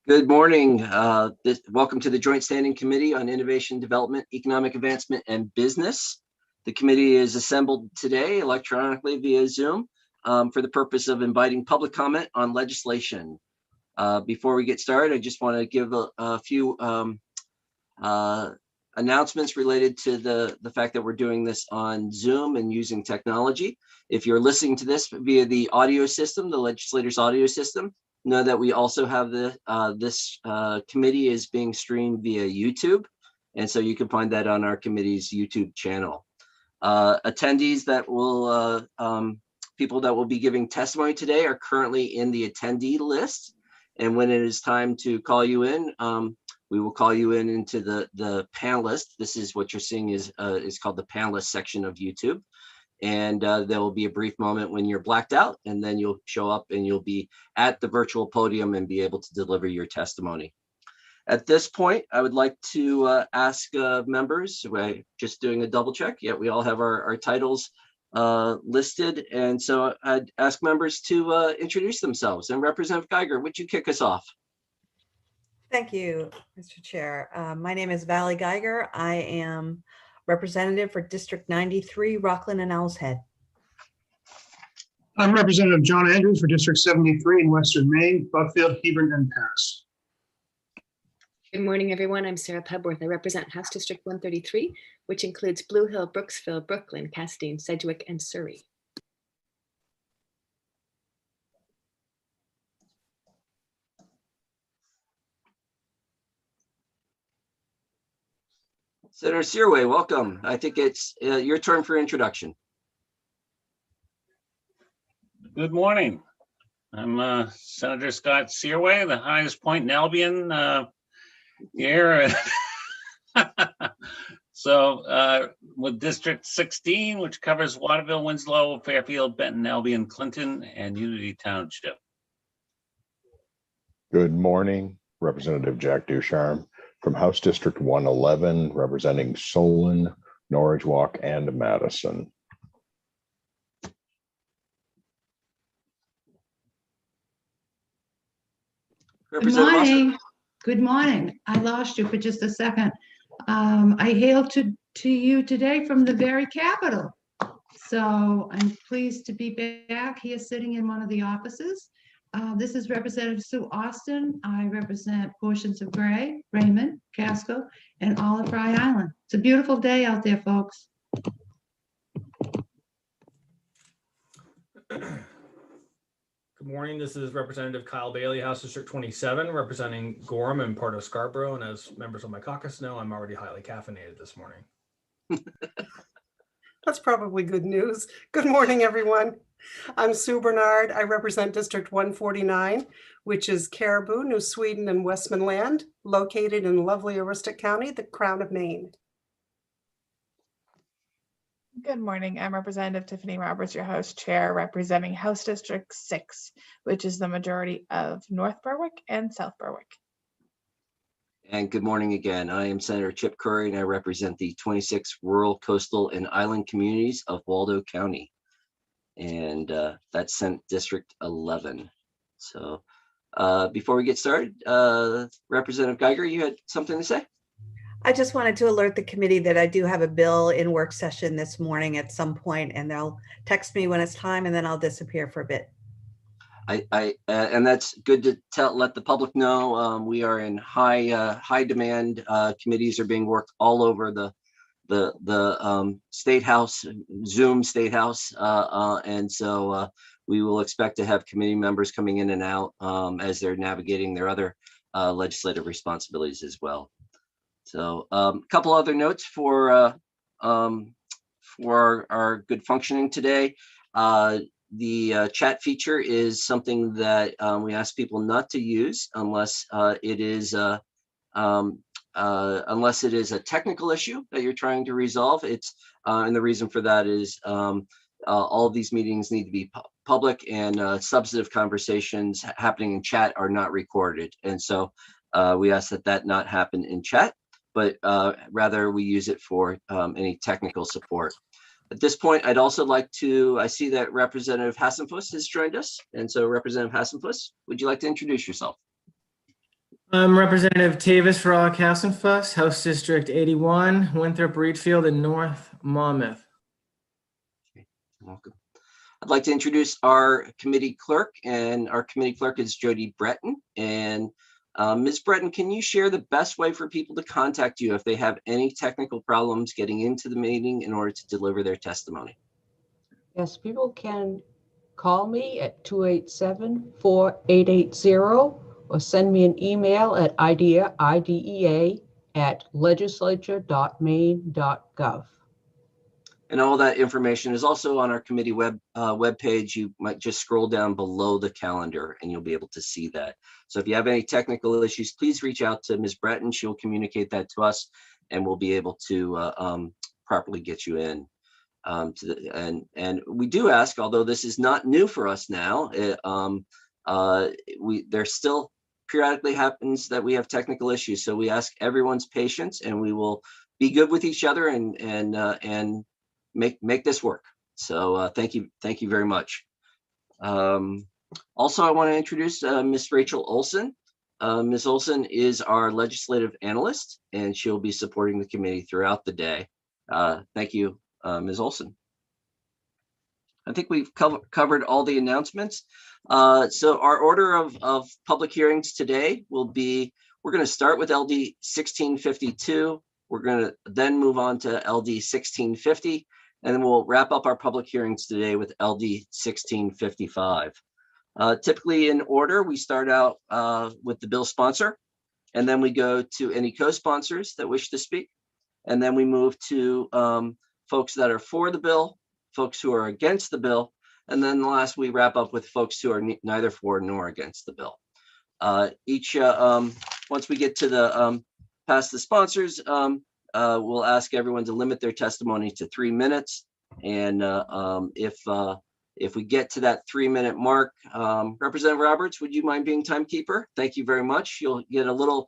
Good morning. Welcome to the Joint Standing Committee on Innovation, Development, Economic Advancement, and Business. The committee is assembled today electronically via Zoom for the purpose of inviting public comment on legislation. Before we get started, I just want to give a few announcements related to the fact that we're doing this on Zoom and using technology. If you're listening to this via the audio system, the legislators' audio system, know that we also have this committee is being streamed via YouTube, and so you can find that on our committee's YouTube channel. Attendees that will people that will be giving testimony today are currently in the attendee list, and when it is time to call you in, we will call you in into the panelist. This is what you're seeing is called the panelist section of YouTube. And there will be a brief moment when you're blacked out, and then you'll show up and you'll be at the virtual podium and be able to deliver your testimony. At this point, I would like to ask members, we're just doing a double check, yet we all have our titles listed. And so I'd ask members to introduce themselves. And Representative Geiger, would you kick us off? Thank you, Mr. Chair. My name is Valley Geiger. I am representative for District 93, Rockland and Owl's Head. I'm Representative John Andrews for District 73 in Western Maine, Buckfield, Hebron, and Paris. Good morning, everyone. I'm Sarah Pebworth. I represent House District 133, which includes Blue Hill, Brooksville, Brooklyn, Castine, Sedgwick, and Surrey. Senator Searway, welcome. I think it's your turn for introduction. Good morning. I'm Senator Scott Searway, the highest point in Albion here. So with District 16, which covers Waterville, Winslow, Fairfield, Benton, Albion, Clinton, and Unity Township. Good morning, Representative Jack Ducharme from House District 111, representing Solon, Norwich Walk, and Madison. Good morning. Good morning. I lost you for just a second. I hail to you today from the very capital. So I'm pleased to be back here sitting in one of the offices. This is Representative Sue Austin. I represent portions of Gray, Raymond, Casco, and all of Rye Island. It's a beautiful day out there, folks. Good morning. This is Representative Kyle Bailey, House District 27, representing Gorham and part of Scarborough. And as members of my caucus know, I'm already highly caffeinated this morning. That's probably good news. Good morning, everyone. I'm Sue Bernard. I represent District 149, which is Caribou, New Sweden, and Westmanland, located in lovely Aroostook County, the Crown of Maine. Good morning. I'm Representative Tiffany Roberts, your House Chair, representing House District 6, which is the majority of North Berwick and South Berwick. And good morning again. I am Senator Chip Curry, and I represent the 26 rural, coastal, and island communities of Waldo County. And that's Senate District 11. So before we get started, Representative Geiger, you had something to say? I just wanted to alert the committee that I do have a bill in work session this morning at some point, and they'll text me when it's time, and then I'll disappear for a bit. And that's good to let the public know. We are in high demand. Committees are being worked all over the State House, Zoom State House, and so we will expect to have committee members coming in and out as they're navigating their other legislative responsibilities as well. So a couple other notes for our good functioning today. The chat feature is something that we ask people not to use unless it is a technical issue that you're trying to resolve. And the reason for that is all of these meetings need to be public, and substantive conversations happening in chat are not recorded. And so we ask that not happen in chat, but rather we use it for any technical support. At this point, I'd also like to, I see that Representative Hassenfuss has joined us. And so Representative Hassenfuss, would you like to introduce yourself? I'm Representative Tavis Farrell Cassenfuss, House District 81, Winthrop, Reedfield, and North Monmouth. Welcome. I'd like to introduce our committee clerk, and our committee clerk is Jody Breton. And Ms. Breton, can you share the best way for people to contact you if they have any technical problems getting into the meeting in order to deliver their testimony? Yes, people can call me at 287-4880 or send me an email at idea@legislature.maine.gov. And all that information is also on our committee webpage. You might just scroll down below the calendar and you'll be able to see that. So if you have any technical issues, please reach out to Ms. Breton. She'll communicate that to us and we'll be able to properly get you in. And we do ask, although this is not new for us now, there still periodically happens that we have technical issues. So we ask everyone's patience and we will be good with each other and make this work. So thank you very much. Also, I want to introduce Miss Rachel Olson. Ms. Olson is our legislative analyst, and she'll be supporting the committee throughout the day. Thank you, Ms. Olson. I think we've covered all the announcements. So our order of public hearings today will be, we're going to start with LD 1652. We're going to then move on to LD 1650. And then we'll wrap up our public hearings today with LD 1655. Typically in order, we start out with the bill sponsor, and then we go to any co-sponsors that wish to speak. And then we move to folks that are for the bill, folks who are against the bill. And then last, we wrap up with folks who are neither for nor against the bill. Once we get to the past the sponsors, we'll ask everyone to limit their testimony to 3 minutes. And if we get to that 3-minute mark, Representative Roberts, would you mind being timekeeper? Thank you very much. You'll get a little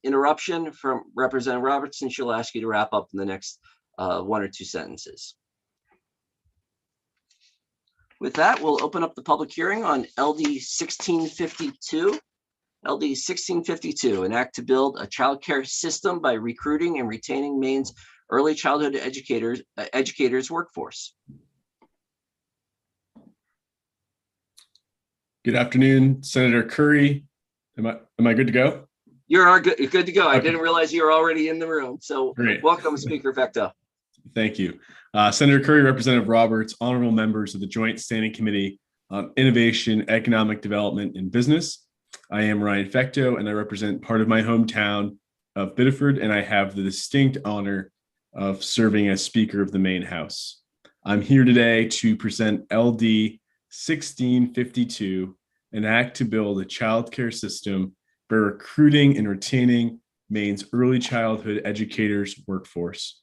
interruption from Representative Roberts, and she'll ask you to wrap up in the next 1 or 2 sentences. With that, we'll open up the public hearing on LD 1652. LD 1652, an act to build a child care system by recruiting and retaining Maine's early childhood educators workforce. Good afternoon, Senator Curry. Am I good to go? You're good to go. Okay. I didn't realize you were already in the room. So Great. Welcome, Speaker Fecteau. Thank you. Senator Curry, Representative Roberts, honorable members of the Joint Standing Committee on Innovation, Economic Development, and Business. I am Ryan Fecteau, and I represent part of my hometown of Biddeford, and I have the distinct honor of serving as Speaker of the Maine House. I'm here today to present LD 1652, an act to build a child care system by recruiting and retaining Maine's early childhood educators workforce.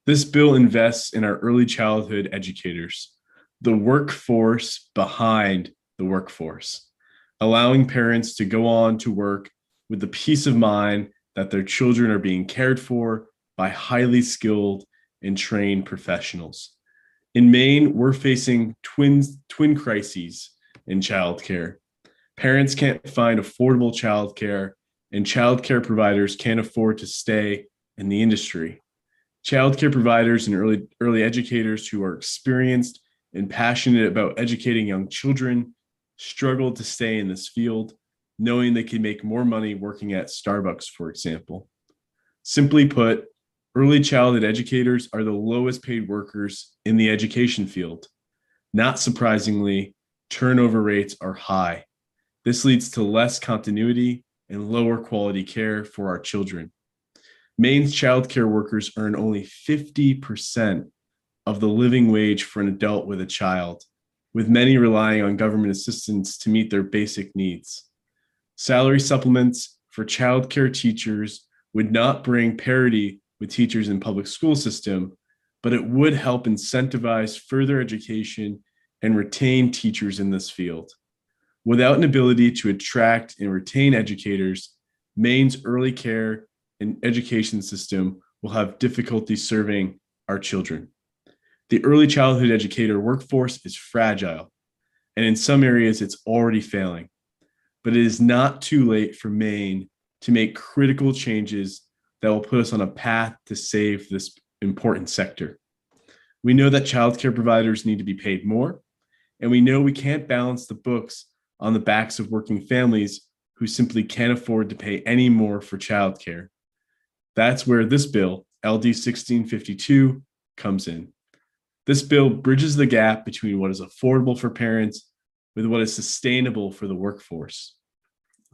This bill invests in our early childhood educators, the workforce behind the workforce, allowing parents to go on to work with the peace of mind that their children are being cared for by highly skilled and trained professionals. In Maine, we're facing twin crises in childcare. Parents can't find affordable childcare, and childcare providers can't afford to stay in the industry. Childcare providers and early educators who are experienced and passionate about educating young children struggle to stay in this field, knowing they can make more money working at Starbucks, for example. Simply put, early childhood educators are the lowest paid workers in the education field. Not surprisingly, turnover rates are high. This leads to less continuity and lower quality care for our children. Maine's childcare workers earn only 50% of the living wage for an adult with a child, with many relying on government assistance to meet their basic needs. Salary supplements for childcare teachers would not bring parity with teachers in public school system, but it would help incentivize further education and retain teachers in this field. Without an ability to attract and retain educators, Maine's early care and education system will have difficulty serving our children. The early childhood educator workforce is fragile, and in some areas it's already failing. but it is not too late for Maine to make critical changes that will put us on a path to save this important sector. We know that childcare providers need to be paid more, and we know we can't balance the books on the backs of working families who simply can't afford to pay any more for childcare. That's where this bill, LD 1652, comes in. This bill bridges the gap between what is affordable for parents with what is sustainable for the workforce.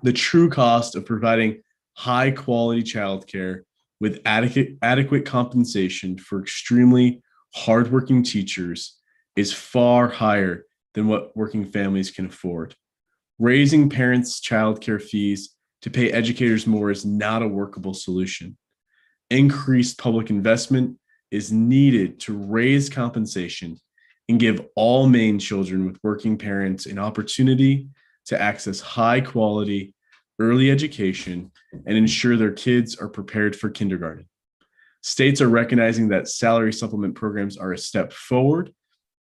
The true cost of providing high quality childcare with adequate compensation for extremely hardworking teachers is far higher than what working families can afford. Raising parents' childcare fees to pay educators more is not a workable solution. Increased public investment is needed to raise compensation and give all Maine children with working parents an opportunity to access high quality early education and ensure their kids are prepared for kindergarten. States are recognizing that salary supplement programs are a step forward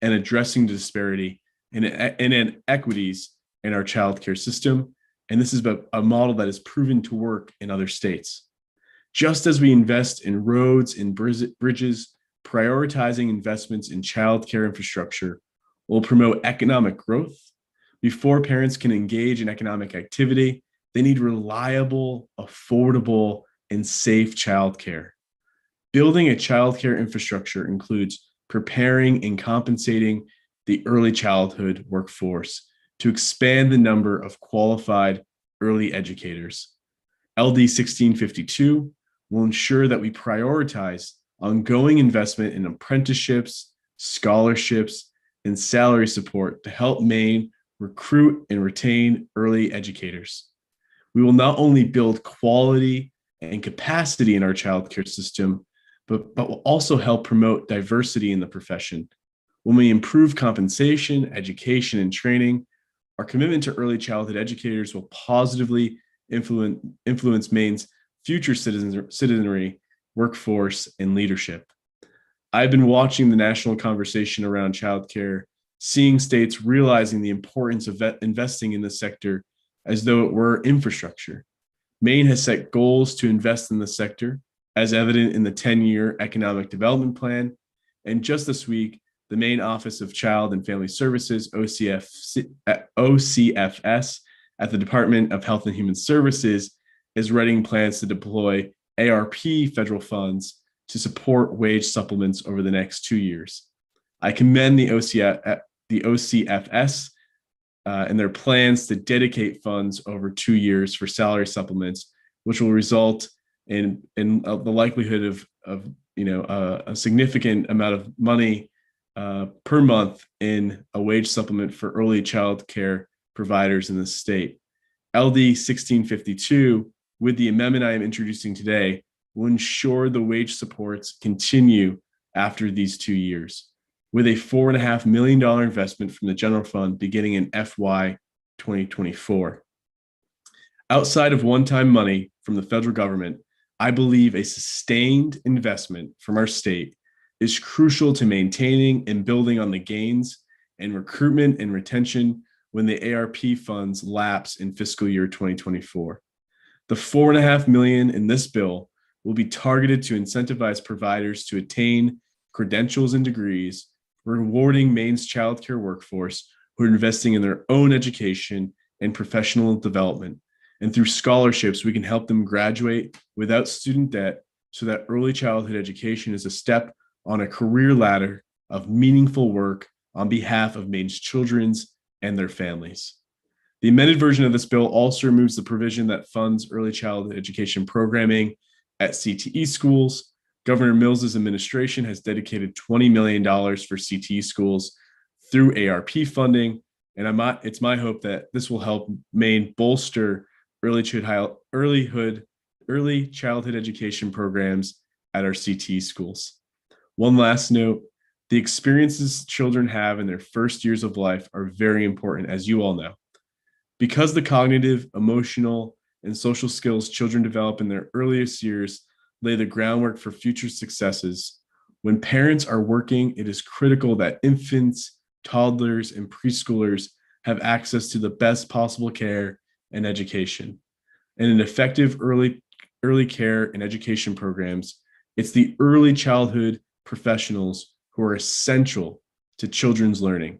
and addressing disparity and inequities in our childcare system. And this is a model that is proven to work in other states. Just as we invest in roads and bridges, prioritizing investments in childcare infrastructure will promote economic growth. Before parents can engage in economic activity, they need reliable, affordable, and safe childcare. Building a childcare infrastructure includes preparing and compensating the early childhood workforce to expand the number of qualified early educators. LD 1652 will ensure that we prioritize ongoing investment in apprenticeships, scholarships, and salary support to help Maine recruit and retain early educators. We will not only build quality and capacity in our childcare system, but will also help promote diversity in the profession. When we improve compensation, education, and training, our commitment to early childhood educators will positively influence Maine's future citizenry, workforce, and leadership. I've been watching the national conversation around childcare, seeing states realizing the importance of investing in this sector as though it were infrastructure. Maine has set goals to invest in the sector, as evident in the 10-year Economic Development Plan. And just this week, the Maine Office of Child and Family Services, OCFS, at the Department of Health and Human Services, is writing plans to deploy ARP federal funds to support wage supplements over the next 2 years. I commend the OCFS and their plans to dedicate funds over 2 years for salary supplements, which will result in the likelihood of a significant amount of money per month in a wage supplement for early child care providers in the state. LD 1652, with the amendment I am introducing today, will ensure the wage supports continue after these 2 years, with a $4.5 million investment from the general fund beginning in FY 2024. Outside of one-time money from the federal government, I believe a sustained investment from our state is crucial to maintaining and building on the gains in recruitment and retention when the ARP funds lapse in fiscal year 2024. The $4.5 million in this bill will be targeted to incentivize providers to attain credentials and degrees, rewarding Maine's childcare workforce who are investing in their own education and professional development. And through scholarships, we can help them graduate without student debt so that early childhood education is a step on a career ladder of meaningful work on behalf of Maine's children's and their families. The amended version of this bill also removes the provision that funds early childhood education programming at CTE schools. Governor Mills's administration has dedicated $20 million for CTE schools through ARP funding, and it's my hope that this will help Maine bolster early childhood education programs at our CTE schools. One last note, the experiences children have in their first years of life are very important, as you all know. Because the cognitive, emotional, and social skills children develop in their earliest years lay the groundwork for future successes, when parents are working, it is critical that infants, toddlers, and preschoolers have access to the best possible care and education. And in effective early care and education programs, it's the early childhood professionals who are essential to children's learning.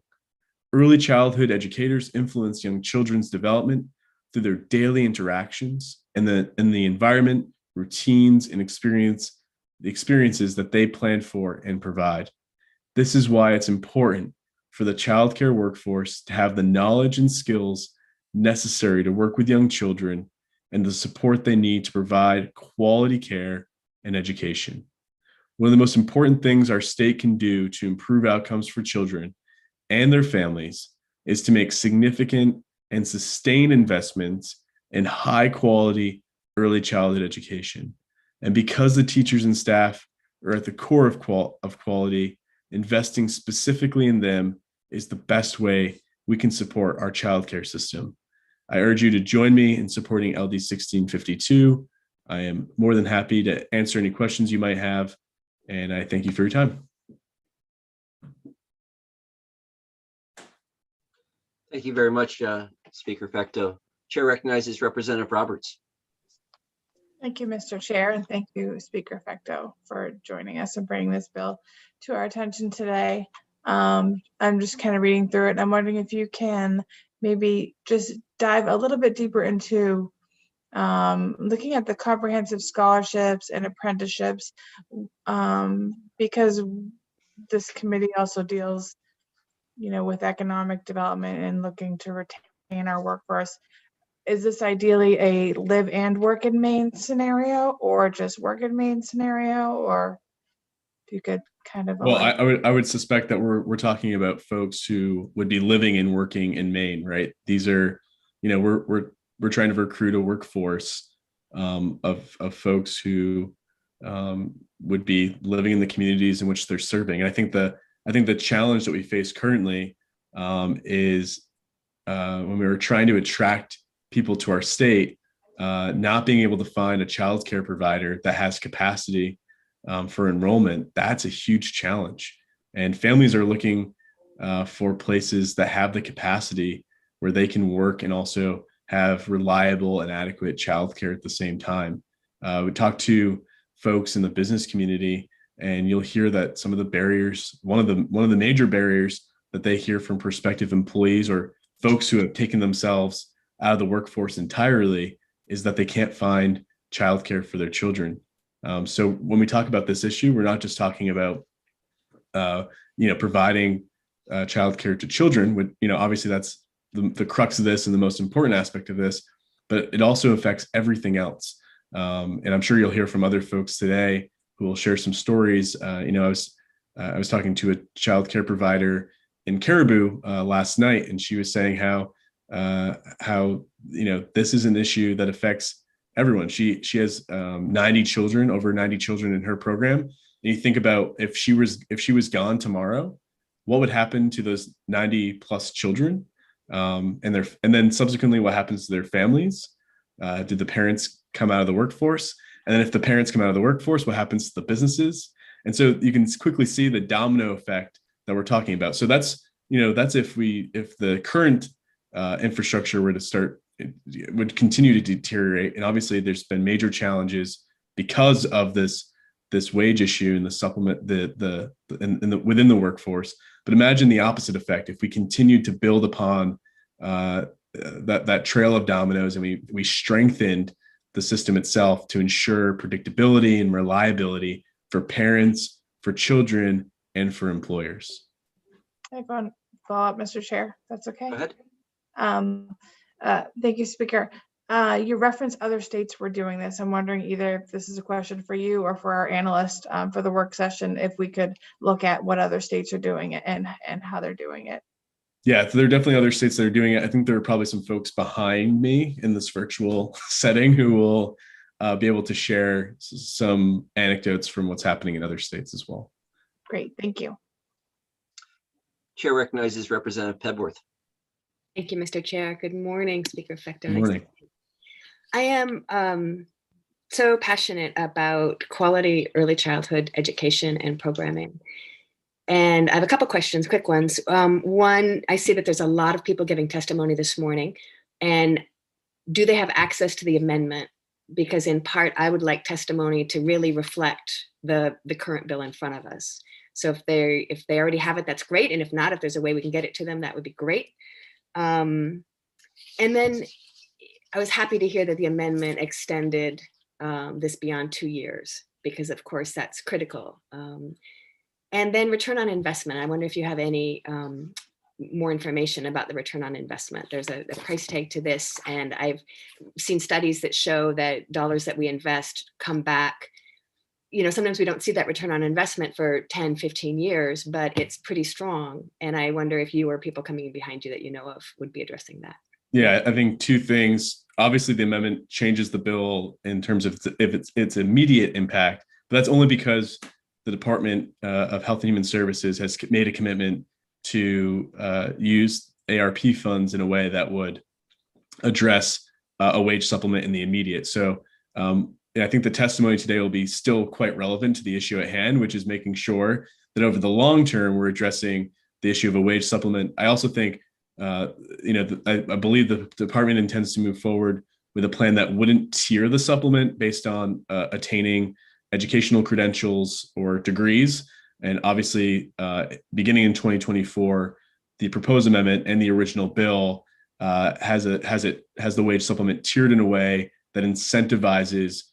Early childhood educators influence young children's development through their daily interactions and the environment, routines, and the experiences that they plan for and provide. This is why it's important for the childcare workforce to have the knowledge and skills necessary to work with young children and the support they need to provide quality care and education. One of the most important things our state can do to improve outcomes for children and their families is to make significant and sustained investments in high quality early childhood education. And because the teachers and staff are at the core of quality, investing specifically in them is the best way we can support our childcare system. I urge you to join me in supporting LD 1652. I am more than happy to answer any questions you might have, and I thank you for your time. Thank you very much, Speaker Fecteau. Chair recognizes Representative Roberts. Thank you, Mr. Chair, and thank you, Speaker Fecteau, for joining us and bringing this bill to our attention today. I'm just kind of reading through it, and I'm wondering if you can maybe just dive a little bit deeper into looking at the comprehensive scholarships and apprenticeships, because this committee also deals, with economic development and looking to retain our workforce. Is this ideally a live and work in Maine scenario, or just work in Maine scenario, or if you could kind of? Well, I would suspect that we're talking about folks who would be living and working in Maine, right? These are, we're trying to recruit a workforce of folks who would be living in the communities in which they're serving. And I think the challenge that we face currently is when we were trying to attract people to our state, not being able to find a childcare provider that has capacity for enrollment. That's a huge challenge. And families are looking for places that have the capacity where they can work and also have reliable and adequate childcare at the same time. We talked to folks in the business community, and you'll hear that some of the barriers, one of the major barriers that they hear from prospective employees or folks who have taken themselves out of the workforce entirely, is that they can't find childcare for their children. So when we talk about this issue, we're not just talking about providing childcare to children. Obviously that's the crux of this and the most important aspect of this, but it also affects everything else. And I'm sure you'll hear from other folks today who will share some stories. I was talking to a childcare provider in Caribou last night, and she was saying how this is an issue that affects everyone. She has over 90 children in her program. And you think about if she was gone tomorrow, what would happen to those 90 plus children? And then subsequently, what happens to their families? Did the parents come out of the workforce? And then if the parents come out of the workforce, what happens to the businesses? And so you can quickly see the domino effect that we're talking about. So that's if the current infrastructure were to start, it would continue to deteriorate. And obviously there's been major challenges because of this wage issue and the supplement, within the workforce. But imagine the opposite effect if we continued to build upon that trail of dominoes, and we strengthened the system itself to ensure predictability and reliability for parents, for children, and for employers. I have one follow-up, Mr. Chair. That's okay. Go ahead. Thank you, Speaker. You referenced other states were doing this. I'm wondering either if this is a question for you or for our analyst for the work session, if we could look at what other states are doing it and how they're doing it. Yeah, so there are definitely other states that are doing it. I think there are probably some folks behind me in this virtual setting who will be able to share some anecdotes from what's happening in other states as well. Great, thank you. Chair recognizes Representative Pebworth. Thank you, Mr. Chair. Good morning, Speaker Fecteau. Good morning. I am so passionate about quality early childhood education and programming. And I have a couple questions, quick ones. One, I see that there's a lot of people giving testimony this morning, and do they have access to the amendment? Because in part, I would like testimony to really reflect the current bill in front of us. So if they already have it, that's great. And if not, if there's a way we can get it to them, that would be great. And then I was happy to hear that the amendment extended this beyond 2 years, because of course that's critical. And then return on investment. I wonder if you have any more information about the return on investment. There's a price tag to this, and I've seen studies that show that dollars that we invest come back. You know, sometimes we don't see that return on investment for 10, 15 years, but it's pretty strong. And I wonder if you or people coming behind you that you know of would be addressing that. Yeah, I think two things. Obviously, the amendment changes the bill in terms of if its immediate impact, but that's only because the Department of Health and Human Services has made a commitment to use ARP funds in a way that would address a wage supplement in the immediate. So I think the testimony today will be still quite relevant to the issue at hand, which is making sure that over the long term, we're addressing the issue of a wage supplement. I also think, I believe the department intends to move forward with a plan that wouldn't tier the supplement based on attaining educational credentials or degrees. And obviously, beginning in 2024, the proposed amendment and the original bill has the wage supplement tiered in a way that incentivizes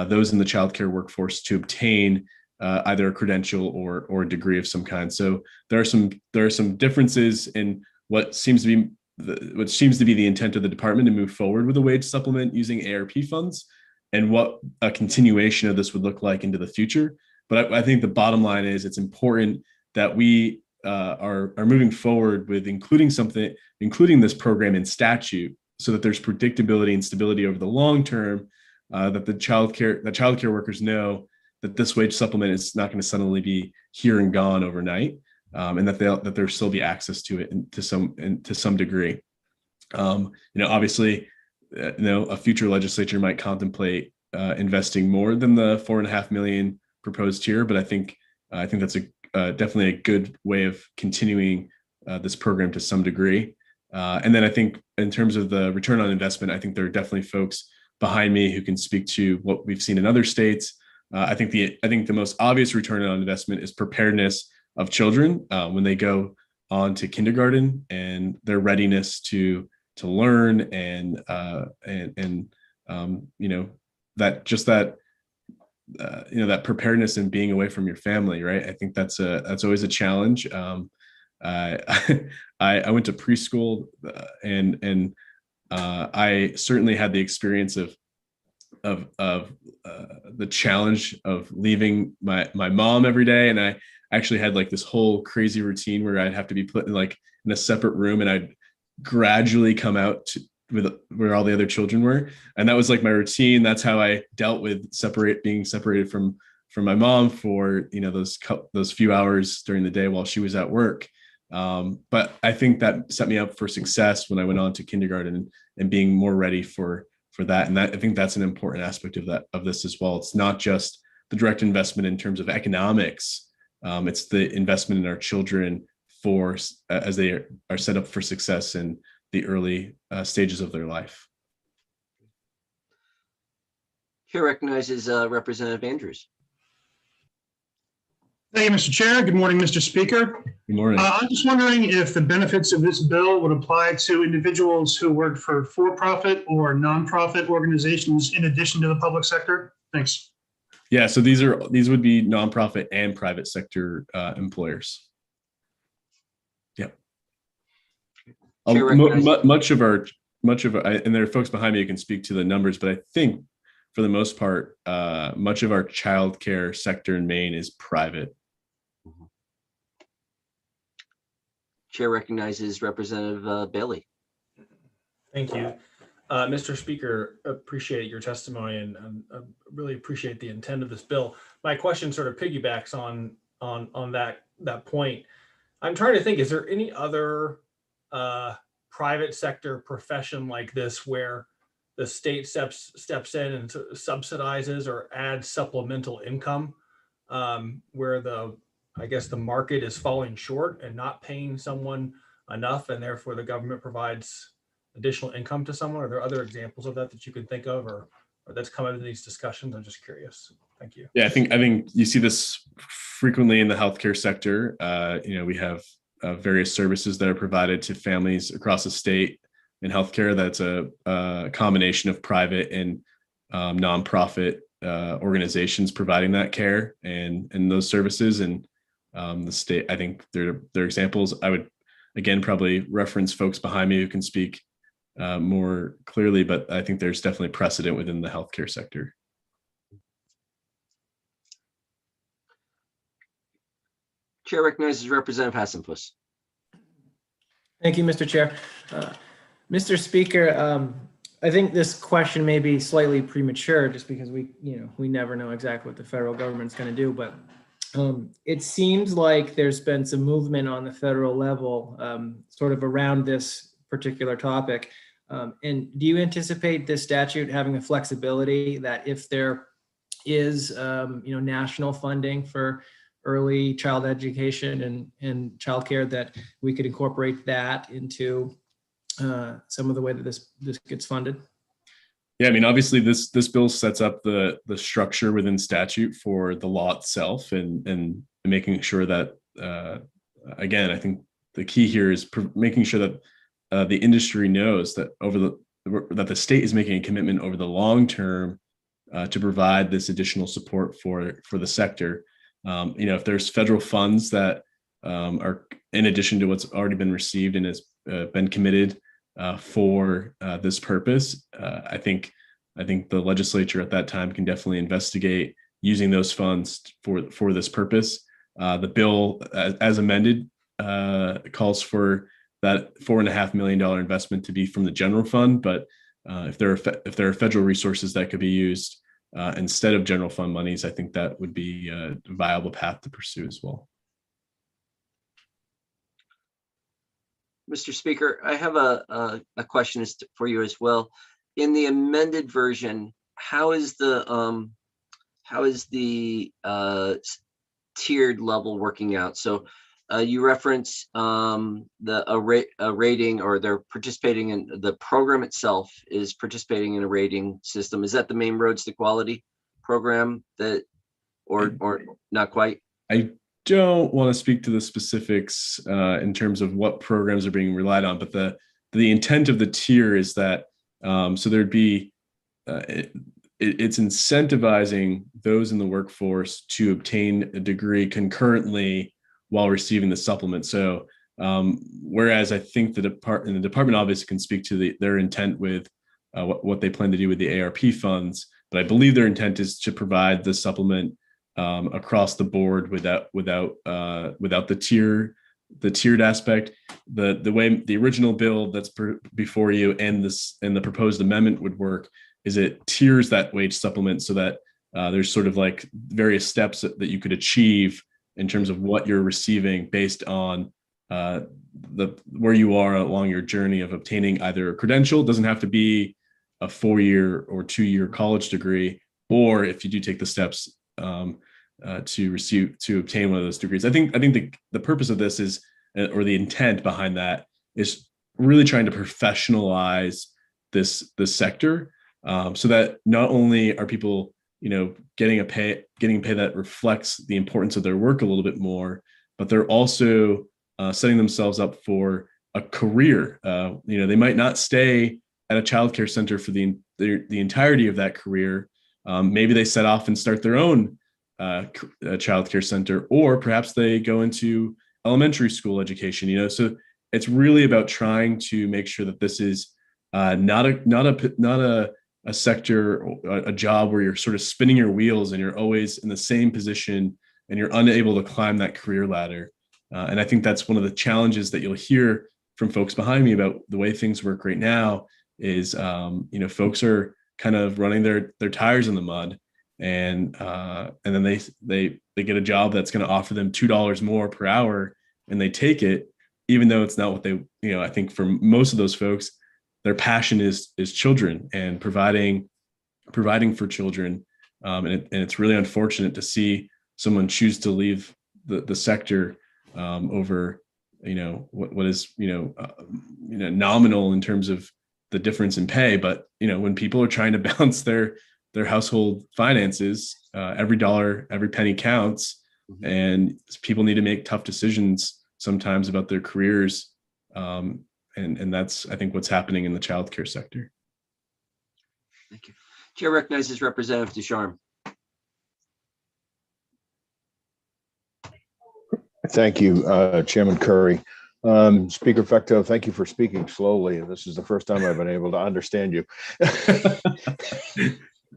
those in the childcare workforce to obtain either a credential or a degree of some kind. So there are some differences in what seems to be the intent of the department to move forward with a wage supplement using ARP funds, and what a continuation of this would look like into the future. But I think the bottom line is it's important that we are moving forward with including this program in statute, so that there's predictability and stability over the long term, that the childcare workers know that this wage supplement is not going to suddenly be here and gone overnight, and that there'll still be access to it to some degree. Obviously, a future legislature might contemplate investing more than the $4.5 million proposed here, but I think that's definitely a good way of continuing this program to some degree. And then I think in terms of the return on investment, I think there are definitely folks behind me who can speak to what we've seen in other states. I think the most obvious return on investment is preparedness of children when they go on to kindergarten, and their readiness to learn and that preparedness and being away from your family, right? I think that's always a challenge. I went to preschool, and I certainly had the experience of the challenge of leaving my mom every day, and I actually had like this whole crazy routine where I'd have to be put in a separate room, and I'd gradually come out with where all the other children were, and that was like my routine. That's how I dealt with being separated from my mom for those few hours during the day while she was at work. But I think that set me up for success when I went on to kindergarten and being more ready for that. And I think that's an important aspect of this as well. It's not just the direct investment in terms of economics. It's the investment in our children as they are set up for success in the early stages of their life. Chair recognizes Representative Andrews. Thank you, Mr. Chair. Good morning, Mr. Speaker. Good morning. I'm just wondering if the benefits of this bill would apply to individuals who work for-profit or nonprofit organizations in addition to the public sector. Thanks. Yeah, so these would be nonprofit and private sector employers. Yeah. Much of our, and there are folks behind me who can speak to the numbers, but I think for the most part, much of our childcare sector in Maine is private. Chair recognizes Representative Bailey. Thank you. Mr. Speaker, appreciate your testimony and really appreciate the intent of this bill. My question sort of piggybacks on that point. I'm trying to think, is there any other private sector profession like this where the state steps in and subsidizes or adds supplemental income, where the market is falling short and not paying someone enough, and therefore the government provides additional income to someone? Are there other examples of that that you could think of, or that's come out of these discussions? I'm just curious. Thank you. Yeah, I think you see this frequently in the healthcare sector. We have various services that are provided to families across the state in healthcare. That's a combination of private and nonprofit organizations providing that care and those services. And the state, I think they're examples. I would again probably reference folks behind me who can speak more clearly, but I think there's definitely precedent within the healthcare sector. Chair recognizes Representative Hassenfuss. Thank you, Mr. Chair. Mr. Speaker, I think this question may be slightly premature just because we never know exactly what the federal government's going to do, but it seems like there's been some movement on the federal level sort of around this particular topic. And do you anticipate this statute having a flexibility that if there is, national funding for early child education and childcare, that we could incorporate that into some of the way that this gets funded? Yeah, I mean, obviously this bill sets up the structure within statute for the law itself, and making sure that again, I think the key here is making sure that the industry knows that that the state is making a commitment over the long term to provide this additional support for the sector. If there's federal funds that are in addition to what's already been received and has been committed for this purpose, I think the legislature at that time can definitely investigate using those funds for this purpose. The bill, as amended, calls for that $4.5 million investment to be from the general fund, but if there are federal resources that could be used instead of general fund monies, I think that would be a viable path to pursue as well. Mr. Speaker, I have a question for you as well. In the amended version, how is the tiered level working out? So you reference a rating, or they're participating in the program itself is participating in a rating system. Is that the Main Roads to Quality program or not quite? I don't want to speak to the specifics in terms of what programs are being relied on, but the intent of the tier is that so there'd be it's incentivizing those in the workforce to obtain a degree concurrently while receiving the supplement. So whereas I think the department obviously can speak to their intent with what they plan to do with the ARP funds, but I believe their intent is to provide the supplement across the board without the tiered aspect. The way the original bill that's before you and the proposed amendment would work is it tiers that wage supplement so that there's sort of like various steps that you could achieve in terms of what you're receiving based on where you are along your journey of obtaining either a credential. It doesn't have to be a 4-year or 2-year college degree, or if you do take the steps to obtain one of those degrees. I think the purpose of this is, or the intent behind that, is really trying to professionalize this sector, so that not only are people getting pay that reflects the importance of their work a little bit more, but they're also setting themselves up for a career. They might not stay at a childcare center for the entirety of that career. Maybe they set off and start their own childcare center, or perhaps they go into elementary school education. So it's really about trying to make sure that this is not a sector, a job where you're sort of spinning your wheels and you're always in the same position and you're unable to climb that career ladder. And I think that's one of the challenges that you'll hear from folks behind me about the way things work right now is, folks are kind of running their tires in the mud, and then they get a job that's going to offer them $2 more per hour, and they take it, even though it's not what they, I think for most of those folks, their passion is children and providing for children. And it's really unfortunate to see someone choose to leave the sector over, what is, nominal in terms of the difference in pay. But, when people are trying to balance their household finances, every dollar, every penny counts. And people need to make tough decisions sometimes about their careers. And that's, I think, what's happening in the childcare sector. Thank you. Chair recognizes Representative Ducharme. Thank you, Chairman Curry. Speaker Fecto, thank you for speaking slowly. This is the first time I've been able to understand you.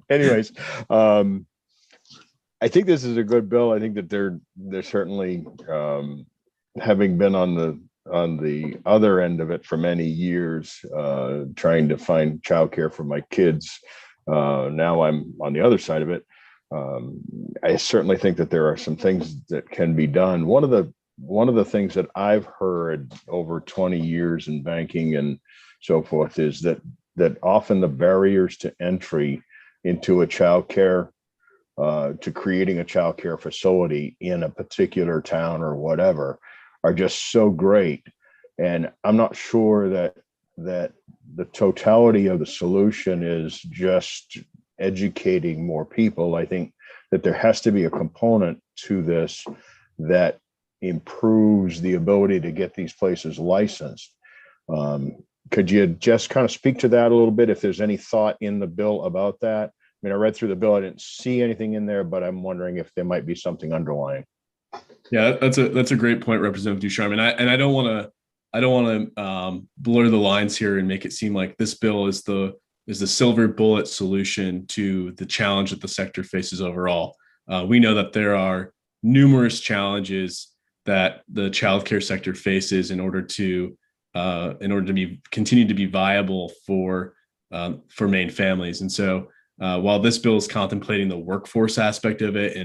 Anyways, I think this is a good bill. I think that they're certainly, having been on the other end of it for many years, trying to find childcare for my kids. Now I'm on the other side of it. I certainly think that there are some things that can be done. One of the things that I've heard over 20 years in banking and so forth is that often the barriers to entry into a childcare, to creating a childcare facility in a particular town or whatever, are just so great. And I'm not sure that the totality of the solution is just educating more people. I think that there has to be a component to this that improves the ability to get these places licensed. Could you just kind of speak to that a little bit, if there's any thought in the bill about that? I mean, I read through the bill, I didn't see anything in there, but I'm wondering if there might be something underlying. Yeah, that's a great point, Representative Ducharme. And I don't want to blur the lines here and make it seem like this bill is the silver bullet solution to the challenge that the sector faces overall. We know that there are numerous challenges that the childcare sector faces in order to continue to be viable for Maine families. And so while this bill is contemplating the workforce aspect of it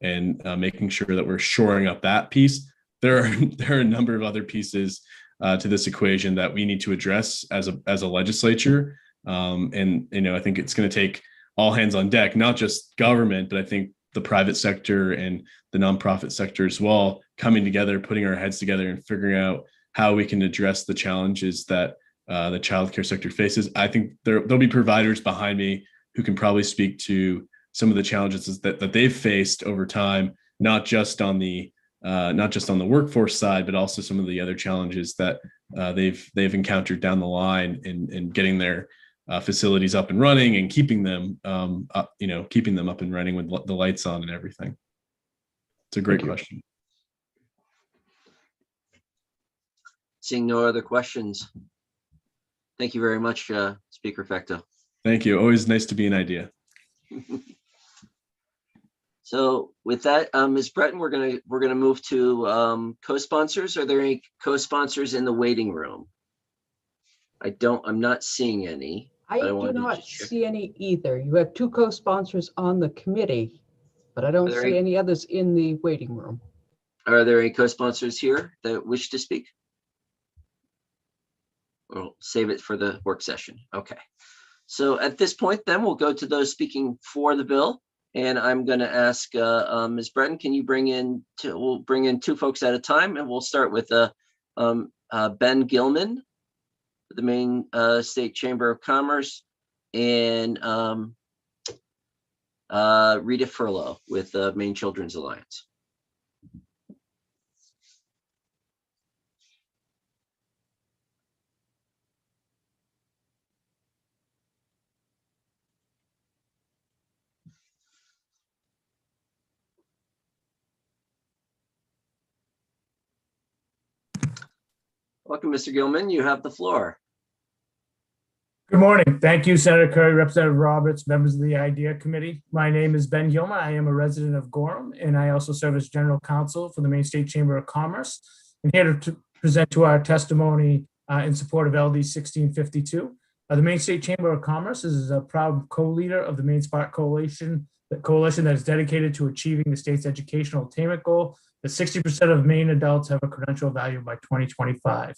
and making sure that we're shoring up that piece, there are a number of other pieces to this equation that we need to address as a legislature. And I think it's going to take all hands on deck, not just government, but I think the private sector and the nonprofit sector as well, coming together, putting our heads together and figuring out how we can address the challenges that the childcare sector faces. I think there'll be providers behind me who can probably speak to some of the challenges that they've faced over time, not just on the workforce side, but also some of the other challenges that they've encountered down the line in getting their facilities up and running and keeping them up and running with the lights on and everything. It's a great question. Seeing no other questions. Thank you very much, Speaker Fecto. Thank you. Always nice to be an idea. So with that, Ms. Breton, we're gonna move to co-sponsors. Are there any co-sponsors in the waiting room? I'm not seeing any. I do not see any either. You have two co-sponsors on the committee, but I don't see any others in the waiting room. Are there any co-sponsors here that wish to speak? We'll save it for the work session. Okay. So at this point, then we'll go to those speaking for the bill. And I'm going to ask Ms. Breton, can you we'll bring in two folks at a time, and we'll start with Ben Gilman, the Maine State Chamber of Commerce, and Rita Furlow with the Maine Children's Alliance. Welcome, Mr. Gilman. You have the floor. Good morning. Thank you, Senator Curry, Representative Roberts, members of the IDEA Committee. My name is Ben Gilman. I am a resident of Gorham, and I also serve as General Counsel for the Maine State Chamber of Commerce. I'm here to present to our testimony in support of LD 1652. The Maine State Chamber of Commerce is a proud co-leader of the Maine Spark Coalition, the coalition that is dedicated to achieving the state's educational attainment goal that 60% of Maine adults have a credential value by 2025.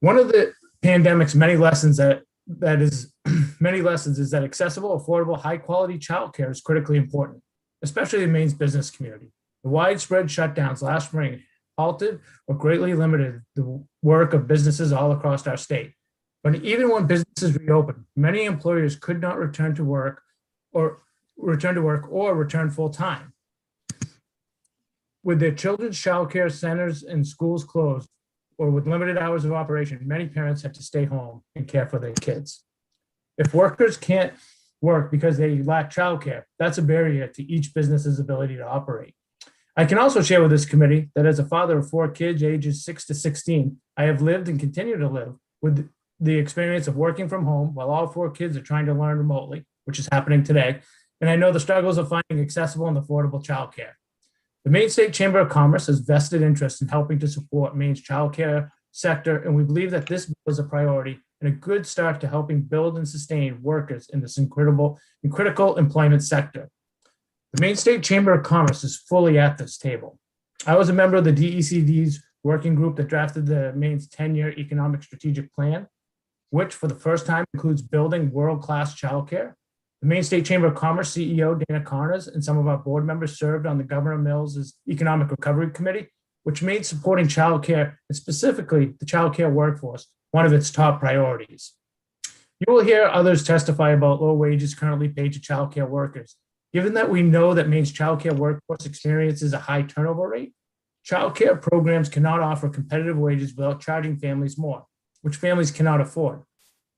One of the pandemic's many lessons is that accessible, affordable, high-quality childcare is critically important, especially in Maine's business community. The widespread shutdowns last spring halted or greatly limited the work of businesses all across our state. But even when businesses reopened, many employers could not return to work or return full-time. With their children's childcare centers and schools closed, or with limited hours of operation, many parents had to stay home and care for their kids. If workers can't work because they lack childcare, that's a barrier to each business's ability to operate. I can also share with this committee that as a father of 4 kids ages 6 to 16, I have lived and continue to live with the experience of working from home while all 4 kids are trying to learn remotely, which is happening today. And I know the struggles of finding accessible and affordable childcare. The Maine State Chamber of Commerce has vested interest in helping to support Maine's childcare sector, and we believe that this bill is a priority and a good start to helping build and sustain workers in this critical employment sector. The Maine State Chamber of Commerce is fully at this table. I was a member of the DECD's working group that drafted the Maine's 10-year economic strategic plan, which for the first time includes building world-class childcare. The Maine State Chamber of Commerce CEO, Dana Carnes, and some of our board members served on the Governor Mills' Economic Recovery Committee, which made supporting childcare, and specifically the childcare workforce, one of its top priorities. You will hear others testify about low wages currently paid to childcare workers. Given that we know that Maine's childcare workforce experiences a high turnover rate, childcare programs cannot offer competitive wages without charging families more, which families cannot afford.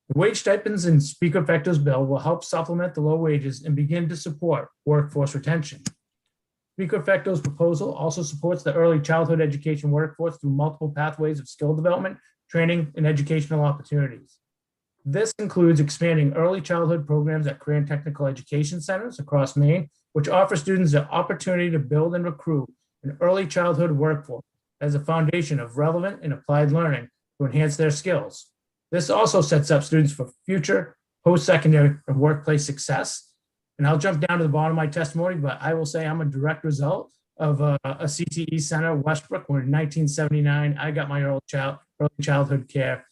The wage stipends in Speaker Fecto's bill will help supplement the low wages and begin to support workforce retention. Speaker Fecto's proposal also supports the early childhood education workforce through multiple pathways of skill development, training, and educational opportunities. This includes expanding early childhood programs at career and technical education centers across Maine, which offer students the opportunity to build and recruit an early childhood workforce as a foundation of relevant and applied learning to enhance their skills. This also sets up students for future post-secondary and workplace success. And I'll jump down to the bottom of my testimony, but I will say I'm a direct result of a CTE center, Westbrook, where in 1979, I got my early childhood care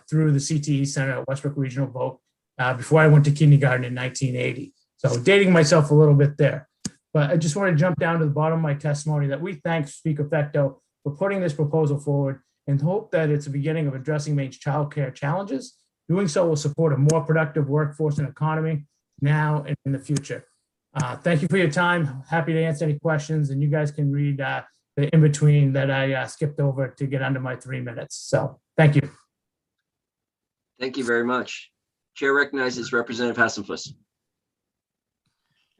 through the CTE center at Westbrook Regional Voc before I went to kindergarten in 1980. So dating myself a little bit there. But I just want to jump down to the bottom of my testimony that we thank Speaker Fecto for putting this proposal forward and hope that it's a beginning of addressing Maine's childcare challenges. Doing so will support a more productive workforce and economy now and in the future. Thank you for your time. Happy to answer any questions, and you guys can read the in-between that I skipped over to get under my 3 minutes. So thank you. Thank you very much. Chair recognizes Representative Hassenfuss.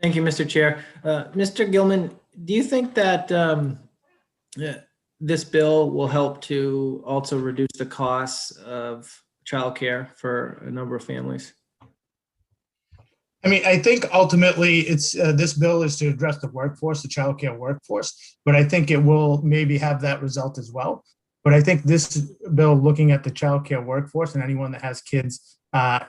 Thank you, Mr. Chair. Mr. Gilman, do you think that this bill will help to also reduce the costs of childcare for a number of families? I mean, I think ultimately it's this bill is to address the workforce, the childcare workforce, but I think it will maybe have that result as well. But I think this bill, looking at the childcare workforce and anyone that has kids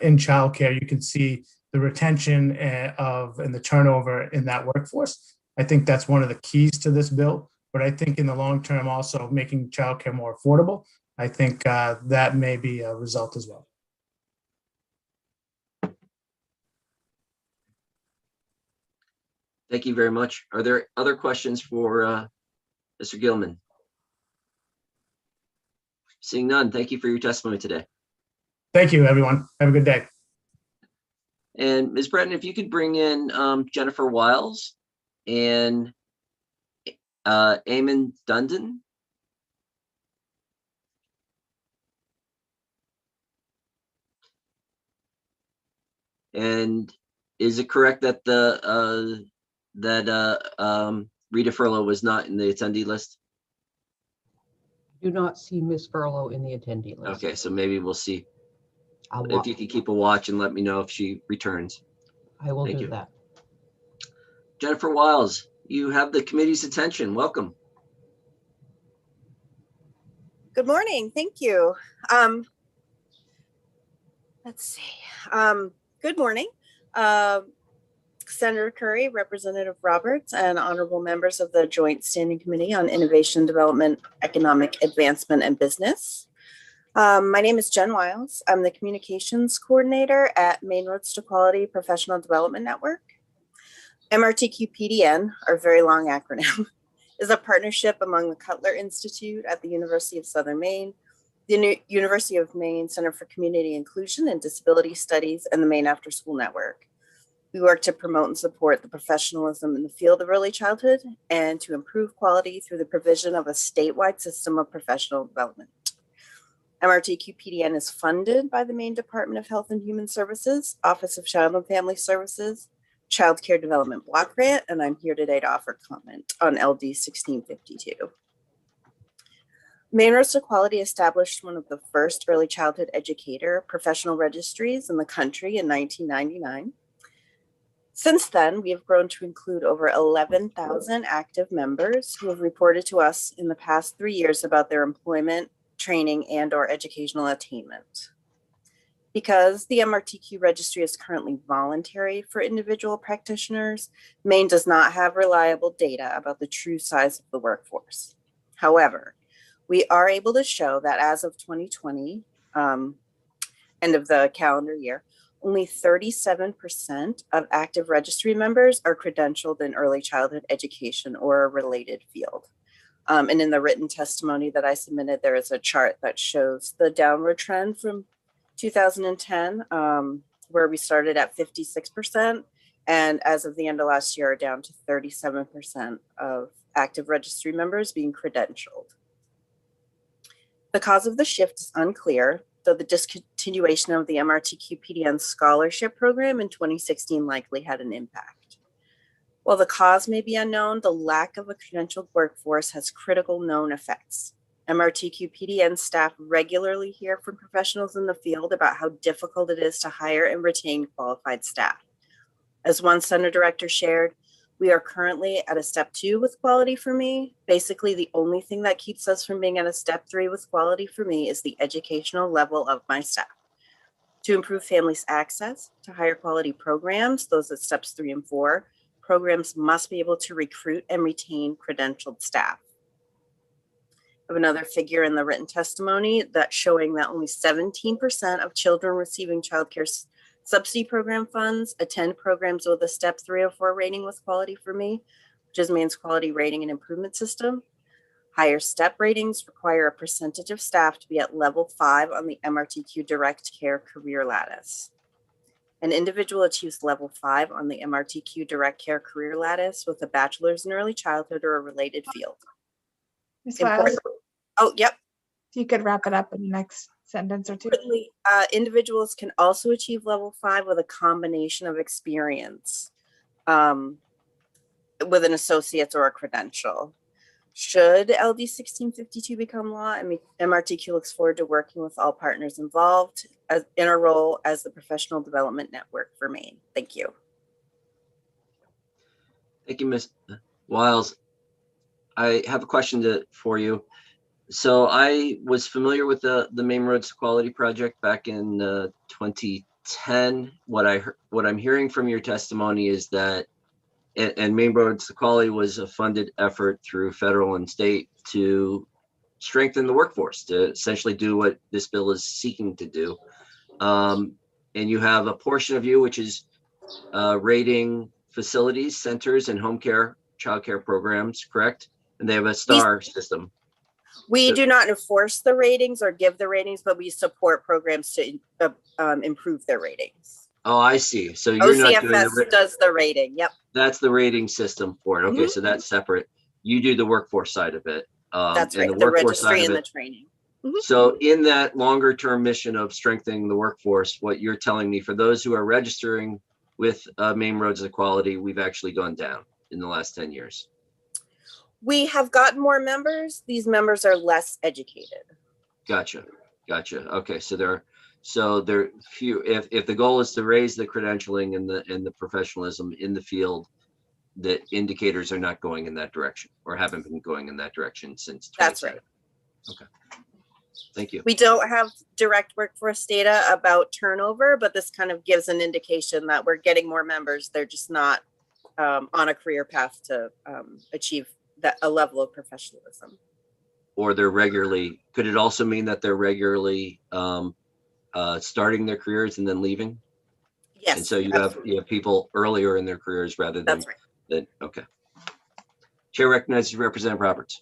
in childcare, you can see the retention and the turnover in that workforce. I think that's one of the keys to this bill. But I think in the long term, also making childcare more affordable, I think that may be a result as well. Thank you very much. Are there other questions for Mr. Gilman? Seeing none, thank you for your testimony today. Thank you, everyone. Have a good day. And Ms. Breton, if you could bring in Jennifer Wiles and Eamon Dundon. And is it correct that Rita Furlow was not in the attendee list? Do not see Miss Furlow in the attendee list. Okay, so maybe we'll see. If you could keep a watch and let me know if she returns. I will Thank do you. that. Jennifer Wiles, you have the committee's attention. Welcome. Good morning. Thank you. Let's see. Good morning. Senator Curry, Representative Roberts, and honorable members of the Joint Standing Committee on Innovation, Development, Economic Advancement, and Business. My name is Jen Wiles. I'm the Communications Coordinator at Maine Roads to Quality Professional Development Network. MRTQ-PDN, our very long acronym, is a partnership among the Cutler Institute at the University of Southern Maine, the University of Maine Center for Community Inclusion and Disability Studies, and the Maine After School Network. We work to promote and support the professionalism in the field of early childhood and to improve quality through the provision of a statewide system of professional development. MRTQ-PDN is funded by the Maine Department of Health and Human Services, Office of Child and Family Services, Child Care Development Block Grant, and I'm here today to offer comment on LD 1652. Maine Roads to Quality established one of the first early childhood educator professional registries in the country in 1999. Since then, we have grown to include over 11,000 active members who have reported to us in the past 3 years about their employment, training, and/or educational attainment. Because the MRTQ registry is currently voluntary for individual practitioners, Maine does not have reliable data about the true size of the workforce. However, we are able to show that as of 2020, end of the calendar year, only 37% of active registry members are credentialed in early childhood education or a related field. And in the written testimony that I submitted, there is a chart that shows the downward trend from 2010, where we started at 56%, and as of the end of last year, down to 37% of active registry members being credentialed. The cause of the shift is unclear, though the discontinuation of the MRTQ-PDN scholarship program in 2016 likely had an impact. While the cause may be unknown, the lack of a credentialed workforce has critical known effects. MRTQ-PDN staff regularly hear from professionals in the field about how difficult it is to hire and retain qualified staff. As one center director shared, we are currently at a step 2 with Quality for Me. Basically, the only thing that keeps us from being at a step 3 with Quality for Me is the educational level of my staff. To improve families' access to higher quality programs, those at steps 3 and 4, programs must be able to recruit and retain credentialed staff. I have another figure in the written testimony that's showing that only 17% of children receiving child care subsidy program funds attend programs with a step 3 or 4 rating with Quality for Me, which is Maine's quality rating and improvement system. Higher step ratings require a percentage of staff to be at level 5 on the MRTQ Direct Care Career Lattice. An individual achieves level 5 on the MRTQ Direct Care Career Lattice with a bachelor's in early childhood or a related field. Ms. Wiles, Oh, yep. if you could wrap it up in the next sentence or two. Individuals can also achieve level 5 with a combination of experience with an associate's or a credential. Should LD 1652 become law, MRTQ looks forward to working with all partners involved in our role as the professional development network for Maine. Thank you. Thank you, Ms. Wiles. I have a question for you. So I was familiar with the Maine Roads to Quality project back in 2010. What I'm hearing from your testimony is that, and Maine Roads to Quality was a funded effort through federal and state to strengthen the workforce, to essentially do what this bill is seeking to do. And you have a portion of you which is rating facilities, centers, and home care, child care programs, correct? And they have a star system. We do not enforce the ratings or give the ratings, but we support programs to improve their ratings. Oh, I see. So you're not doing OCFS does the rating. Yep. That's the rating system for it. Okay, so that's separate. You do the workforce side of it. That's and right. The registry and the training. So in that longer term mission of strengthening the workforce, what you're telling me, for those who are registering with Maine Roads to Quality, we've actually gone down in the last 10 years. We have gotten more members. These members are less educated. Gotcha. Okay, so there few. If the goal is to raise the credentialing and the professionalism in the field, the indicators are not going in that direction, or haven't been going in that direction since 2010. That's right. Okay. Thank you. We don't have direct workforce data about turnover, but this kind of gives an indication that we're getting more members. They're just not on a career path to achieve a level of professionalism. Or they're regularly, could it also mean that they're regularly starting their careers and then leaving? Yes. And so you have people earlier in their careers rather than, That's right. Okay. Chair recognizes Representative Roberts.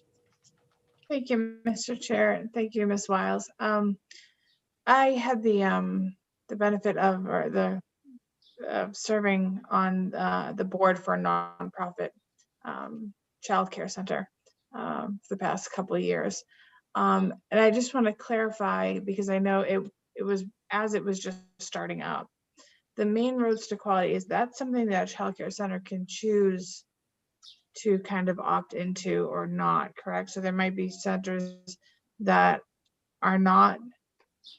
Thank you, Mr. Chair, and thank you, Ms. Wiles. I had the benefit of, or the serving on the board for a nonprofit childcare center for the past couple of years. And I just want to clarify, because I know it was just starting up. The Main Roads to Quality, is that something that a childcare center can choose to kind of opt into or not, correct? So there might be centers that are not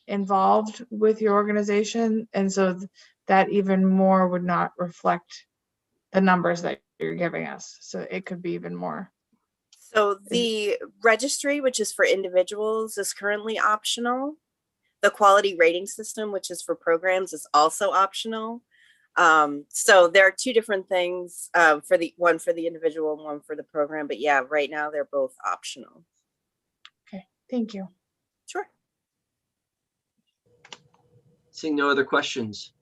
involved with your organization, and so that even more would not reflect the numbers that you're giving us. So it could be even more. So the registry, which is for individuals, is currently optional. The quality rating system, which is for programs, is also optional. So there are two different things, for the one for the individual and one for the program. But yeah, right now they're both optional. Okay, thank you. Sure. Seeing no other questions.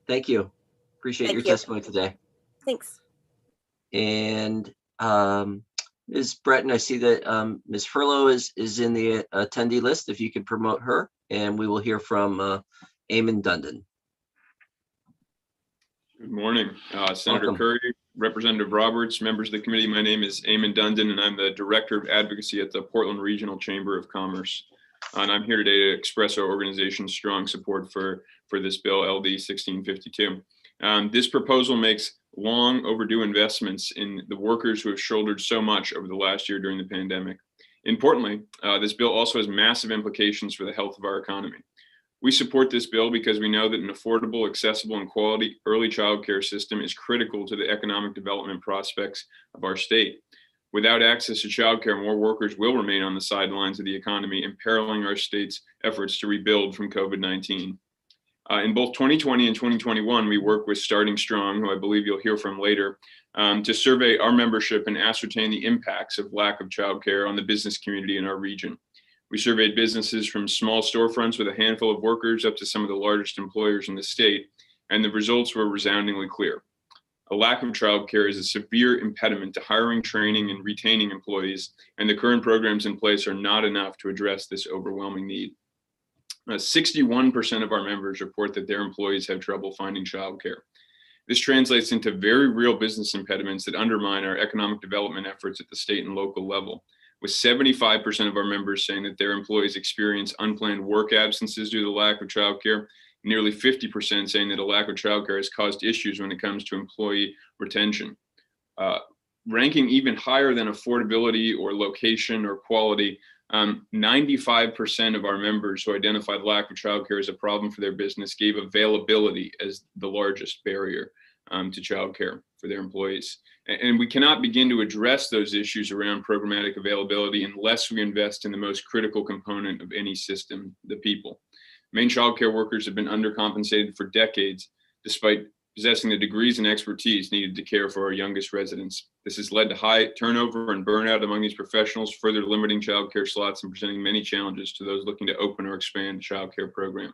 Thank you. Appreciate Thank your you. testimony today. Thanks. And Ms. Breton, I see that Ms. Furlow is in the attendee list. If you could promote her, and we will hear from Eamon Dundon. Good morning, Senator Welcome. Curry, Representative Roberts, members of the committee. My name is Eamon Dundon, and I'm the Director of Advocacy at the Portland Regional Chamber of Commerce. And I'm here today to express our organization's strong support for this bill, LD 1652. This proposal makes long overdue investments in the workers who have shouldered so much over the last year during the pandemic. Importantly, this bill also has massive implications for the health of our economy. We support this bill because we know that an affordable, accessible, and quality early childcare system is critical to the economic development prospects of our state. Without access to childcare, more workers will remain on the sidelines of the economy, imperiling our state's efforts to rebuild from COVID-19. In both 2020 and 2021, we worked with Starting Strong, who I believe you'll hear from later, to survey our membership and ascertain the impacts of lack of childcare on the business community in our region. We surveyed businesses from small storefronts with a handful of workers up to some of the largest employers in the state, and the results were resoundingly clear. A lack of childcare is a severe impediment to hiring, training, and retaining employees, and the current programs in place are not enough to address this overwhelming need. 61% of our members report that their employees have trouble finding childcare. This translates into very real business impediments that undermine our economic development efforts at the state and local level, with 75% of our members saying that their employees experience unplanned work absences due to the lack of childcare, nearly 50% saying that a lack of childcare has caused issues when it comes to employee retention. Ranking even higher than affordability or location or quality, 95% of our members who identified lack of childcare as a problem for their business gave availability as the largest barrier to childcare for their employees. And we cannot begin to address those issues around programmatic availability unless we invest in the most critical component of any system, the people. Maine childcare workers have been undercompensated for decades, despite possessing the degrees and expertise needed to care for our youngest residents. This has led to high turnover and burnout among these professionals, further limiting childcare slots and presenting many challenges to those looking to open or expand the childcare program.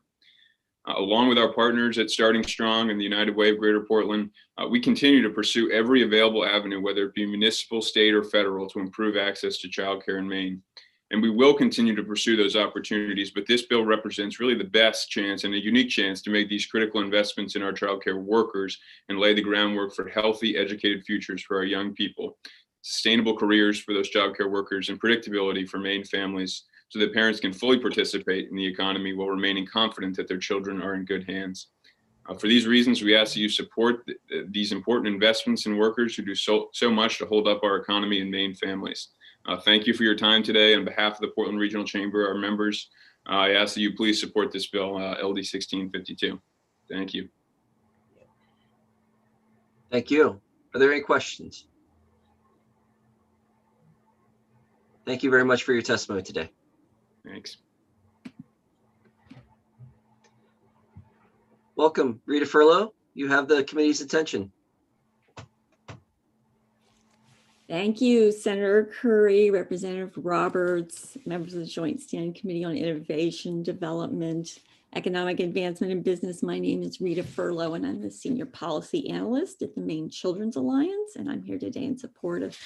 Along with our partners at Starting Strong and the United Way of Greater Portland, we continue to pursue every available avenue, whether it be municipal, state, or federal, to improve access to childcare in Maine. And we will continue to pursue those opportunities, but this bill represents really the best chance and a unique chance to make these critical investments in our childcare workers and lay the groundwork for healthy, educated futures for our young people, sustainable careers for those childcare workers, and predictability for Maine families so that parents can fully participate in the economy while remaining confident that their children are in good hands. For these reasons, we ask that you support these important investments in workers who do so much to hold up our economy and Maine families. Thank you for your time today. On behalf of the Portland Regional Chamber, our members, I ask that you please support this bill, LD 1652. Thank you. Thank you. Are there any questions? Thank you very much for your testimony today. Thanks. Welcome, Rita Furlow. You have the committee's attention. Thank you, Senator Curry, Representative Roberts, members of the Joint Standing Committee on Innovation, Development, Economic Advancement in Business. My name is Rita Furlow, and I'm the Senior Policy Analyst at the Maine Children's Alliance, and I'm here today in support of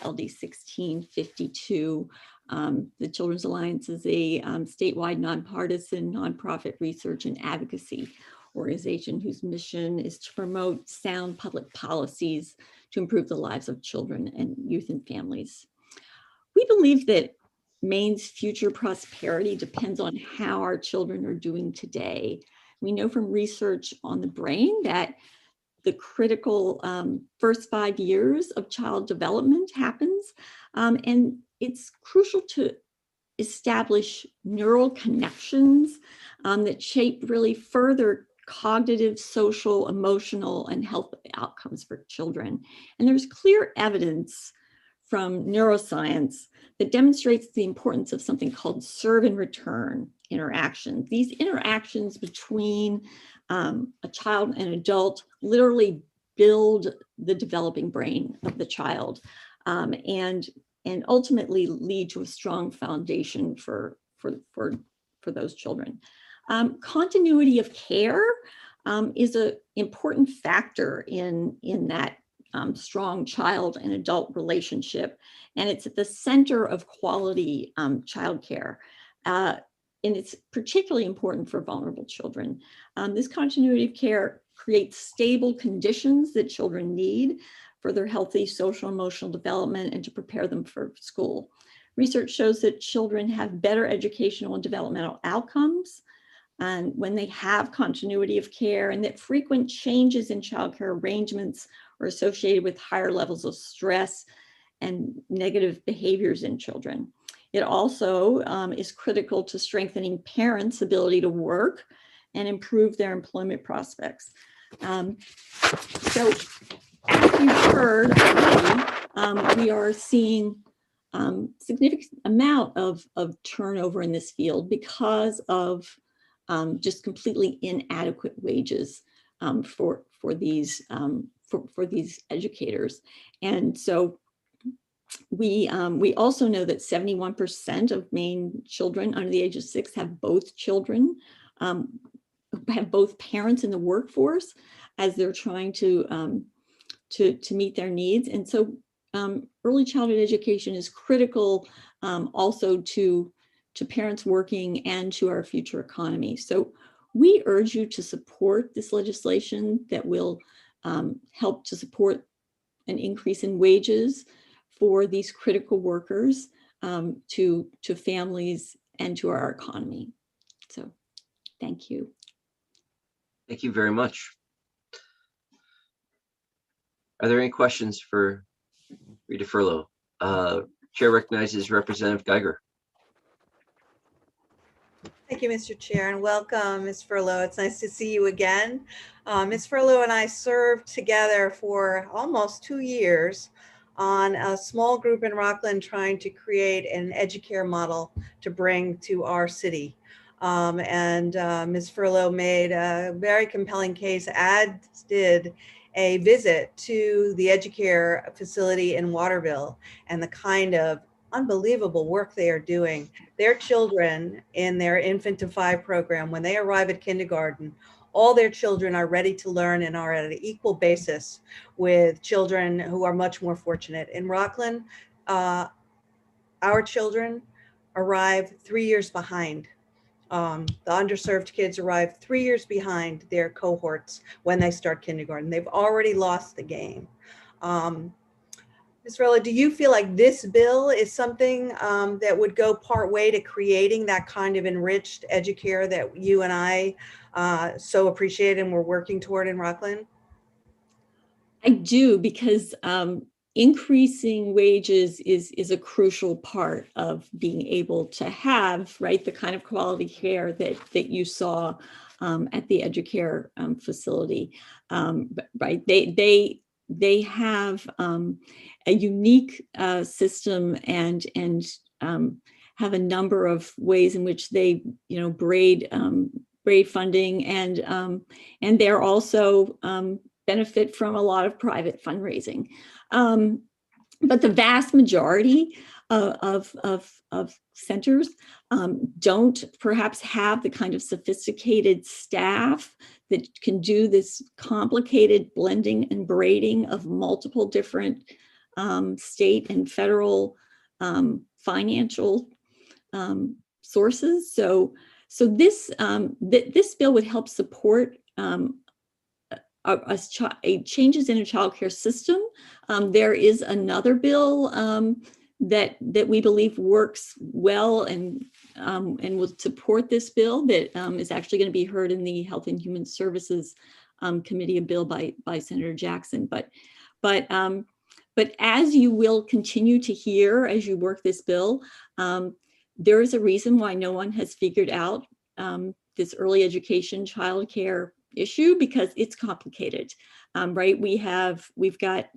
LD 1652. The Children's Alliance is a statewide nonpartisan nonprofit research and advocacy organization whose mission is to promote sound public policies to improve the lives of children and youth and families. We believe that Maine's future prosperity depends on how our children are doing today. We know from research on the brain that the critical first 5 years of child development happens, and it's crucial to establish neural connections that shape really further cognitive, social, emotional, and health outcomes for children. And there's clear evidence from neuroscience that demonstrates the importance of something called serve and return interactions. These interactions between a child and adult literally build the developing brain of the child, and ultimately lead to a strong foundation for those children. Continuity of care is an important factor in that strong child and adult relationship, and it's at the center of quality childcare. And it's particularly important for vulnerable children. This continuity of care creates stable conditions that children need for their healthy social emotional development and to prepare them for school. Research shows that children have better educational and developmental outcomes and when they have continuity of care, and that frequent changes in childcare arrangements are associated with higher levels of stress and negative behaviors in children. It also is critical to strengthening parents' ability to work and improve their employment prospects. So as you've heard already, we are seeing significant amount of turnover in this field because of just completely inadequate wages for these educators. And so we also know that 71% of Maine children under the age of 6 have both children, have both parents in the workforce as they're trying to meet their needs. And so early childhood education is critical also to parents working and to our future economy. So we urge you to support this legislation that will help to support an increase in wages for these critical workers to families and to our economy. So thank you. Thank you very much. Are there any questions for Rita Furlow? Chair recognizes Representative Geiger. Thank you, Mr. Chair, and welcome, Ms. Furlow. It's nice to see you again. Ms. Furlow and I served together for almost 2 years on a small group in Rockland trying to create an EduCare model to bring to our city. Ms. Furlow made a very compelling case, as did a visit to the EduCare facility in Waterville and the kind of unbelievable work they are doing. Their children in their infant to 5 program, when they arrive at kindergarten, all their children are ready to learn and are at an equal basis with children who are much more fortunate. In Rockland, our children arrive 3 years behind. The underserved kids arrive 3 years behind their cohorts when they start kindergarten. They've already lost the game. Ms. Furlow, do you feel like this bill is something that would go part way to creating that kind of enriched EduCare that you and I so appreciate and we're working toward in Rockland? I do, because increasing wages is a crucial part of being able to have, right, the kind of quality care that you saw at the EduCare facility, right? They have a unique system and have a number of ways in which they, braid funding, and they're also benefit from a lot of private fundraising. But the vast majority of centers don't perhaps have the kind of sophisticated staff that can do this complicated blending and braiding of multiple different state and federal financial sources. So this this bill would help support changes in a childcare system. There is another bill that we believe works well and will support this bill that is actually going to be heard in the Health and Human Services Committee, a bill by Senator Jackson. But as you will continue to hear as you work this bill, there is a reason why no one has figured out this early education childcare issue, because it's complicated, right? We've got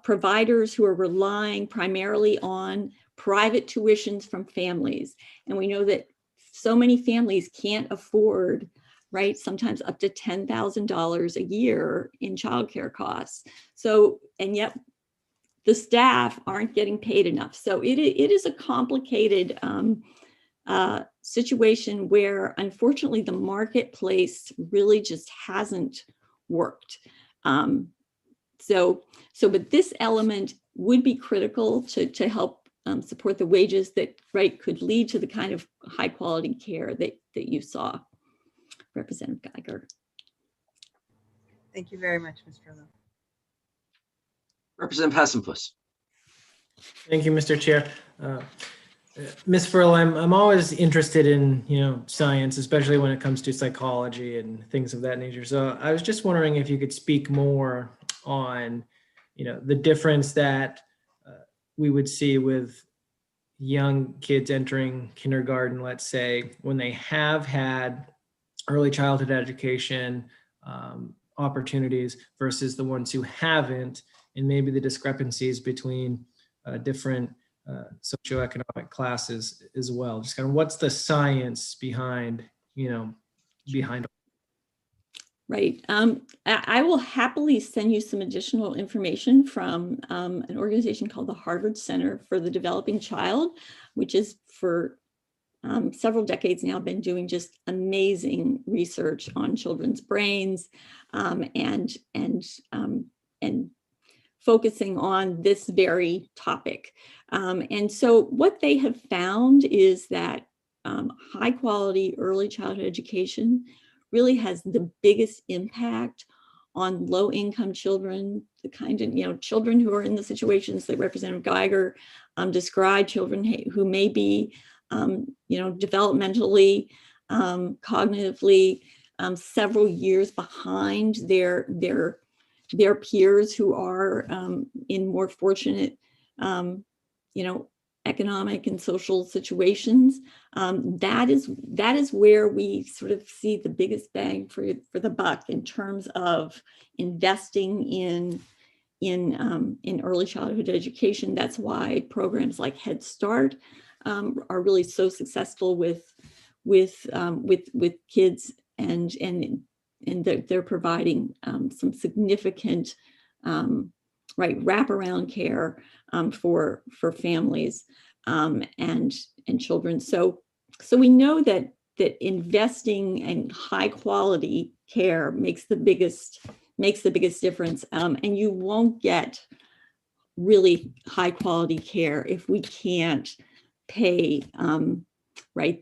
providers who are relying primarily on private tuitions from families. And we know that so many families can't afford, right, sometimes up to $10,000 a year in childcare costs. So, and yet the staff aren't getting paid enough. So it is a complicated situation where unfortunately the marketplace really just hasn't worked. But this element would be critical to help support the wages that, right, could lead to the kind of high quality care that you saw, Representative Geiger. Thank you very much, Ms. Furlow. Representative Hassenfuss. Thank you, Mr. Chair. Ms. Furlow, I'm always interested in, science, especially when it comes to psychology and things of that nature. So I was just wondering if you could speak more on, the difference that we would see with young kids entering kindergarten, let's say, when they have had early childhood education opportunities versus the ones who haven't, and maybe the discrepancies between different socioeconomic classes as well. Just kind of what's the science behind, behind. Right. I will happily send you some additional information from an organization called the Harvard Center for the Developing Child, which is for several decades now been doing just amazing research on children's brains and focusing on this very topic. And so what they have found is that high quality early childhood education really has the biggest impact on low income children, the kind of, children who are in the situations that Representative Geiger described, children who may be, developmentally, cognitively, several years behind their peers who are in more fortunate, economic and social situations. That is where we sort of see the biggest bang for the buck in terms of investing in early childhood education. That's why programs like Head Start are really so successful with kids, and they're providing some significant wraparound care for families and children. So we know that investing in high quality care makes the biggest difference, and you won't get really high quality care if we can't pay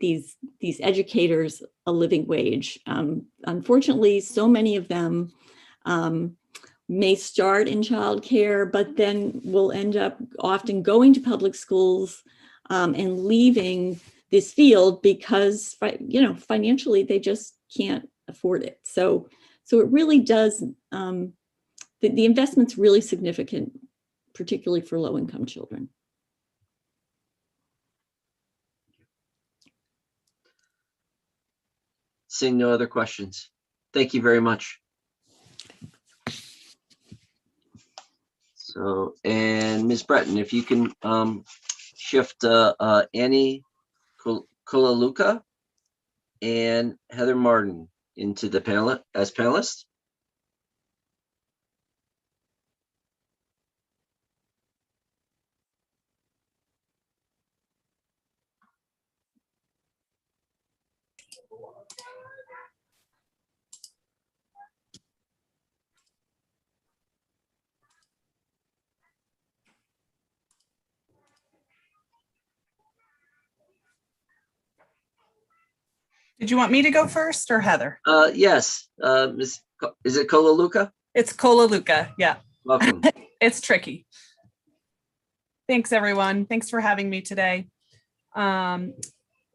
these educators a living wage. Unfortunately, so many of them may start in childcare, but then will end up often going to public schools and leaving this field because, financially they just can't afford it. So it really does, the investment's really significant, particularly for low-income children. Seeing no other questions. Thank you very much. So, and Ms. Breton, if you can shift Annie Kulaluka and Heather Martin into the panel as panelists. Did you want me to go first or Heather? Yes, is it Kolaluka? It's Kolaluka, yeah. Welcome. It's tricky. Thanks, everyone. Thanks for having me today.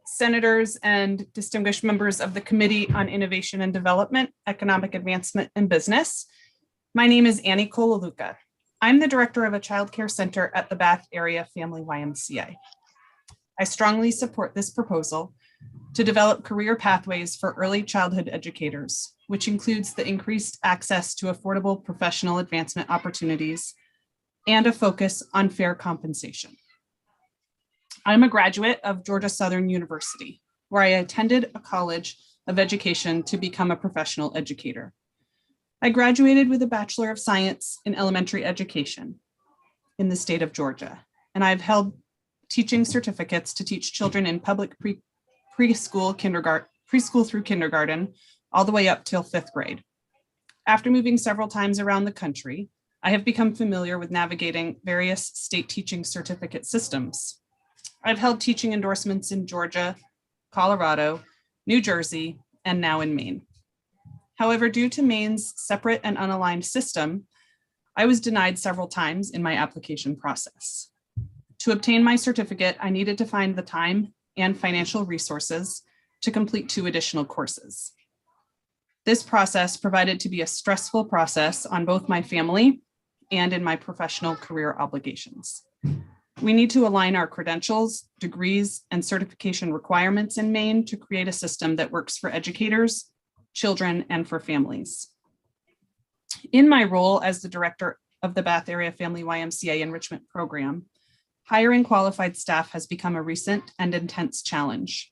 Senators and distinguished members of the Committee on Innovation and Development, Economic Advancement and Business. My name is Annie Kolaluka. I'm the director of a child care center at the Bath Area Family YMCA. I strongly support this proposal to develop career pathways for early childhood educators, which includes the increased access to affordable professional advancement opportunities and a focus on fair compensation. I'm a graduate of Georgia Southern University, where I attended a college of education to become a professional educator. I graduated with a Bachelor of Science in Elementary Education in the state of Georgia, and I've held teaching certificates to teach children in public preschool through kindergarten, all the way up till 5th grade. After moving several times around the country, I have become familiar with navigating various state teaching certificate systems. I've held teaching endorsements in Georgia, Colorado, New Jersey, and now in Maine. However, due to Maine's separate and unaligned system, I was denied several times in my application process. To obtain my certificate, I needed to find the time and financial resources to complete 2 additional courses. This process provided to be a stressful process on both my family and in my professional career obligations. We need to align our credentials, degrees, and certification requirements in Maine to create a system that works for educators, children, and for families. In my role as the director of the Bath Area Family YMCA Enrichment Program, hiring qualified staff has become a recent and intense challenge.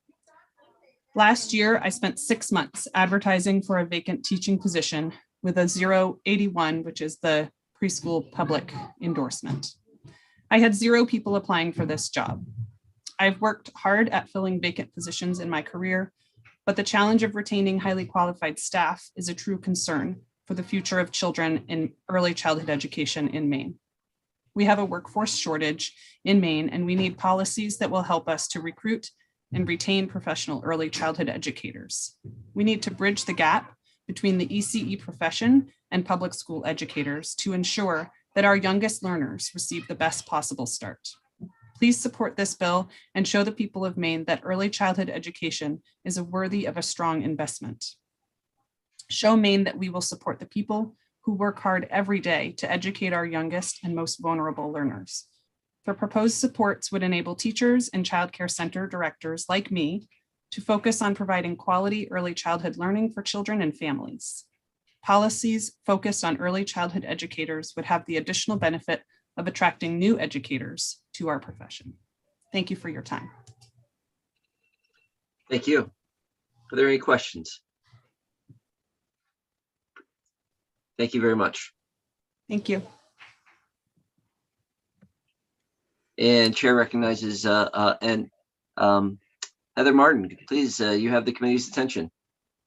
Last year, I spent 6 months advertising for a vacant teaching position with a 081, which is the preschool public endorsement. I had 0 people applying for this job. I've worked hard at filling vacant positions in my career, but the challenge of retaining highly qualified staff is a true concern for the future of children in early childhood education in Maine. We have a workforce shortage in Maine, and we need policies that will help us to recruit and retain professional early childhood educators. We need to bridge the gap between the ECE profession and public school educators to ensure that our youngest learners receive the best possible start. Please support this bill and show the people of Maine that early childhood education is worthy of a strong investment. Show Maine that we will support the people who work hard every day to educate our youngest and most vulnerable learners. The proposed supports would enable teachers and child care center directors like me to focus on providing quality early childhood learning for children and families. Policies focused on early childhood educators would have the additional benefit of attracting new educators to our profession. Thank you for your time. Thank you. Are there any questions? Thank you very much. Thank you. And Chair recognizes Heather Martin. Please, you have the committee's attention.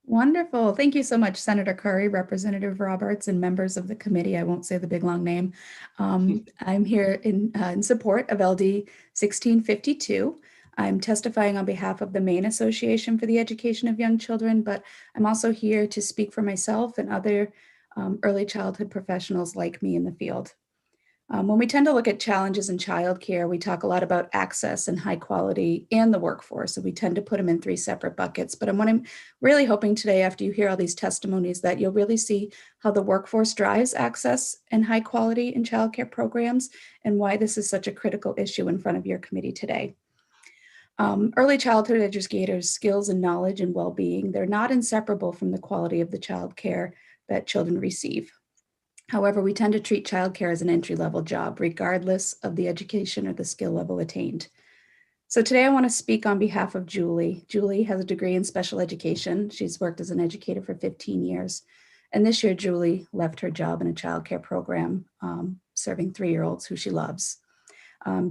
Wonderful. Thank you so much, Senator Curry, Representative Roberts, and members of the committee. I won't say the big long name. I'm here in support of LD 1652. I'm testifying on behalf of the Maine Association for the Education of Young Children, but I'm also here to speak for myself and other early childhood professionals like me in the field. When we tend to look at challenges in childcare, we talk a lot about access and high quality and the workforce. So we tend to put them in 3 separate buckets. But what I'm really hoping today, after you hear all these testimonies, that you'll really see how the workforce drives access and high quality in childcare programs and why this is such a critical issue in front of your committee today. Early childhood educators' skills and knowledge and well-being, they're not inseparable from the quality of the childcare that children receive. However, we tend to treat childcare as an entry-level job, regardless of the education or the skill level attained. So today I want to speak on behalf of Julie. Julie has a degree in special education. She's worked as an educator for 15 years. And this year, Julie left her job in a childcare program, serving 3-year-olds who she loves.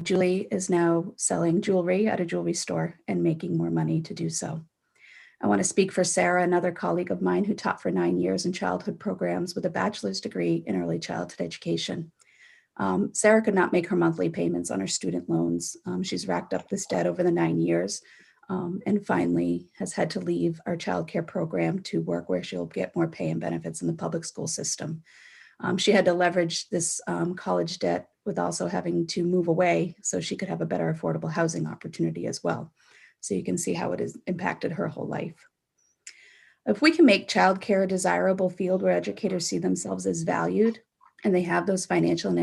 Julie is now selling jewelry at a jewelry store and making more money to do so. I want to speak for Sarah, another colleague of mine who taught for 9 years in childhood programs with a bachelor's degree in early childhood education. Sarah could not make her monthly payments on her student loans. She's racked up this debt over the 9 years. and finally has had to leave our childcare program to work where she'll get more pay and benefits in the public school system. She had to leverage this college debt with also having to move away so she could have a better affordable housing opportunity as well. So you can see how it has impacted her whole life. If we can make childcare a desirable field where educators see themselves as valued and they have those financial and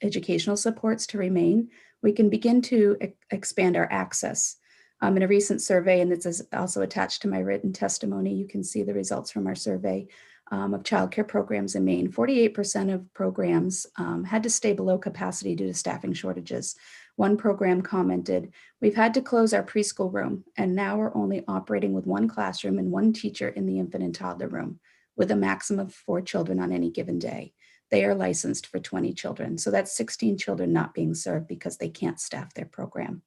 educational supports to remain, we can begin to expand our access. In a recent survey, and this is also attached to my written testimony, you can see the results from our survey of childcare programs in Maine. 48% of programs had to stay below capacity due to staffing shortages. One program commented, "We've had to close our preschool room, and now we're only operating with one classroom and one teacher in the infant and toddler room, with a maximum of 4 children on any given day. They are licensed for 20 children. So that's 16 children not being served because they can't staff their program."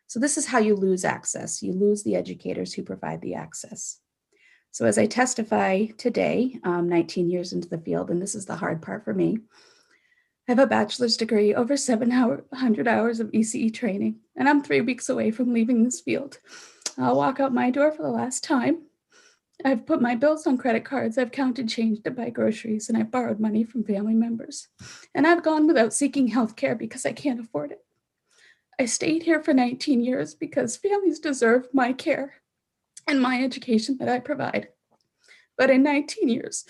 So this is how you lose access. You lose the educators who provide the access. So as I testify today, 19 years into the field, and this is the hard part for me, I have a bachelor's degree, over 700 hours of ECE training, and I'm 3 weeks away from leaving this field. I'll walk out my door for the last time. I've put my bills on credit cards, I've counted change to buy groceries, and I've borrowed money from family members. And I've gone without seeking health care because I can't afford it. I stayed here for 19 years because families deserve my care and my education that I provide. But in 19 years,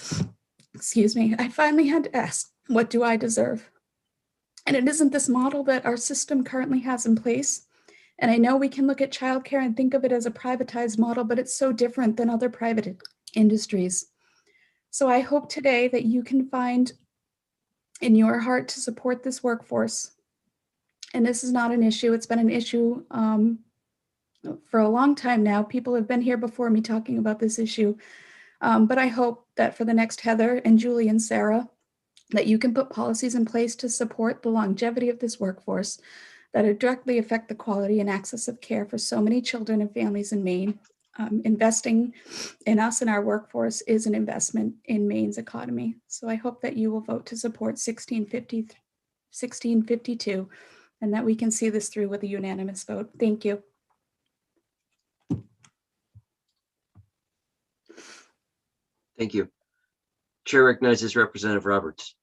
I finally had to ask, what do I deserve? And it isn't this model that our system currently has in place. And I know we can look at childcare and think of it as a privatized model, but it's so different than other private industries. So I hope today that you can find in your heart to support this workforce. And this is not an issue. It's been an issue for a long time now. People have been here before me talking about this issue. But I hope that for the next Heather and Julie and Sarah, that you can put policies in place to support the longevity of this workforce that directly affect the quality and access of care for so many children and families in Maine. Investing in us and our workforce is an investment in Maine's economy. So I hope that you will vote to support 1652 and that we can see this through with a unanimous vote. Thank you. Thank you. Chair recognizes Representative Roberts.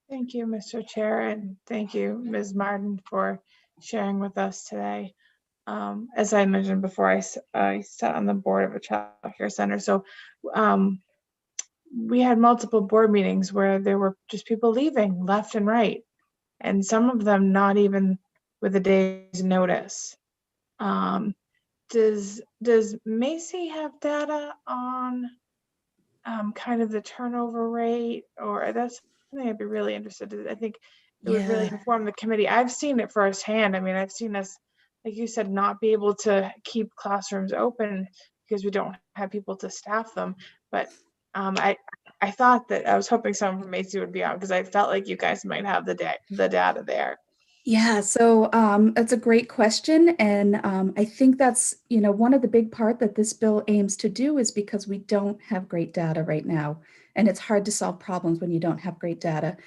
Thank you, Mr. Chair, and thank you, Ms. Martin, for sharing with us today. As I mentioned before, I sat on the board of a child care center. So we had multiple board meetings where there were just people leaving left and right, and some of them not even with a day's notice. Does Macy have data on kind of the turnover rate, or that's something I'd be really interested in? I think it would really inform the committee. I've seen it firsthand. I mean, I've seen us, like you said, not be able to keep classrooms open because we don't have people to staff them. But I thought that I was hoping someone from Macy would be on because I felt like you guys might have the data there. Yeah, so that's a great question. And I think that's, one of the big part that this bill aims to do is because we don't have great data right now. And it's hard to solve problems when you don't have great data.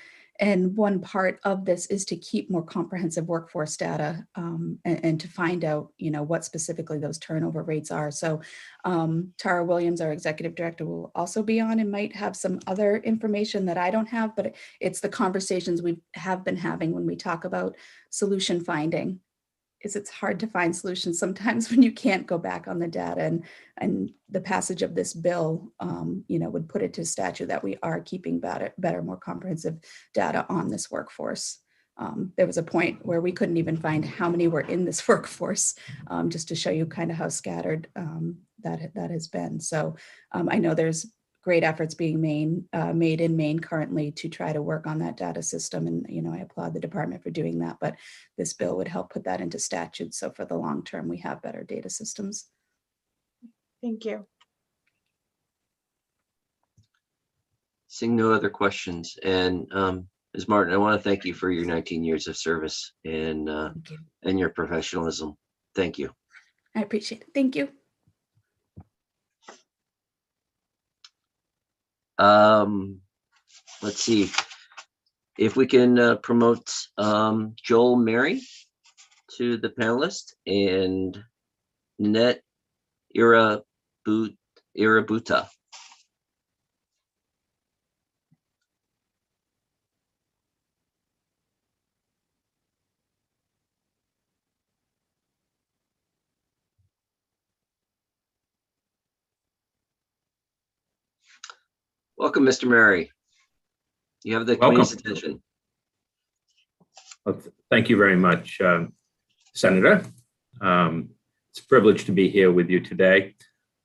And one part of this is to keep more comprehensive workforce data and to find out, what specifically those turnover rates are. So Tara Williams, our executive director, will also be on and might have some other information that I don't have, but it's the conversations we have been having when we talk about solution finding. It's hard to find solutions sometimes when you can't go back on the data, and the passage of this bill, would put it to statute that we are keeping better, more comprehensive data on this workforce. There was a point where we couldn't even find how many were in this workforce, just to show you kind of how scattered that has been. So I know there's great efforts being made in Maine currently to try to work on that data system. And, I applaud the department for doing that, but this bill would help put that into statute. So for the long term, we have better data systems. Thank you. Seeing no other questions. And Ms. Martin, I want to thank you for your 19 years of service and your professionalism. Thank you. I appreciate it. Thank you. Let's see if we can promote Joel Mary to the panelists and Nanette Irabuta. Welcome, Mr. Murray. You have the committee's attention. Well, thank you very much, Senator. It's a privilege to be here with you today.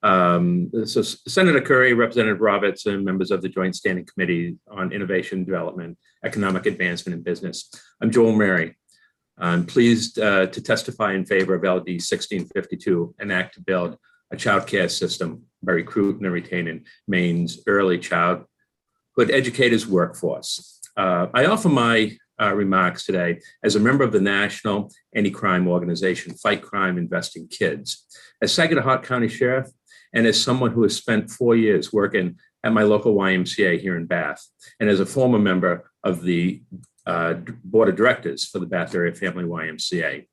So Senator Curry, Representative Roberts, and members of the Joint Standing Committee on Innovation, Development, Economic Advancement, and Business. I'm Joel Murray. I'm pleased to testify in favor of LD 1652, an act to build a child care system by recruiting and retaining Maine's early childhood educators workforce. I offer my remarks today as a member of the National Anti-Crime Organization, Fight Crime, Invest in Kids, as Saginaw County Sheriff, and as someone who has spent 4 years working at my local YMCA here in Bath, and as a former member of the Board of Directors for the Bath Area Family YMCA.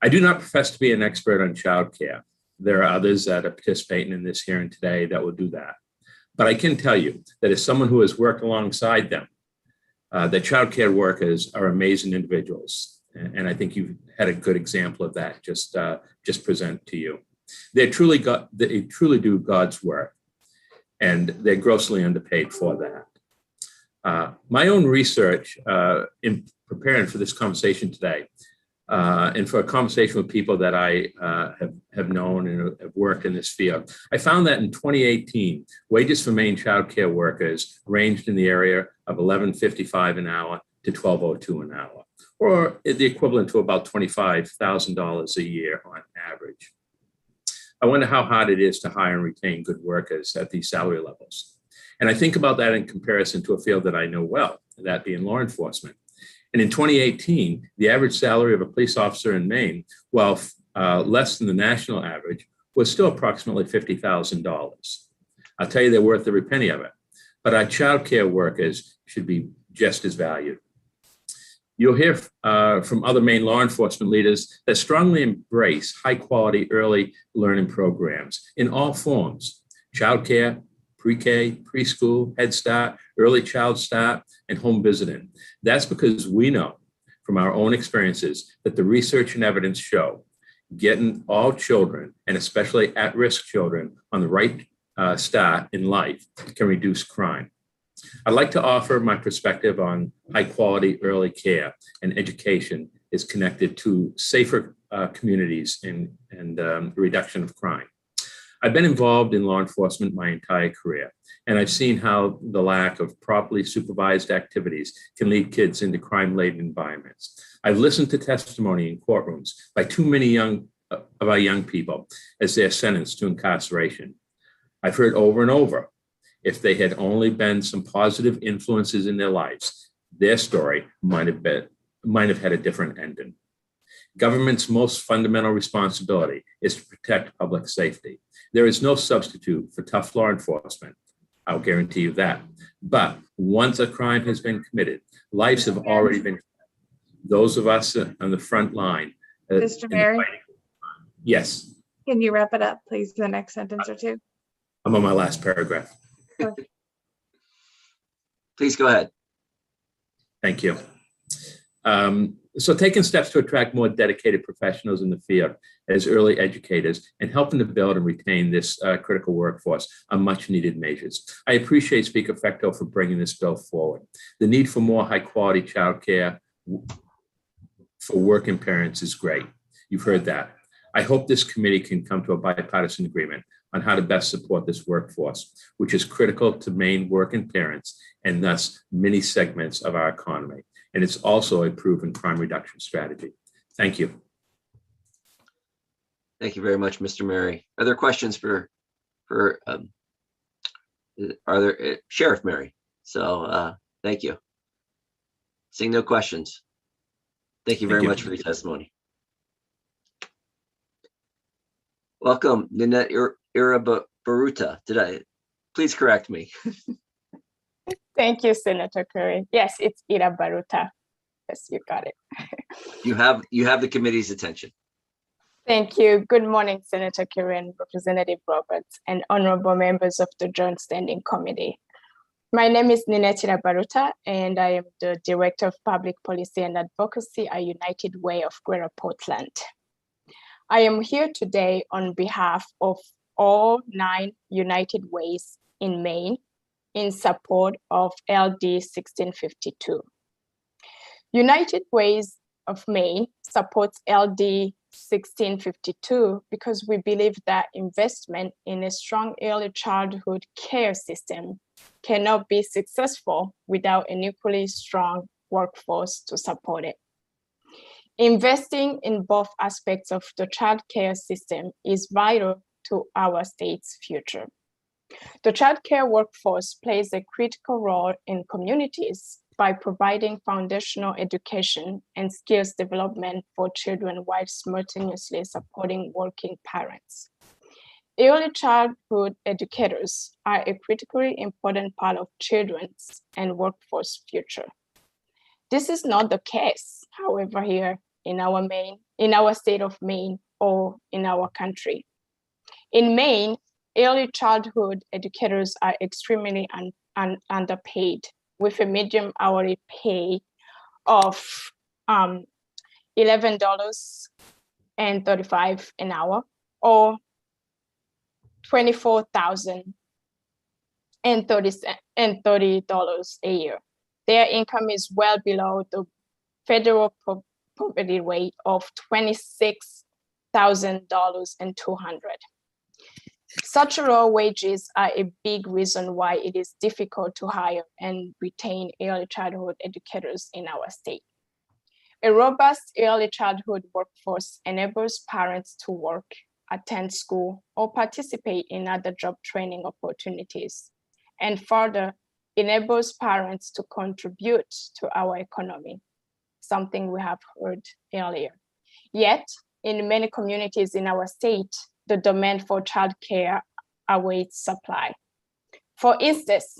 I do not profess to be an expert on childcare. There are others that are participating in this hearing today that will do that. But I can tell you that as someone who has worked alongside them, that childcare workers are amazing individuals. And I think you've had a good example of that just present to you. They truly do God's work, and they're grossly underpaid for that. My own research in preparing for this conversation today, and for a conversation with people that I have known and have worked in this field, I found that in 2018, wages for Maine child care workers ranged in the area of $11.55 an hour to $12.02 an hour, or the equivalent to about $25,000 a year on average. I wonder how hard it is to hire and retain good workers at these salary levels. And I think about that in comparison to a field that I know well, that being law enforcement. And in 2018, the average salary of a police officer in Maine, while less than the national average, was still approximately $50,000. I'll tell you, they're worth every penny of it. But our child care workers should be just as valued. You'll hear from other Maine law enforcement leaders that strongly embrace high-quality early learning programs in all forms: child care, pre-K, preschool, Head Start, early child start, and home visiting. That's because we know from our own experiences that the research and evidence show getting all children, and especially at-risk children, on the right start in life can reduce crime. I'd like to offer my perspective on high-quality early care and education is connected to safer communities and the reduction of crime. I've been involved in law enforcement my entire career, and I've seen how the lack of properly supervised activities can lead kids into crime-laden environments. I've listened to testimony in courtrooms by too many of our young people as they're sentenced to incarceration. I've heard over and over, if they had only been some positive influences in their lives, their story might have had a different ending. Government's most fundamental responsibility is to protect public safety. There is no substitute for tough law enforcement. I'll guarantee you that. But once a crime has been committed, lives have already been. Those of us on the front line. Mr. Murray? Yes. Can you wrap it up, please, the next sentence or two? I'm on my last paragraph. Please go ahead. Thank you. So taking steps to attract more dedicated professionals in the field as early educators and helping to build and retain this critical workforce are much needed measures. I appreciate Speaker Fecteau for bringing this bill forward. The need for more high quality childcare for working parents is great. You've heard that. I hope this committee can come to a bipartisan agreement on how to best support this workforce, which is critical to Maine working parents and thus many segments of our economy. And it's also a proven crime reduction strategy. Thank you. Thank you very much, Mr. Murray. Are there questions for Sheriff Murray? So thank you. Seeing no questions. Thank you very much for your testimony. Welcome, Nanette Irabuta. Please correct me. Thank you, Senator Curry. Yes, it's Irabuta. Yes, you got it. You have the committee's attention. Thank you. Good morning, Senator Karen, Representative Roberts, and honorable members of the Joint Standing Committee. My name is Ninetina Baruta, and I am the Director of Public Policy and Advocacy at United Way of Greater Portland. I am here today on behalf of all 9 United Ways in Maine in support of LD 1652. United Ways of Maine supports LD 1652 because we believe that investment in a strong early childhood care system cannot be successful without an equally strong workforce to support it. Investing in both aspects of the child care system is vital to our state's future. The child care workforce plays a critical role in communities by providing foundational education and skills development for children while simultaneously supporting working parents. Early childhood educators are a critically important part of children's and workforce future. This is not the case, however, here in our state of Maine or in our country. In Maine, early childhood educators are extremely underpaid, with a median hourly pay of $11.35 an hour, or $24,030 a year. Their income is well below the federal poverty rate of $26,200. Such low wages are a big reason why it is difficult to hire and retain early childhood educators in our state. A robust early childhood workforce enables parents to work, attend school, or participate in other job training opportunities, and further enables parents to contribute to our economy, something we have heard earlier. Yet, in many communities in our state, the demand for childcare outweighs supply. For instance,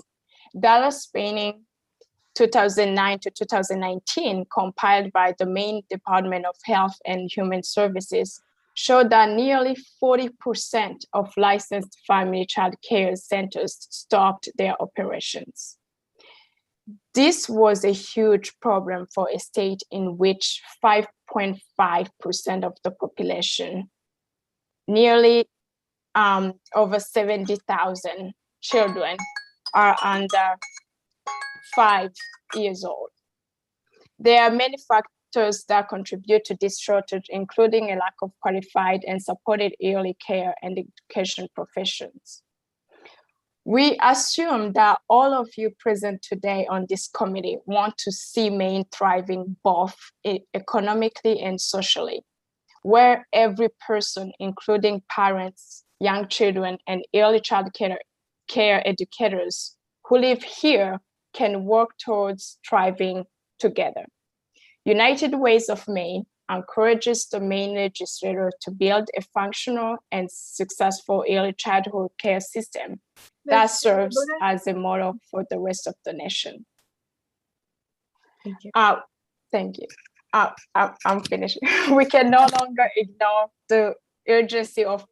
Dallas Spaining 2009 to 2019, compiled by the Maine Department of Health and Human Services, showed that nearly 40% of licensed family child care centers stopped their operations. This was a huge problem for a state in which 5.5% of the population, nearly over 70,000 children, are under 5 years old. There are many factors that contribute to this shortage, including a lack of qualified and supported early care and education professions. We assume that all of you present today on this committee want to see Maine thriving both economically and socially, where every person, including parents, young children, and early child care educators who live here, can work towards thriving together. United Ways of Maine encourages the Maine legislature to build a functional and successful early childhood care system that serves as a model for the rest of the nation. Thank you. Thank you. I'm finished. We can no longer ignore the urgency of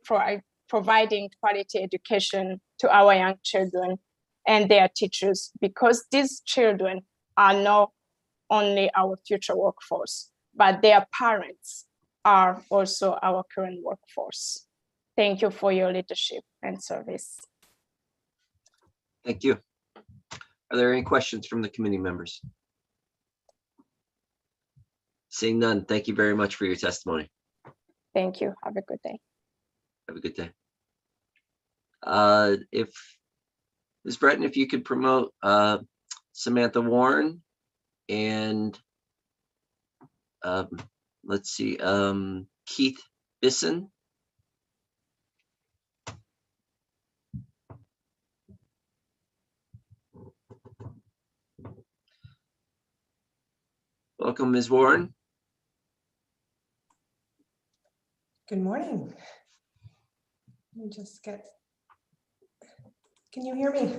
providing quality education to our young children and their teachers, because these children are not only our future workforce, but their parents are also our current workforce. Thank you for your leadership and service. Thank you. Are there any questions from the committee members? Seeing none, thank you very much for your testimony. Thank you. Have a good day. Have a good day. If Ms. Breton, if you could promote Samantha Warren and let's see, Keith Bisson. Welcome, Ms. Warren. Good morning. Let me just get, can you hear me?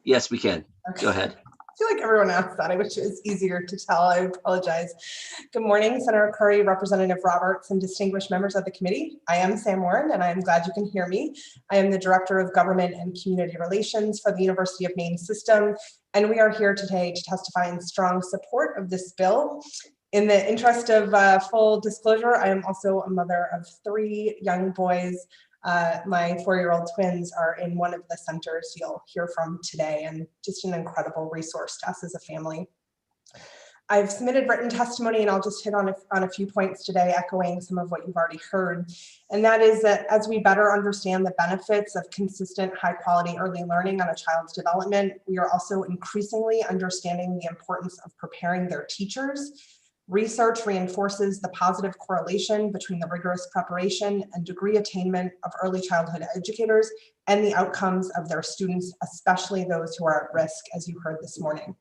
Yes, we can. Okay. Go ahead. feel like everyone asked that. I wish it was easier to tell. I apologize. Good morning, Senator Curry, Representative Roberts, and distinguished members of the committee. I am Sam Warren, and I am glad you can hear me. I am the Director of Government and Community Relations for the University of Maine System, and we are here today to testify in strong support of this bill. In the interest of full disclosure, I am also a mother of 3 young boys. My 4-year-old twins are in one of the centers you'll hear from today, and just an incredible resource to us as a family. I've submitted written testimony, and I'll just hit on a few points today, echoing some of what you've already heard. And that is that as we better understand the benefits of consistent high-quality early learning on a child's development, we are also increasingly understanding the importance of preparing their teachers. Research reinforces the positive correlation between the rigorous preparation and degree attainment of early childhood educators and the outcomes of their students, especially those who are at risk, as you heard this morning.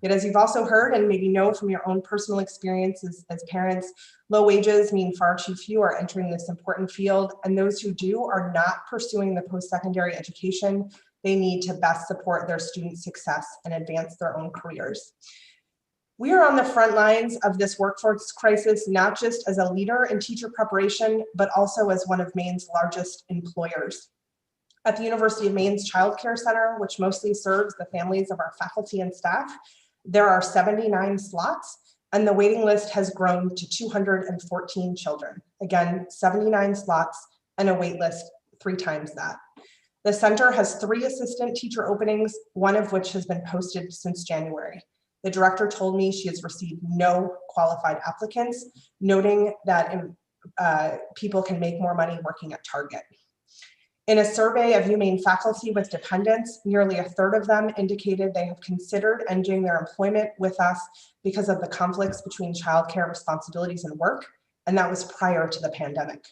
Yet, as you've also heard and maybe know from your own personal experiences as parents, low wages mean far too few are entering this important field, and those who do are not pursuing the post-secondary education they need to best support their student success and advance their own careers. We are on the front lines of this workforce crisis, not just as a leader in teacher preparation, but also as one of Maine's largest employers. At the University of Maine's Child Care Center, which mostly serves the families of our faculty and staff, there are 79 slots, and the waiting list has grown to 214 children. Again, 79 slots and a wait list 3 times that. The center has 3 assistant teacher openings, one of which has been posted since January. The director told me she has received no qualified applicants, noting that people can make more money working at Target. In a survey of UMaine faculty with dependents, nearly 1/3 of them indicated they have considered ending their employment with us because of the conflicts between childcare responsibilities and work, and that was prior to the pandemic.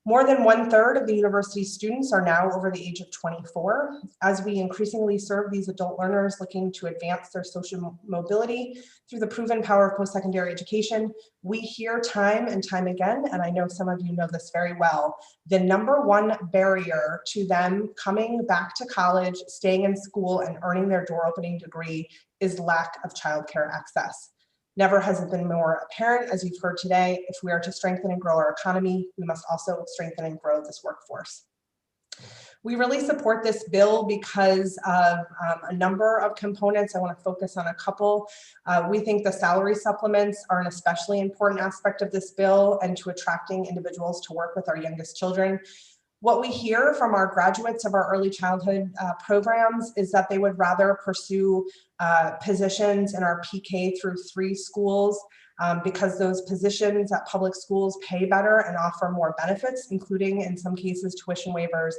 More than 1/3 of the university's students are now over the age of 24. As we increasingly serve these adult learners looking to advance their social mobility through the proven power of post-secondary education, we hear time and time again, and I know some of you know this very well, the #1 barrier to them coming back to college, staying in school, and earning their door-opening degree is lack of childcare access. Never has it been more apparent, as you've heard today, if we are to strengthen and grow our economy, we must also strengthen and grow this workforce. We really support this bill because of a number of components. I want to focus on a couple. We think the salary supplements are an especially important aspect of this bill and to attracting individuals to work with our youngest children. What we hear from our graduates of our early childhood programs is that they would rather pursue positions in our PK through 3 schools because those positions at public schools pay better and offer more benefits, including in some cases tuition waivers,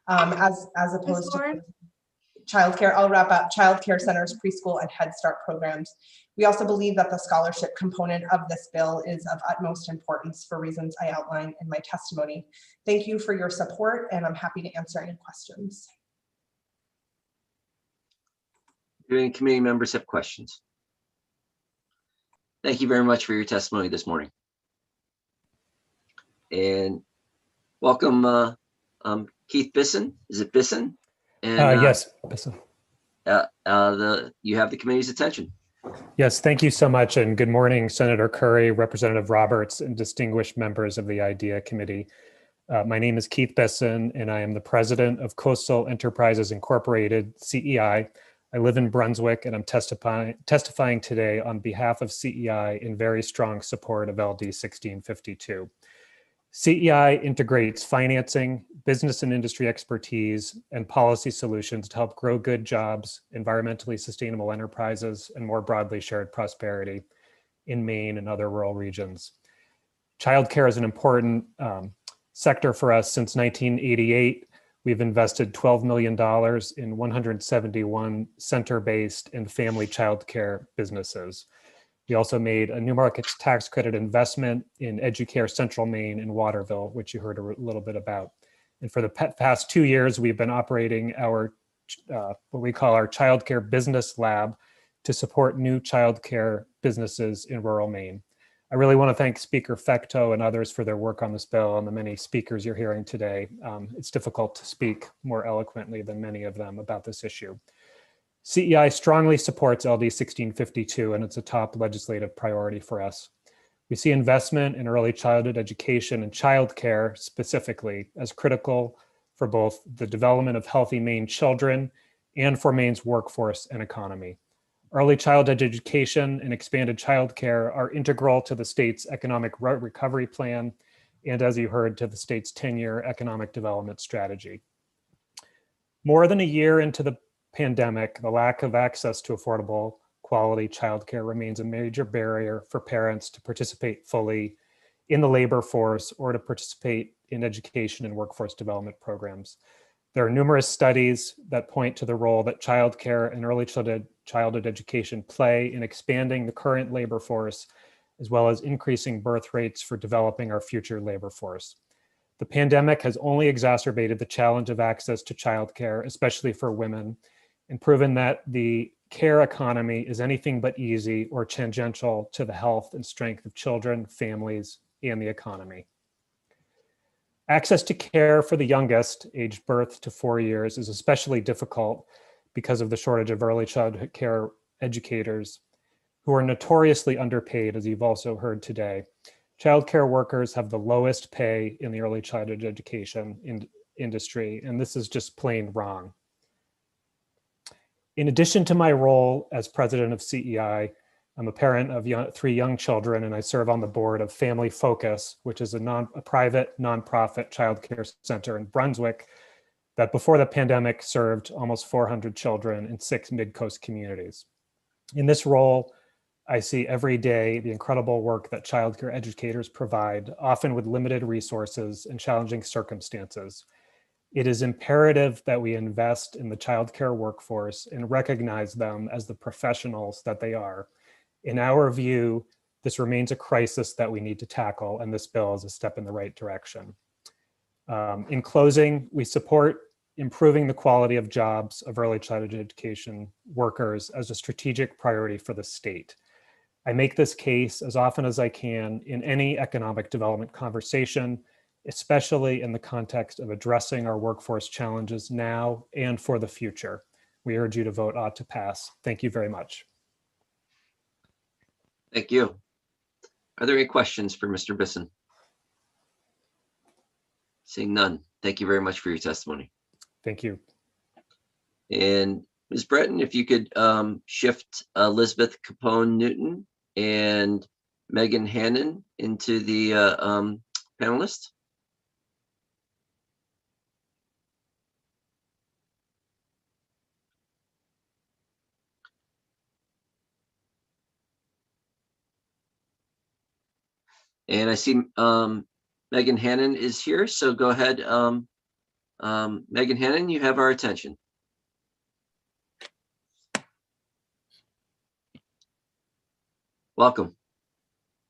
as opposed to childcare. I'll wrap up. Childcare centers, preschool, and Head Start programs. We also believe that the scholarship component of this bill is of utmost importance for reasons I outlined in my testimony. Thank you for your support, and I'm happy to answer any questions. Do any committee members have questions? Thank you very much for your testimony this morning. And welcome, Keith Bisson. Is it Bisson? And, yes, Bisson. You have the committee's attention. Yes, thank you so much. And good morning, Senator Curry, Representative Roberts, and distinguished members of the IDEA Committee. My name is Keith Bisson, and I am the president of Coastal Enterprises Incorporated, CEI. I live in Brunswick, and I'm testifying today on behalf of CEI in very strong support of LD 1652. CEI integrates financing, business and industry expertise, and policy solutions to help grow good jobs, environmentally sustainable enterprises, and more broadly shared prosperity in Maine and other rural regions. Childcare is an important sector for us. Since 1988, we've invested $12 million in 171 center-based and family childcare businesses. We also made a New Markets Tax Credit investment in Educare Central Maine in Waterville, which you heard a little bit about. And for the past 2 years, we've been operating our what we call our childcare business lab to support new childcare businesses in rural Maine. I really want to thank Speaker Fecteau and others for their work on this bill and the many speakers you're hearing today. It's difficult to speak more eloquently than many of them about this issue. CEI strongly supports LD 1652, and it's a top legislative priority for us. We see investment in early childhood education and childcare specifically as critical for both the development of healthy Maine children and for Maine's workforce and economy. Early childhood education and expanded childcare are integral to the state's economic recovery plan and, as you heard, to the state's 10-year economic development strategy. More than a year into the pandemic, the lack of access to affordable, quality childcare remains a major barrier for parents to participate fully in the labor force or to participate in education and workforce development programs. There are numerous studies that point to the role that childcare and early childhood education play in expanding the current labor force, as well as increasing birth rates for developing our future labor force. The pandemic has only exacerbated the challenge of access to childcare, especially for women, and proven that the care economy is anything but easy or tangential to the health and strength of children, families, and the economy. Access to care for the youngest, aged birth to 4 years, is especially difficult because of the shortage of early childhood care educators who are notoriously underpaid, as you've also heard today. Childcare workers have the lowest pay in the early childhood education industry, and this is just plain wrong. In addition to my role as president of CEI, I'm a parent of 3 young children, and I serve on the board of Family Focus, which is a private nonprofit childcare center in Brunswick that before the pandemic served almost 400 children in 6 mid-coast communities. In this role, I see every day the incredible work that childcare educators provide, often with limited resources and challenging circumstances. It is imperative that we invest in the childcare workforce and recognize them as the professionals that they are. In our view, this remains a crisis that we need to tackle, and this bill is a step in the right direction. In closing, we support improving the quality of jobs of early childhood education workers as a strategic priority for the state. I make this case as often as I can in any economic development conversation, especially in the context of addressing our workforce challenges now and for the future. We urge you to vote ought to pass. Thank you very much. Thank you. Are there any questions for Mr. Bisson? Seeing none. Thank you very much for your testimony. Thank you. And Ms. Breton, if you could shift Elizabeth Capone Newton and Megan Hannon into the panelist. And I see Megan Hannon is here, so go ahead. Megan Hannon, you have our attention. Welcome.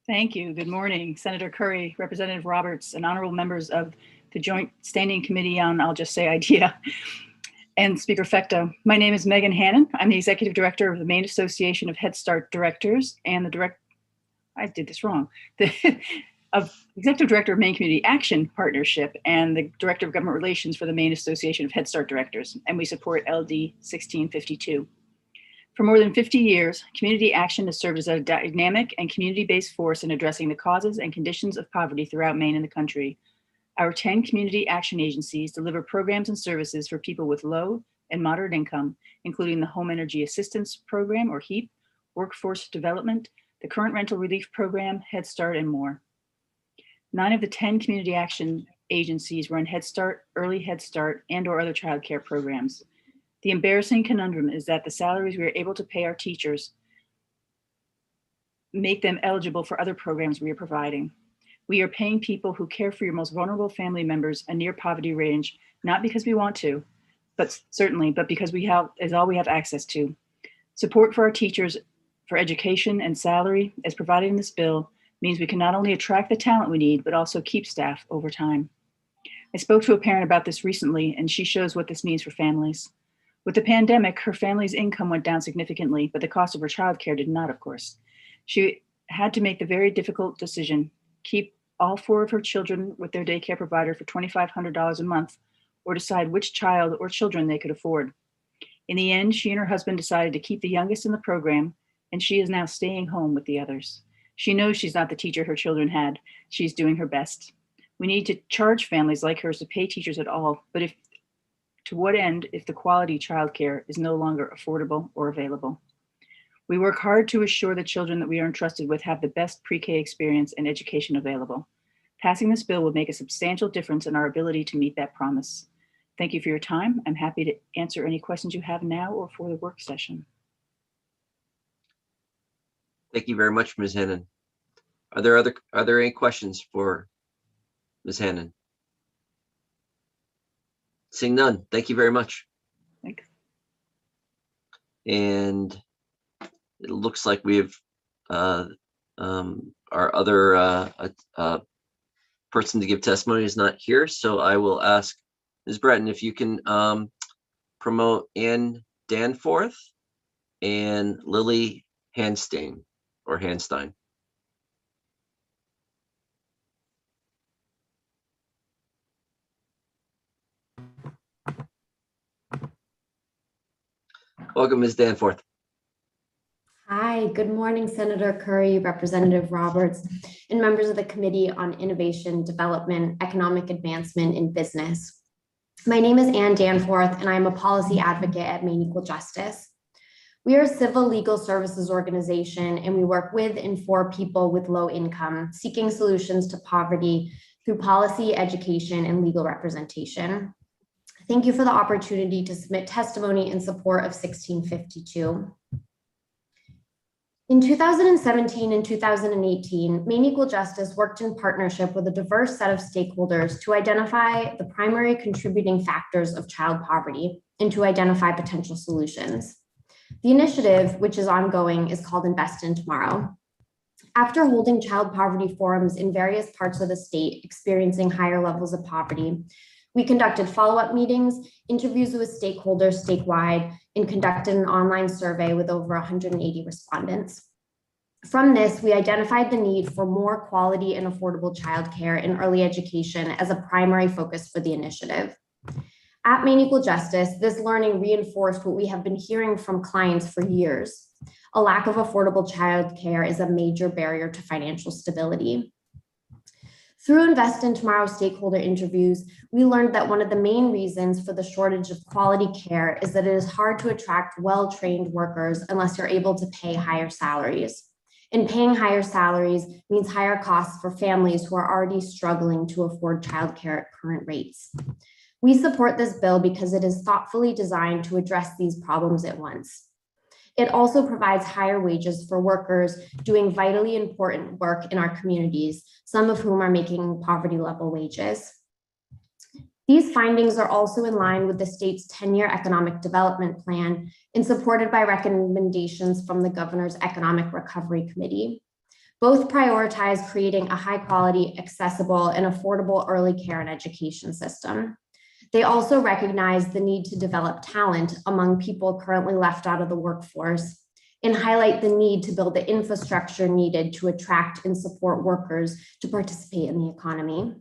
Thank you. Good morning, Senator Curry, Representative Roberts, and honorable members of the Joint Standing Committee on, I'll just say, IDEA, and Speaker Fecteau. My name is Megan Hannon. I'm the Executive Director of the Maine Association of Head Start Directors and the Executive Director of Maine Community Action Partnership and the Director of Government Relations for the Maine Association of Head Start Directors, and we support LD 1652. For more than 50 years, Community Action has served as a dynamic and community-based force in addressing the causes and conditions of poverty throughout Maine and the country. Our 10 community action agencies deliver programs and services for people with low and moderate income, including the Home Energy Assistance Program, or HEAP, Workforce Development, the Current Rental Relief Program, Head Start, and more. 9 of the 10 community action agencies run Head Start, Early Head Start, and/or other childcare programs. The embarrassing conundrum is that the salaries we are able to pay our teachers make them eligible for other programs we are providing. We are paying people who care for your most vulnerable family members a near poverty range, not because we want to, but because is all we have access to. Support for our teachers for education and salary, as provided in this bill, means we can not only attract the talent we need, but also keep staff over time. I spoke to a parent about this recently, and she shows what this means for families. With the pandemic, her family's income went down significantly, but the cost of her childcare did not, of course. She had to make the very difficult decision, keep all 4 of her children with their daycare provider for $2,500 a month, or decide which child or children they could afford. In the end, she and her husband decided to keep the youngest in the program, and she is now staying home with the others. She knows she's not the teacher her children had. She's doing her best. We need to charge families like hers to pay teachers at all, but to what end if the quality childcare is no longer affordable or available? We work hard to assure the children that we are entrusted with have the best pre-K experience and education available. Passing this bill will make a substantial difference in our ability to meet that promise. Thank you for your time. I'm happy to answer any questions you have now or for the work session. Thank you very much, Ms. Hannon. Are there any questions for Ms. Hannon? Seeing none, thank you very much. Thanks. And it looks like we have our other person to give testimony is not here, so I will ask Ms. Breton if you can promote Ann Danforth and Lily Hanstein or Hanstein. Welcome, Ms. Danforth. Hi, good morning, Senator Curry, Representative Roberts, and members of the Committee on Innovation, Development, Economic Advancement, and Business. My name is Ann Danforth, and I'm a policy advocate at Maine Equal Justice. We are a civil legal services organization, and we work with and for people with low income, seeking solutions to poverty through policy, education, and legal representation. Thank you for the opportunity to submit testimony in support of 1652. In 2017 and 2018, Maine Equal Justice worked in partnership with a diverse set of stakeholders to identify the primary contributing factors of child poverty and to identify potential solutions. The initiative, which is ongoing, is called Invest in Tomorrow. After holding child poverty forums in various parts of the state experiencing higher levels of poverty, we conducted follow-up meetings, interviews with stakeholders statewide, and conducted an online survey with over 180 respondents. From this, we identified the need for more quality and affordable childcare and early education as a primary focus for the initiative. At Maine Equal Justice, this learning reinforced what we have been hearing from clients for years. A lack of affordable childcare is a major barrier to financial stability. Through Invest in Tomorrow stakeholder interviews, we learned that one of the main reasons for the shortage of quality care is that it is hard to attract well-trained workers unless you're able to pay higher salaries. And paying higher salaries means higher costs for families who are already struggling to afford childcare at current rates. We support this bill because it is thoughtfully designed to address these problems at once. It also provides higher wages for workers doing vitally important work in our communities, some of whom are making poverty level wages. These findings are also in line with the state's 10-year economic development plan and supported by recommendations from the Governor's Economic Recovery Committee. Both prioritize creating a high quality, accessible, and affordable early care and education system. They also recognize the need to develop talent among people currently left out of the workforce and highlight the need to build the infrastructure needed to attract and support workers to participate in the economy.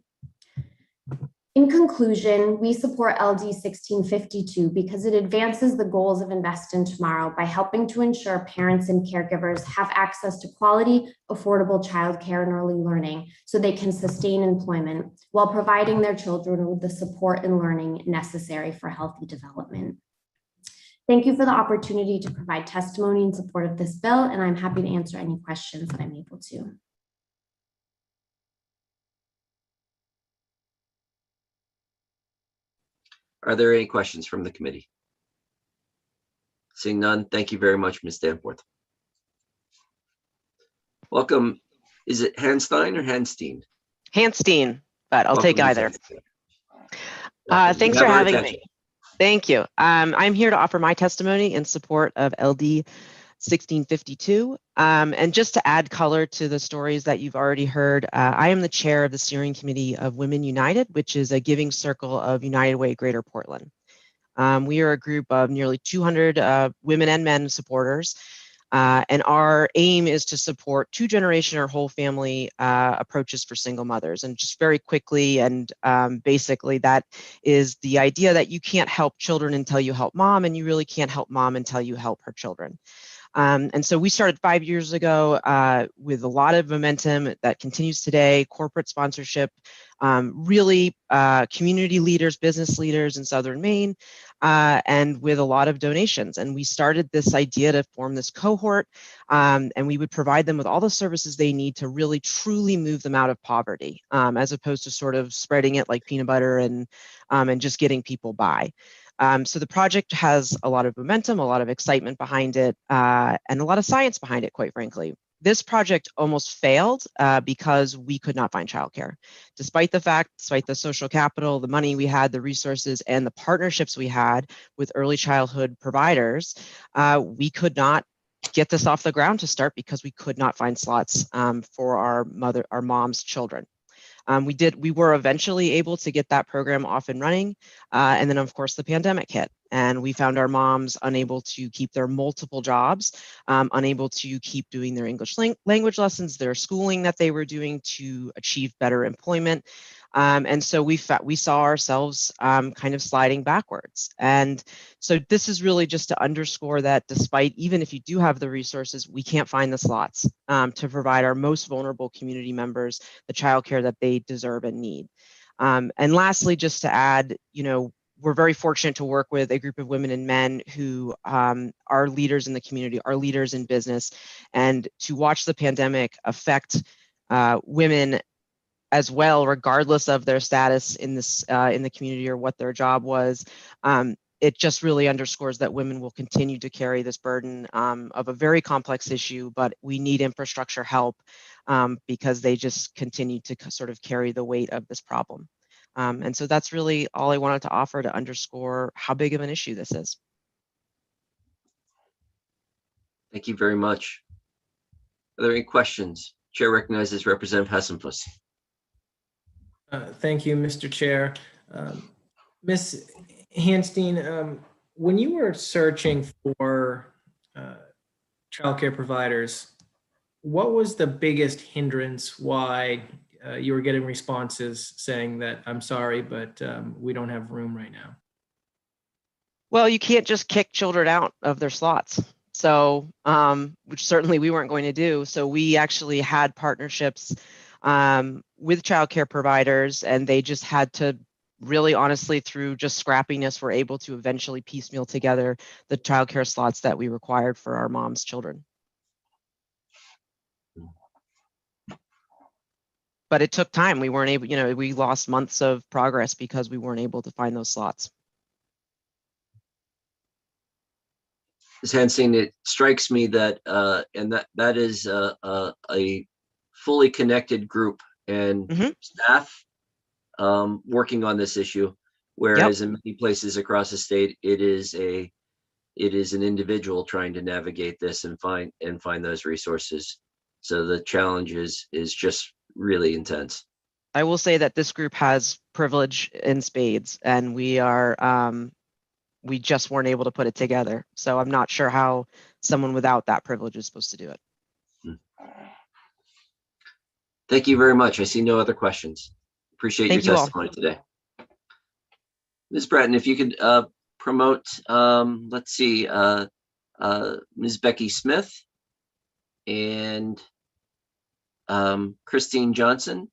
In conclusion, we support LD 1652 because it advances the goals of Invest in Tomorrow by helping to ensure parents and caregivers have access to quality, affordable childcare and early learning so they can sustain employment while providing their children with the support and learning necessary for healthy development. Thank you for the opportunity to provide testimony in support of this bill, and I'm happy to answer any questions that I'm able to. Are there any questions from the committee? Seeing none, thank you very much, Ms. Danforth. Welcome. Is it Hanstein or Hanstein? Hanstein, but I'll take either. Thanks You for have our having attention. me. Thank you. I'm here to offer my testimony in support of LD 1652. And just to add color to the stories that you've already heard, I am the chair of the steering committee of Women United, which is a giving circle of United Way Greater Portland. We are a group of nearly 200 women and men supporters And our aim is to support 2-generation or whole family approaches for single mothers. And just very quickly, and basically that is the idea that you can't help children until you help mom, and you really can't help mom until you help her children. And so we started 5 years ago with a lot of momentum that continues today, corporate sponsorship, really community leaders, business leaders in Southern Maine, and with a lot of donations. And we started this idea to form this cohort, and we would provide them with all the services they need to really truly move them out of poverty, as opposed to sort of spreading it like peanut butter and just getting people by. So the project has a lot of momentum, a lot of excitement behind it, and a lot of science behind it, quite frankly. This project almost failed because we could not find childcare. Despite the social capital, the money we had, the resources, and the partnerships we had with early childhood providers, we could not get this off the ground to start because we could not find slots for our mom's children. We were eventually able to get that program off and running. And then of course the pandemic hit, and we found our moms unable to keep their multiple jobs, unable to keep doing their English language lessons, their schooling that they were doing to achieve better employment. And so we saw ourselves kind of sliding backwards. And so this is really just to underscore that despite, even if you do have the resources, we can't find the slots to provide our most vulnerable community members the childcare that they deserve and need. And lastly, just to add, we're very fortunate to work with a group of women and men who are leaders in the community, are leaders in business, and to watch the pandemic affect women as well, regardless of their status in the community or what their job was. It just really underscores that women will continue to carry this burden of a very complex issue, but we need infrastructure help because they just continue to sort of carry the weight of this problem. And so that's really all I wanted to offer to underscore how big of an issue this is. Thank you very much. Are there any questions? Chair recognizes Representative Hassenfuss. Thank you, Mr. Chair. Ms. Hanstein, when you were searching for childcare providers, what was the biggest hindrance why you were getting responses saying that, I'm sorry, but we don't have room right now? Well, you can't just kick children out of their slots. So, which certainly we weren't going to do. So we actually had partnerships with childcare providers, and they just had to really honestly, through just scrappiness, were able to eventually piecemeal together the childcare slots that we required for our mom's children. But it took time. We weren't able, we lost months of progress because we weren't able to find those slots. Ms. Hanstein, it strikes me that, and that is a fully connected group and staff working on this issue, whereas in many places across the state, it is an individual trying to navigate this and find those resources. So the challenge is just really intense. I will say that this group has privilege in spades, and we just weren't able to put it together. So I'm not sure how someone without that privilege is supposed to do it. Thank you very much. I see no other questions. Appreciate your testimony today. Ms. Bratton, if you could promote, let's see, Ms. Becky Smith and Christine Johnson.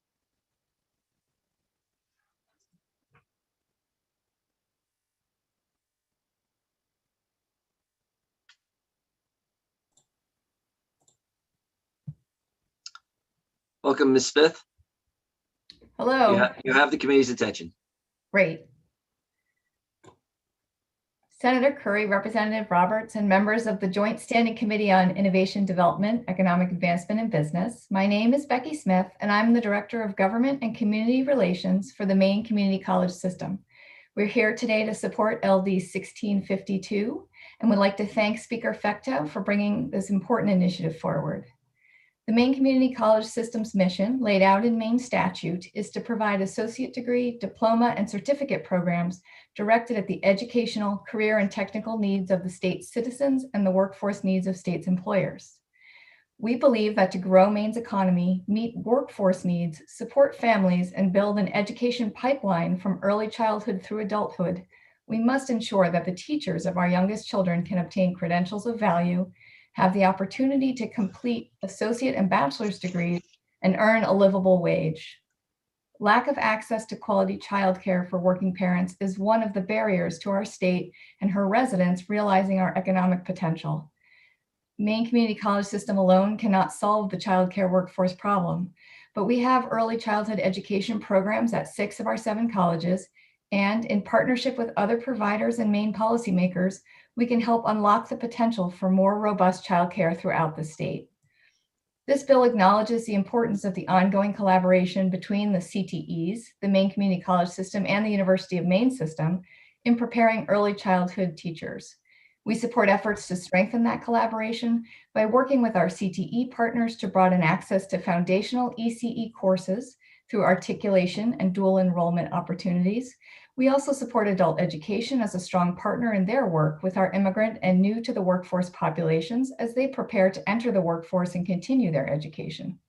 Welcome, Ms. Smith. Hello. You have the committee's attention. Great. Senator Curry, Representative Roberts, and members of the Joint Standing Committee on Innovation Development, Economic Advancement, and Business. My name is Becky Smith, and I'm the Director of Government and Community Relations for the Maine Community College System. We're here today to support LD 1652 and would like to thank Speaker Fecteau for bringing this important initiative forward. The Maine Community College System's mission, laid out in Maine statute, is to provide associate degree, diploma, and certificate programs directed at the educational, career, and technical needs of the state's citizens and the workforce needs of state's employers. We believe that to grow Maine's economy, meet workforce needs, support families, and build an education pipeline from early childhood through adulthood, we must ensure that the teachers of our youngest children can obtain credentials of value, have the opportunity to complete associate and bachelor's degrees, and earn a livable wage. Lack of access to quality childcare for working parents is one of the barriers to our state and her residents realizing our economic potential. Maine Community College System alone cannot solve the childcare workforce problem, but we have early childhood education programs at 6 of our 7 colleges, and in partnership with other providers and Maine policymakers, we can help unlock the potential for more robust childcare throughout the state. This bill acknowledges the importance of the ongoing collaboration between the CTEs, the Maine Community College System, and the University of Maine system in preparing early childhood teachers. We support efforts to strengthen that collaboration by working with our CTE partners to broaden access to foundational ECE courses through articulation and dual enrollment opportunities. We also support adult education as a strong partner in their work with our immigrant and new to the workforce populations as they prepare to enter the workforce and continue their education.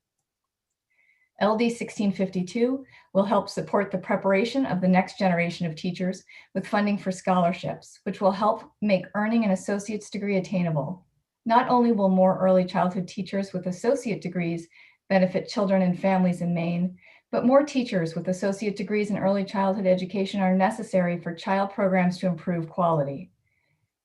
LD 1652 will help support the preparation of the next generation of teachers with funding for scholarships, which will help make earning an associate's degree attainable. Not only will more early childhood teachers with associate degrees benefit children and families in Maine, but more teachers with associate degrees in early childhood education are necessary for child programs to improve quality.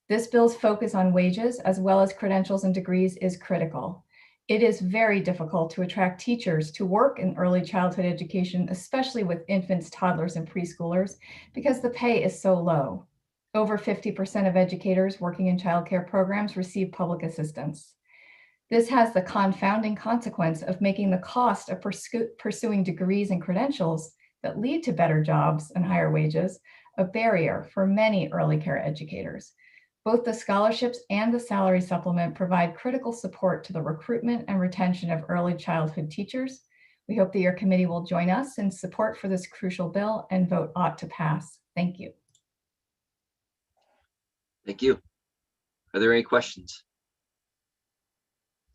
This bill's focus on wages as well as credentials and degrees is critical. It is very difficult to attract teachers to work in early childhood education, especially with infants, toddlers, and preschoolers, because the pay is so low. Over 50% of educators working in childcare programs receive public assistance. This has the confounding consequence of making the cost of pursuing degrees and credentials that lead to better jobs and higher wages a barrier for many early care educators. Both the scholarships and the salary supplement provide critical support to the recruitment and retention of early childhood teachers. We hope that your committee will join us in support for this crucial bill and vote ought to pass. Thank you. Thank you. Are there any questions?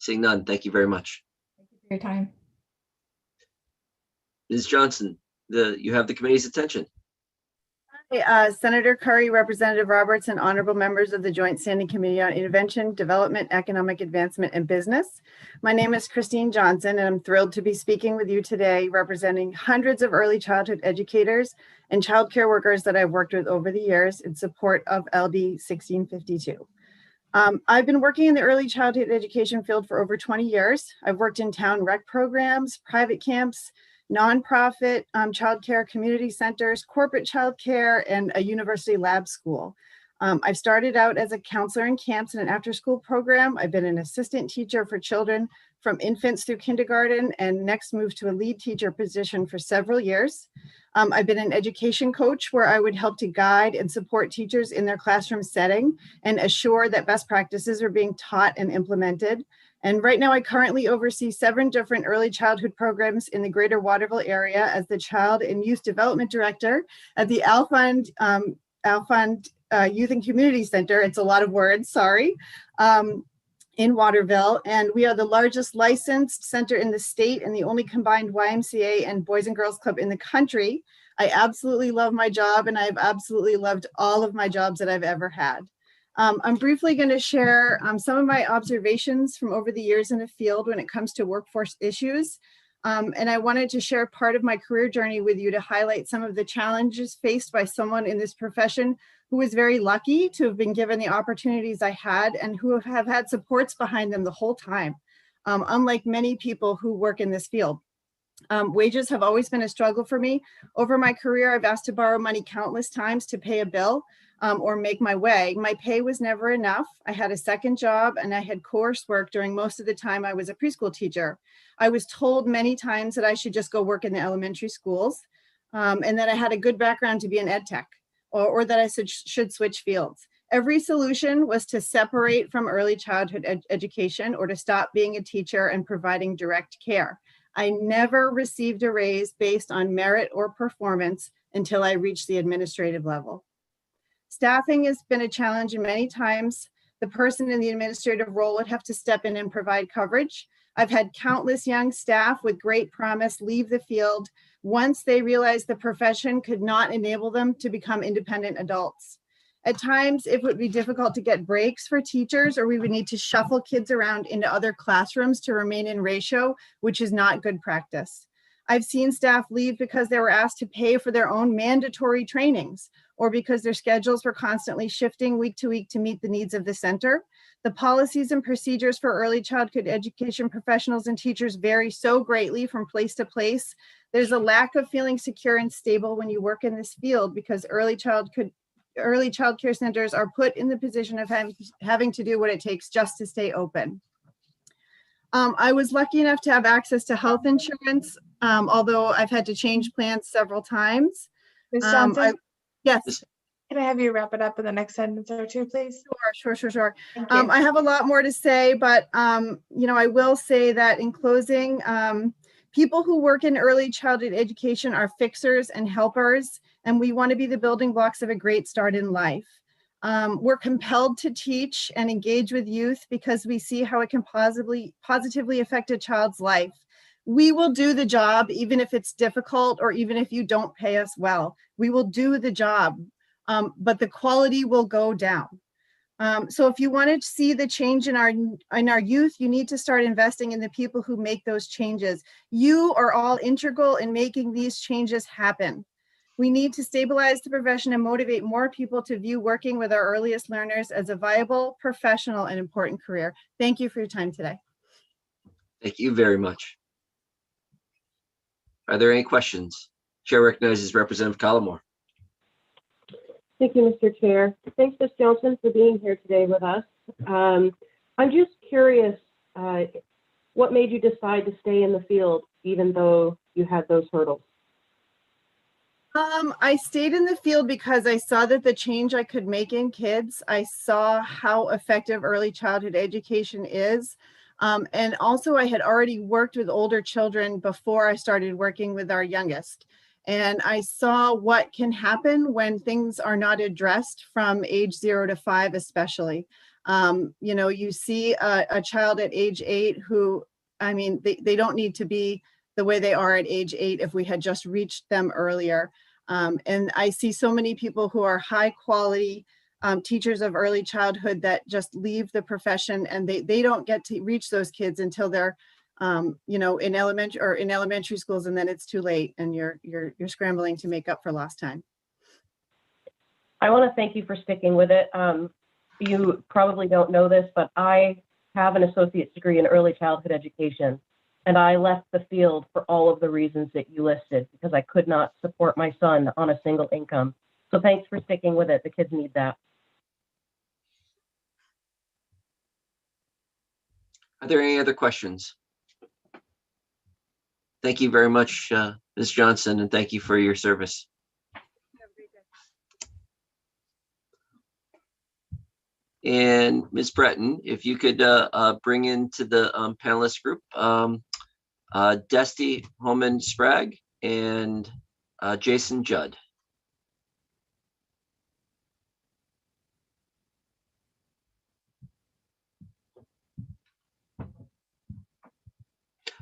Seeing none, thank you very much. Thank you for your time. Ms. Johnson, you have the committee's attention. Senator Curry, Representative Roberts, and honorable members of the Joint Standing Committee on Innovation, Development, Economic Advancement, and Business. My name is Christine Johnson, and I'm thrilled to be speaking with you today, representing hundreds of early childhood educators and childcare workers that I've worked with over the years in support of LD 1652. I've been working in the early childhood education field for over 20 years. I've worked in town rec programs, private camps, nonprofit childcare community centers, corporate childcare, and a university lab school. I've started out as a counselor in camps in an after-school program. I've been an assistant teacher for children from infants through kindergarten, and next moved to a lead teacher position for several years. I've been an education coach where I would help to guide and support teachers in their classroom setting and assure that best practices are being taught and implemented. And right now I currently oversee 7 different early childhood programs in the greater Waterville area as the Child and Youth Development Director at the Alfond Youth and Community Center. It's a lot of words, sorry. In Waterville, and we are the largest licensed center in the state and the only combined YMCA and Boys and Girls Club in the country. I absolutely love my job, and I've absolutely loved all of my jobs that I've ever had. I'm briefly going to share some of my observations from over the years in the field when it comes to workforce issues. And I wanted to share part of my career journey with you to highlight some of the challenges faced by someone in this profession who was very lucky to have been given the opportunities I had and who have had supports behind them the whole time, unlike many people who work in this field. Wages have always been a struggle for me. Over my career, I've asked to borrow money countless times to pay a bill or make my way. My pay was never enough. I had a second job and I had coursework during most of the time I was a preschool teacher. I was told many times that I should just go work in the elementary schools and that I had a good background to be an ed tech or that I should switch fields. Every solution was to separate from early childhood education or to stop being a teacher and providing direct care. I never received a raise based on merit or performance until I reached the administrative level. Staffing has been a challenge, and many times the person in the administrative role would have to step in and provide coverage. I've had countless young staff with great promise leave the field once they realized the profession could not enable them to become independent adults. At times, it would be difficult to get breaks for teachers, or we would need to shuffle kids around into other classrooms to remain in ratio, which is not good practice. I've seen staff leave because they were asked to pay for their own mandatory trainings, or because their schedules were constantly shifting week to week to meet the needs of the center. The policies and procedures for early childhood education professionals and teachers vary so greatly from place to place. There's a lack of feeling secure and stable when you work in this field, because early child care centers are put in the position of having to do what it takes just to stay open. I was lucky enough to have access to health insurance, although I've had to change plans several times. Ms. Johnson? Yes. Can I have you wrap it up in the next sentence or two, please? Sure. Thank you. I have a lot more to say, but I will say that in closing, people who work in early childhood education are fixers and helpers, and we want to be the building blocks of a great start in life. We're compelled to teach and engage with youth because we see how it can positively affect a child's life. We will do the job, even if it's difficult or even if you don't pay us well. We will do the job, but the quality will go down. So if you want to see the change in our youth, you need to start investing in the people who make those changes. You are all integral in making these changes happen. We need to stabilize the profession and motivate more people to view working with our earliest learners as a viable, professional, and important career. Thank you for your time today. Thank you very much. Are there any questions? Chair recognizes Representative Collmore. Thank you, Mr. Chair. Thanks, Ms. Johnson, for being here today with us. I'm just curious, what made you decide to stay in the field even though you had those hurdles? I stayed in the field because I saw that the change I could make in kids, I saw how effective early childhood education is. And also I had already worked with older children before I started working with our youngest. And I saw what can happen when things are not addressed from age 0 to 5, especially. You see a child at age 8 who, they don't need to be the way they are at age 8 if we had just reached them earlier. And I see so many people who are high quality teachers of early childhood that just leave the profession, and they don't get to reach those kids until they're in elementary schools, and then it's too late and you're scrambling to make up for lost time. I want to thank you for sticking with it. You probably don't know this, but I have an associate's degree in early childhood education, and I left the field for all of the reasons that you listed because I could not support my son on a single income. So thanks for sticking with it. The kids need that. Are there any other questions? Thank you very much, Ms. Johnson, and thank you for your service. And Ms. Breton, if you could bring into the panelist group Dusty Holman Sprague and Jason Judd.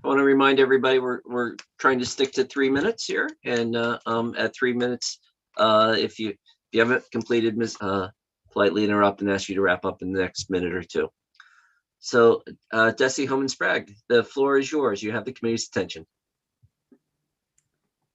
I want to remind everybody we're trying to stick to 3 minutes here, and at 3 minutes, if you haven't completed, politely interrupt and ask you to wrap up in the next minute or two. So, Desi Holman Sprague, the floor is yours. You have the committee's attention.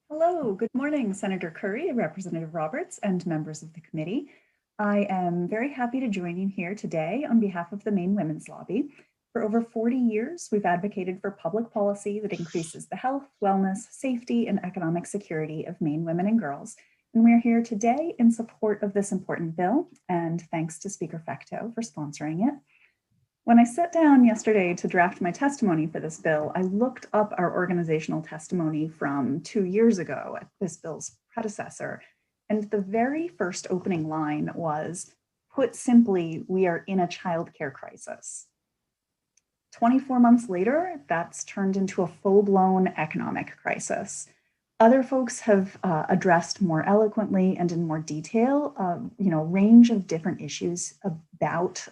Hello, good morning, Senator Curry, Representative Roberts, and members of the committee. I am very happy to join you here today on behalf of the Maine Women's Lobby. For over 40 years, we've advocated for public policy that increases the health, wellness, safety, and economic security of Maine women and girls. And we're here today in support of this important bill, and thanks to Speaker Fecteau for sponsoring it. When I sat down yesterday to draft my testimony for this bill, I looked up our organizational testimony from 2 years ago at this bill's predecessor. And the very first opening line was, Put simply, we are in a childcare crisis. 24 months later, that's turned into a full-blown economic crisis. Other folks have addressed more eloquently and in more detail, range of different issues about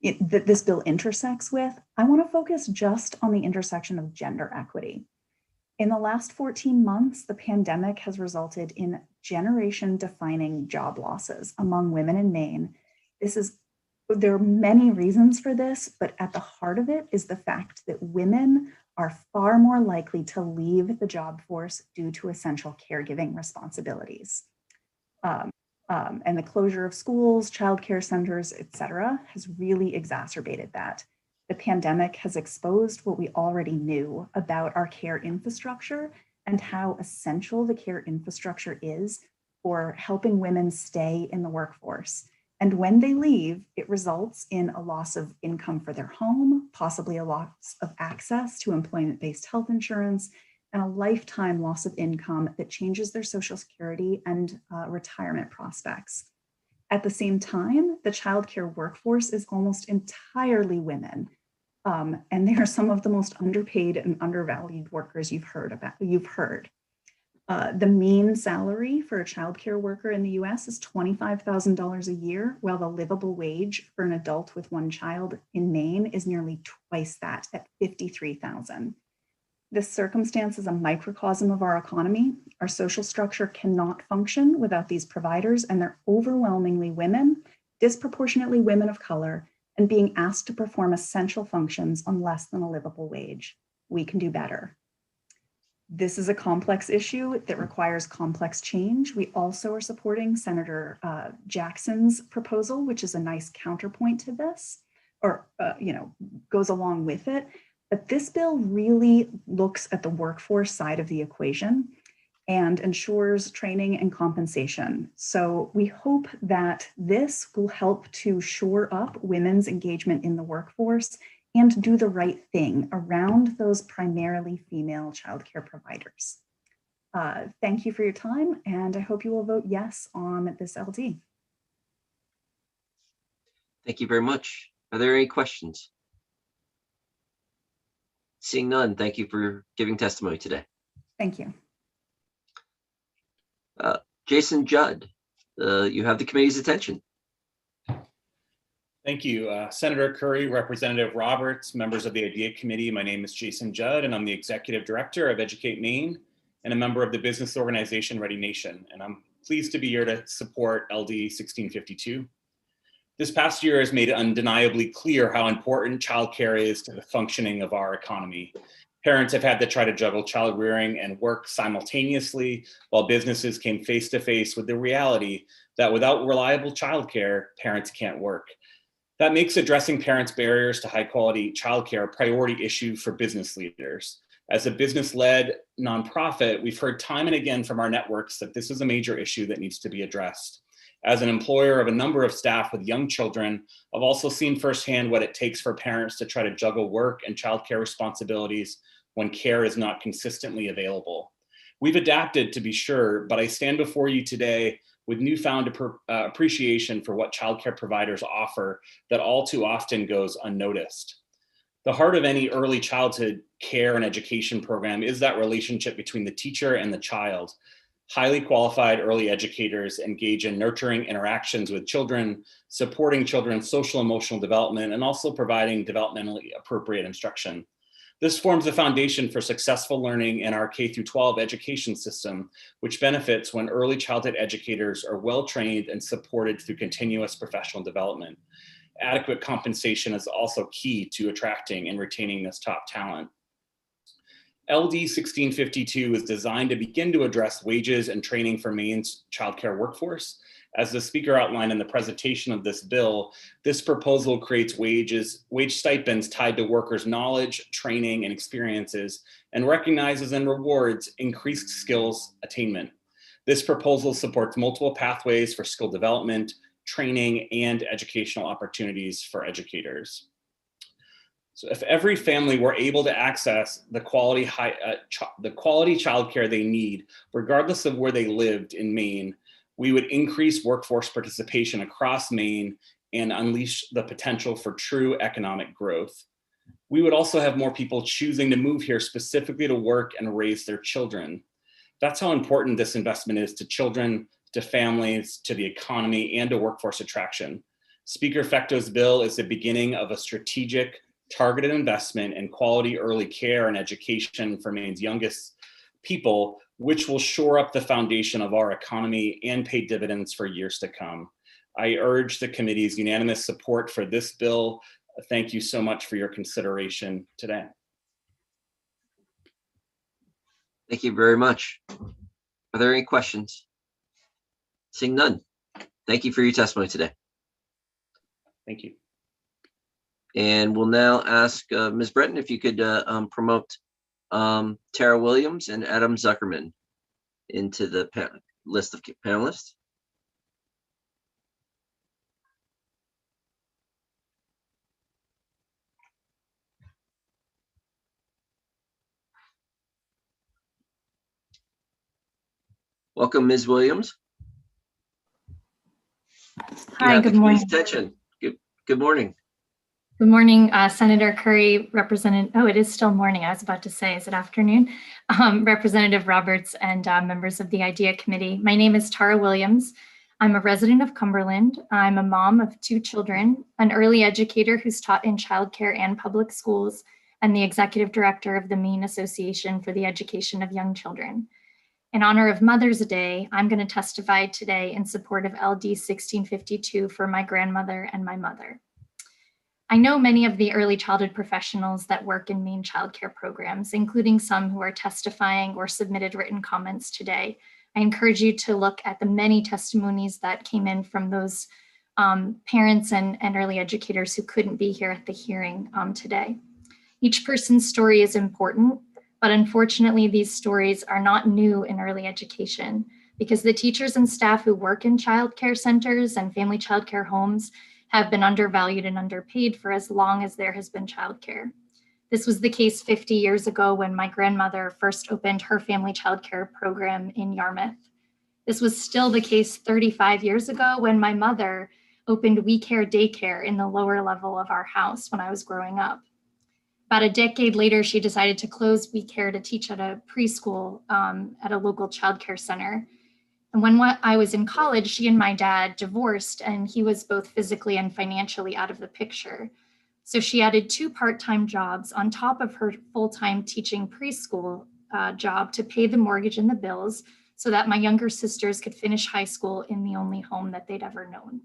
that this bill intersects with. I want to focus just on the intersection of gender equity. In the last 14 months, the pandemic has resulted in generation-defining job losses among women in Maine. There are many reasons for this, but at the heart of it is the fact that women are far more likely to leave the job force due to essential caregiving responsibilities. And the closure of schools, childcare centers, et cetera, has really exacerbated that. The pandemic has exposed what we already knew about our care infrastructure and how essential the care infrastructure is for helping women stay in the workforce. And when they leave, it results in a loss of income for their home, possibly a loss of access to employment-based health insurance, and a lifetime loss of income that changes their Social Security and retirement prospects. At the same time, the childcare workforce is almost entirely women, and they are some of the most underpaid and undervalued workers you've heard. The mean salary for a childcare worker in the US is $25,000 a year, while the livable wage for an adult with one child in Maine is nearly twice that at $53,000. This circumstance is a microcosm of our economy. Our social structure cannot function without these providers, and they're overwhelmingly women, disproportionately women of color, and being asked to perform essential functions on less than a livable wage. We can do better. This is a complex issue that requires complex change. We also are supporting Senator Jackson's proposal, which is a nice counterpoint to this, or goes along with it. But this bill really looks at the workforce side of the equation and ensures training and compensation. So we hope that this will help to shore up women's engagement in the workforce and do the right thing around those primarily female childcare providers. Thank you for your time, and I hope you will vote yes on this LD. Thank you very much. Are there any questions? Seeing none, thank you for giving testimony today. Thank you. Jason Judd, you have the committee's attention. Thank you. Senator Curry, Representative Roberts, members of the IDEA Committee. My name is Jason Judd, and I'm the Executive Director of Educate Maine and a member of the business organization Ready Nation. And I'm pleased to be here to support LD 1652. This past year has made it undeniably clear how important childcare is to the functioning of our economy. Parents have had to try to juggle child rearing and work simultaneously, while businesses came face to face with the reality that without reliable childcare, parents can't work. That makes addressing parents' barriers to high-quality childcare a priority issue for business leaders. As a business-led nonprofit, we've heard time and again from our networks that this is a major issue that needs to be addressed. As an employer of a number of staff with young children, I've also seen firsthand what it takes for parents to try to juggle work and childcare responsibilities when care is not consistently available. We've adapted, to be sure, but I stand before you today with newfound appreciation for what childcare providers offer that all too often goes unnoticed. The heart of any early childhood care and education program is that relationship between the teacher and the child. Highly qualified early educators engage in nurturing interactions with children, supporting children's social and emotional development, and also providing developmentally appropriate instruction. This forms the foundation for successful learning in our K-12 education system, which benefits when early childhood educators are well-trained and supported through continuous professional development. Adequate compensation is also key to attracting and retaining this top talent. LD 1652 is designed to begin to address wages and training for Maine's childcare workforce. As the speaker outlined in the presentation of this bill, this proposal creates wage stipends tied to workers' knowledge, training, and experiences, and recognizes and rewards increased skills attainment. This proposal supports multiple pathways for skill development, training, and educational opportunities for educators. So if every family were able to access the quality childcare they need, regardless of where they lived in Maine, We would increase workforce participation across Maine and unleash the potential for true economic growth. We would also have more people choosing to move here specifically to work and raise their children. That's how important this investment is to children, to families, to the economy, and to workforce attraction. Speaker Fecto's bill is the beginning of a strategic, targeted investment in quality early care and education for Maine's youngest people, which will shore up the foundation of our economy and pay dividends for years to come. I urge the committee's unanimous support for this bill. Thank you so much for your consideration today. Thank you very much. Are there any questions? Seeing none. Thank you for your testimony today. Thank you. And we'll now ask Ms. Breton if you could promote Tara Williams and Adam Zuckerman into the list of panelists. Welcome, Ms. Williams. Hi, good morning. Attention. Good morning. Good morning, Senator Curry, Representative, it is still morning. I was about to say, is it afternoon? Representative Roberts and members of the IDEA Committee. My name is Tara Williams. I'm a resident of Cumberland. I'm a mom of 2 children, an early educator who's taught in childcare and public schools, and the executive director of the Maine Association for the Education of Young Children. In honor of Mother's Day, I'm going to testify today in support of LD 1652 for my grandmother and my mother. I know many of the early childhood professionals that work in Maine childcare programs, including some who are testifying or submitted written comments today. I encourage you to look at the many testimonies that came in from those parents and early educators who couldn't be here at the hearing today. Each person's story is important, but unfortunately, these stories are not new in early education because the teachers and staff who work in childcare centers and family childcare homes have been undervalued and underpaid for as long as there has been childcare. This was the case 50 years ago when my grandmother first opened her family childcare program in Yarmouth. This was still the case 35 years ago when my mother opened We Care Daycare in the lower level of our house when I was growing up. About a decade later, she decided to close We Care to teach at a preschool at a local childcare center. And when I was in college, she and my dad divorced, and he was both physically and financially out of the picture. So she added 2 part-time jobs on top of her full-time teaching preschool job to pay the mortgage and the bills so that my younger sisters could finish high school in the only home that they'd ever known.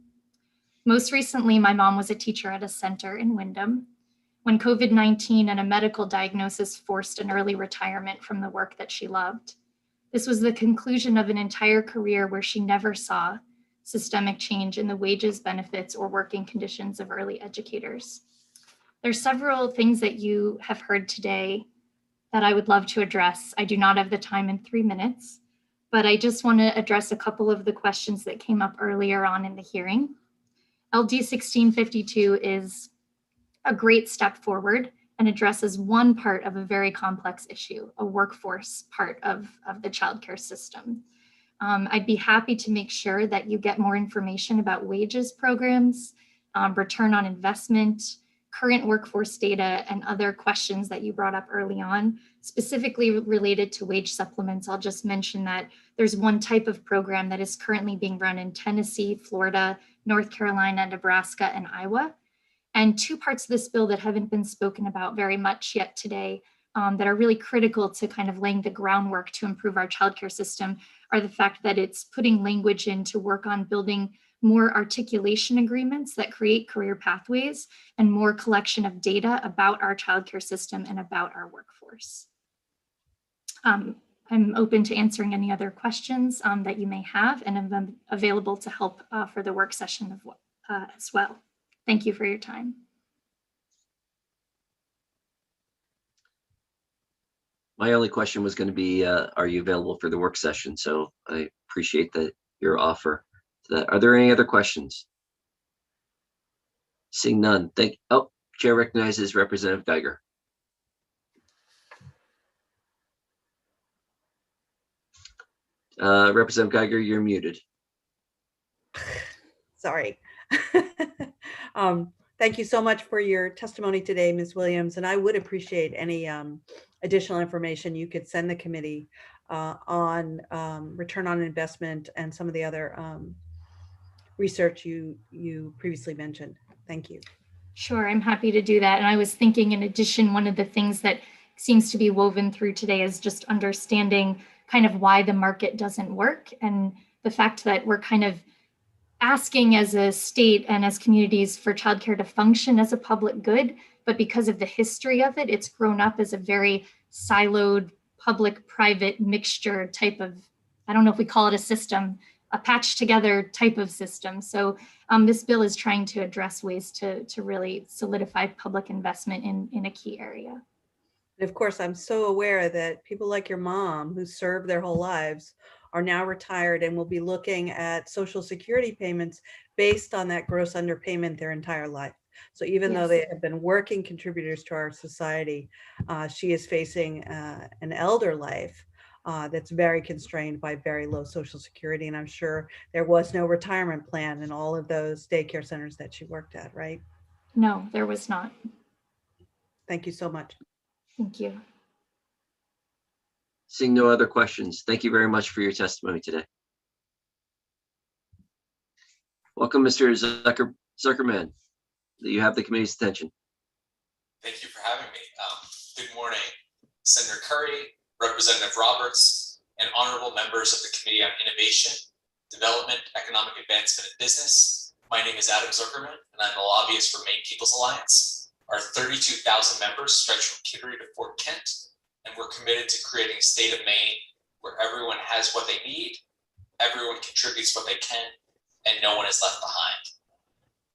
Most recently, my mom was a teacher at a center in Windham. When COVID-19 and a medical diagnosis forced an early retirement from the work that she loved. This was the conclusion of an entire career where she never saw systemic change in the wages, benefits, or working conditions of early educators. There's several things that you have heard today that I would love to address. I do not have the time in 3 minutes, but I just want to address a couple of the questions that came up earlier on in the hearing. LD 1652 is a great step forward and addresses one part of a very complex issue, a workforce part of the childcare system. I'd be happy to make sure that you get more information about wages programs, return on investment, current workforce data, and other questions that you brought up early on, specifically related to wage supplements. I'll just mention that there's one type of program that is currently being run in Tennessee, Florida, North Carolina, Nebraska, and Iowa. And 2 parts of this bill that haven't been spoken about very much yet today that are really critical to kind of laying the groundwork to improve our childcare system are the fact that it's putting language in to work on building more articulation agreements that create career pathways and more collection of data about our childcare system and about our workforce. I'm open to answering any other questions that you may have, and I'm available to help for the work session as well. Thank you for your time. My only question was going to be, are you available for the work session? So I appreciate your offer to that. Are there any other questions? Seeing none. Chair recognizes Representative Geiger. Representative Geiger, you're muted. Sorry. Thank you so much for your testimony today, Ms. Williams. And I would appreciate any additional information you could send the committee on return on investment and some of the other research you previously mentioned. Thank you. Sure, I'm happy to do that. And I was thinking, in addition, one of the things that seems to be woven through today is just understanding kind of why the market doesn't work, and the fact that we're kind of asking as a state and as communities for childcare to function as a public good, but because of the history of it, it's grown up as a very siloed public-private mixture type of, I don't know if we call it a system, a patched together type of system. So this bill is trying to address ways to really solidify public investment in a key area. And of course, I'm so aware that people like your mom, who served their whole lives, are now retired and will be looking at Social Security payments based on that gross underpayment their entire life. So even though they have been working contributors to our society, she is facing an elder life that's very constrained by very low Social Security. And I'm sure there was no retirement plan in all of those daycare centers that she worked at, right? No, there was not. Thank you so much. Thank you. Seeing no other questions, thank you very much for your testimony today. Welcome, Mr. Zuckerman. You have the committee's attention. Thank you for having me. Good morning, Senator Curry, Representative Roberts, and honorable members of the Committee on Innovation, Development, Economic Advancement, and Business. My name is Adam Zuckerman, and I'm a lobbyist for Maine People's Alliance. Our 32,000 members stretch from Kittery to Fort Kent, and we're committed to creating a state of Maine where everyone has what they need, everyone contributes what they can, and no one is left behind.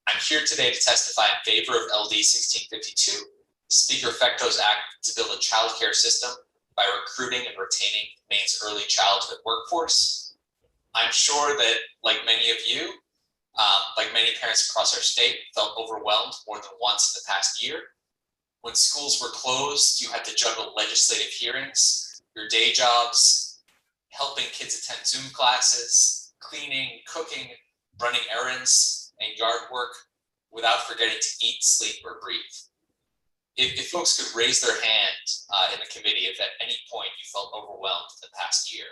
I'm here today to testify in favor of LD 1652, Speaker Fecto's act to build a child care system by recruiting and retaining Maine's early childhood workforce. I'm sure that, like many of you, like many parents across our state, felt overwhelmed more than once in the past year. When schools were closed, you had to juggle legislative hearings, your day jobs, helping kids attend Zoom classes, cleaning, cooking, running errands, and yard work without forgetting to eat, sleep, or breathe. If folks could raise their hand in the committee if at any point you felt overwhelmed the past year.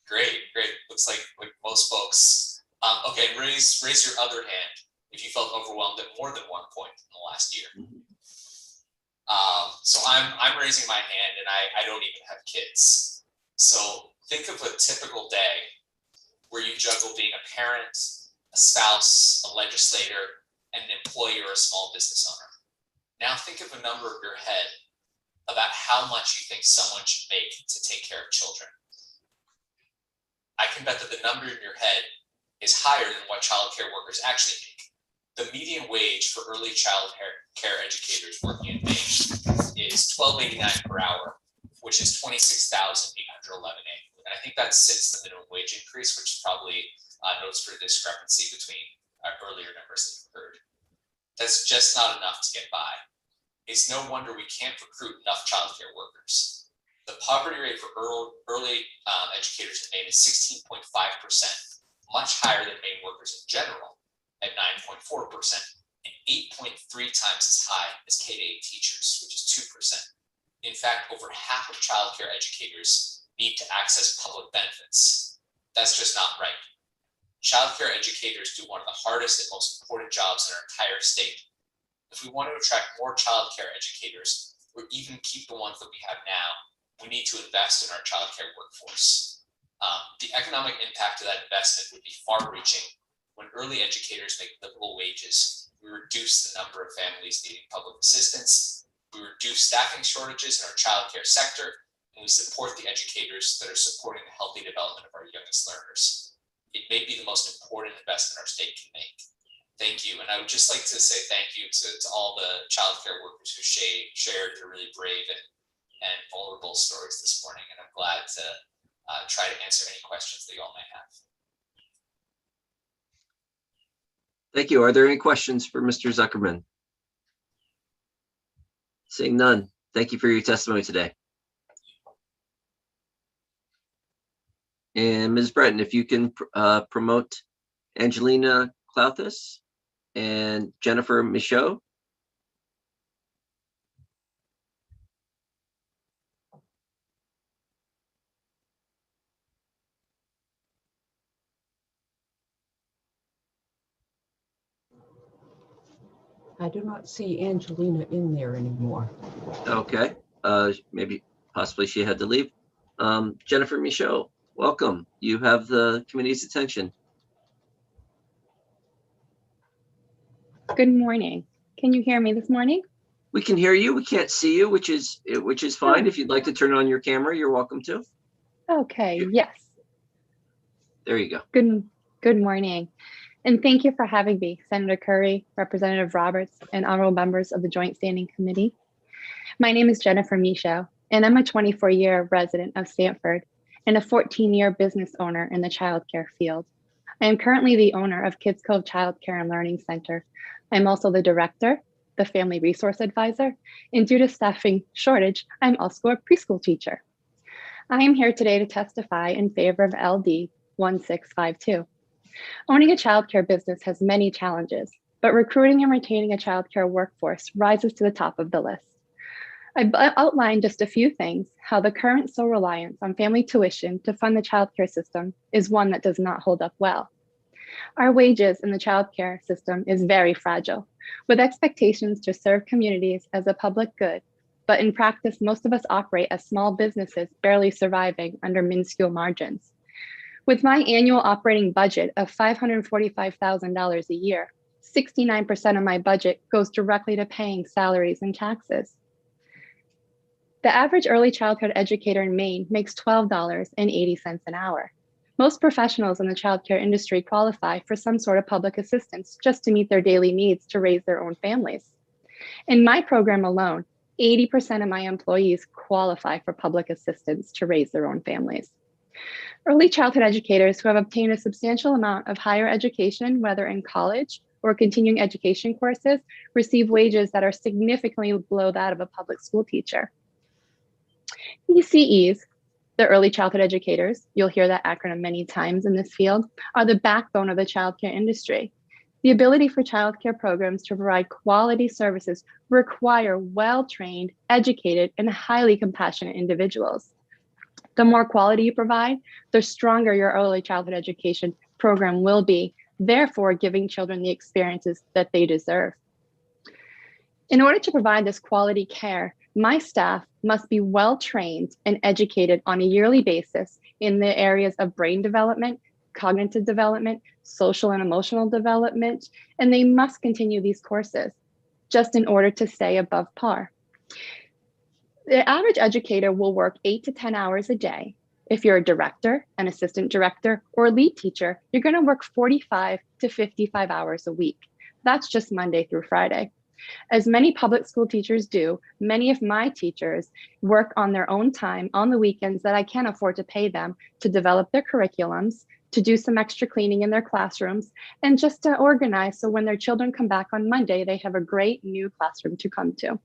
Great. Looks like most folks. Okay, raise your other hand if you felt overwhelmed at more than one point in the last year. So I'm raising my hand, and I don't even have kids. So think of a typical day where you juggle being a parent, a spouse, a legislator, and an employee or a small business owner. Now think of a number in your head about how much you think someone should make to take care of children. I can bet that the number in your head is higher than what child care workers actually make. The median wage for early child care educators working in Maine is $12.89 per hour, which is $26,811 annually. And I think that's since the minimum wage increase, which probably notes for the discrepancy between earlier numbers that you've heard. That's just not enough to get by. It's no wonder we can't recruit enough child care workers. The poverty rate for early educators in Maine is 16.5%, much higher than Maine workers in general at 9.4%, and 8.3 times as high as K-8 teachers, which is 2%. In fact, over half of child care educators need to access public benefits. That's just not right. Child care educators do one of the hardest and most important jobs in our entire state. If we want to attract more child care educators, or even keep the ones that we have now, we need to invest in our child care workforce. The economic impact of that investment would be far-reaching. When early educators make livable wages, we reduce the number of families needing public assistance, we reduce staffing shortages in our child care sector, and we support the educators that are supporting the healthy development of our youngest learners. It may be the most important investment our state can make. Thank you. And I would just like to say thank you to all the child care workers who shared their really brave and vulnerable stories this morning. And I'm glad to try to answer any questions that you all may have. Thank you. Are there any questions for Mr. Zuckerman? Seeing none, thank you for your testimony today. And Ms. Breton, if you can promote Angelina Clouthis and Jennifer Michaud. I do not see Angelina in there anymore. Okay, maybe possibly she had to leave. Jennifer Michaud, welcome. You have the committee's attention. Good morning. Can you hear me this morning? We can hear you. We can't see you, which is fine. Oh. If you'd like to turn on your camera, you're welcome to. Okay, yes. There you go. Good morning. And thank you for having me, Senator Curry, Representative Roberts, and honorable members of the Joint Standing Committee. My name is Jennifer Michaud, and I'm a 24-year resident of Sanford and a 14-year business owner in the childcare field. I am currently the owner of Kids Cove Childcare and Learning Center. I'm also the director, the family resource advisor, and due to staffing shortage, I'm also a preschool teacher. I am here today to testify in favor of LD 1652. Owning a childcare business has many challenges, but recruiting and retaining a childcare workforce rises to the top of the list. I've outlined just a few things, how the current sole reliance on family tuition to fund the childcare system is one that does not hold up well. Our wages in the childcare system is very fragile, with expectations to serve communities as a public good, but in practice, most of us operate as small businesses barely surviving under minuscule margins. With my annual operating budget of $545,000 a year, 69% of my budget goes directly to paying salaries and taxes. The average early childhood educator in Maine makes $12.80 an hour. Most professionals in the childcare industry qualify for some sort of public assistance just to meet their daily needs to raise their own families. In my program alone, 80% of my employees qualify for public assistance to raise their own families. Early childhood educators who have obtained a substantial amount of higher education, whether in college or continuing education courses, receive wages that are significantly below that of a public school teacher. ECEs, the early childhood educators, you'll hear that acronym many times in this field, are the backbone of the childcare industry. The ability for childcare programs to provide quality services require well-trained, educated, and highly compassionate individuals. The more quality you provide, the stronger your early childhood education program will be, therefore giving children the experiences that they deserve. In order to provide this quality care, my staff must be well-trained and educated on a yearly basis in the areas of brain development, cognitive development, social and emotional development, and they must continue these courses just in order to stay above par. The average educator will work 8 to 10 hours a day. If you're a director, an assistant director, or a lead teacher, you're going to work 45 to 55 hours a week. That's just Monday through Friday. As many public school teachers do, many of my teachers work on their own time on the weekends that I can't afford to pay them to develop their curriculums, to do some extra cleaning in their classrooms, and just to organize so when their children come back on Monday, they have a great new classroom to come to.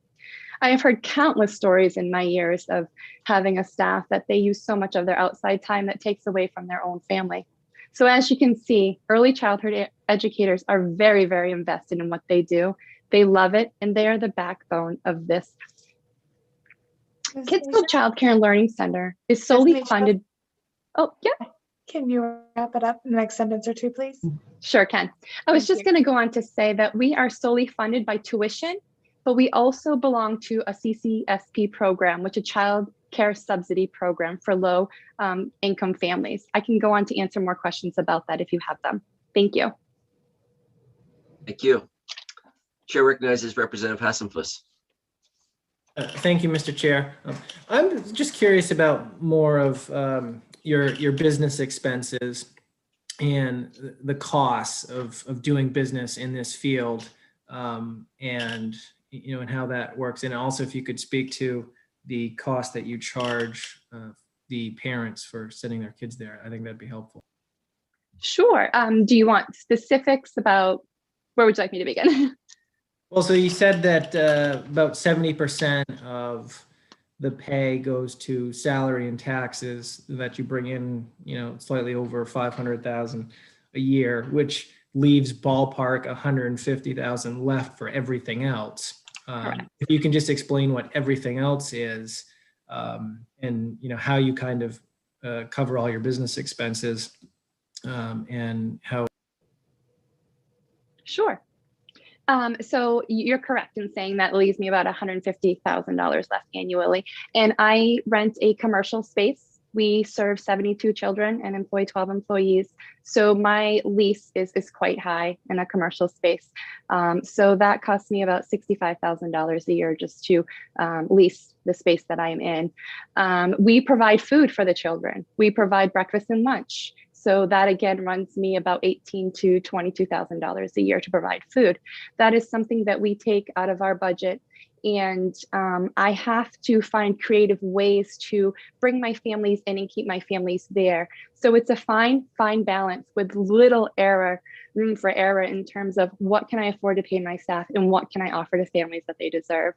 I have heard countless stories in my years of having a staff that they use so much of their outside time that takes away from their own family. So as you can see, early childhood educators are very, very invested in what they do. They love it, and they are the backbone of this. Kids Cove Childcare and Learning Center is solely funded. Oh, yeah. Can you wrap it up in the next sentence or two, please? Sure can. I was just going to go on to say that we are solely funded by tuition, but we also belong to a CCSP program, which is a child care subsidy program for low income families. I can go on to answer more questions about that if you have them. Thank you. Thank you. Chair recognizes Representative Hassenfuss. Thank you, Mr. Chair. I'm just curious about more of your business expenses and the costs of doing business in this field, and and how that works. And also, if you could speak to the cost that you charge the parents for sending their kids there, I think that'd be helpful. Sure. Do you want specifics about where would you like me to begin? Well, so you said that about 70% of the pay goes to salary and taxes that you bring in, slightly over 500,000 a year, which leaves ballpark 150,000 left for everything else. If you can just explain what everything else is, and how you kind of cover all your business expenses, and how. Sure. So you're correct in saying that leaves me about $150,000 left annually. And I rent a commercial space. We serve 72 children and employ 12 employees. So my lease is quite high in a commercial space. So that costs me about $65,000 a year just to lease the space that I'm in. We provide food for the children. We provide breakfast and lunch. So that again runs me about $18,000 to $22,000 a year to provide food. That is something that we take out of our budget. And I have to find creative ways to bring my families in and keep my families there. So it's a fine balance with little room for error in terms of what can I afford to pay my staff and what can I offer to families that they deserve.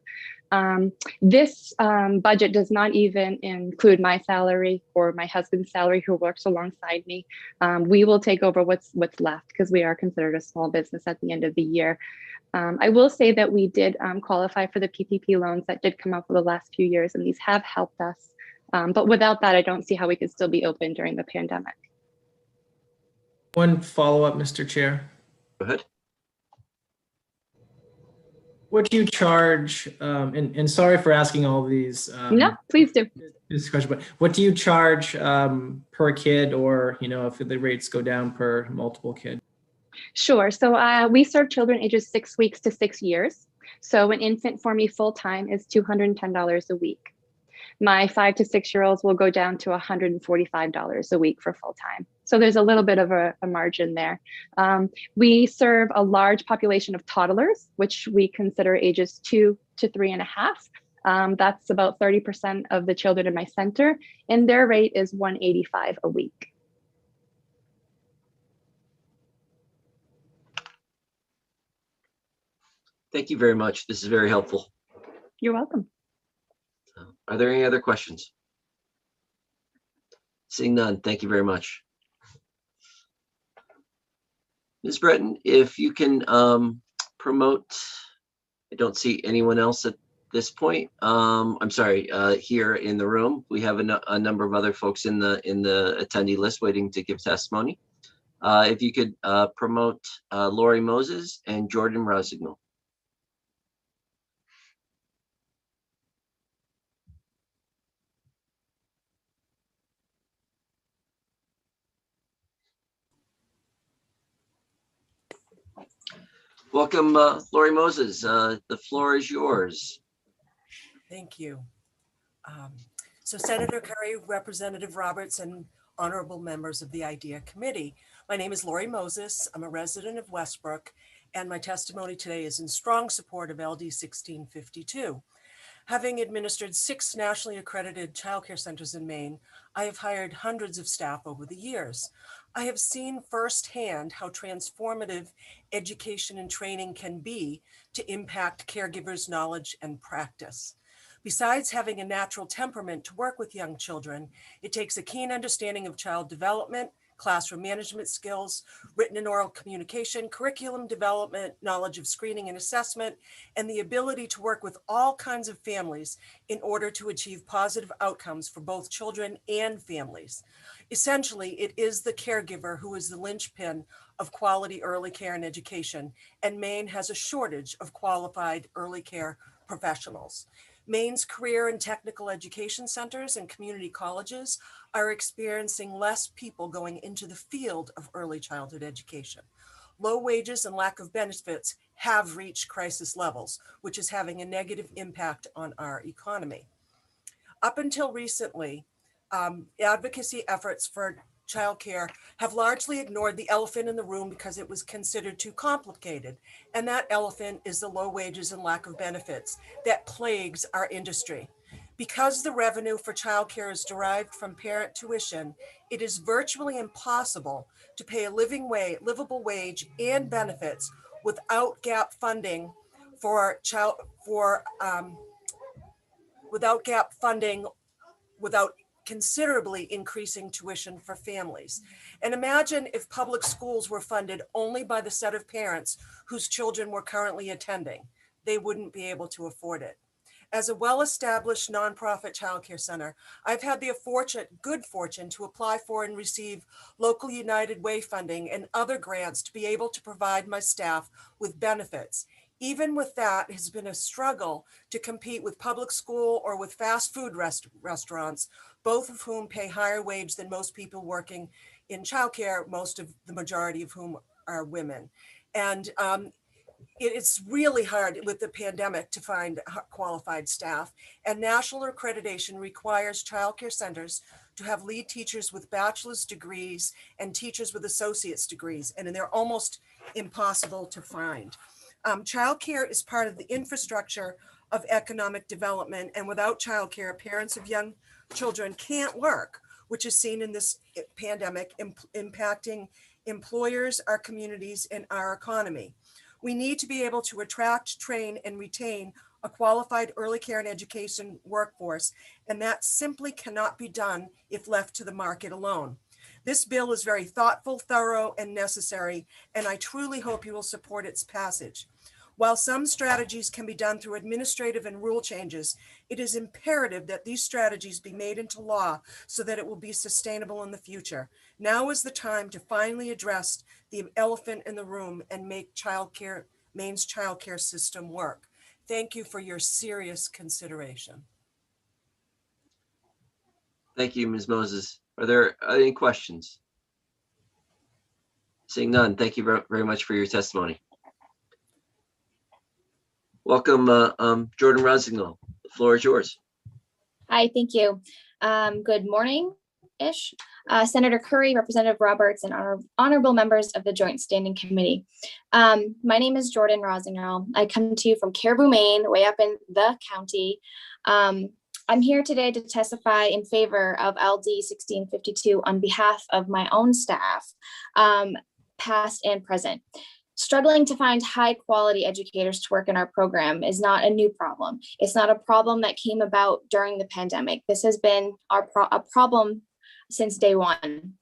This budget does not even include my salary or my husband's salary who works alongside me. We will take over what's left because we are considered a small business at the end of the year. I will say that we did qualify for the PPP loans that did come up for the last few years, and these have helped us. But without that, I don't see how we could still be open during the pandemic. One follow-up, Mr. Chair. Go ahead. What do you charge, and sorry for asking all these. No, please do. This question, but what do you charge per kid, or if the rates go down per multiple kid? Sure. So we serve children ages 6 weeks to 6 years. So an infant for me full-time is $210 a week. My 5 to 6 year olds will go down to $145 a week for full-time. So there's a little bit of a margin there. We serve a large population of toddlers, which we consider ages 2 to 3.5. That's about 30% of the children in my center, and their rate is $185 a week. Thank you very much. This is very helpful. You're welcome. Are there any other questions? Seeing none, thank you very much. Ms. Breton, if you can promote, I don't see anyone else at this point. I'm sorry, here in the room, we have a number of other folks in the attendee list waiting to give testimony. If you could promote Lori Moses and Jordan Rosignol. Welcome, Lori Moses. The floor is yours. Thank you. So Senator Curry, Representative Roberts, and honorable members of the IDEA Committee. My name is Lori Moses. I'm a resident of Westbrook, and my testimony today is in strong support of LD 1652. Having administered 6 nationally accredited childcare centers in Maine, I have hired hundreds of staff over the years. I have seen firsthand how transformative education and training can be to impact caregivers' knowledge and practice. Besides having a natural temperament to work with young children, it takes a keen understanding of child development, classroom management skills, written and oral communication, curriculum development, knowledge of screening and assessment, and the ability to work with all kinds of families in order to achieve positive outcomes for both children and families. Essentially, it is the caregiver who is the linchpin of quality early care and education, and Maine has a shortage of qualified early care professionals. Maine's career and technical education centers and community colleges are experiencing less people going into the field of early childhood education. Low wages and lack of benefits have reached crisis levels, which is having a negative impact on our economy. Up until recently, advocacy efforts for childcare have largely ignored the elephant in the room because it was considered too complicated. And that elephant is the low wages and lack of benefits that plagues our industry. Because the revenue for childcare is derived from parent tuition, it is virtually impossible to pay a livable wage and benefits without gap funding for without gap funding, without considerably increasing tuition for families. And imagine if public schools were funded only by the set of parents whose children were currently attending. They wouldn't be able to afford it. As a well-established nonprofit childcare center, I've had the good fortune to apply for and receive local United Way funding and other grants to be able to provide my staff with benefits. Even with that, it has been a struggle to compete with public school or with fast food restaurants, both of whom pay higher wage than most people working in childcare, the majority of whom are women. And it's really hard with the pandemic to find qualified staff, and national accreditation requires childcare centers to have lead teachers with bachelor's degrees and teachers with associate's degrees, and they're almost impossible to find. Childcare is part of the infrastructure of economic development, and without childcare, parents of young children can't work, which is seen in this pandemic impacting employers, our communities, and our economy. We need to be able to attract, train, and retain a qualified early care and education workforce, and that simply cannot be done if left to the market alone. This bill is very thoughtful, thorough, and necessary, and I truly hope you will support its passage. While some strategies can be done through administrative and rule changes, it is imperative that these strategies be made into law so that it will be sustainable in the future. Now is the time to finally address the elephant in the room and make Maine's childcare system work. Thank you for your serious consideration. Thank you, Ms. Moses. Are there any questions? Seeing none, thank you very much for your testimony. Welcome, Jordan Rosignol. The floor is yours. Hi, thank you. Good morning-ish. Senator Curry, Representative Roberts, and honorable members of the Joint Standing Committee. My name is Jordan Rosignol. I come to you from Caribou, Maine, way up in the county. I'm here today to testify in favor of LD 1652 on behalf of my own staff, past and present. Struggling to find high quality educators to work in our program is not a new problem. It's not a problem that came about during the pandemic. This has been a problem since day one.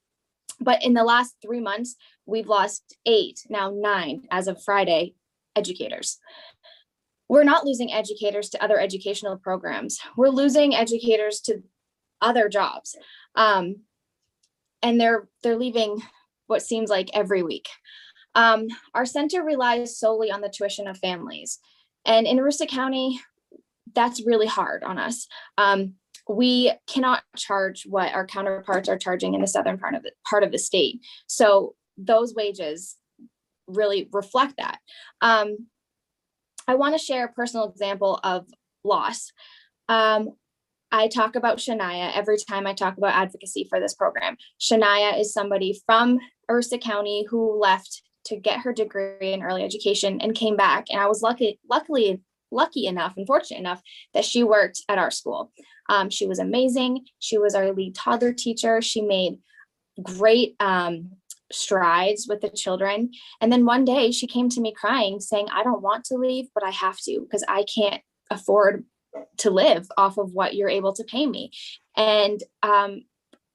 But in the last 3 months, we've lost 8, now 9 as of Friday, educators. We're not losing educators to other educational programs. We're losing educators to other jobs. And they're leaving what seems like every week. Our center relies solely on the tuition of families. And in Aroostook County, that's really hard on us. We cannot charge what our counterparts are charging in the southern part of the state. So those wages really reflect that. I want to share a personal example of loss. I talk about Shania every time I talk about advocacy for this program. Shania is somebody from Aroostook County who left to get her degree in early education and came back. And I was lucky enough and fortunate enough that she worked at our school. She was amazing. She was our lead toddler teacher. She made great strides with the children. And then one day she came to me crying, saying, I don't want to leave, but I have to because I can't afford to live off of what you're able to pay me. And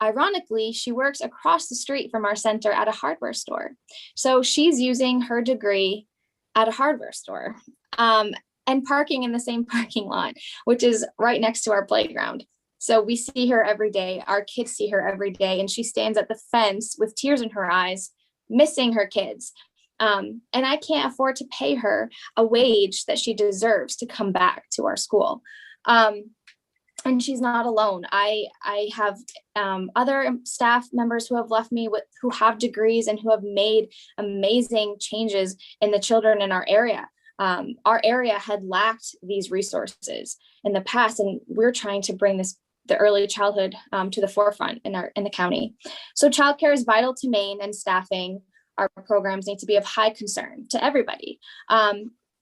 ironically, she works across the street from our center at a hardware store. So she's using her degree at a hardware store and parking in the same parking lot, which is right next to our playground. So we see her every day. Our kids see her every day, and she stands at the fence with tears in her eyes, missing her kids. And I can't afford to pay her a wage that she deserves to come back to our school. And she's not alone. I have other staff members who have left me who have degrees and who have made amazing changes in the children in our area. Our area had lacked these resources in the past, and we're trying to bring the early childhood to the forefront in the county. So childcare is vital to Maine, and staffing our programs need to be of high concern to everybody.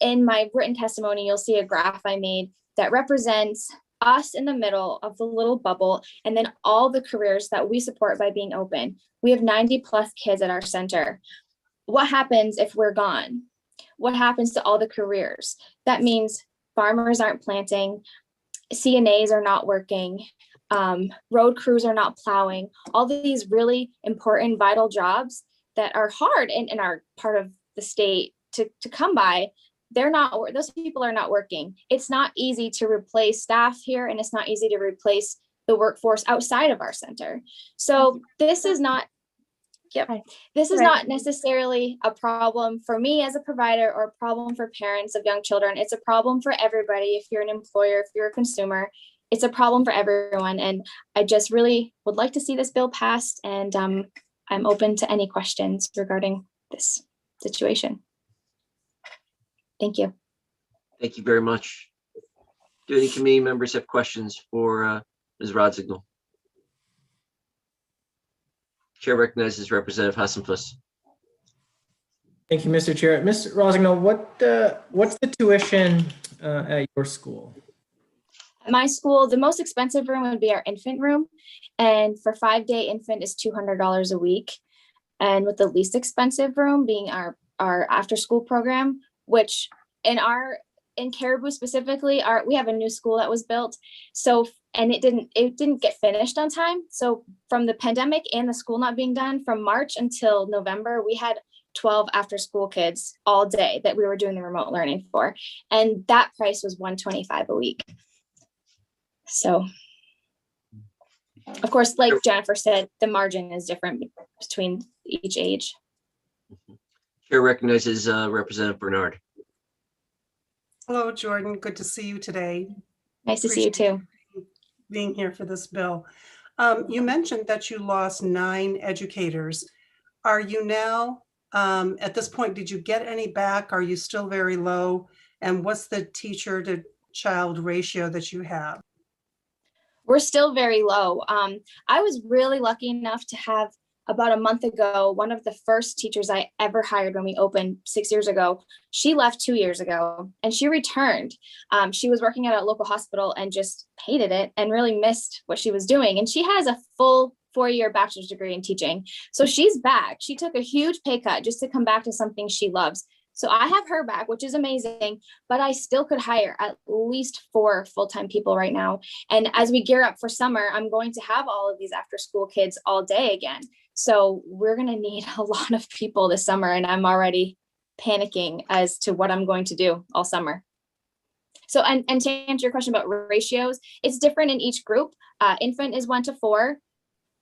In my written testimony, you'll see a graph I made that represents us in the middle of the little bubble, and then all the careers that we support by being open. We have 90+ kids at our center. What happens if we're gone? What happens to all the careers? That means farmers aren't planting, CNAs are not working. Road crews are not plowing. All these really important, vital jobs that are hard in our part of the state to come by. Those people are not working. It's not easy to replace staff here, and it's not easy to replace the workforce outside of our center. So this is not, this is not necessarily a problem for me as a provider or a problem for parents of young children. It's a problem for everybody. If you're an employer, if you're a consumer, it's a problem for everyone. And I just really would like to see this bill passed, and I'm open to any questions regarding this situation. Thank you. Thank you very much. Do any committee members have questions for Ms. Rodsignal? Chair recognizes Representative Hassenfuss. Thank you, Mr. Chair. Ms. Rosignol, what's the tuition at your school? At my school, the most expensive room would be our infant room. And for 5-day infant is $200 a week. And with the least expensive room being our after school program, which in Caribou specifically, we have a new school that was built. So, and it didn't get finished on time. So from the pandemic and the school not being done, from March until November, we had 12 after school kids all day that we were doing the remote learning for. And that price was $125 a week. So of course, like Jennifer said, the margin is different between each age. Chair recognizes Representative Bernard. Hello, Jordan. Good to see you today. Nice to see you too. Being here for this bill. You mentioned that you lost 9 educators. Are you now, at this point, did you get any back? Are you still very low? And what's the teacher to child ratio that you have? We're still very low. I was really lucky enough to have, about a month ago, one of the first teachers I ever hired when we opened 6 years ago. She left 2 years ago and she returned. She was working at a local hospital and just hated it and really missed what she was doing. And she has a full 4-year bachelor's degree in teaching. So she's back. She took a huge pay cut just to come back to something she loves. So I have her back, which is amazing, but I still could hire at least 4 full-time people right now. And as we gear up for summer, I'm going to have all of these after-school kids all day again. So we're going to need a lot of people this summer, and I'm already panicking as to what I'm going to do all summer. So, and to answer your question about ratios, it's different in each group. Infant is 1 to 4,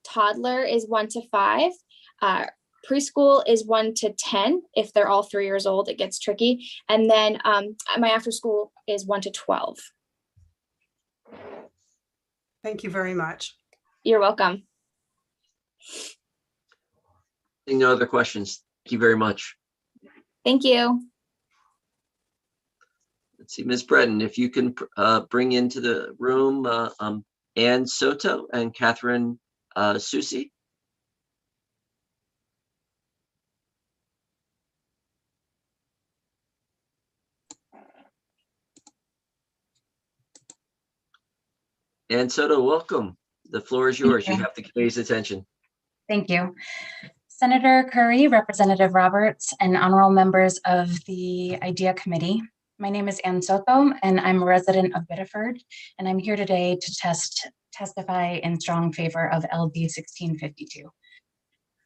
toddler is 1 to 5, preschool is 1 to 10. If they're all 3 years old, it gets tricky. And then my after school is 1 to 12. Thank you very much. You're welcome. No other questions. Thank you very much. Thank you. Let's see, Ms. Breton, if you can bring into the room Ann Soto and Catherine Susi. Ann Soto, welcome. The floor is yours. You have the committee's attention. Thank you. Senator Curry, Representative Roberts, and honorable members of the IDEA Committee. My name is Ann Soto, and I'm a resident of Biddeford, and I'm here today to testify in strong favor of LD 1652.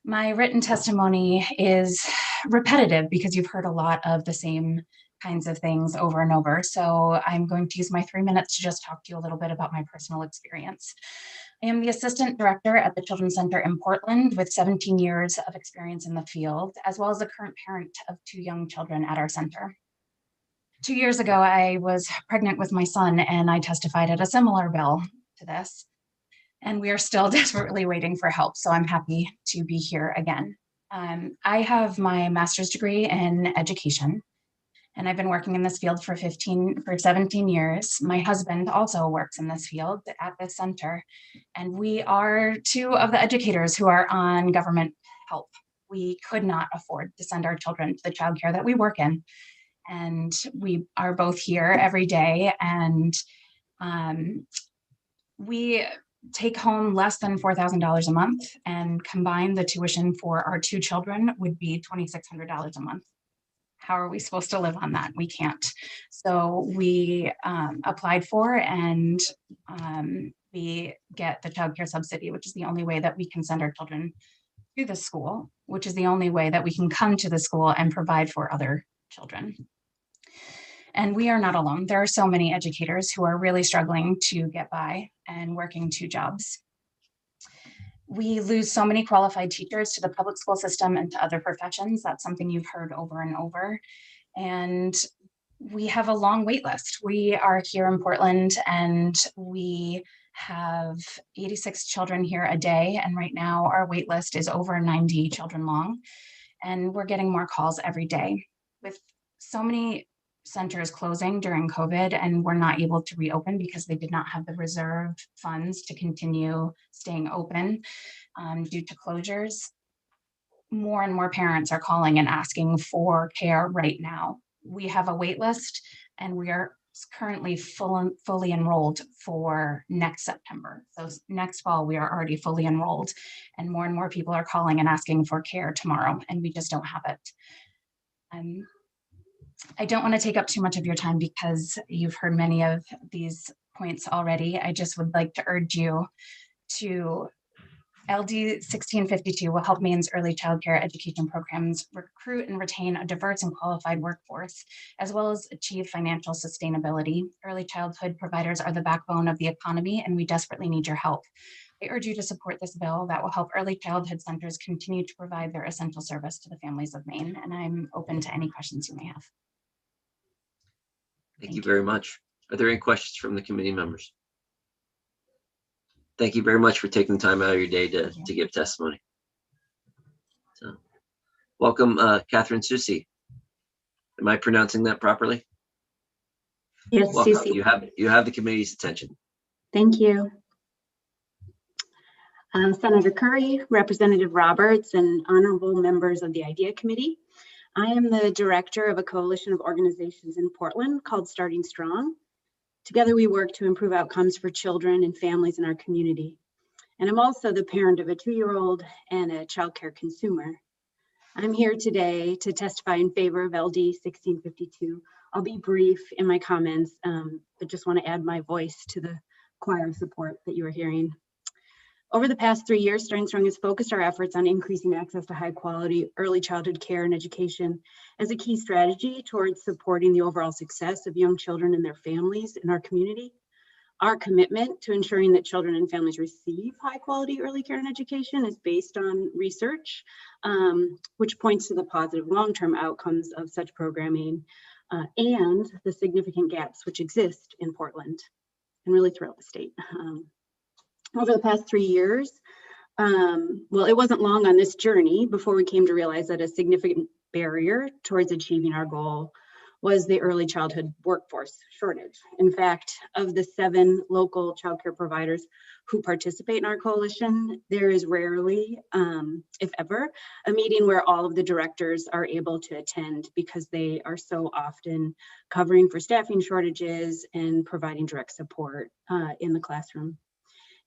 My written testimony is repetitive because you've heard a lot of the same kinds of things over and over. So I'm going to use my 3 minutes to just talk to you a little bit about my personal experience. I am the assistant director at the Children's Center in Portland with 17 years of experience in the field, as well as a current parent of 2 young children at our center. 2 years ago, I was pregnant with my son and I testified at a similar bill to this. And we are still desperately waiting for help. So I'm happy to be here again. I have my master's degree in education. And I've been working in this field for 17 years. My husband also works in this field at this center. And we are 2 of the educators who are on government help. We could not afford to send our children to the childcare that we work in. And we are both here every day. And we take home less than $4,000 a month, and combine the tuition for our 2 children would be $2,600 a month. how are we supposed to live on that? We can't. So we applied for, and we get the childcare subsidy, which is the only way that we can send our children to the school, which is the only way that we can come to the school and provide for other children. And we are not alone. There are so many educators who are really struggling to get by and working 2 jobs. We lose so many qualified teachers to the public school system and to other professions. That's something you've heard over and over. And we have a long wait list. We are here in Portland, and we have 86 children here a day. And right now our wait list is over 90 children long. And we're getting more calls every day. With so many centers closing during COVID, and we're not able to reopen because they did not have the reserve funds to continue staying open due to closures, more and more parents are calling and asking for care right now. We have a wait list, and we are currently fully enrolled for next September. So next fall, we are already fully enrolled, and more people are calling and asking for care tomorrow, and we just don't have it. I don't want to take up too much of your time because you've heard many of these points already. I just would like to urge you to LD 1652 will help Maine's early childcare education programs recruit and retain a diverse and qualified workforce, as well as achieve financial sustainability. Early childhood providers are the backbone of the economy, and we desperately need your help. I urge you to support this bill that will help early childhood centers continue to provide their essential service to the families of Maine, and I'm open to any questions you may have. Thank you very much. Are there any questions from the committee members? Thank you very much for taking the time out of your day to give testimony. So, welcome, Catherine Susi. Am I pronouncing that properly? Yes, Welcome. Susi. You have the committee's attention. Thank you. Senator Curry, Representative Roberts, and honorable members of the IDEA Committee. I am the director of a coalition of organizations in Portland called Starting Strong. Together we work to improve outcomes for children and families in our community. And I'm also the parent of a 2-year-old and a childcare consumer. I'm here today to testify in favor of LD 1652. I'll be brief in my comments, but just want to add my voice to the choir of support that you are hearing. Over the past 3 years, Starting Strong has focused our efforts on increasing access to high quality early childhood care and education as a key strategy towards supporting the overall success of young children and their families in our community. Our commitment to ensuring that children and families receive high quality early care and education is based on research, which points to the positive long-term outcomes of such programming and the significant gaps which exist in Portland and really throughout the state. Over the past 3 years, well, it wasn't long on this journey before we came to realize that a significant barrier towards achieving our goal was the early childhood workforce shortage. In fact, of the 7 local childcare providers who participate in our coalition, there is rarely, if ever, a meeting where all of the directors are able to attend because they are so often covering for staffing shortages and providing direct support in the classroom.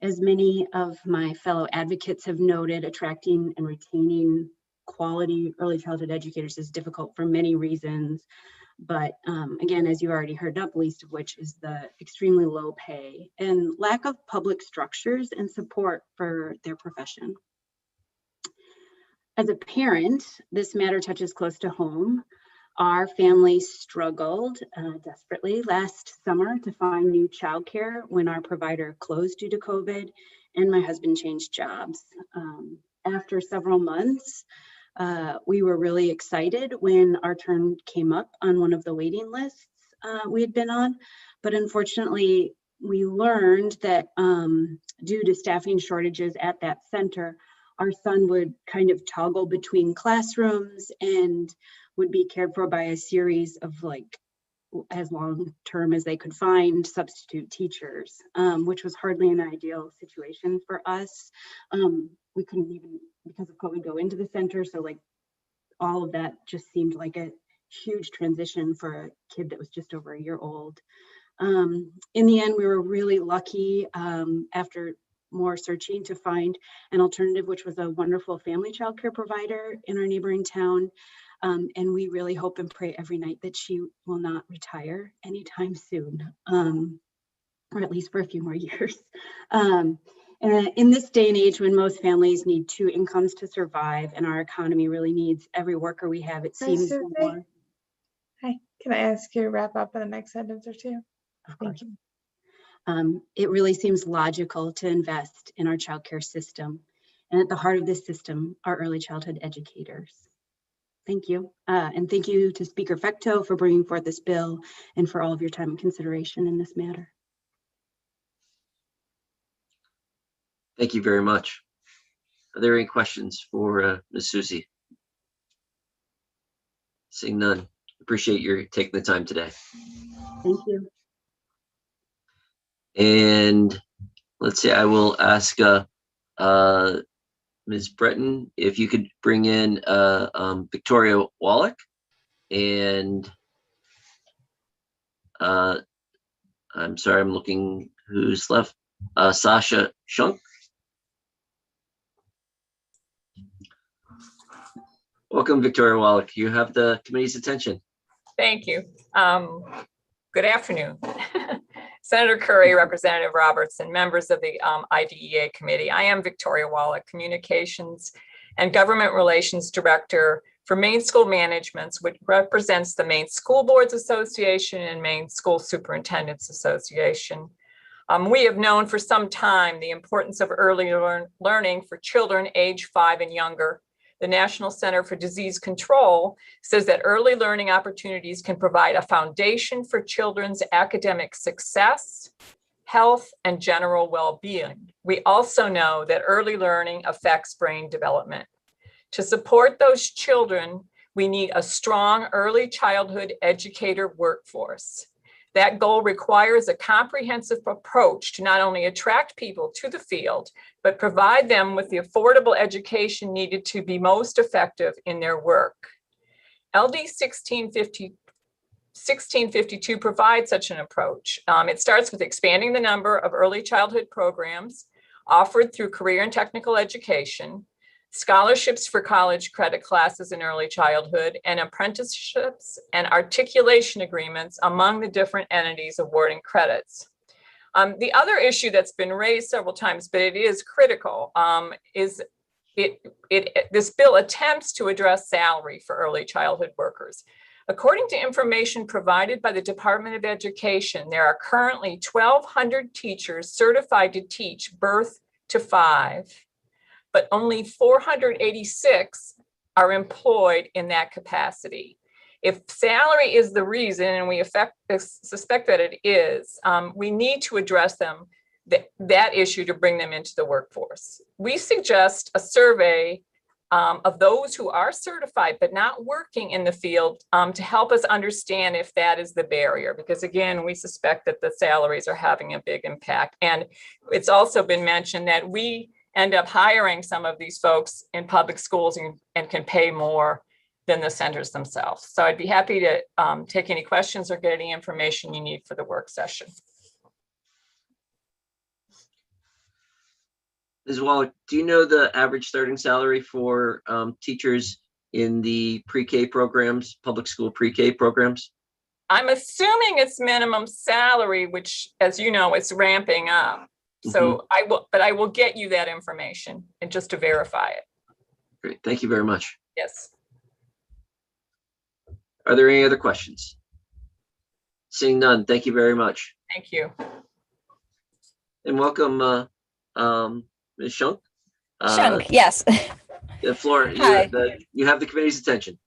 As many of my fellow advocates have noted, attracting and retaining quality early childhood educators is difficult for many reasons. But again, as you already heard, not the least of which is the extremely low pay and lack of public structures and support for their profession. As a parent, this matter touches close to home. Our family struggled desperately last summer to find new childcare when our provider closed due to COVID, and my husband changed jobs. After several months, we were really excited when our turn came up on one of the waiting lists we had been on, but unfortunately, we learned that due to staffing shortages at that center, our son would kind of toggle between classrooms and would be cared for by a series of, like, as long term as they could find, substitute teachers, which was hardly an ideal situation for us. We couldn't even, because of COVID, go into the center. So like all of that just seemed like a huge transition for a kid that was just over a year old. In the end, we were really lucky after more searching to find an alternative, which was a wonderful family childcare provider in our neighboring town. And we really hope and pray every night that she will not retire anytime soon, or at least for a few more years. In this day and age when most families need 2 incomes to survive and our economy really needs every worker we have, it seems more. Hi, can I ask you to wrap up in the next sentence or two? Thank you. It really seems logical to invest in our childcare system. And at the heart of this system are early childhood educators. Thank you. And thank you to Speaker Fecteau for bringing forth this bill and for all of your time and consideration in this matter. Thank you very much. Are there any questions for Ms. Susie? Seeing none. Appreciate your taking the time today. Thank you. And let's see, I will ask Ms. Breton if you could bring in Victoria Wallach, and I'm sorry, I'm looking who's left. Sasha Shunk. Welcome, Victoria Wallach. You have the committee's attention. Thank you. Good afternoon. Senator Curry, Representative Roberts, and members of the IDEA committee. I am Victoria Wallach, Communications and Government Relations Director for Maine School Managements, which represents the Maine School Boards Association and Maine School Superintendents Association. We have known for some time the importance of early learning for children age 5 and younger. The National Center for Disease Control says that early learning opportunities can provide a foundation for children's academic success, health, and general well-being. We also know that early learning affects brain development. To support those children, we need a strong early childhood educator workforce. That goal requires a comprehensive approach to not only attract people to the field, but provide them with the affordable education needed to be most effective in their work. LD 1652 provides such an approach. It starts with expanding the number of early childhood programs offered through career and technical education, scholarships for college credit classes in early childhood, and apprenticeships and articulation agreements among the different entities awarding credits. The other issue that's been raised several times, but it is critical, is this bill attempts to address salary for early childhood workers. According to information provided by the Department of Education, there are currently 1,200 teachers certified to teach birth to 5. But only 486 are employed in that capacity. If salary is the reason, and we suspect that it is, we need to address that issue to bring them into the workforce. We suggest a survey of those who are certified but not working in the field to help us understand if that is the barrier, because again, we suspect that the salaries are having a big impact. And it's also been mentioned that we end up hiring some of these folks in public schools and can pay more than the centers themselves. So I'd be happy to take any questions or get any information you need for the work session. Ms. Wallach, do you know the average starting salary for teachers in the pre-K programs, public school pre-K programs? I'm assuming it's minimum salary, which, as you know, it's ramping up. So I will get you that information and just to verify it. Great, thank you very much. Yes. Are there any other questions? Seeing none, thank you very much. Thank you. And welcome, Ms. Shunk. Shunk, yes. The floor, you have the committee's attention.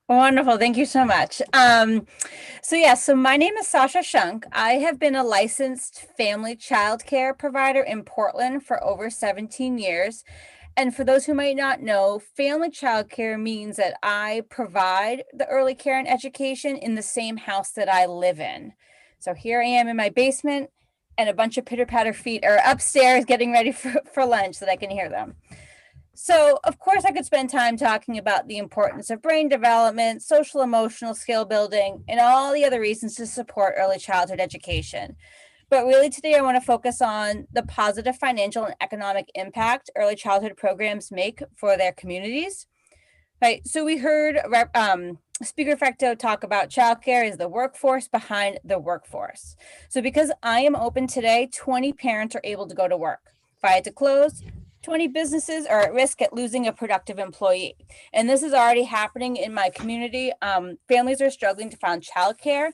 Wonderful. Thank you so much. So my name is Sasha Shunk. I have been a licensed family child care provider in Portland for over 17 years. And for those who might not know, family child care means that I provide the early care and education in the same house that I live in. So here I am in my basement and a bunch of pitter-patter feet are upstairs getting ready for lunch so that I can hear them. So, of course, I could spend time talking about the importance of brain development, social emotional skill building, and all the other reasons to support early childhood education. But really today I want to focus on the positive financial and economic impact early childhood programs make for their communities. Right, so we heard Speaker Fecto talk about childcare is the workforce behind the workforce. So because I am open today, 20 parents are able to go to work. If I had to close, 20 businesses are at risk at losing a productive employee. And this is already happening in my community. Families are struggling to find childcare,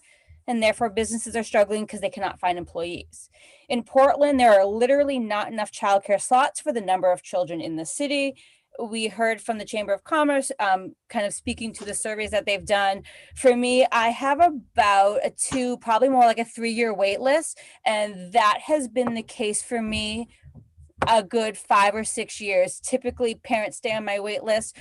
and therefore businesses are struggling because they cannot find employees. In Portland, there are literally not enough childcare slots for the number of children in the city. We heard from the Chamber of Commerce, kind of speaking to the surveys that they've done. For me, I have about a 2, probably more like a 3-year wait list. And that has been the case for me a good 5 or 6 years. Typically, parents stay on my wait list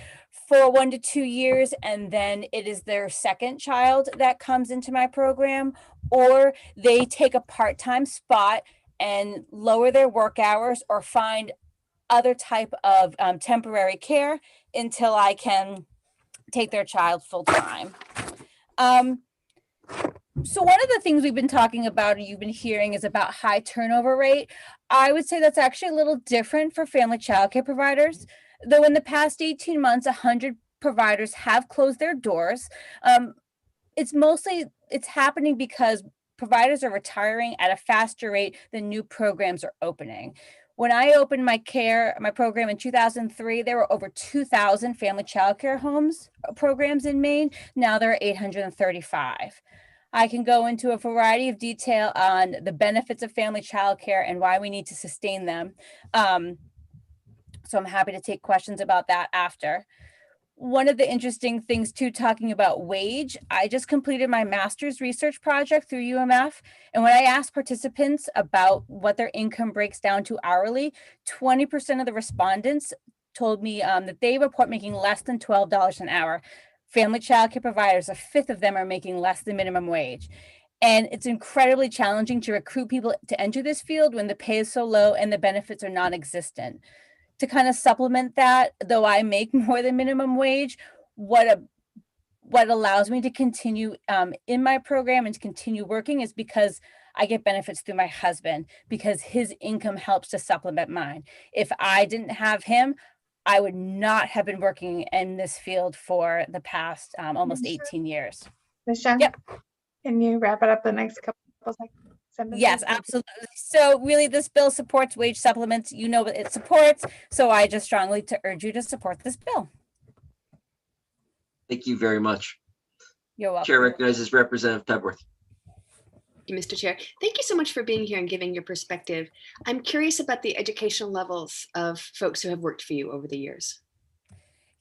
for 1 to 2 years, and then it is their second child that comes into my program, or they take a part-time spot and lower their work hours or find other type of temporary care until I can take their child full-time. So one of the things we've been talking about, and you've been hearing, is about high turnover rate. I would say that's actually a little different for family childcare providers. Though in the past 18 months, 100 providers have closed their doors. It's happening because providers are retiring at a faster rate than new programs are opening. When I opened my program in 2003, there were over 2,000 family childcare homes programs in Maine. Now there are 835. I can go into a variety of detail on the benefits of family childcare and why we need to sustain them. So I'm happy to take questions about that after. One of the interesting things too, talking about wage, I just completed my master's research project through UMF. And when I asked participants about what their income breaks down to hourly, 20% of the respondents told me that they report making less than $12 an hour. Family childcare providers, a fifth of them are making less than minimum wage. And it's incredibly challenging to recruit people to enter this field when the pay is so low and the benefits are non-existent. To kind of supplement that, though I make more than minimum wage, what allows me to continue in my program and to continue working is because I get benefits through my husband, because his income helps to supplement mine. If I didn't have him, I would not have been working in this field for the past almost 18 years. Ms. Young, yep. Can you wrap it up the next couple seconds? Yes, absolutely. So really this bill supports wage supplements. You know what it supports. So I just strongly urge you to support this bill. Thank you very much. You're welcome. Chair recognizes Representative Pebworth. Thank you, Mr. Chair. Thank you so much for being here and giving your perspective. I'm curious about the educational levels of folks who have worked for you over the years.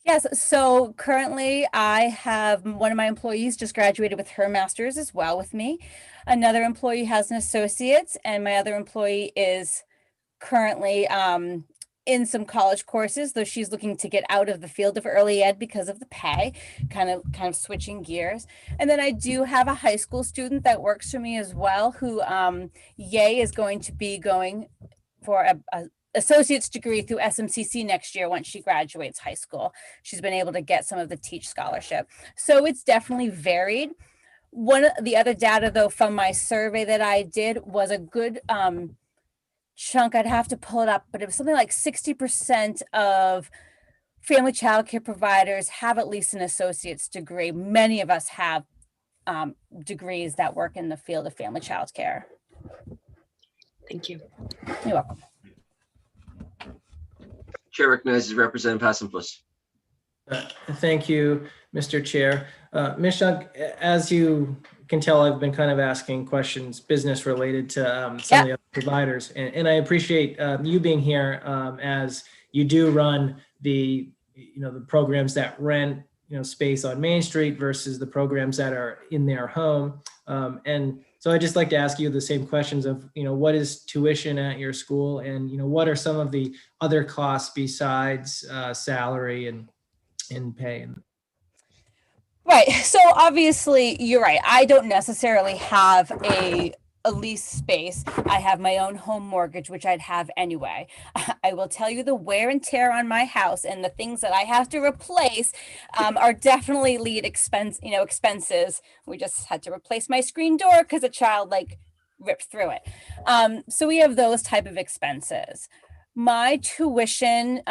Yes, so currently I have one of my employees just graduated with her master's as well with me. Another employee has an associate's, and my other employee is currently in some college courses, though she's looking to get out of the field of early ed because of the pay, kind of switching gears. And then I do have a high school student that works for me as well, who is going to be going for a associate's degree through SMCC next year once she graduates high school. She's been able to get some of the Teach Scholarship. So it's definitely varied. One of the other data though from my survey that I did was a good chunk, I'd have to pull it up, but it was something like 60% of family childcare providers have at least an associate's degree. Many of us have degrees that work in the field of family childcare. Thank you. You're welcome. Chair recognizes Representative Hassenfuss. Thank you, Mr. Chair. Ms. Shunk, as you can tell, I've been kind of asking questions business related to some of the other providers, and I appreciate you being here as you do run the programs that rent space on Main Street versus the programs that are in their home. And so I'd just like to ask you the same questions of, what is tuition at your school, and, what are some of the other costs besides salary and pay? Right. So obviously you're right. I don't necessarily have a lease space. I have my own home mortgage, which I'd have anyway. I will tell you the wear and tear on my house and the things that I have to replace are definitely lead expenses. We just had to replace my screen door because a child ripped through it. So we have those type of expenses. My tuition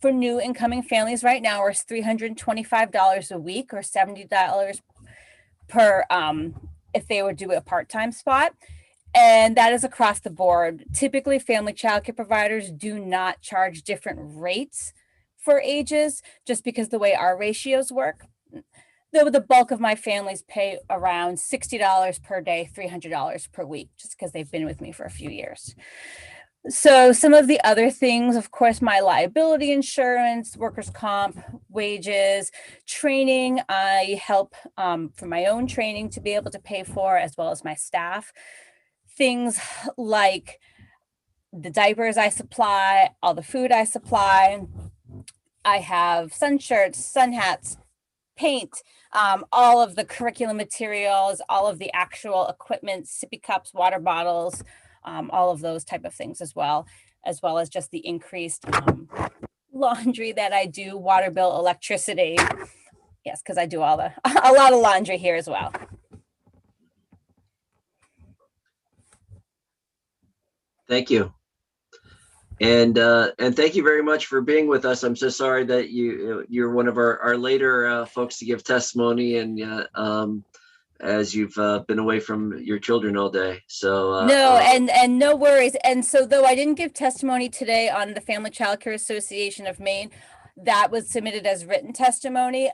for new incoming families right now is $325 a week or $70 per if they would do a part-time spot. And that is across the board. Typically, family childcare providers do not charge different rates for ages just because the way our ratios work. The bulk of my families pay around $60 per day, $300 per week, just because they've been with me for a few years. So some of the other things, of course, my liability insurance, workers' comp, wages, training, I help for my own training to be able to pay for, as well as my staff. Things like the diapers I supply, all the food I supply. I have sun shirts, sun hats, paint, all of the curriculum materials, all of the actual equipment, sippy cups, water bottles, all of those type of things as well as just the increased laundry that I do, water bill, electricity. Yes, because I do a lot of laundry here as well. Thank you. And thank you very much for being with us. I'm so sorry that you're one of our later folks to give testimony, and as you've been away from your children all day. So no, and no worries. And so though I didn't give testimony today on the Family Child Care Association of Maine, that was submitted as written testimony.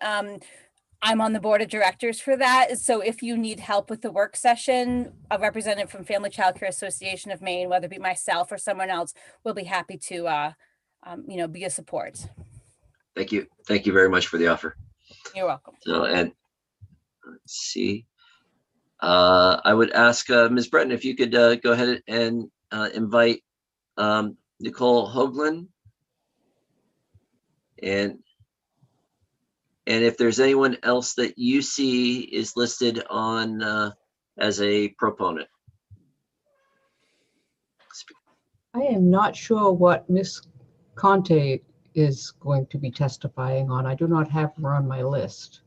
I'm on the board of directors for that. So if you need help with the work session, a representative from Family Child Care Association of Maine, whether it be myself or someone else, will be happy to, be a support. Thank you. Thank you very much for the offer. You're welcome. So, and let's see. I would ask Ms. Breton if you could go ahead and invite Nicole Hoagland. And if there's anyone else that you see is listed on as a proponent. I am not sure what Ms. Conte is going to be testifying on. I do not have her on my list.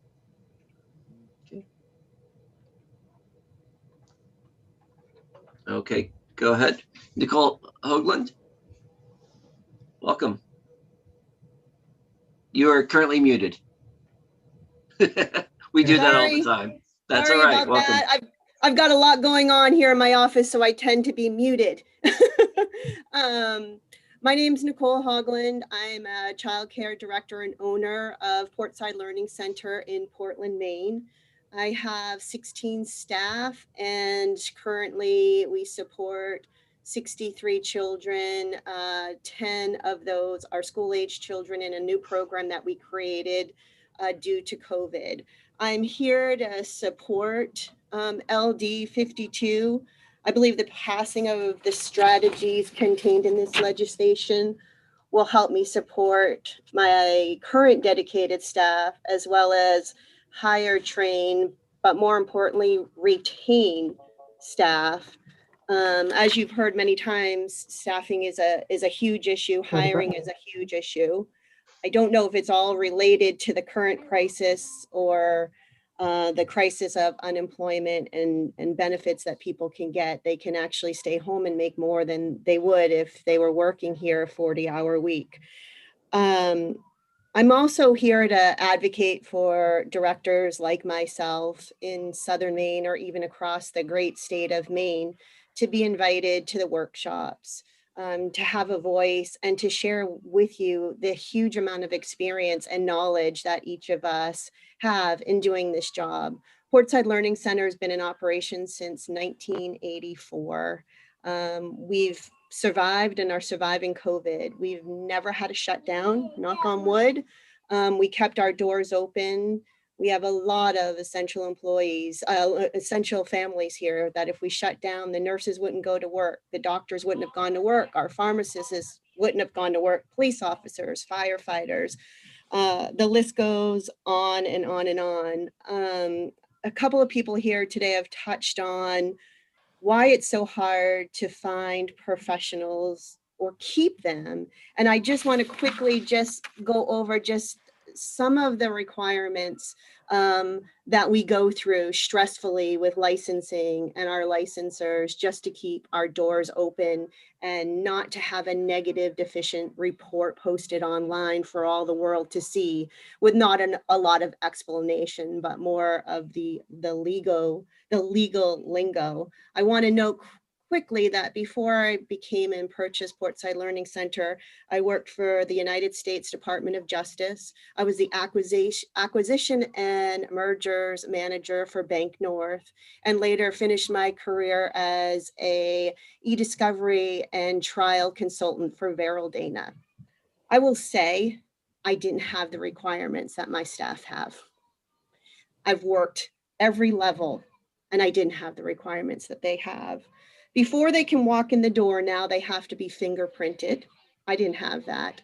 Okay, go ahead. Nicole Hoagland, welcome. You are currently muted. We do that all the time. That's all right. Welcome. That. I've got a lot going on here in my office, so I tend to be muted. My name's Nicole Hoagland. I'm a child care director and owner of Portside Learning Center in Portland, Maine. I have 16 staff, and currently we support 63 children. 10 of those are school-age children in a new program that we created due to COVID. I'm here to support LD 52. I believe the passing of the strategies contained in this legislation will help me support my current dedicated staff, as well as hire, train, but more importantly, retain staff. As you've heard many times, staffing is a huge issue. Hiring is a huge issue. I don't know if it's all related to the current crisis or the crisis of unemployment and benefits that people can get. They can actually stay home and make more than they would if they were working here a 40-hour week. I'm also here to advocate for directors like myself in Southern Maine or even across the great state of Maine to be invited to the workshops, to have a voice and to share with you the huge amount of experience and knowledge that each of us have in doing this job. Portside Learning Center has been in operation since 1984. We've survived and are surviving COVID. We've never had a shutdown, knock on wood. We kept our doors open. We have a lot of essential employees, essential families here that if we shut down, the nurses wouldn't go to work, the doctors wouldn't have gone to work, our pharmacists wouldn't have gone to work, police officers, firefighters. The list goes on and on and on. A couple of people here today have touched on why it's so hard to find professionals or keep them. And I just want to quickly just go over just some of the requirements that we go through stressfully with licensing and our licensors just to keep our doors open and not to have a negative deficient report posted online for all the world to see with not a lot of explanation, but more of the legal lingo. I want to note quickly that before I became and purchased Portside Learning Center, I worked for the United States Department of Justice. I was the acquisition and mergers manager for Bank North, and later finished my career as a e-discovery and trial consultant for Veryl Dana. I will say I didn't have the requirements that my staff have. I've worked every level and I didn't have the requirements that they have. Before they can walk in the door, now they have to be fingerprinted. I didn't have that.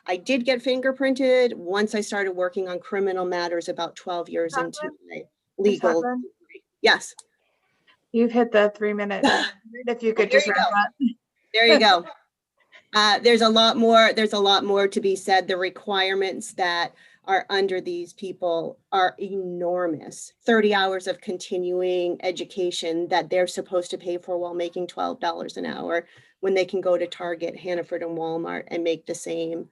I did get fingerprinted once I started working on criminal matters about 12 years into my legal degree. Yes. You've hit the 3-minute. If you could just wrap up. There you go. There's a lot more to be said. The requirements that are under these people are enormous. 30 hours of continuing education that they're supposed to pay for while making $12 an hour when they can go to Target, Hannaford, and Walmart and make the same.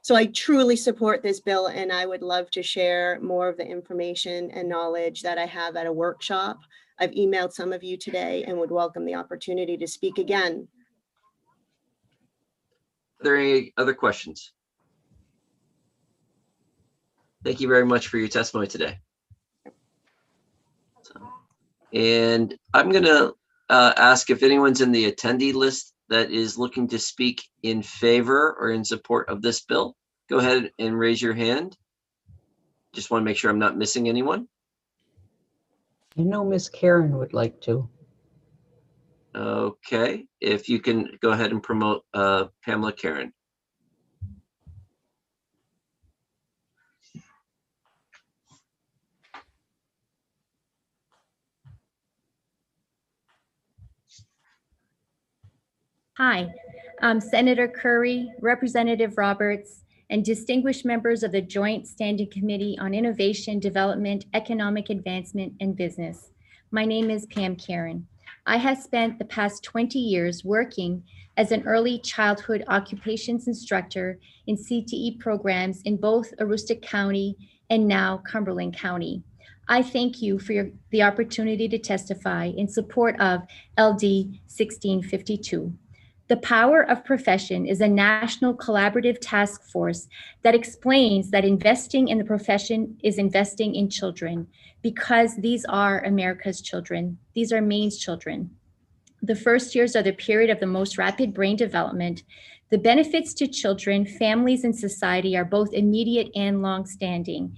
So I truly support this bill, and I would love to share more of the information and knowledge that I have at a workshop. I've emailed some of you today and would welcome the opportunity to speak again. Are there any other questions? Thank you very much for your testimony today. And I'm going to ask if anyone's in the attendee list that is looking to speak in favor or in support of this bill. Go ahead and raise your hand. Just want to make sure I'm not missing anyone. I know Miss Karen would like to. Okay, if you can go ahead and promote Pamela Karen. Hi, Senator Curry, Representative Roberts, and distinguished members of the Joint Standing Committee on Innovation, Development, Economic Advancement, and Business. My name is Pam Karen. I have spent the past 20 years working as an early childhood occupations instructor in CTE programs in both Aroostook County and now Cumberland County. I thank you for the opportunity to testify in support of LD 1652. The Power of Profession is a national collaborative task force that explains that investing in the profession is investing in children because these are America's children. These are Maine's children. The first years are the period of the most rapid brain development. The benefits to children, families, and society are both immediate and long-standing.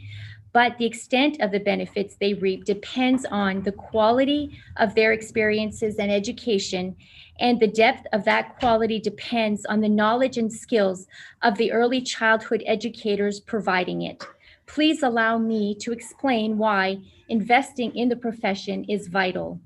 But the extent of the benefits they reap depends on the quality of their experiences and education, and the depth of that quality depends on the knowledge and skills of the early childhood educators providing it. Please allow me to explain why investing in the profession is vital.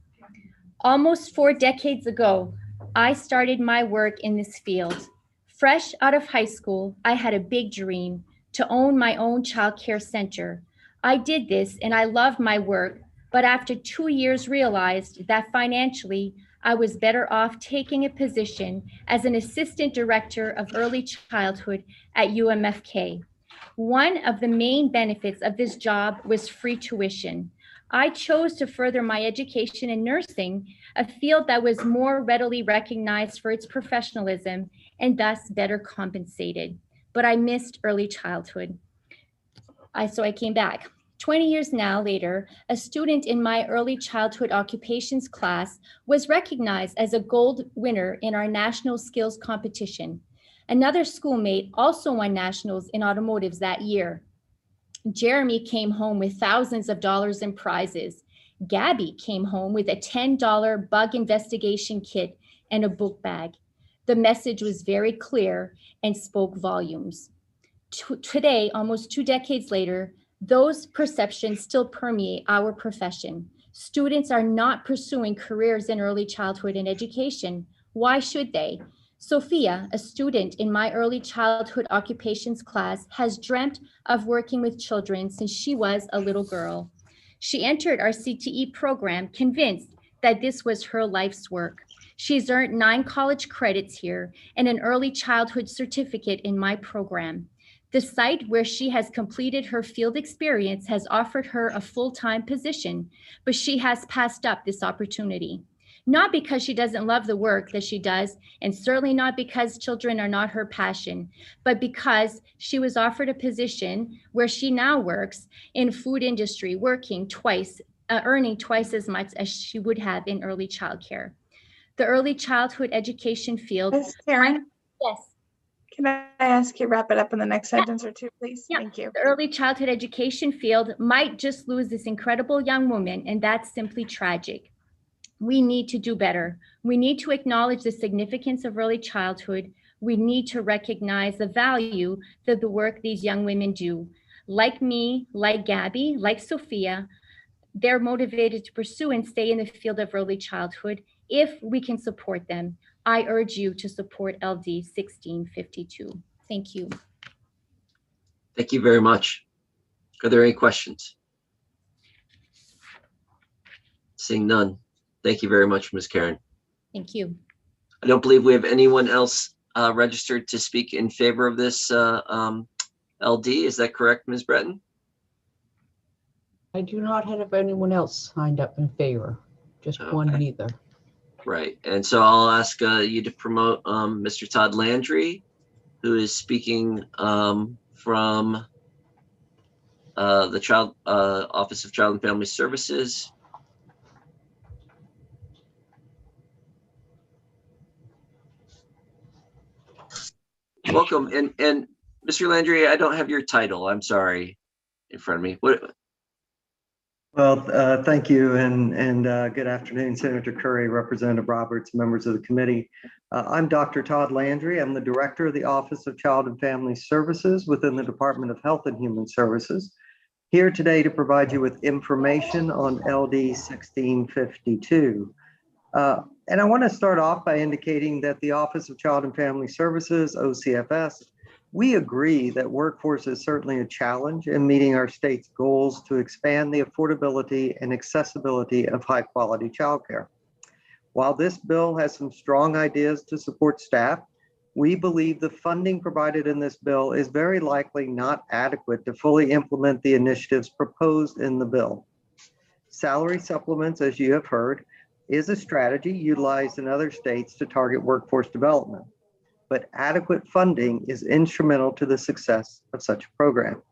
Almost 4 decades ago, I started my work in this field. Fresh out of high school, I had a big dream to own my own child care center. I did this and I loved my work, but after 2 years realized that financially, I was better off taking a position as an assistant director of early childhood at UMFK. One of the main benefits of this job was free tuition. I chose to further my education in nursing, a field that was more readily recognized for its professionalism and thus better compensated. But I missed early childhood. So I came back. 20 years now later, a student in my early childhood occupations class was recognized as a gold winner in our national skills competition. Another schoolmate also won nationals in automotives that year. Jeremy came home with thousands of dollars in prizes. Gabby came home with a $10 bug investigation kit and a book bag. The message was very clear and spoke volumes. Today, almost 2 decades later, those perceptions still permeate our profession. Students are not pursuing careers in early childhood and education. Why should they? Sophia, a student in my early childhood occupations class, has dreamt of working with children since she was a little girl. She entered our CTE program convinced that this was her life's work. She's earned 9 college credits here and an early childhood certificate in my program. The site where she has completed her field experience has offered her a full-time position, but she has passed up this opportunity. Not because she doesn't love the work that she does, and certainly not because children are not her passion, but because she was offered a position where she now works in food industry, earning twice as much as she would have in early childcare. The early childhood education field. Ms. Karen? Yes. Can I ask you to wrap it up in the next sentence or two, please? Yeah. Thank you. The early childhood education field might just lose this incredible young woman, and that's simply tragic. We need to do better. We need to acknowledge the significance of early childhood. We need to recognize the value of the work these young women do. Like me, like Gabby, like Sophia, they're motivated to pursue and stay in the field of early childhood if we can support them. I urge you to support LD 1652. Thank you. Thank you very much. Are there any questions? Seeing none. Thank you very much, Ms. Karen. Thank you. I don't believe we have anyone else registered to speak in favor of this LD. Is that correct, Ms. Breton? I do not have anyone else signed up in favor, just one neither. Right, and so I'll ask you to promote Mr. Todd Landry, who is speaking from the Office of Child and Family Services. Welcome, and Mr. Landry, I don't have your title. I'm sorry, in front of me. What? Well, thank you, and good afternoon, Senator Curry, Representative Roberts, members of the committee. I'm Dr. Todd Landry. I'm the Director of the Office of Child and Family Services within the Department of Health and Human Services, here today to provide you with information on LD 1652. And I want to start off by indicating that the Office of Child and Family Services, OCFS, we agree that workforce is certainly a challenge in meeting our state's goals to expand the affordability and accessibility of high-quality childcare. While this bill has some strong ideas to support staff, we believe the funding provided in this bill is very likely not adequate to fully implement the initiatives proposed in the bill. Salary supplements, as you have heard, is a strategy utilized in other states to target workforce development, but adequate funding is instrumental to the success of such a program.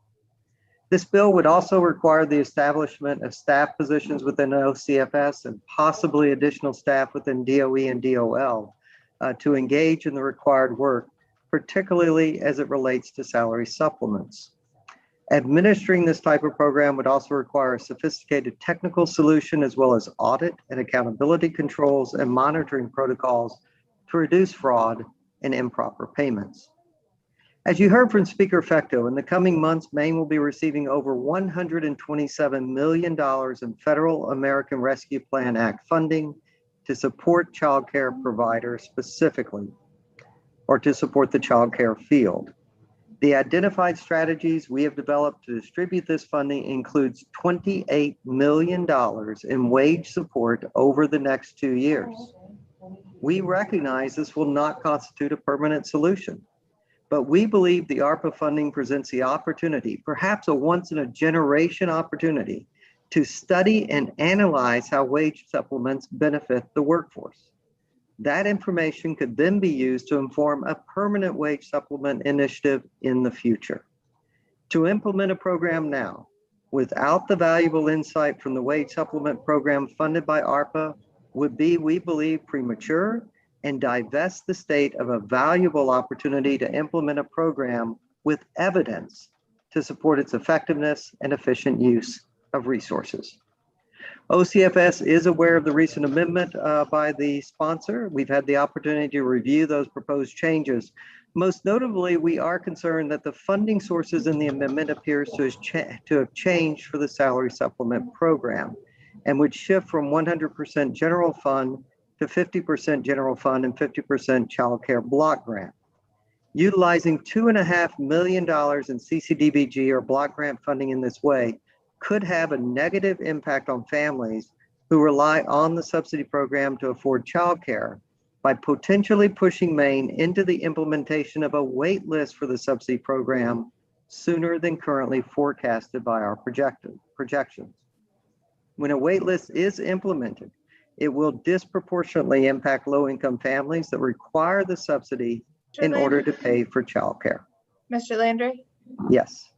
This bill would also require the establishment of staff positions within OCFS and possibly additional staff within DOE and DOL to engage in the required work, particularly as it relates to salary supplements. Administering this type of program would also require a sophisticated technical solution as well as audit and accountability controls and monitoring protocols to reduce fraud and improper payments. As you heard from Speaker Fecteau, in the coming months, Maine will be receiving over $127 million in Federal American Rescue Plan Act funding to support child care providers specifically, or to support the child care field. The identified strategies we have developed to distribute this funding includes $28 million in wage support over the next 2 years. We recognize this will not constitute a permanent solution, but we believe the ARPA funding presents the opportunity, perhaps a once-in-a-generation opportunity, to study and analyze how wage supplements benefit the workforce. That information could then be used to inform a permanent wage supplement initiative in the future. To implement a program now, without the valuable insight from the wage supplement program funded by ARPA, would be, we believe, premature and divest the state of a valuable opportunity to implement a program with evidence to support its effectiveness and efficient use of resources. OCFS is aware of the recent amendment by the sponsor. We've had the opportunity to review those proposed changes. Most notably, we are concerned that the funding sources in the amendment appears to have changed for the salary supplement program and would shift from 100% general fund to 50% general fund and 50% child care block grant. Utilizing $2.5 million in CCDBG or block grant funding in this way could have a negative impact on families who rely on the subsidy program to afford childcare by potentially pushing Maine into the implementation of a wait list for the subsidy program sooner than currently forecasted by our projections. When a wait list is implemented, it will disproportionately impact low-income families that require the subsidy in order to pay for childcare. Mr. Landry? Yes.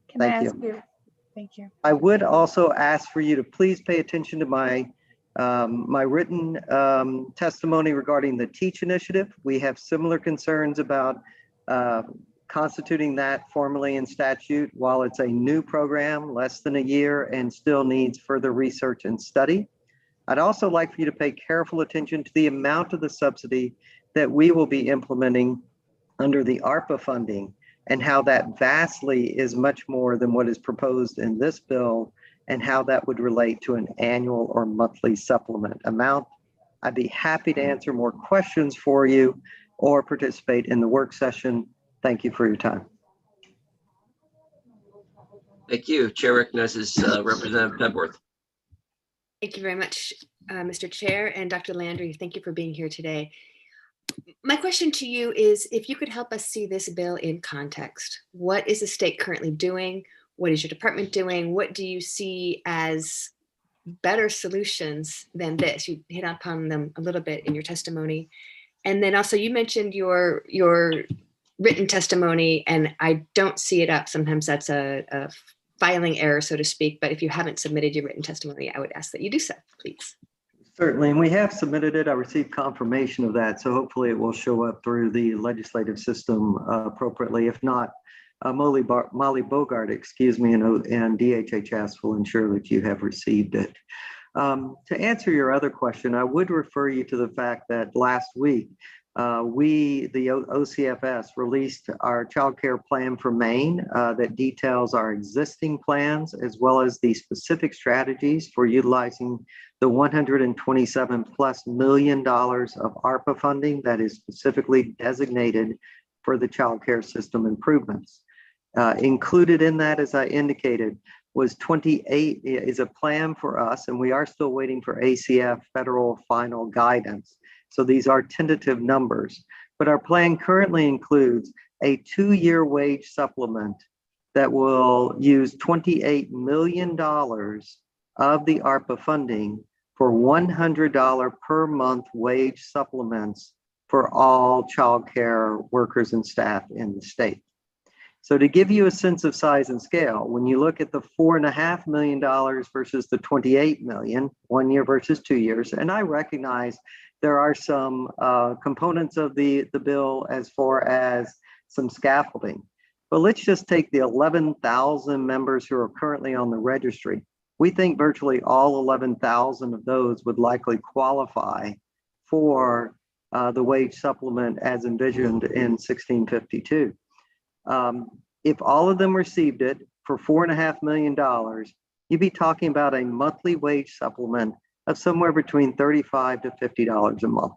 Can I Thank ask you. you? Thank you. I would also ask for you to please pay attention to my written testimony regarding the TEACH initiative. We have similar concerns about constituting that formally in statute. While it's a new program, less than a year, and still needs further research and study. I'd also like for you to pay careful attention to the amount of the subsidy that we will be implementing under the ARPA funding, and how that vastly is much more than what is proposed in this bill, and how that would relate to an annual or monthly supplement amount. I'd be happy to answer more questions for you or participate in the work session. Thank you for your time. Thank you. Chair recognizes Representative Pebworth. Thank you very much, Mr. Chair, and Dr. Landry. Thank you for being here today. My question to you is, if you could help us see this bill in context. What is the state currently doing? What is your department doing? What do you see as better solutions than this? You hit upon them a little bit in your testimony. And then also you mentioned your written testimony, and I don't see it up. Sometimes that's a filing error, so to speak. But if you haven't submitted your written testimony, I would ask that you do so, please. Certainly, and we have submitted it. I received confirmation of that, so hopefully it will show up through the legislative system appropriately. If not, Molly Bogart, excuse me, and DHHS will ensure that you have received it. To answer your other question, I would refer you to the fact that last week, the OCFS, released our child care plan for Maine that details our existing plans, as well as the specific strategies for utilizing the $127+ million of ARPA funding that is specifically designated for the child care system improvements. Included in that, as I indicated, was 28 is a plan for us, and we are still waiting for ACF federal final guidance. So these are tentative numbers, but our plan currently includes a 2-year wage supplement that will use $28 million of the ARPA funding for $100 per month wage supplements for all child care workers and staff in the state. So to give you a sense of size and scale, when you look at the $4.5 million versus the $28 million, 1 year versus 2 years, and I recognize there are some components of the bill as far as some scaffolding, but let's just take the 11,000 members who are currently on the registry. We think virtually all 11,000 of those would likely qualify for the wage supplement as envisioned in 1652. If all of them received it for $4.5 million, you'd be talking about a monthly wage supplement of somewhere between $35 to $50 a month.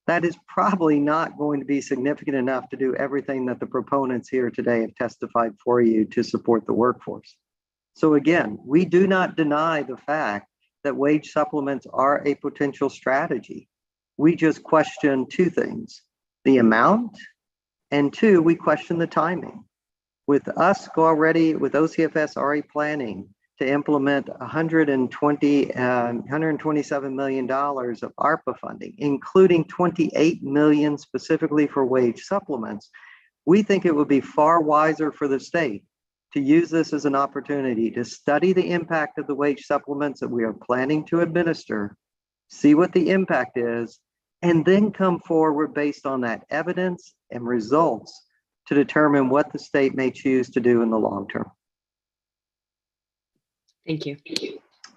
That is probably not going to be significant enough to do everything that the proponents here today have testified for you to support the workforce. So again, we do not deny the fact that wage supplements are a potential strategy. We just question two things: the amount, and two, we question the timing. With us already, with OCFS already planning to implement $127 million of ARPA funding, including $28 million specifically for wage supplements, we think it would be far wiser for the state to use this as an opportunity to study the impact of the wage supplements that we are planning to administer, see what the impact is, and then come forward based on that evidence and results to determine what the state may choose to do in the long term. Thank you.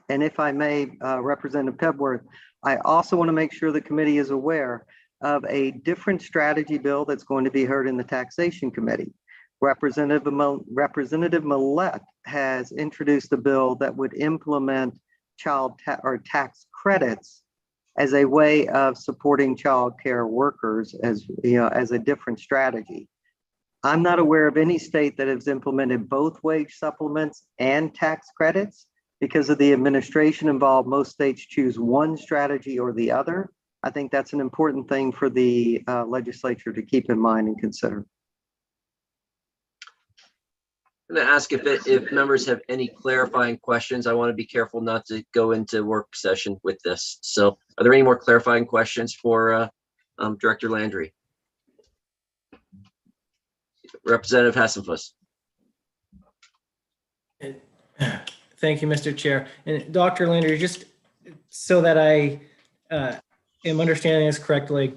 And if I may, Representative Pebworth, I also want to make sure the committee is aware of a different strategy bill that's going to be heard in the Taxation Committee. Representative Millett has introduced a bill that would implement tax credits as a way of supporting childcare workers as, as a different strategy. I'm not aware of any state that has implemented both wage supplements and tax credits. Because of the administration involved, most states choose one strategy or the other. I think that's an important thing for the legislature to keep in mind and consider. I'm going to ask if members have any clarifying questions. I want to be careful not to go into work session with this. So are there any more clarifying questions for Director Landry? Representative Hassenfuss. Thank you, Mr. Chair. And Dr. Landry, just so that I am understanding this correctly,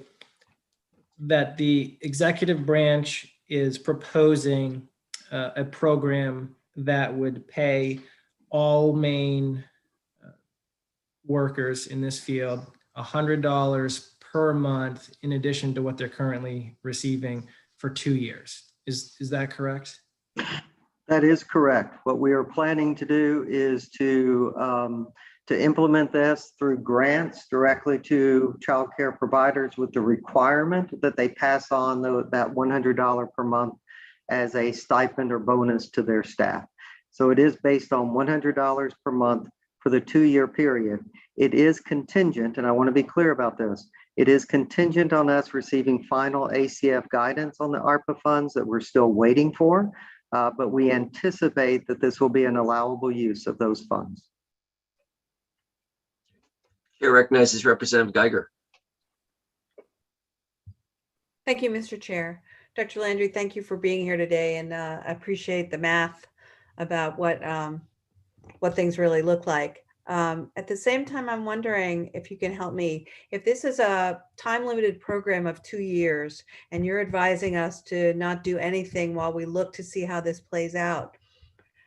that the executive branch is proposing a program that would pay all Maine workers in this field $100 per month in addition to what they're currently receiving for 2 years. Is that correct? That is correct. What we are planning to do is to implement this through grants directly to child care providers with the requirement that they pass on that $100 per month as a stipend or bonus to their staff. So it is based on $100 per month for the 2-year period. It is contingent, and I want to be clear about this. It is contingent on us receiving final ACF guidance on the ARPA funds that we're still waiting for. But we anticipate that this will be an allowable use of those funds. Chair recognizes Representative Geiger. Thank you, Mr. Chair. Dr. Landry, thank you for being here today, and I appreciate the math about what things really look like. At the same time, I'm wondering if you can help me. If this is a time-limited program of 2 years and you're advising us to not do anything while we look to see how this plays out,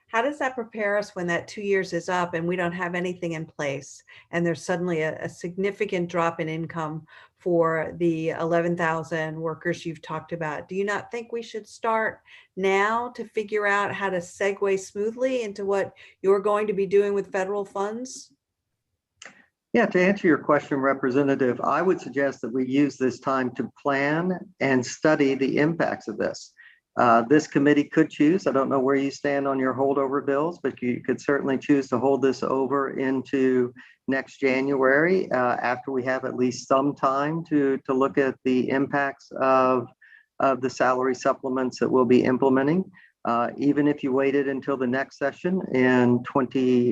how does that prepare us when that 2 years is up and we don't have anything in place and there's suddenly a significant drop in income for the 11,000 workers you've talked about? Do you not think we should start now to figure out how to segue smoothly into what you're going to be doing with federal funds? Yeah, to answer your question, Representative, I would suggest that we use this time to plan and study the impacts of this. This committee could choose, I don't know where you stand on your holdover bills, but you could certainly choose to hold this over into next January after we have at least some time to look at the impacts of the salary supplements that we'll be implementing. Even if you waited until the next session in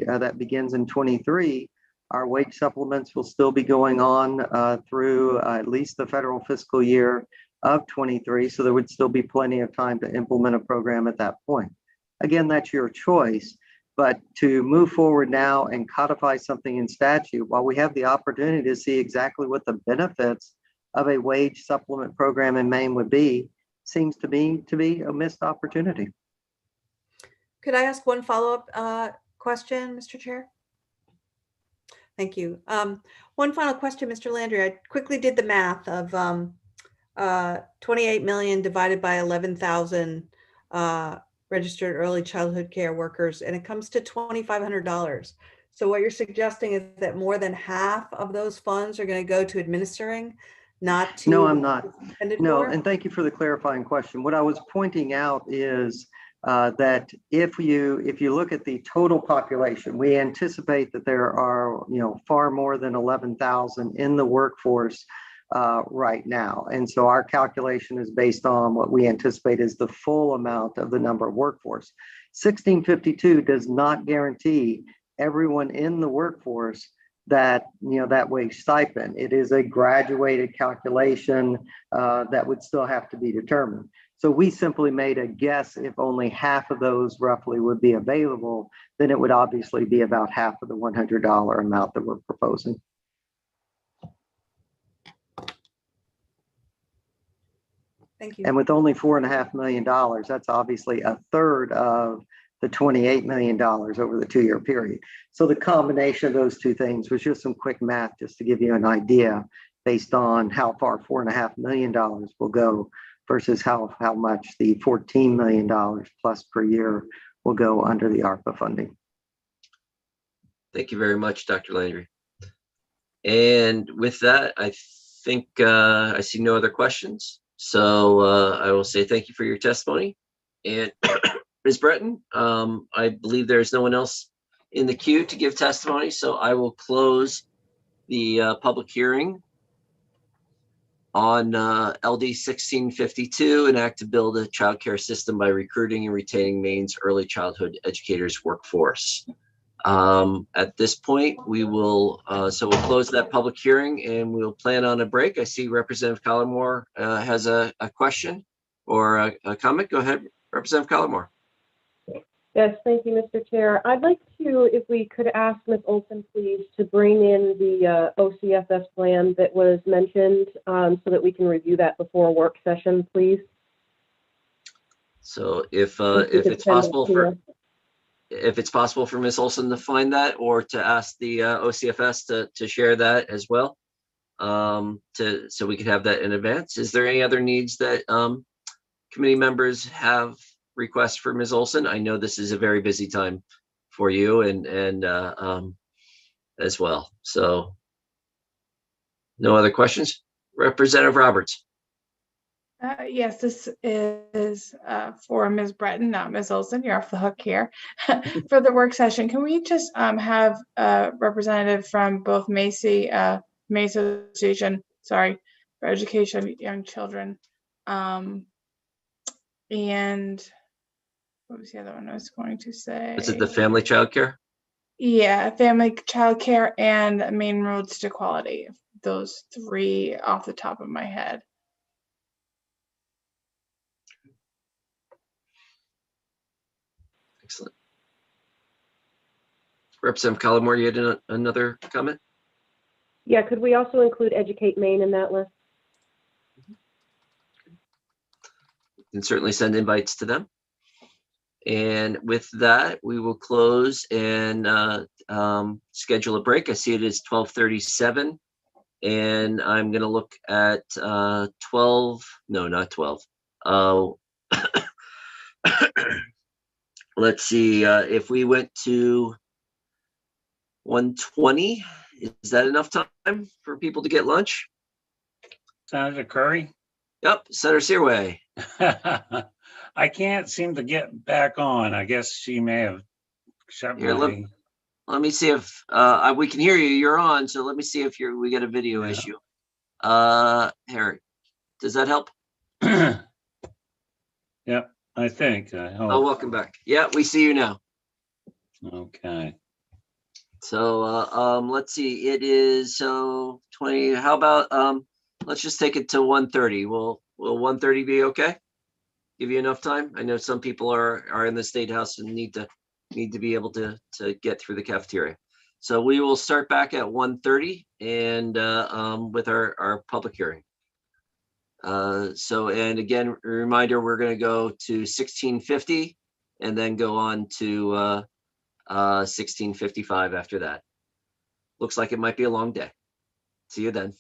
that begins in 23, our wage supplements will still be going on through at least the federal fiscal year of 23. So there would still be plenty of time to implement a program at that point. Again, that's your choice. But to move forward now and codify something in statute, while we have the opportunity to see exactly what the benefits of a wage supplement program in Maine would be, seems to be a missed opportunity. Could I ask one follow-up question, Mr. Chair? Thank you. One final question, Mr. Landry. I quickly did the math of 28 million divided by 11,000 registered early childhood care workers, and it comes to $2,500. So what you're suggesting is that more than half of those funds are going to go to administering, not to— No, I'm not. No, and thank you for the clarifying question. What I was pointing out is that if you look at the total population, we anticipate that there are far more than 11,000 in the workforce right now. And so our calculation is based on what we anticipate is the full amount of the number of workforce. 1652 does not guarantee everyone in the workforce that that wage stipend. It is a graduated calculation that would still have to be determined. So we simply made a guess. If only half of those roughly would be available, then it would obviously be about half of the $100 amount that we're proposing. Thank you. And with only $4.5 million, that's obviously a third of the $28 million over the 2-year period. So the combination of those two things was just some quick math, just to give you an idea based on how far $4.5 million will go versus how much the $14 million plus per year will go under the ARPA funding. Thank you very much, Dr. Landry. And with that, I think I see no other questions. So I will say thank you for your testimony. And Ms. Breton, I believe there's no one else in the queue to give testimony, so I will close the public hearing on LD 1652, an act to build a childcare system by recruiting and retaining Maine's early childhood educators workforce. At this point, we will, so we'll close that public hearing and we'll plan on a break. I see Representative Collmore has a question or a comment. Go ahead, Representative Collmore. Yes, thank you, Mr. Chair. I'd like to, if we could ask Ms. Olson, please, to bring in the OCFS plan that was mentioned so that we can review that before a work session, please. So if it's possible for Ms. Olson to find that or to ask the OCFS to share that as well, so we could have that in advance. Is there any other needs that committee members have requests for Ms. Olson? I know this is a very busy time for you and as well. So no other questions? Representative Roberts. Yes, this is for Ms. Breton, not Ms. Olson. You're off the hook here. For the work session, can we just have a representative from both Macy, May Association, sorry, for Education of Young Children, and what was the other one I was going to say? Is it the family childcare? Yeah, family childcare and Maine Roads to Equality. Those three off the top of my head. Excellent. Representative Collmore, you had another comment? Yeah, could we also include Educate Maine in that list? You can certainly send invites to them. And with that, we will close and schedule a break. I see it is 12:37, and I'm going to look at 12. No, not 12. Let's see if we went to 1:20. Is that enough time for people to get lunch? Senator Curry? Yep, Senator Searway. I can't seem to get back on. I guess she may have shut Here, my... let me see if we can hear you. You're on, so let me see if we get a video issue. Harry, does that help? Yep, I think. I hope. Oh, welcome back. Yeah, we see you now. Okay. So let's see. It is 20. How about let's just take it to 1:30. Will 1:30 be okay? Give you enough time? I know some people are in the State House and need to be able to get through the cafeteria. So we will start back at 1:30 and with our public hearing. And again, a reminder, we're going to go to 1650 and then go on to 1655 after that. Looks like it might be a long day. See you then.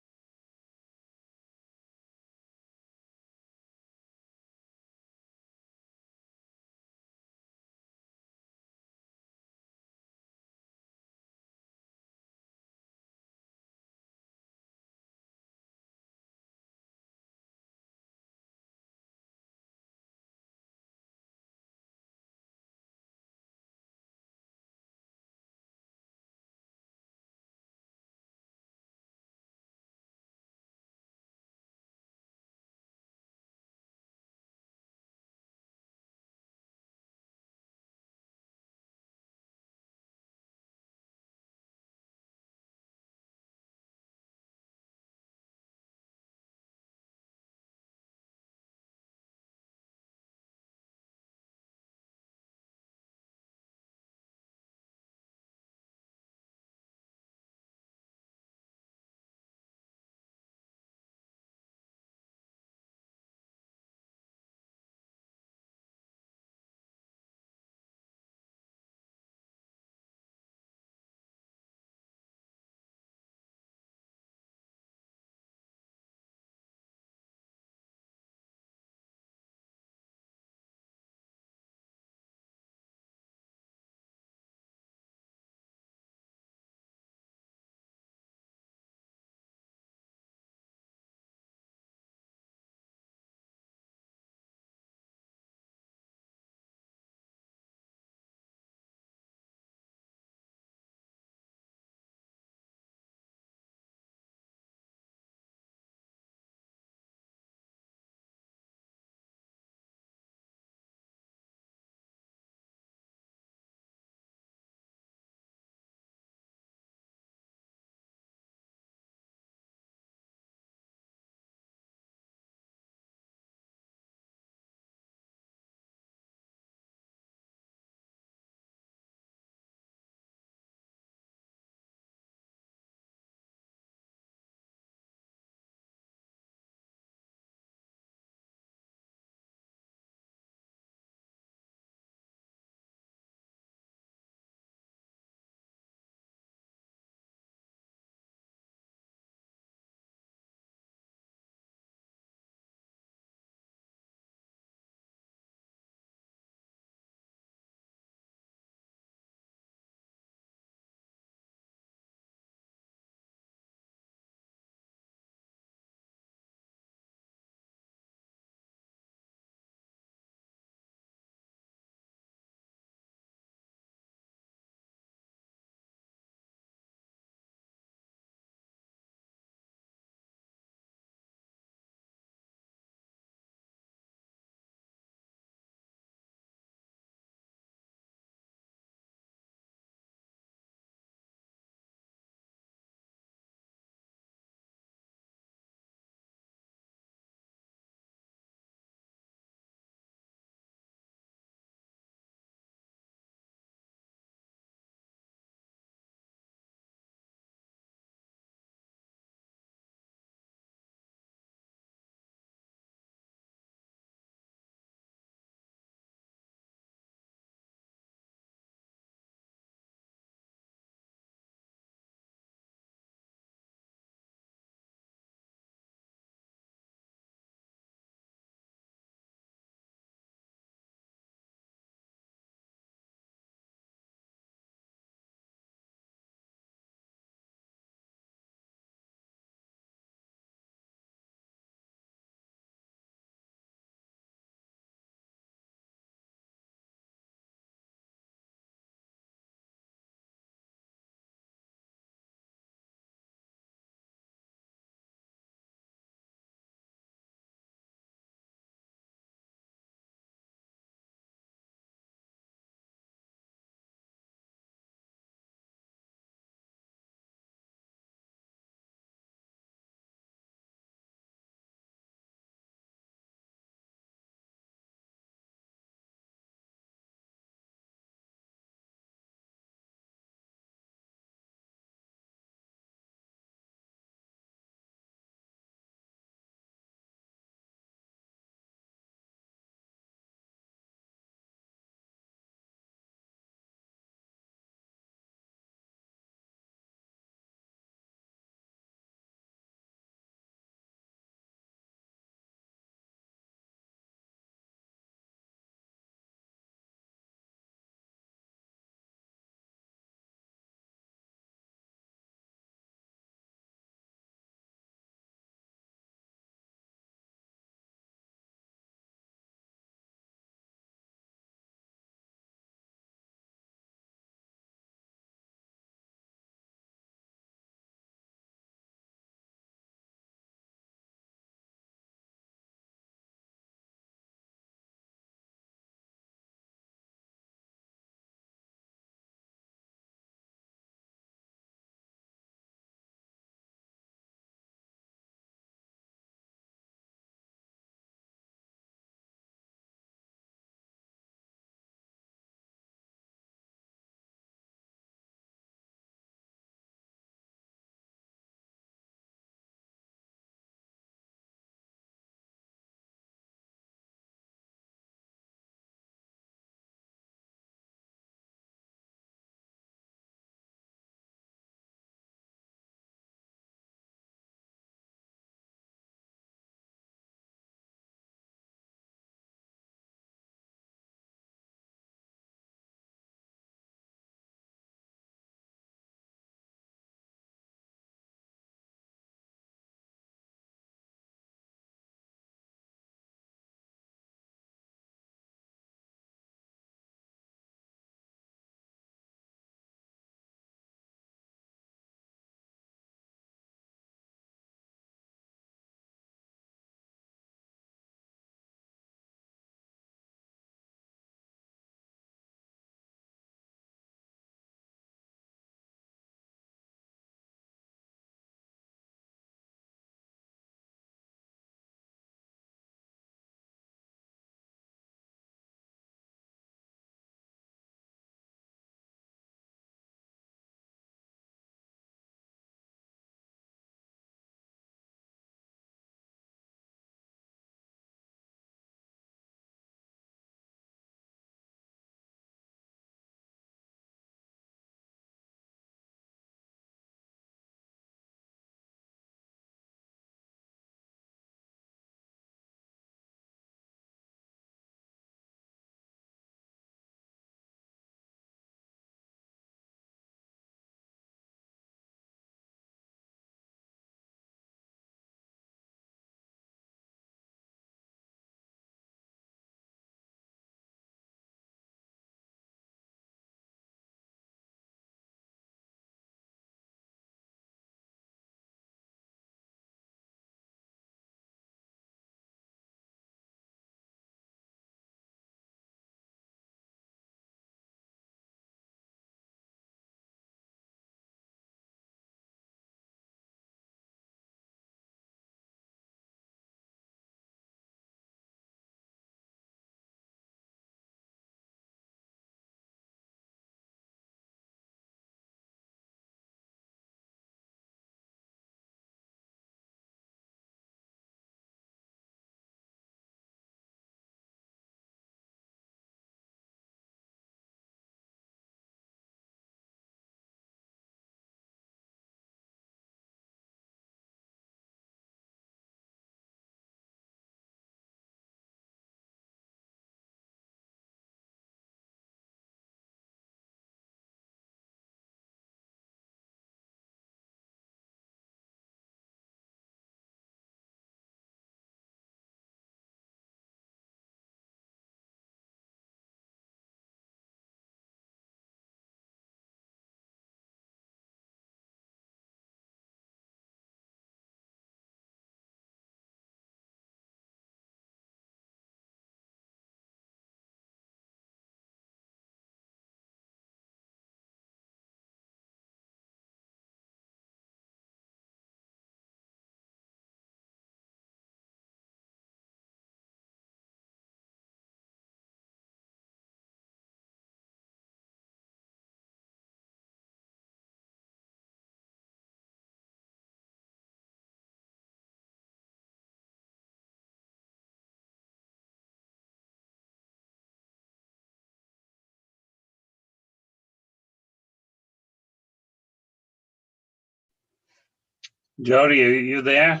Jody, are you there?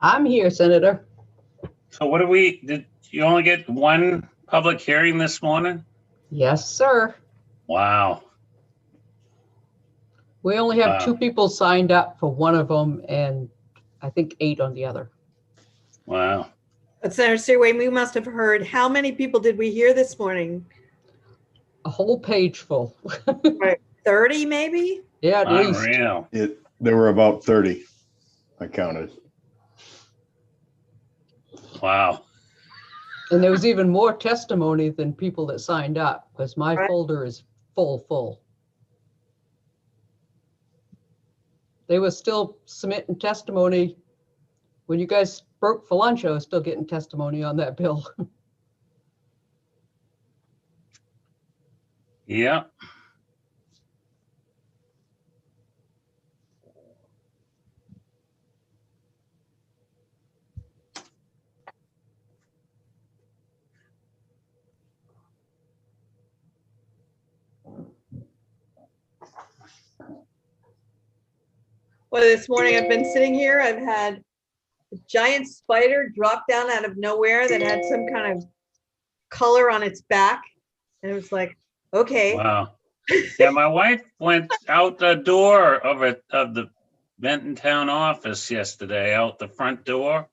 I'm here, Senator. So what did you only get one public hearing this morning? Yes, sir. Wow. We only have Wow. 2 people signed up for one of them and I think 8 on the other. Wow. But Senator Seaway, we must have heard, how many people did we hear this morning? A whole page full. Right, 30 maybe? Yeah, at least. Unreal. There were about 30, I counted. Wow. And there was even more testimony than people that signed up because my folder is full. They were still submitting testimony. When you guys broke for lunch, I was still getting testimony on that bill. Yeah. Well, this morning I've been sitting here, I've had a giant spider drop down out of nowhere that had some kind of color on its back. And it was like, okay. Wow. Yeah, my wife went out the door of the Benton Town office yesterday, out the front door.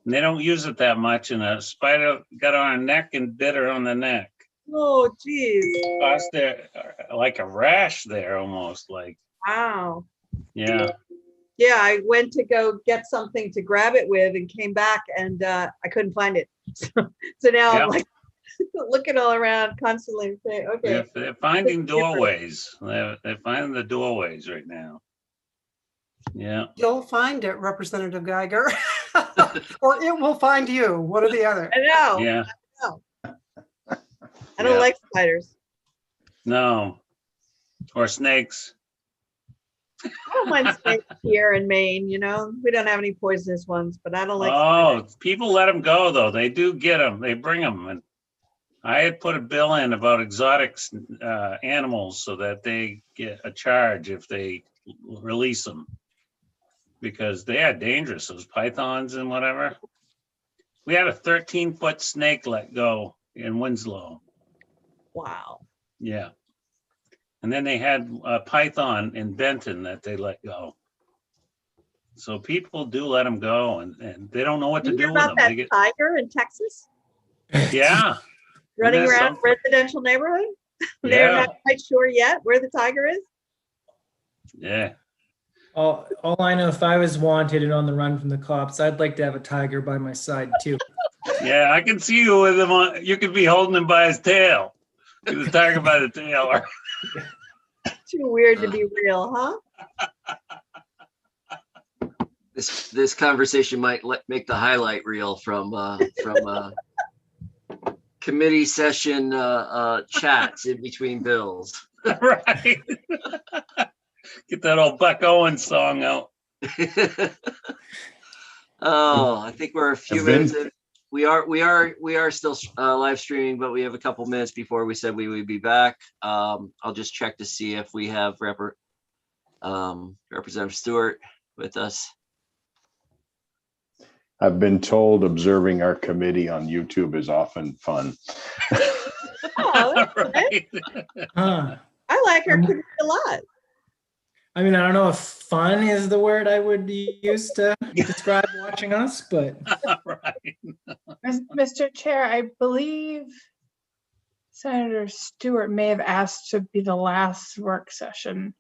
And they don't use it that much. And a spider got on her neck and bit her on the neck. Oh, geez. Caused there like a rash there almost like. Wow. Yeah. Yeah, I went to go get something to grab it with and came back and I couldn't find it. So now Yeah. I'm like looking all around constantly and saying, okay. They're finding doorways. They're finding the doorways right now. Yeah. You'll find it, Representative Geiger, or it will find you, one or the other. I know. Yeah. I know. I don't Yeah. like spiders. No. Or snakes. I don't mind snakes here in Maine, you know, we don't have any poisonous ones, but I don't like. Oh, people let them go though. They do get them. They bring them. And I had put a bill in about exotic animals so that they get a charge if they release them because they are dangerous. Those pythons and whatever. We had a 13-foot snake let go in Winslow. Wow. Yeah. And then they had a python in Benton that they let go. So people do let them go and they don't know what to You do hear with about them. that They get, tiger in Texas yeah. running Isn't that around something? residential neighborhood? They're Yeah. not quite sure yet where the tiger is. Yeah. All I know, if I was wanted and on the run from the cops, I'd like to have a tiger by my side too. Yeah, I can see you with him on. You could be holding him by his tail. The tiger by the tail. Too weird to be real, huh? This conversation might make the highlight reel from committee session chats in between bills. Right. Get that old Buck Owens song out. Oh, I think we're a few minutes in. We are still live streaming, but we have a couple minutes before we said we would be back. I'll just check to see if we have Representative Stewart with us. I've been told observing our committee on YouTube is often fun. Oh, that's nice. Huh. I like her committee a lot. I mean, I don't know if fun is the word I would use to describe watching us, but Mr. Chair, I believe Senator Stewart may have asked to be the last work session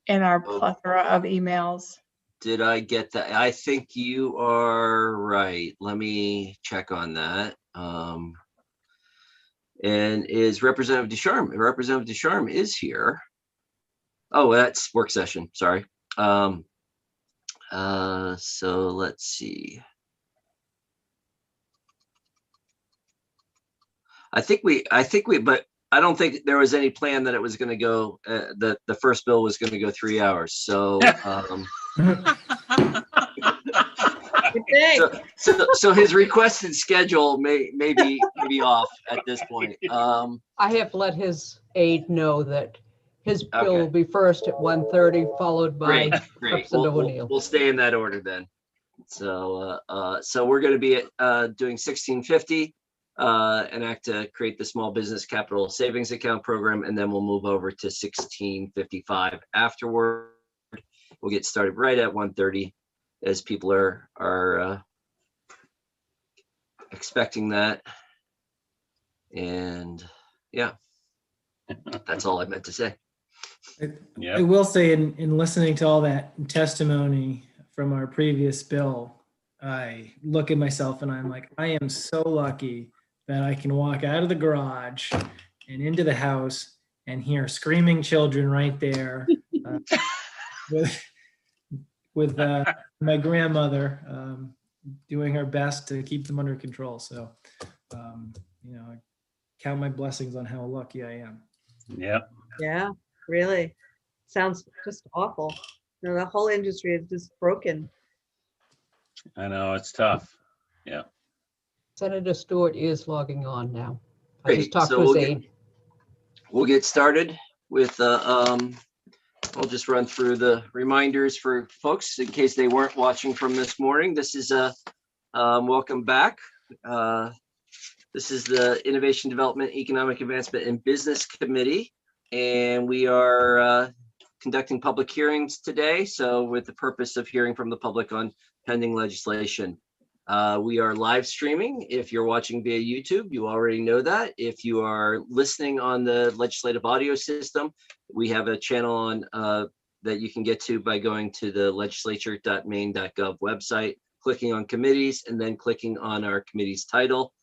in our plethora of emails. Did I get that? I think you are right. Let me check on that. And is Representative Ducharme? Representative Ducharme is here. Oh, that's work session. Sorry. So let's see. I think we, but I don't think there was any plan that it was going to go, that the first bill was going to go 3 hours. So, so his requested schedule may be off at this point. I have let his aide know that His bill will be first at 1:30, followed by Great, great. Representative O'Neill. We'll stay in that order then. So, so we're going to be doing 1650, an act to create the small business capital savings account program, and then we'll move over to 1655 afterward. We'll get started right at 1:30 as people are expecting that. And yeah, that's all I meant to say. I will say in listening to all that testimony from our previous bill, I look at myself and I'm like, I am so lucky that I can walk out of the garage and into the house and hear screaming children right there with my grandmother doing her best to keep them under control. So, you know, I count my blessings on how lucky I am. Yep. Yeah, really. Sounds just awful. You know, the whole industry is just broken. I know, it's tough. Yeah. Senator Stewart is logging on now. I Great. just talked So to we'll Zane. We'll get started with, I'll just run through the reminders for folks in case they weren't watching from this morning. This is a welcome back. This is the Innovation Development, Economic Advancement and Business Committee. And we are conducting public hearings today. So with the purpose of hearing from the public on pending legislation. We are live streaming. If you're watching via YouTube, you already know that. If you are listening on the legislative audio system, we have a channel on that you can get to by going to the legislature.maine.gov website, clicking on committees, and then clicking on our committee's title,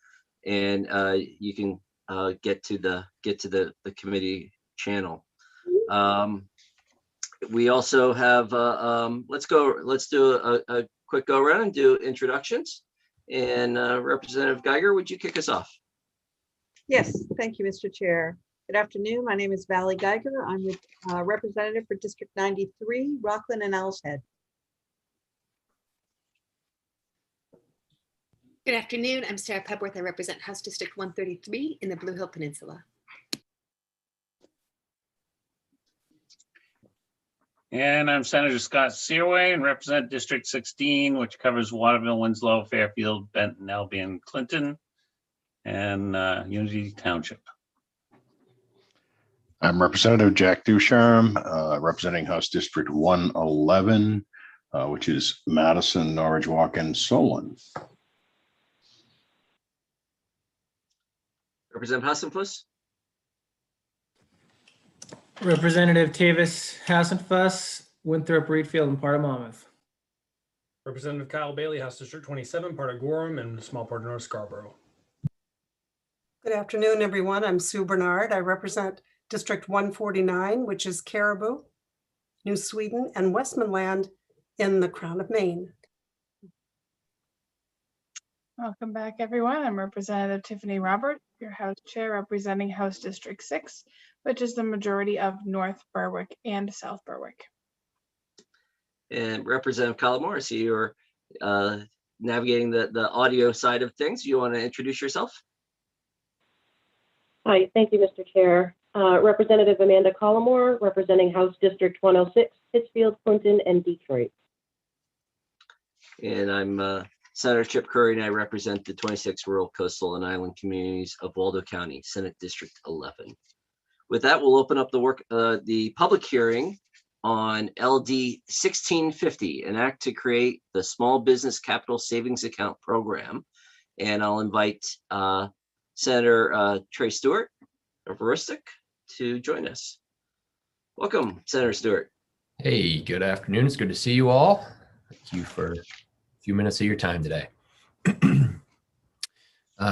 and you can get to the committee channel. We also have let's do a quick go around and do introductions. And Representative Geiger, would you kick us off? Yes, thank you, Mr. Chair. Good afternoon. My name is Valley Geiger. I'm the representative for District 93, Rockland and Owl's Head. Good afternoon. I'm Sarah Pebworth. I represent House District 133 in the Blue Hill Peninsula. And I'm Senator Scott Searway and represent District 16, which covers Waterville, Winslow, Fairfield, Benton, Albion, Clinton, and Unity Township. I'm Representative Jack Ducharme, representing House District 111, which is Madison, Norwich, Walken, Solon. Representative Hassenfuss? Representative Tavis Hassenfuss, Winthrop, Reedfield, and part of Monmouth. Representative Kyle Bailey, House District 27, part of Gorham, and a small part of North Scarborough. Good afternoon, everyone. I'm Sue Bernard. I represent District 149, which is Caribou, New Sweden, and Westmoreland in the Crown of Maine. Welcome back, everyone. I'm Representative Tiffany Robert, your House Chair representing House District 6, which is the majority of North Berwick and South Berwick. And Representative Collimore, I see you're navigating the audio side of things. You want to introduce yourself? Hi, thank you, Mr. Chair. Representative Amanda Collimore, representing House District 106, Pittsfield, Clinton, and Detroit. And I'm Senator Chip Curry, and I represent the 26 rural, coastal, and island communities of Waldo County, Senate District 11. With that, we'll open up the public hearing on LD 1650, an act to create the Small Business Capital Savings Account Program. And I'll invite Senator Trey Stewart of Aroostook to join us. Welcome, Senator Stewart. Hey, good afternoon. It's good to see you all. Thank you for a few minutes of your time today.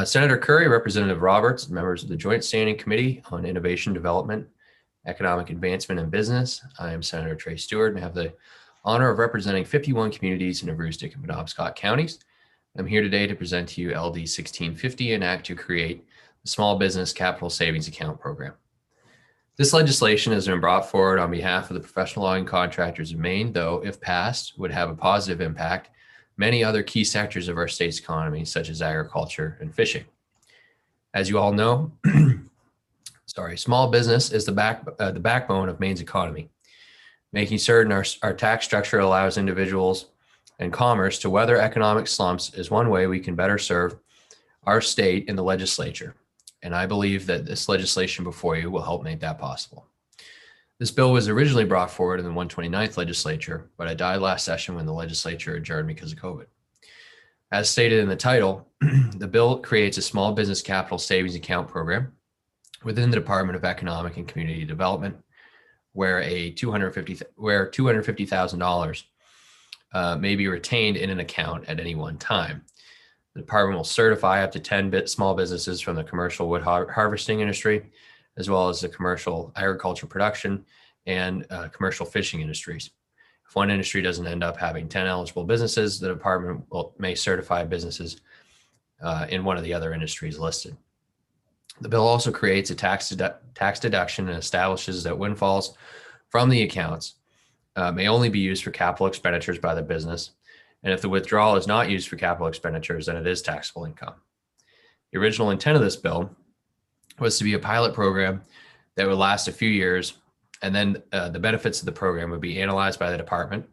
Senator Curry, Representative Roberts, members of the Joint Standing Committee on Innovation Development, Economic Advancement and Business. I am Senator Trey Stewart and have the honor of representing 51 communities in Aroostook and Penobscot counties. I'm here today to present to you LD 1650, an act to create the Small Business Capital Savings Account Program. This legislation has been brought forward on behalf of the professional logging contractors of Maine, though if passed, would have a positive impact many other key sectors of our state's economy, such as agriculture and fishing. As you all know, Small business is the backbone of Maine's economy. Making certain our tax structure allows individuals and commerce to weather economic slumps is one way we can better serve our state in the legislature. And I believe that this legislation before you will help make that possible. This bill was originally brought forward in the 129th legislature, but it died last session when the legislature adjourned because of COVID. As stated in the title, the bill creates a small business capital savings account program within the Department of Economic and Community Development, where $250,000 may be retained in an account at any one time. The department will certify up to 10 small businesses from the commercial wood harvesting industry, as well as the commercial agriculture production and commercial fishing industries. If one industry doesn't end up having 10 eligible businesses, the department may certify businesses in one of the other industries listed. The bill also creates a tax deduction and establishes that windfalls from the accounts may only be used for capital expenditures by the business. And if the withdrawal is not used for capital expenditures, then it is taxable income. The original intent of this bill was to be a pilot program that would last a few years, and then the benefits of the program would be analyzed by the department,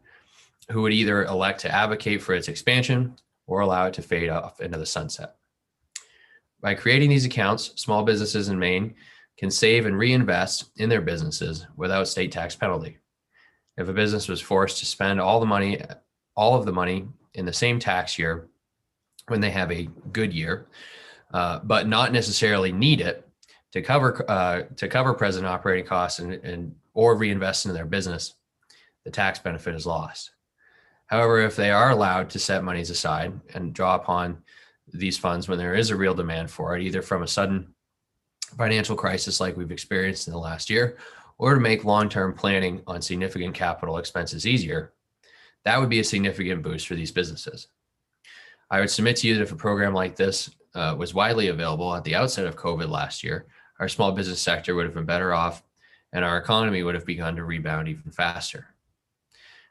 who would either elect to advocate for its expansion or allow it to fade off into the sunset. By creating these accounts, small businesses in Maine can save and reinvest in their businesses without state tax penalty. If a business was forced to spend all of the money in the same tax year when they have a good year, but not necessarily need it to cover present operating costs or reinvest in their business, the tax benefit is lost. However, if they are allowed to set monies aside and draw upon these funds when there is a real demand for it, either from a sudden financial crisis like we've experienced in the last year, or to make long-term planning on significant capital expenses easier, that would be a significant boost for these businesses. I would submit to you that if a program like this was widely available at the outset of COVID last year, our small business sector would have been better off and our economy would have begun to rebound even faster.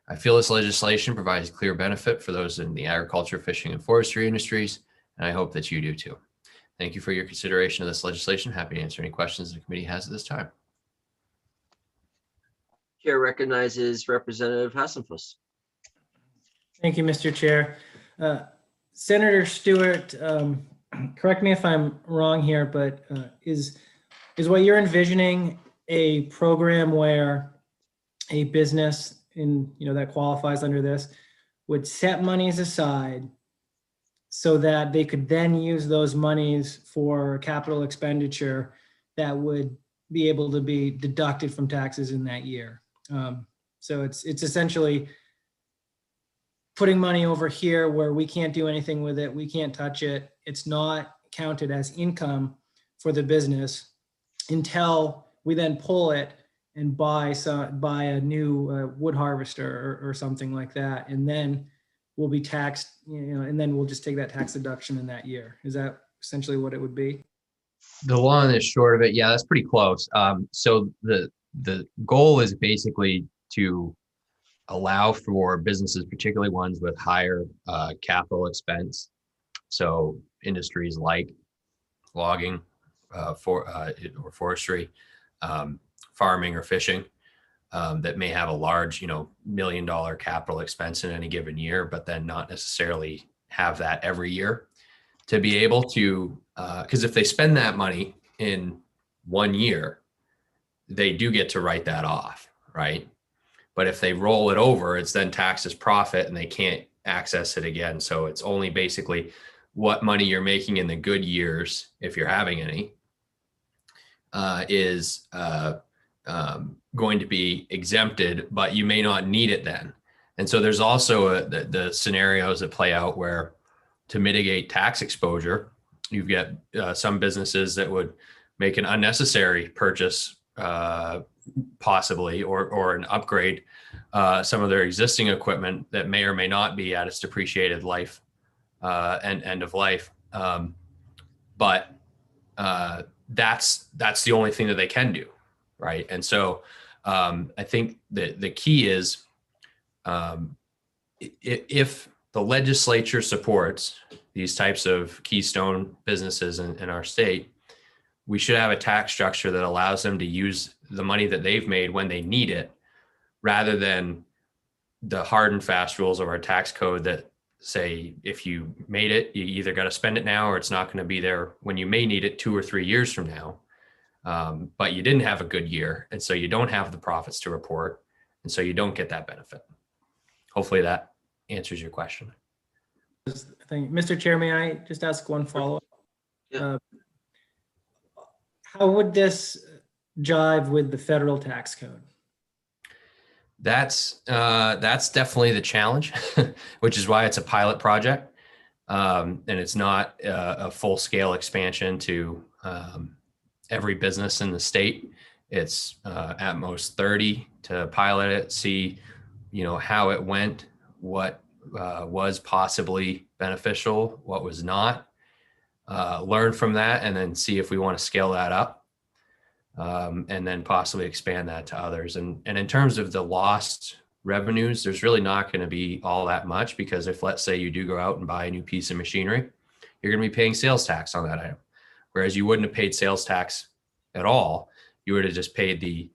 I feel this legislation provides clear benefit for those in the agriculture, fishing, and forestry industries, and I hope that you do too. Thank you for your consideration of this legislation. Happy to answer any questions the committee has at this time. Chair recognizes Representative Hassenfuss. Thank you, Mr. Chair. Senator Stewart, correct me if I'm wrong here, but is what you're envisioning a program where a business that qualifies under this would set monies aside so that they could then use those monies for capital expenditure that would be able to be deducted from taxes in that year? So it's essentially putting money over here where we can't do anything with it. We can't touch it. It's not counted as income for the business until we then pull it and buy a new wood harvester or something like that. And then we'll be taxed, and then we'll just take that tax deduction in that year. Is that essentially what it would be? The long and short of it, yeah, that's pretty close. So the goal is basically to allow for businesses, particularly ones with higher capital expense. So industries like logging, or forestry, farming or fishing, that may have a large, $1 million capital expense in any given year, but then not necessarily have that every year, to be able to, because if they spend that money in 1 year, they do get to write that off, right? But if they roll it over, it's then taxed as profit and they can't access it again. So it's only basically what money you're making in the good years, if you're having any, is going to be exempted, but you may not need it then. And so there's also the scenarios that play out where, to mitigate tax exposure, you've got some businesses that would make an unnecessary purchase, possibly, or an upgrade some of their existing equipment that may or may not be at its depreciated life and end of life. But that's the only thing that they can do, right? And so I think that the key is, if the legislature supports these types of keystone businesses in our state, we should have a tax structure that allows them to use the money that they've made when they need it, rather than the hard and fast rules of our tax code that say, if you made it, you either got to spend it now or it's not going to be there when you may need it 2 or 3 years from now. But you didn't have a good year, and so you don't have the profits to report, and so you don't get that benefit. Hopefully that answers your question. Thank you. Mr. Chair, may I just ask one follow-up? Yeah. How would this jive with the federal tax code? That's definitely the challenge, which is why it's a pilot project, and it's not a full-scale expansion to every business in the state. It's at most 30 to pilot it, see, how it went, what was possibly beneficial, what was not, learn from that, and then see if we want to scale that up, and then possibly expand that to others. And in terms of the lost revenues, there's really not going to be all that much, because if, let's say, you do go out and buy a new piece of machinery, you're going to be paying sales tax on that item, whereas you wouldn't have paid sales tax at all. You would have just paid the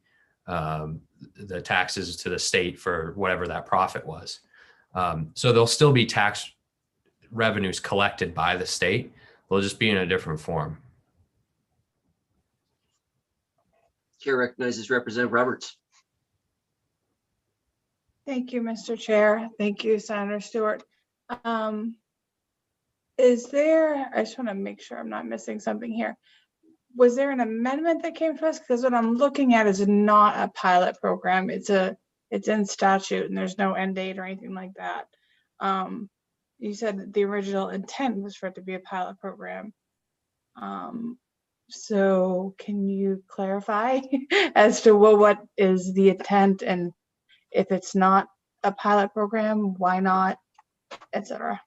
taxes to the state for whatever that profit was. So there'll still be tax revenues collected by the state. They'll just be in a different form. Chair recognizes Representative Roberts. Thank you, Mr. Chair. Thank you, Senator Stewart. Is there, I just want to make sure I'm not missing something here. Was there an amendment that came to us? Because what I'm looking at is not a pilot program. It's in statute and there's no end date or anything like that. You said that the original intent was for it to be a pilot program. So can you clarify as to what is the intent, and if it's not a pilot program, why not, etc.?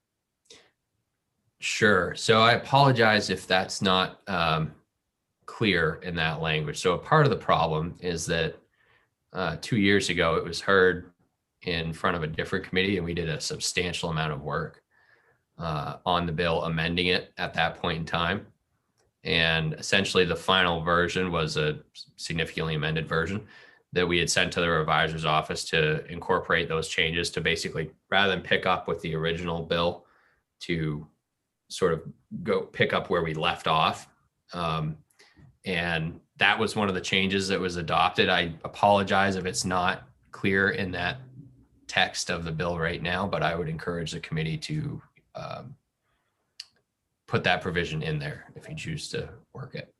Sure. So I apologize if that's not clear in that language. So a part of the problem is that 2 years ago, it was heard in front of a different committee, and we did a substantial amount of work on the bill, amending it at that point in time. And essentially the final version was a significantly amended version that we had sent to the revisor's office to incorporate those changes, to basically, rather than pick up with the original bill, to sort of go pick up where we left off. And that was one of the changes that was adopted. I apologize if it's not clear in that text of the bill right now, but I would encourage the committee to put that provision in there if you choose to work it.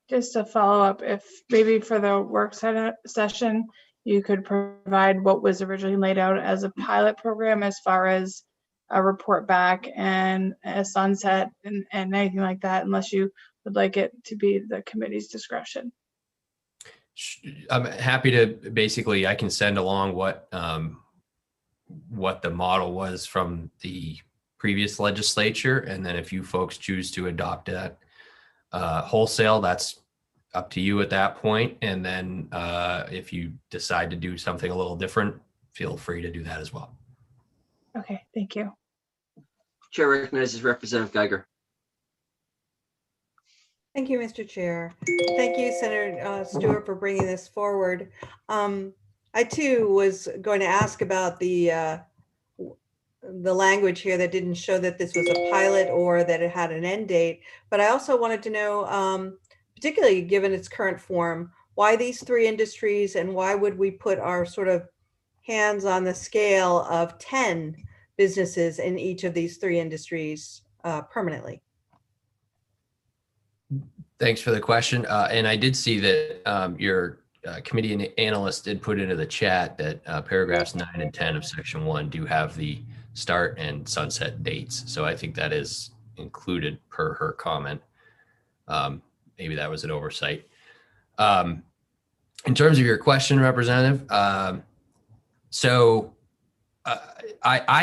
Just to follow up, if maybe for the work session, you could provide what was originally laid out as a pilot program, as far as a report back and a sunset and anything like that, unless you would like it to be the committee's discretion. I'm happy to, basically, I can send along what the model was from the previous legislature. And then if you folks choose to adopt that wholesale, that's up to you at that point. And then if you decide to do something a little different, feel free to do that as well. Okay, thank you. Chair recognizes Representative Geiger. Thank you, Mr. Chair. Thank you, Senator Stewart, for bringing this forward. I too was going to ask about the language here that didn't show that this was a pilot or that it had an end date, but I also wanted to know, particularly given its current form, why these 3 industries, and why would we put our sort of hands on the scale of 10 businesses in each of these 3 industries permanently? Thanks for the question. And I did see that your committee analyst did put into the chat that paragraphs 9 and 10 of section 1 do have the start and sunset dates. So I think that is included per her comment. Maybe that was an oversight. In terms of your question, Representative, I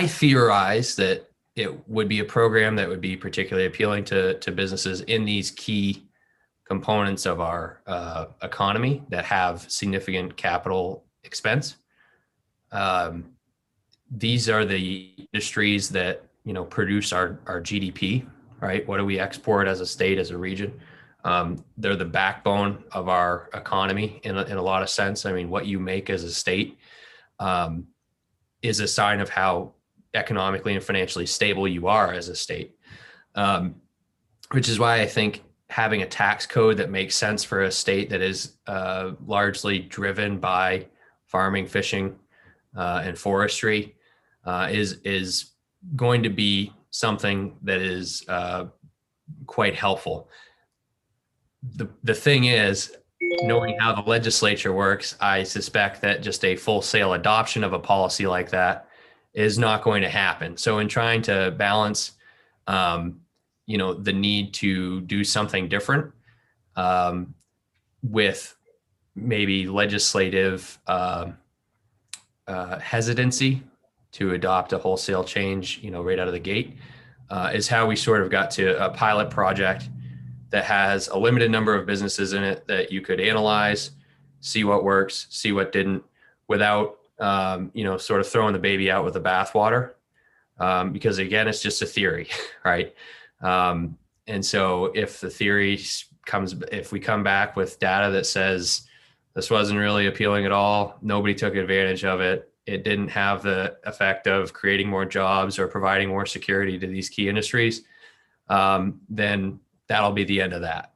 theorize that it would be a program that would be particularly appealing to businesses in these key components of our economy that have significant capital expense. These are the industries that produce our GDP, right? What do we export as a state, as a region? They're the backbone of our economy in a lot of sense. I mean, what you make as a state is a sign of how economically and financially stable you are as a state, which is why I think having a tax code that makes sense for a state that is largely driven by farming, fishing, and forestry is going to be something that is quite helpful. The thing is, knowing how the legislature works, I suspect that just a full-scale adoption of a policy like that is not going to happen. So in trying to balance, the need to do something different with maybe legislative hesitancy to adopt a wholesale change, right out of the gate, is how we sort of got to a pilot project that has a limited number of businesses in it that you could analyze, see what works, see what didn't, without, sort of throwing the baby out with the bathwater. Because again, it's just a theory, right? And so if the theory if we come back with data that says this wasn't really appealing at all, nobody took advantage of it, it didn't have the effect of creating more jobs or providing more security to these key industries, then that'll be the end of that,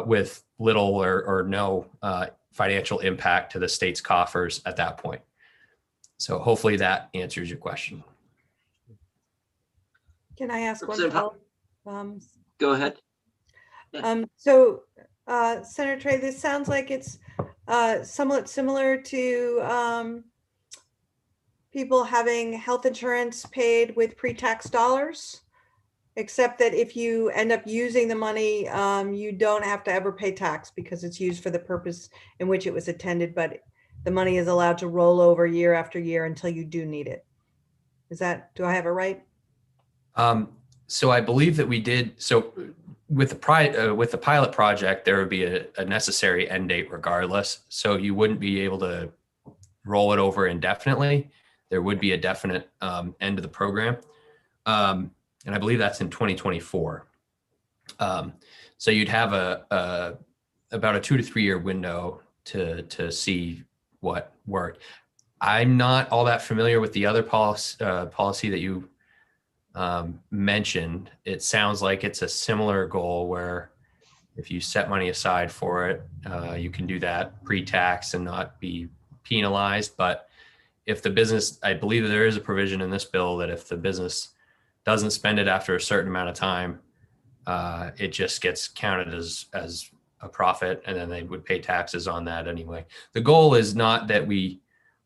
with little or no financial impact to the state's coffers at that point. So hopefully that answers your question. Can I ask one Representative follow-up? Go ahead. So, Senator Trey, this sounds like it's somewhat similar to people having health insurance paid with pre-tax dollars, except that if you end up using the money, you don't have to ever pay tax because it's used for the purpose in which it was intended, but the money is allowed to roll over year after year until you do need it. Do I have it right? So I believe that we did. So with the pilot project, there would be a necessary end date regardless. So you wouldn't be able to roll it over indefinitely. There would be a definite end of the program. And I believe that's in 2024. So you'd have about a 2 to 3 year window to see what worked. I'm not all that familiar with the other policy that you mentioned. It sounds like it's a similar goal where if you set money aside for it, you can do that pre-tax and not be penalized. But if the business, I believe that there is a provision in this bill that if the business doesn't spend it after a certain amount of time, it just gets counted as a profit, and then they would pay taxes on that anyway. The goal is not that we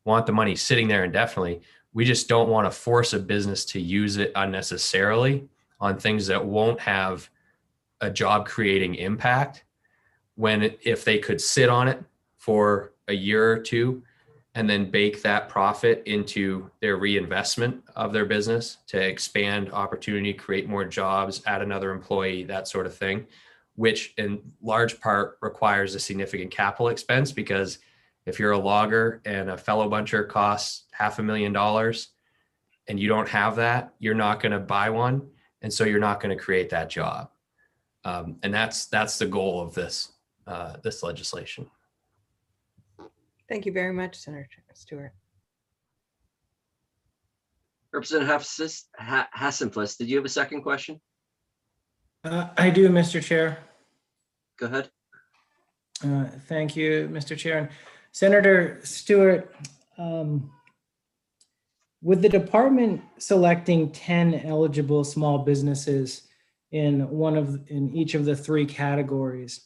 want the money sitting there indefinitely. We just don't want to force a business to use it unnecessarily on things that won't have a job creating impact if they could sit on it for a year or two and then bake that profit into their reinvestment of their business to expand opportunity, create more jobs, add another employee, that sort of thing, which in large part requires a significant capital expense, because if you're a logger and a fellow buncher costs $500,000 and you don't have that, you're not going to buy one. And so you're not going to create that job. And that's the goal of this legislation. Thank you very much, Senator Stewart. Representative Hassenfuss, did you have a second question? I do, Mr. Chair. Go ahead. Thank you, Mr. Chair. And Senator Stewart, with the department selecting 10 eligible small businesses in each of the 3 categories,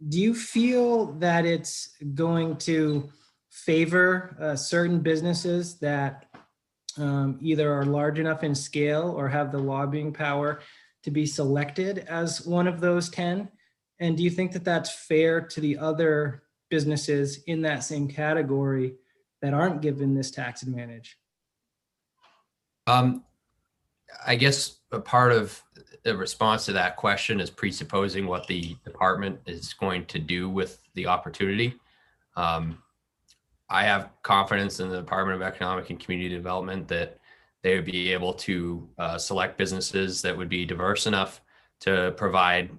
do you feel that it's going to favor certain businesses that either are large enough in scale or have the lobbying power to be selected as one of those 10? And do you think that that's fair to the other businesses in that same category that aren't given this tax advantage? I guess a part of the response to that question is presupposing what the department is going to do with the opportunity. I have confidence in the Department of Economic and Community Development that they would be able to select businesses that would be diverse enough to provide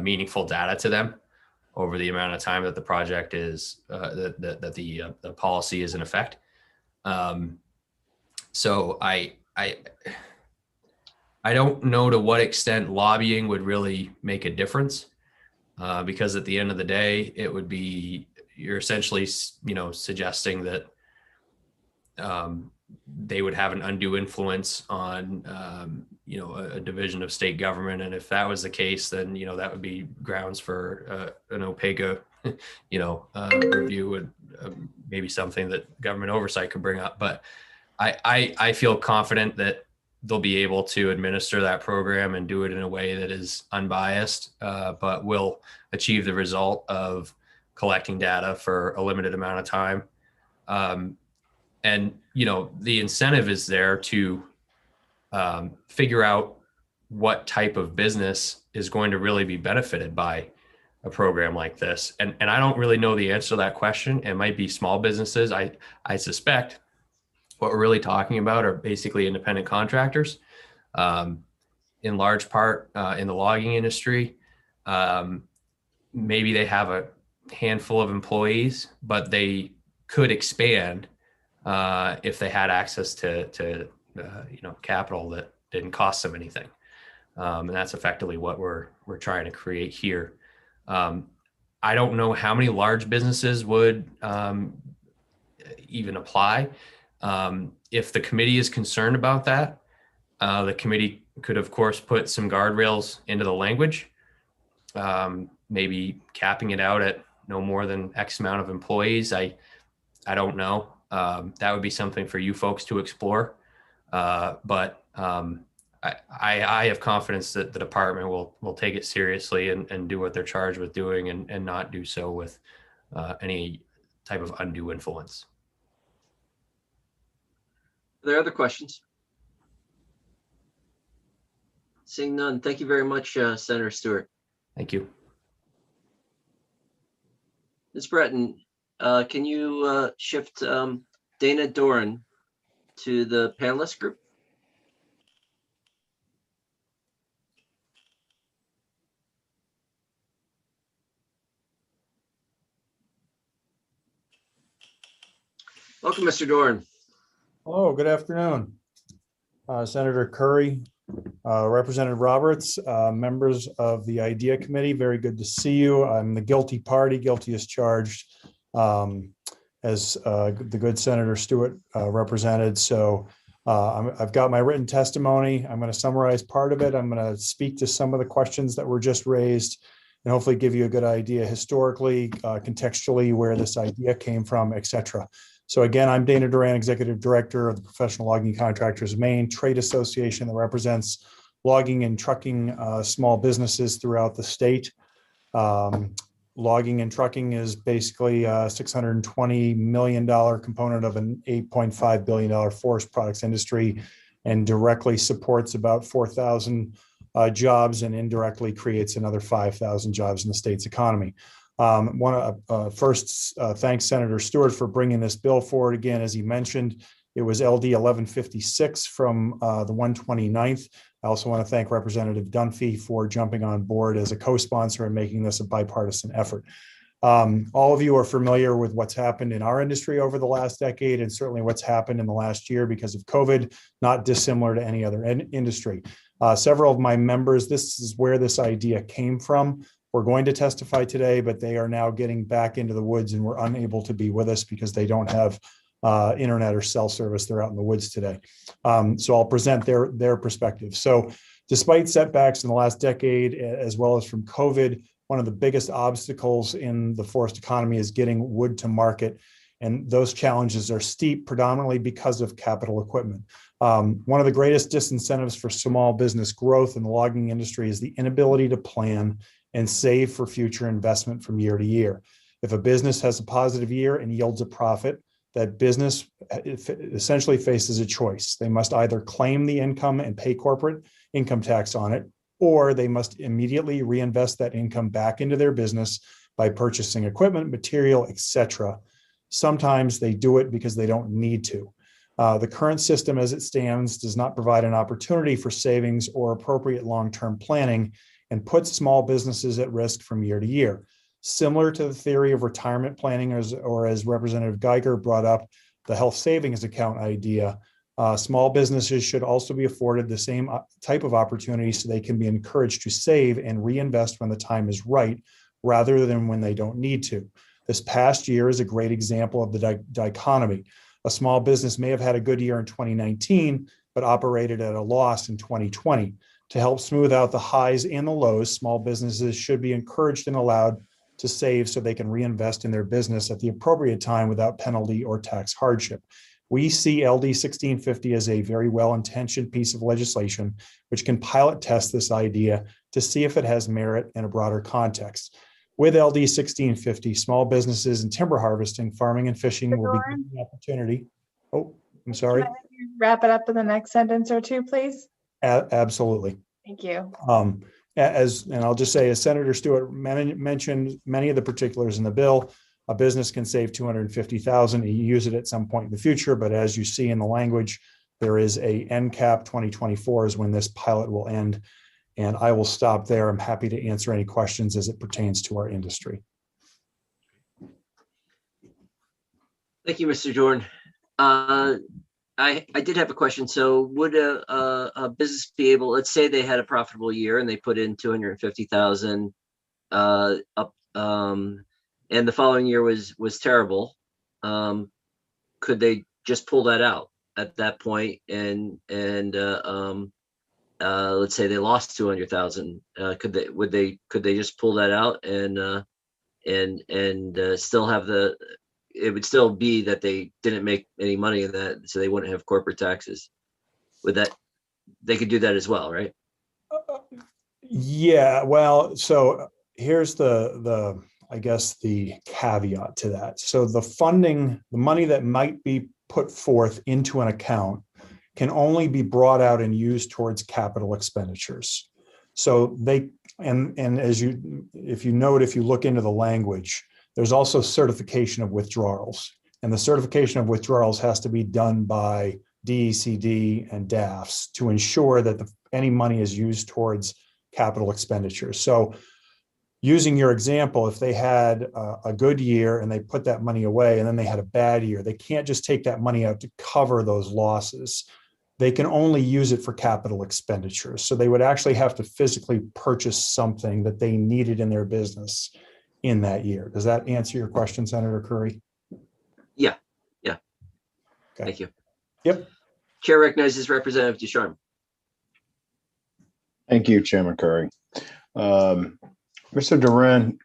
meaningful data to them over the amount of time that the project is, that the policy is in effect. So I don't know to what extent lobbying would really make a difference, because at the end of the day, it would be, you're essentially, suggesting that they would have an undue influence on, a division of state government. And if that was the case, then, that would be grounds for an OPEGA, review, and maybe something that government oversight could bring up. But I feel confident that they'll be able to administer that program and do it in a way that is unbiased, but will achieve the result of collecting data for a limited amount of time. And, the incentive is there to figure out what type of business is going to really be benefited by a program like this. And I don't really know the answer to that question. It might be small businesses. I suspect what we're really talking about are basically independent contractors, in large part in the logging industry. Maybe they have a handful of employees, but they could expand if they had access to capital that didn't cost them anything. And that's effectively what we're trying to create here. I don't know how many large businesses would even apply. If the committee is concerned about that, the committee could, of course, put some guardrails into the language, maybe capping it out at no more than X amount of employees. I don't know. That would be something for you folks to explore. But I have confidence that the department will take it seriously and do what they're charged with doing, and not do so with any type of undue influence. Are there other questions? Seeing none, thank you very much, Senator Stewart. Thank you. Ms. Breton, can you shift Dana Doran to the panelist group? Welcome, Mr. Doran. Hello, good afternoon. Senator Curry, Representative Roberts, members of the IDEA Committee, very good to see you. I'm the guilty party, guilty as charged, as the good Senator Stewart represented. So I've got my written testimony. I'm going to summarize part of it. I'm going to speak to some of the questions that were just raised and hopefully give you a good idea historically, contextually, where this idea came from, et cetera. So again, I'm Dana Doran, Executive Director of the Professional Logging Contractors of Maine trade association that represents logging and trucking small businesses throughout the state. Logging and trucking is basically a $620 million component of an $8.5 billion forest products industry, and directly supports about 4,000 jobs and indirectly creates another 5,000 jobs in the state's economy. First, thanks Senator Stewart for bringing this bill forward again. As he mentioned, it was LD 1156 from the 129th. I also want to thank Representative Dunphy for jumping on board as a co-sponsor and making this a bipartisan effort. All of you are familiar with what's happened in our industry over the last decade, and certainly what's happened in the last year because of COVID, not dissimilar to any other industry. Several of my members, this is where this idea came from. We're going to testify today, but they are now getting back into the woods and were unable to be with us because they don't have internet or cell service. They're out in the woods today. So I'll present their perspective. So despite setbacks in the last decade, as well as from COVID, one of the biggest obstacles in the forest economy is getting wood to market. And those challenges are steep, predominantly because of capital equipment. One of the greatest disincentives for small business growth in the logging industry is the inability to plan and save for future investment from year to year. If a business has a positive year and yields a profit, that business essentially faces a choice. They must either claim the income and pay corporate income tax on it, or they must immediately reinvest that income back into their business by purchasing equipment, material, etc. Sometimes they do it because they don't need to. The current system as it stands does not provide an opportunity for savings or appropriate long-term planning, and puts small businesses at risk from year to year. Similar to the theory of retirement planning, or as Representative Geiger brought up, the health savings account idea, small businesses should also be afforded the same type of opportunity so they can be encouraged to save and reinvest when the time is right, rather than when they don't need to. This past year is a great example of the dichotomy. A small business may have had a good year in 2019, but operated at a loss in 2020. To help smooth out the highs and the lows, small businesses should be encouraged and allowed to save so they can reinvest in their business at the appropriate time without penalty or tax hardship. We see LD 1650 as a very well-intentioned piece of legislation, which can pilot test this idea to see if it has merit in a broader context. With LD 1650, small businesses in timber harvesting, farming, and fishing will be given the opportunity. Oh, I'm sorry. Can I have you wrap it up in the next sentence or two, please? Absolutely. Thank you. And I'll just say, as Senator Stewart mentioned, many of the particulars in the bill, a business can save $250,000. You use it at some point in the future, but as you see in the language, there is a end cap. 2024 is when this pilot will end. And I will stop there. I'm happy to answer any questions as it pertains to our industry. Thank you, Mr. Jordan. I did have a question. So would a business be able, let's say they had a profitable year and they put in 250,000 up, and the following year was terrible. Could they just pull that out at that point and let's say they lost 200,000, could they just pull that out and still have it would still be that they didn't make any money in that, so they wouldn't have corporate taxes. They could do that as well, right? Yeah, well, so here's the I guess the caveat to that. So the funding, the money that might be put forth into an account can only be brought out and used towards capital expenditures. So if you look into the language, there's also certification of withdrawals. And the certification of withdrawals has to be done by DECD and DAFs to ensure that any money is used towards capital expenditures. So using your example, if they had a good year and they put that money away and then they had a bad year, they can't just take that money out to cover those losses. They can only use it for capital expenditures. So they would actually have to physically purchase something that they needed in their business in that year. Does that answer your question, Senator Curry? Yeah. Okay. Thank you. Yep. Chair recognizes Representative Ducharme. Thank you, Chairman Curry. Mr. Duran,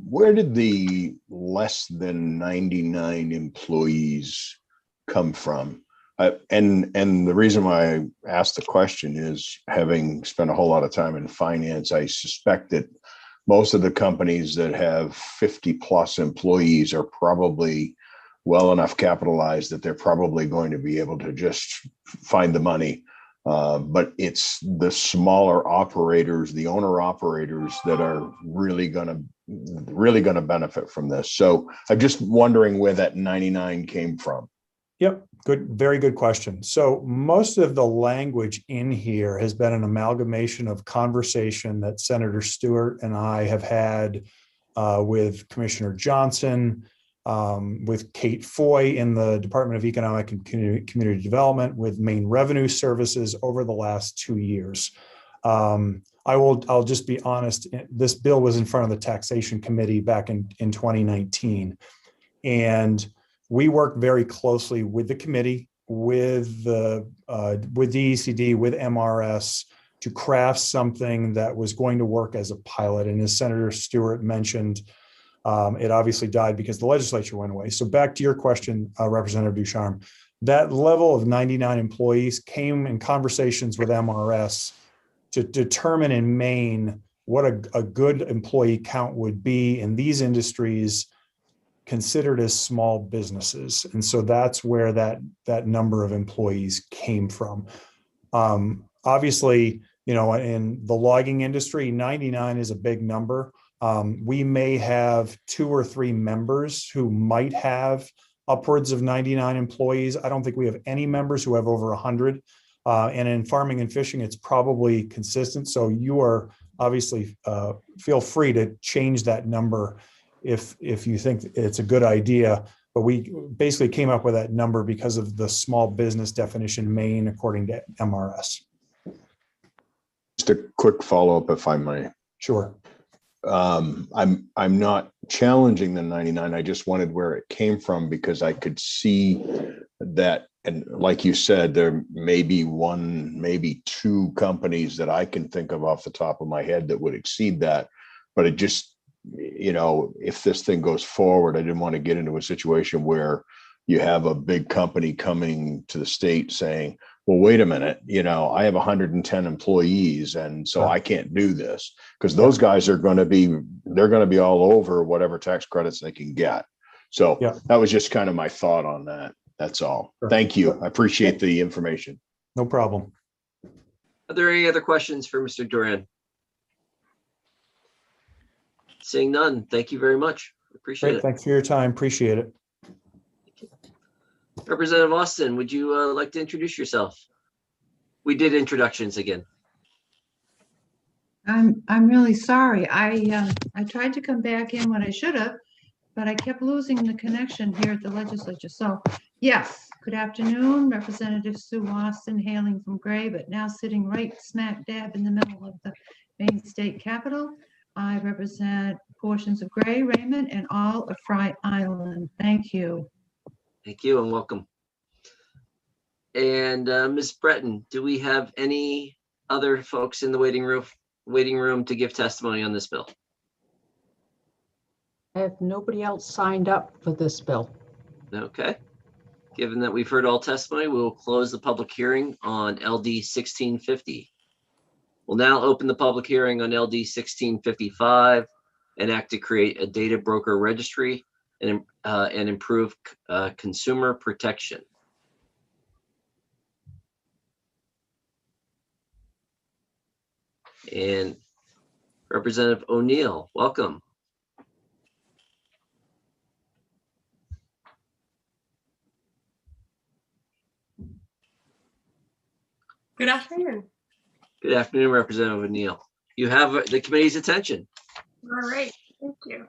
where did the less than 99 employees come from? And the reason why I asked the question is, having spent a whole lot of time in finance, I suspect that most of the companies that have 50 plus employees are probably well enough capitalized that they're probably going to be able to just find the money. But it's the smaller operators, the owner operators, that are really going to benefit from this. So I'm just wondering where that 99 came from. Yep, very good question. So most of the language in here has been an amalgamation of conversation that Senator Stewart and I have had with Commissioner Johnson, with Kate Foy in the Department of Economic and Community Development, with Maine Revenue Services over the last 2 years. I'll just be honest, this bill was in front of the Taxation Committee back in 2019. And we worked very closely with the committee, with DECD, with MRS to craft something that was going to work as a pilot. And as Senator Stewart mentioned, it obviously died because the legislature went away. So back to your question, Representative Ducharme, that level of 99 employees came in conversations with MRS to determine in Maine what a good employee count would be in these industries considered as small businesses. And so that's where that number of employees came from. Obviously, in the logging industry, 99 is a big number. We may have 2 or 3 members who might have upwards of 99 employees. I don't think we have any members who have over 100. And in farming and fishing, it's probably consistent. So you are obviously feel free to change that number if you think it's a good idea. But we basically came up with that number because of the small business definition Maine according to MRS. Just a quick follow-up, if I may. Sure. I'm not challenging the 99. I just wanted where it came from because I could see that, and like you said, there may be one, maybe two companies that I can think of off the top of my head that would exceed that. But it just, you know, if this thing goes forward, I didn't want to get into a situation where you have a big company coming to the state saying, well, wait a minute, you know, I have 110 employees and so I can't do this, because those guys are going to be, they're going to be all over whatever tax credits they can get. So that was just kind of my thought on that. That's all. Thank you. I appreciate the information. No problem. Are there any other questions for Mr. Duran? Seeing none, thank you very much. Appreciate it. Thanks for your time. Appreciate it. Representative Austin, would you like to introduce yourself? We did introductions again. I'm really sorry. I tried to come back in when I should have, but I kept losing the connection here at the legislature. So yes, good afternoon, Representative Sue Austin, hailing from Gray, but now sitting right smack dab in the middle of the Maine State Capitol. I represent portions of Gray, Raymond, and all of Fry Island. Thank you. Thank you and welcome. And Ms. Breton, do we have any other folks in the waiting room to give testimony on this bill? I have nobody else signed up for this bill. Okay. Given that we've heard all testimony, we will close the public hearing on LD 1650. We'll now open the public hearing on LD 1655, an act to create a data broker registry and improve consumer protection. And Representative O'Neill, welcome. Good afternoon. Good afternoon, Representative O'Neill. You have the committee's attention. All right, thank you.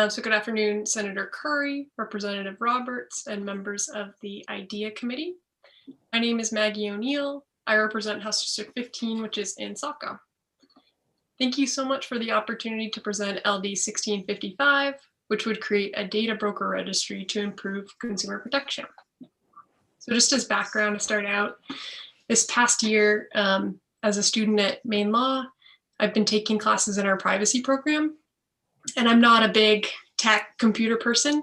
So good afternoon, Senator Curry, Representative Roberts, and members of the IDEA Committee. My name is Maggie O'Neill. I represent House District 15, which is in Saco. Thank you so much for the opportunity to present LD 1655, which would create a data broker registry to improve consumer protection. So just as background to start out, this past year, as a student at Maine Law, I've been taking classes in our privacy program. And I'm not a big tech computer person,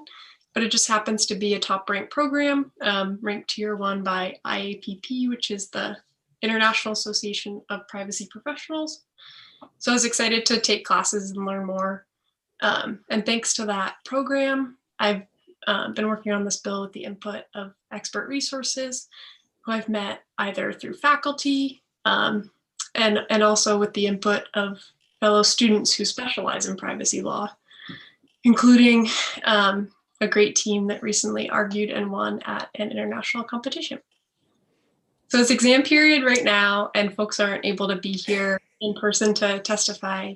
but it just happens to be a top ranked program, ranked tier 1 by IAPP, which is the International Association of Privacy Professionals. So I was excited to take classes and learn more. And thanks to that program, I've been working on this bill with the input of expert resources who I've met either through faculty and also with the input of fellow students who specialize in privacy law, including a great team that recently argued and won at an international competition. So it's exam period right now, and folks aren't able to be here in person to testify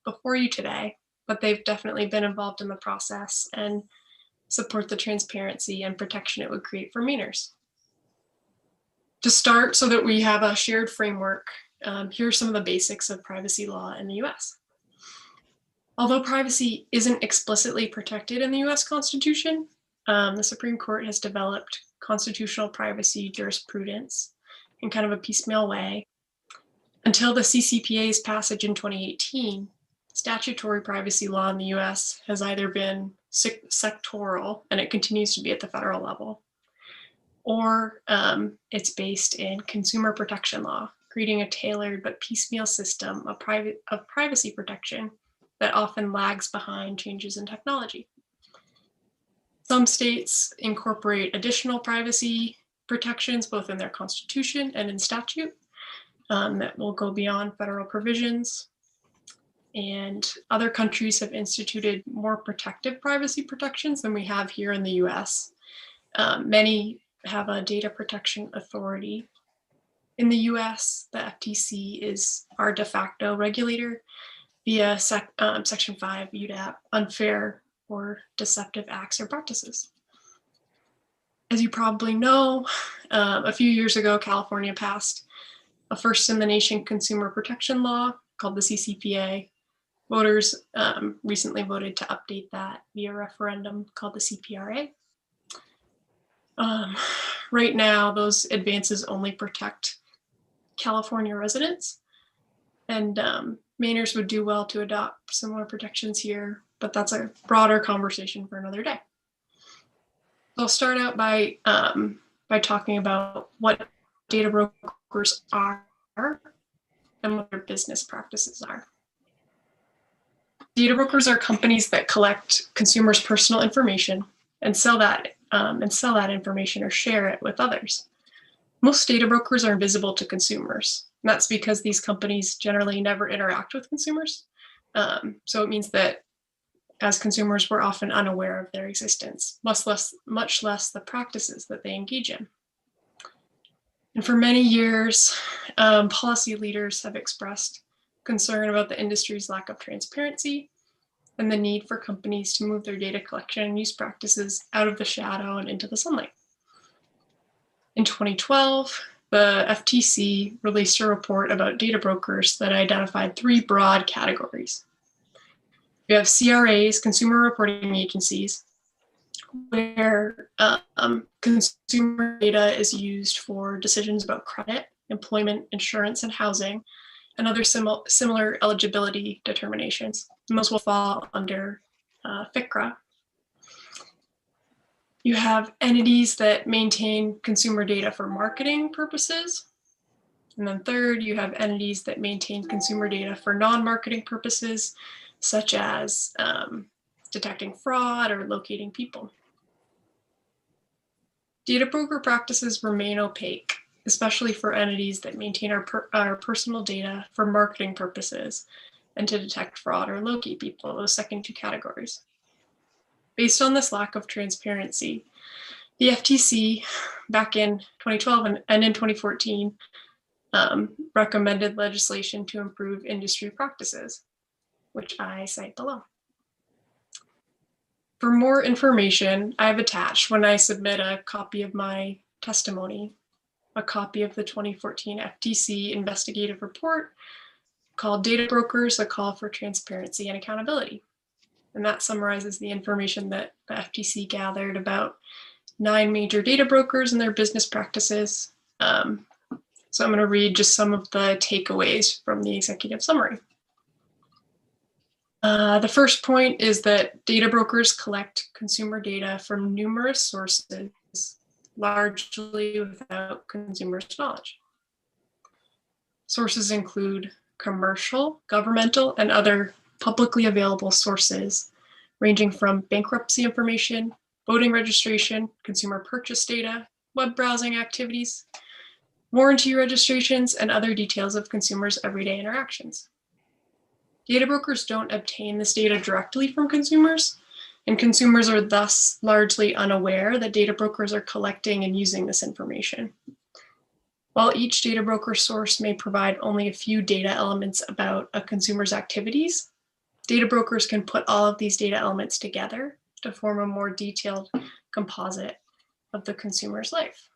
before you today, but they've definitely been involved in the process and support the transparency and protection it would create for Mainers. To start, so that we have a shared framework, here are some of the basics of privacy law in the US. Although privacy isn't explicitly protected in the US Constitution, the Supreme Court has developed constitutional privacy jurisprudence in kind of a piecemeal way. Until the CCPA's passage in 2018, statutory privacy law in the US has either been sectoral, and it continues to be at the federal level, or it's based in consumer protection law, creating a tailored but piecemeal system of privacy protection that often lags behind changes in technology. Some states incorporate additional privacy protections both in their constitution and in statute that will go beyond federal provisions. And other countries have instituted more protective privacy protections than we have here in the US. Many have a data protection authority. In the US, the FTC is our de facto regulator via Section 5 UDAP, unfair or deceptive acts or practices. As you probably know, a few years ago, California passed a first in the nation consumer protection law called the CCPA. Voters recently voted to update that via referendum called the CPRA. Right now, those advances only protect California residents, and Mainers would do well to adopt similar protections here, but that's a broader conversation for another day. So I'll start out by talking about what data brokers are and what their business practices are. Data brokers are companies that collect consumers' personal information and sell that information or share it with others. Most data brokers are invisible to consumers. And that's because these companies generally never interact with consumers. So it means that as consumers, we're often unaware of their existence, much less the practices that they engage in. And for many years, policy leaders have expressed concern about the industry's lack of transparency and the need for companies to move their data collection and use practices out of the shadow and into the sunlight. In 2012, the FTC released a report about data brokers that identified 3 broad categories. We have CRAs, consumer reporting agencies, where consumer data is used for decisions about credit, employment, insurance, and housing, and other similar eligibility determinations. And those will fall under FCRA. You have entities that maintain consumer data for marketing purposes. And then third, you have entities that maintain consumer data for non-marketing purposes, such as detecting fraud or locating people. Data broker practices remain opaque, especially for entities that maintain our personal data for marketing purposes and to detect fraud or locate people, those second 2 categories. Based on this lack of transparency, the FTC back in 2012 and in 2014 recommended legislation to improve industry practices, which I cite below. For more information, I have attached, when I submit a copy of my testimony, a copy of the 2014 FTC investigative report called Data Brokers, A Call for Transparency and Accountability. And that summarizes the information that the FTC gathered about 9 major data brokers and their business practices. So I'm going to read just some of the takeaways from the executive summary. The first point is that data brokers collect consumer data from numerous sources, largely without consumers' knowledge. Sources include commercial, governmental, and other publicly available sources, ranging from bankruptcy information, voting registration, consumer purchase data, web browsing activities, warranty registrations, and other details of consumers' everyday interactions. Data brokers don't obtain this data directly from consumers, and consumers are thus largely unaware that data brokers are collecting and using this information. While each data broker source may provide only a few data elements about a consumer's activities, data brokers can put all of these data elements together to form a more detailed composite of the consumer's life.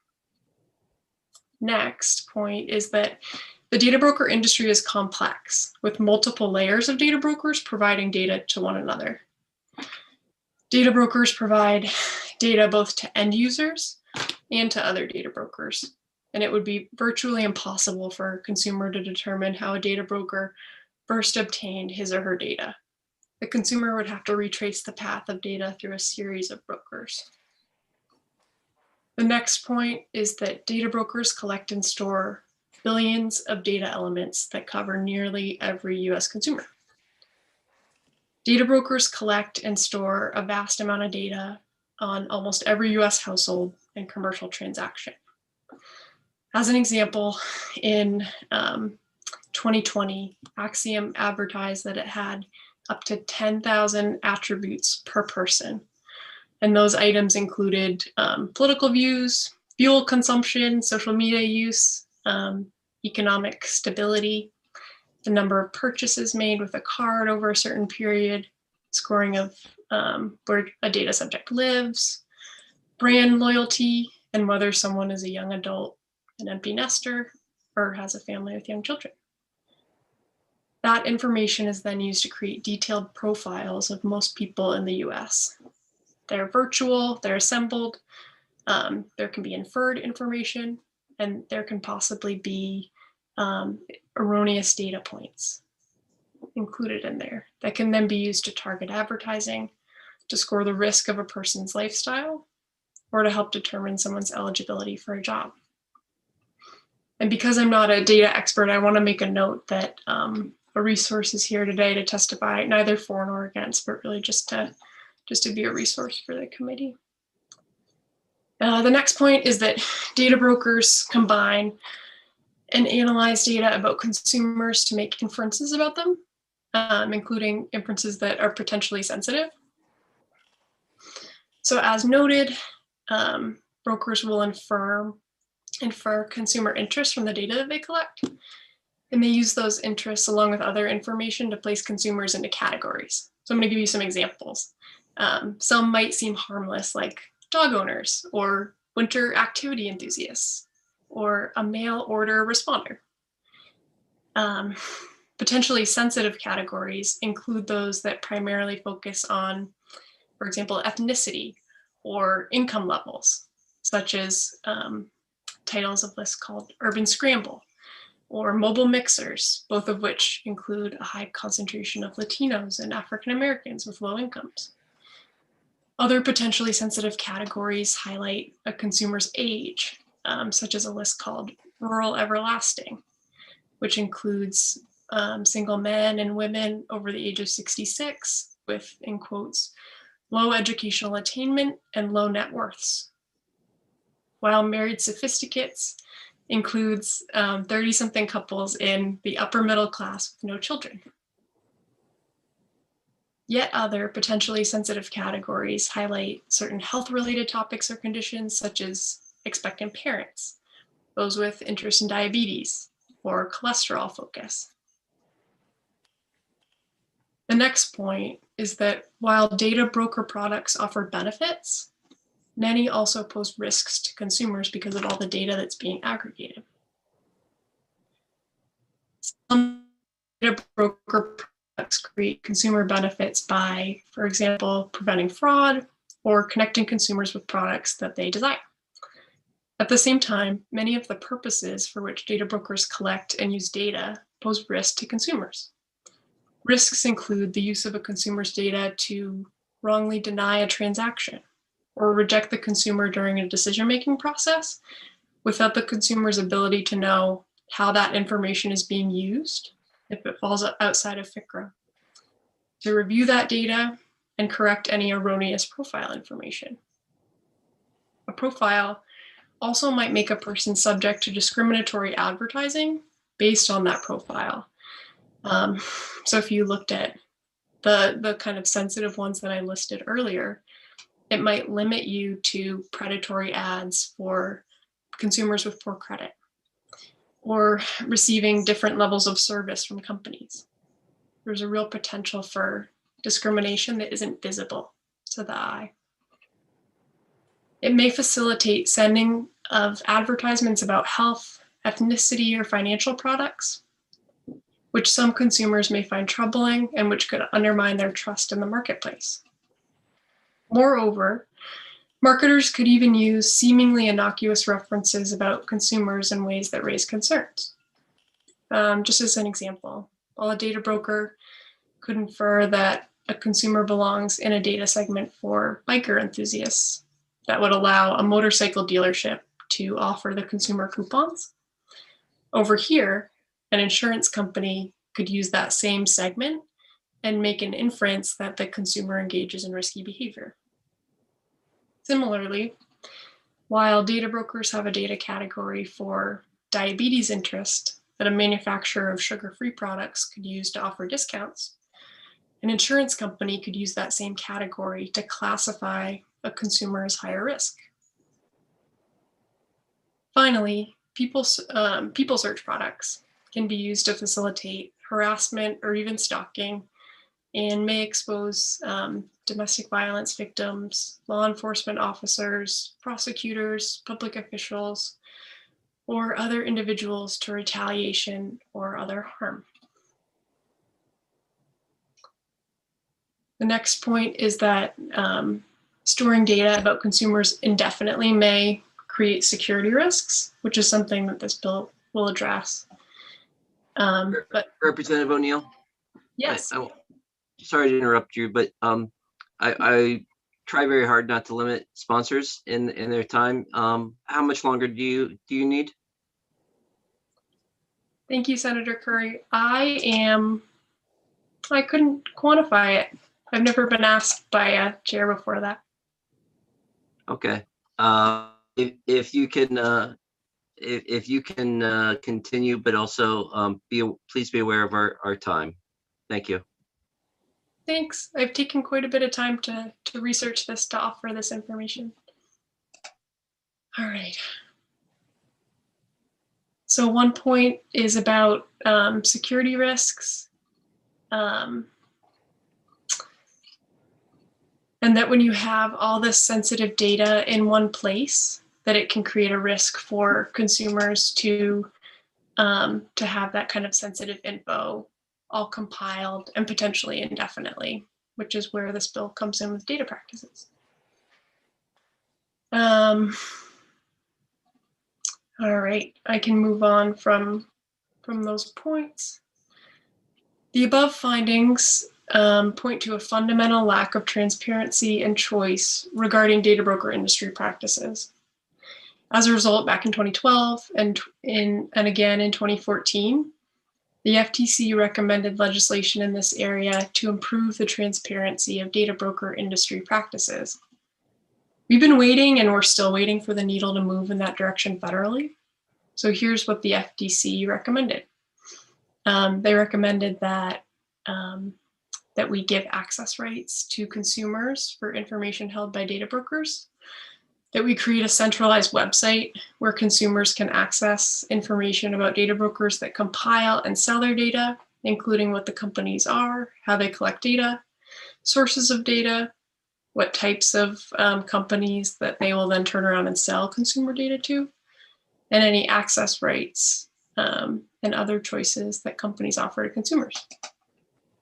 Next point is that the data broker industry is complex, with multiple layers of data brokers providing data to one another. Data brokers provide data both to end users and to other data brokers, and it would be virtually impossible for a consumer to determine how a data broker first obtained his or her data. The consumer would have to retrace the path of data through a series of brokers. The next point is that data brokers collect and store billions of data elements that cover nearly every US consumer. Data brokers collect and store a vast amount of data on almost every US household and commercial transaction. As an example, in 2020, Axiom advertised that it had up to 10,000 attributes per person. And those items included political views, fuel consumption, social media use, economic stability, the number of purchases made with a card over a certain period, scoring of where a data subject lives, brand loyalty, and whether someone is a young adult, an empty nester, or has a family with young children. That information is then used to create detailed profiles of most people in the US. They're virtual, they're assembled, there can be inferred information, and there can possibly be erroneous data points included in there that can then be used to target advertising, to score the risk of a person's lifestyle, or to help determine someone's eligibility for a job. And because I'm not a data expert, I want to make a note that a resource is here today to testify neither for nor against, but really just to be a resource for the committee. The next point is that data brokers combine and analyze data about consumers to make inferences about them, including inferences that are potentially sensitive. So as noted, brokers will infer consumer interest from the data that they collect, and they use those interests along with other information to place consumers into categories. So I'm going to give you some examples. Some might seem harmless, like dog owners or winter activity enthusiasts or a mail order responder. Potentially sensitive categories include those that primarily focus on, for example, ethnicity or income levels, such as titles of lists called Urban Scramble or Mobile Mixers, both of which include a high concentration of Latinos and African Americans with low incomes. Other potentially sensitive categories highlight a consumer's age, such as a list called Rural Everlasting, which includes single men and women over the age of 66 with, in quotes, low educational attainment and low net worths. While Married Sophisticates includes 30-something couples in the upper middle class with no children. Yet other potentially sensitive categories highlight certain health-related topics or conditions, such as expectant parents, those with interest in diabetes, or cholesterol focus. The next point is that while data broker products offer benefits, many also pose risks to consumers because of all the data that's being aggregated. Some data broker products create consumer benefits by, for example, preventing fraud or connecting consumers with products that they desire. At the same time, many of the purposes for which data brokers collect and use data pose risk to consumers. Risks include the use of a consumer's data to wrongly deny a transaction or reject the consumer during a decision-making process without the consumer's ability to know how that information is being used if it falls outside of FCRA, to review that data and correct any erroneous profile information. A profile also might make a person subject to discriminatory advertising based on that profile. So if you looked at the kind of sensitive ones that I listed earlier, it might limit you to predatory ads for consumers with poor credit or receiving different levels of service from companies. There's a real potential for discrimination that isn't visible to the eye. It may facilitate sending of advertisements about health, ethnicity, or financial products, which some consumers may find troubling and which could undermine their trust in the marketplace. Moreover, marketers could even use seemingly innocuous references about consumers in ways that raise concerns. Just as an example, while a data broker could infer that a consumer belongs in a data segment for biker enthusiasts, that would allow a motorcycle dealership to offer the consumer coupons. Over here, an insurance company could use that same segment and make an inference that the consumer engages in risky behavior. Similarly, while data brokers have a data category for diabetes interest that a manufacturer of sugar-free products could use to offer discounts, an insurance company could use that same category to classify a consumer as higher risk. Finally, people search products can be used to facilitate harassment or even stalking, and may expose domestic violence victims, law enforcement officers, prosecutors, public officials, or other individuals to retaliation or other harm. The next point is that storing data about consumers indefinitely may create security risks, which is something that this bill will address. But Representative O'Neill? yes. Sorry to interrupt you, but I try very hard not to limit sponsors in their time. How much longer do you need? Thank you, Senator Curry. I couldn't quantify it. I've never been asked by a chair before that. Okay. If you can if you can continue, but also please be aware of our time. Thank you. Thanks. I've taken quite a bit of time to research this, to offer this information. All right. So one point is about security risks. And that when you have all this sensitive data in one place, that it can create a risk for consumers to have that kind of sensitive info all compiled and potentially indefinitely, which is where this bill comes in with data practices. All right, I can move on from those points. The above findings point to a fundamental lack of transparency and choice regarding data broker industry practices. As a result, back in 2012 and again in 2014, the FTC recommended legislation in this area to improve the transparency of data broker industry practices. We've been waiting, and we're still waiting for the needle to move in that direction federally. So here's what the FTC recommended. They recommended that that we give access rights to consumers for information held by data brokers, that we create a centralized website where consumers can access information about data brokers that compile and sell their data, including what the companies are, how they collect data, sources of data, what types of companies that they will then turn around and sell consumer data to, and any access rights and other choices that companies offer to consumers.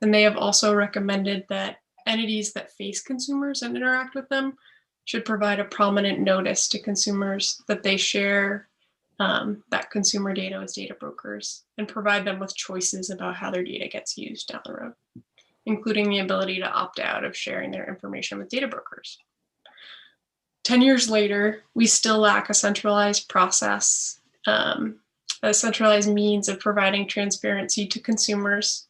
And they have also recommended that entities that face consumers and interact with them should provide a prominent notice to consumers that they share that consumer data with data brokers, and provide them with choices about how their data gets used down the road, including the ability to opt out of sharing their information with data brokers. 10 years later, we still lack a centralized process, a centralized means of providing transparency to consumers,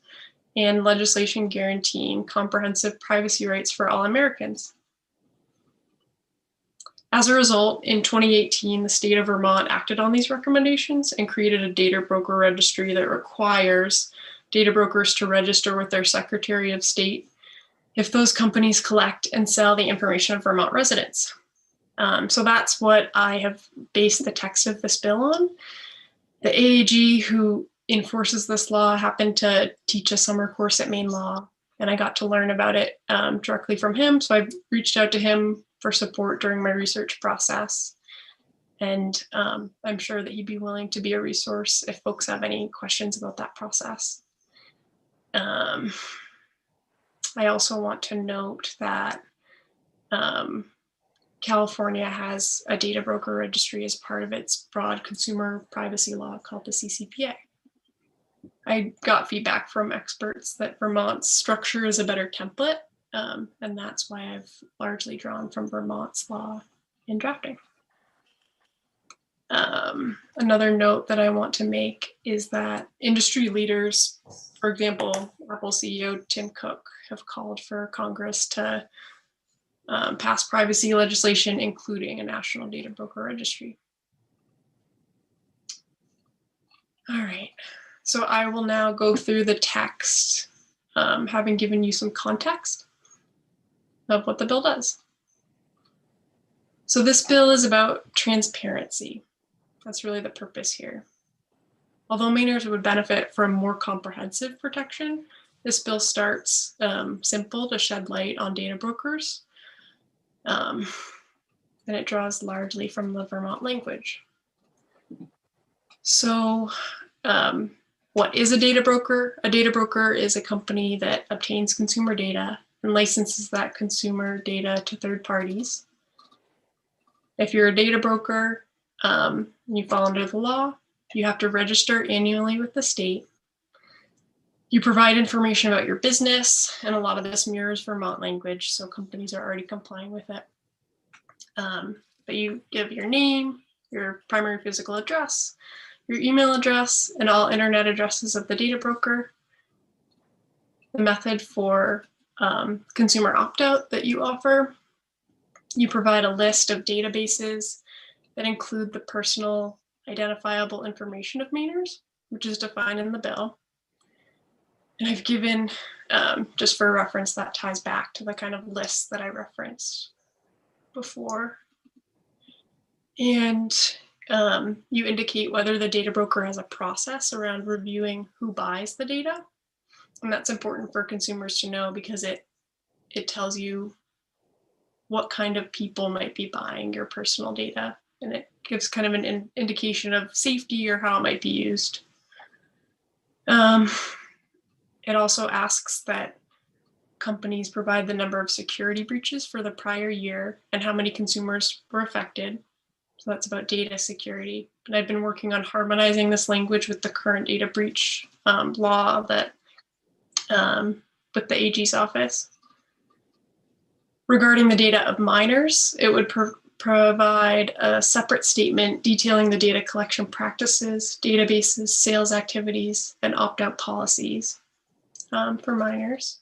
and legislation guaranteeing comprehensive privacy rights for all Americans. As a result, in 2018, the state of Vermont acted on these recommendations and created a data broker registry that requires data brokers to register with their Secretary of State if those companies collect and sell the information of Vermont residents. So that's what I have based the text of this bill on. The AAG, who enforces this law, happened to teach a summer course at Maine Law, and I got to learn about it directly from him. So I reached out to him for support during my research process. And I'm sure that he'd be willing to be a resource if folks have any questions about that process. I also want to note that California has a data broker registry as part of its broad consumer privacy law called the CCPA. I got feedback from experts that Vermont's structure is a better template, and that's why I've largely drawn from Vermont's law in drafting. Another note that I want to make is that industry leaders, for example, Apple CEO Tim Cook, have called for Congress to pass privacy legislation, including a national data broker registry. All right, so I will now go through the text, having given you some context of what the bill does. So this bill is about transparency. That's really the purpose here. Although Mainers would benefit from more comprehensive protection, this bill starts simple to shed light on data brokers. And it draws largely from the Vermont language. So what is a data broker? A data broker is a company that obtains consumer data and licenses that consumer data to third parties. If you're a data broker, you fall under the law, you have to register annually with the state. You provide information about your business, and a lot of this mirrors Vermont language, so companies are already complying with it. But you give your name, your primary physical address, your email address, and all internet addresses of the data broker. The method for consumer opt-out that you offer. You provide a list of databases that include the personal identifiable information of Mainers, which is defined in the bill. And I've given, just for reference, that ties back to the kind of lists that I referenced before. And you indicate whether the data broker has a process around reviewing who buys the data. And that's important for consumers to know because it tells you what kind of people might be buying your personal data. And it gives kind of an indication of safety or how it might be used. It also asks that companies provide the number of security breaches for the prior year and how many consumers were affected. So that's about data security. And I've been working on harmonizing this language with the current data breach law that with the AG's office. Regarding the data of minors, it would provide a separate statement detailing the data collection practices, databases, sales activities, and opt-out policies for minors.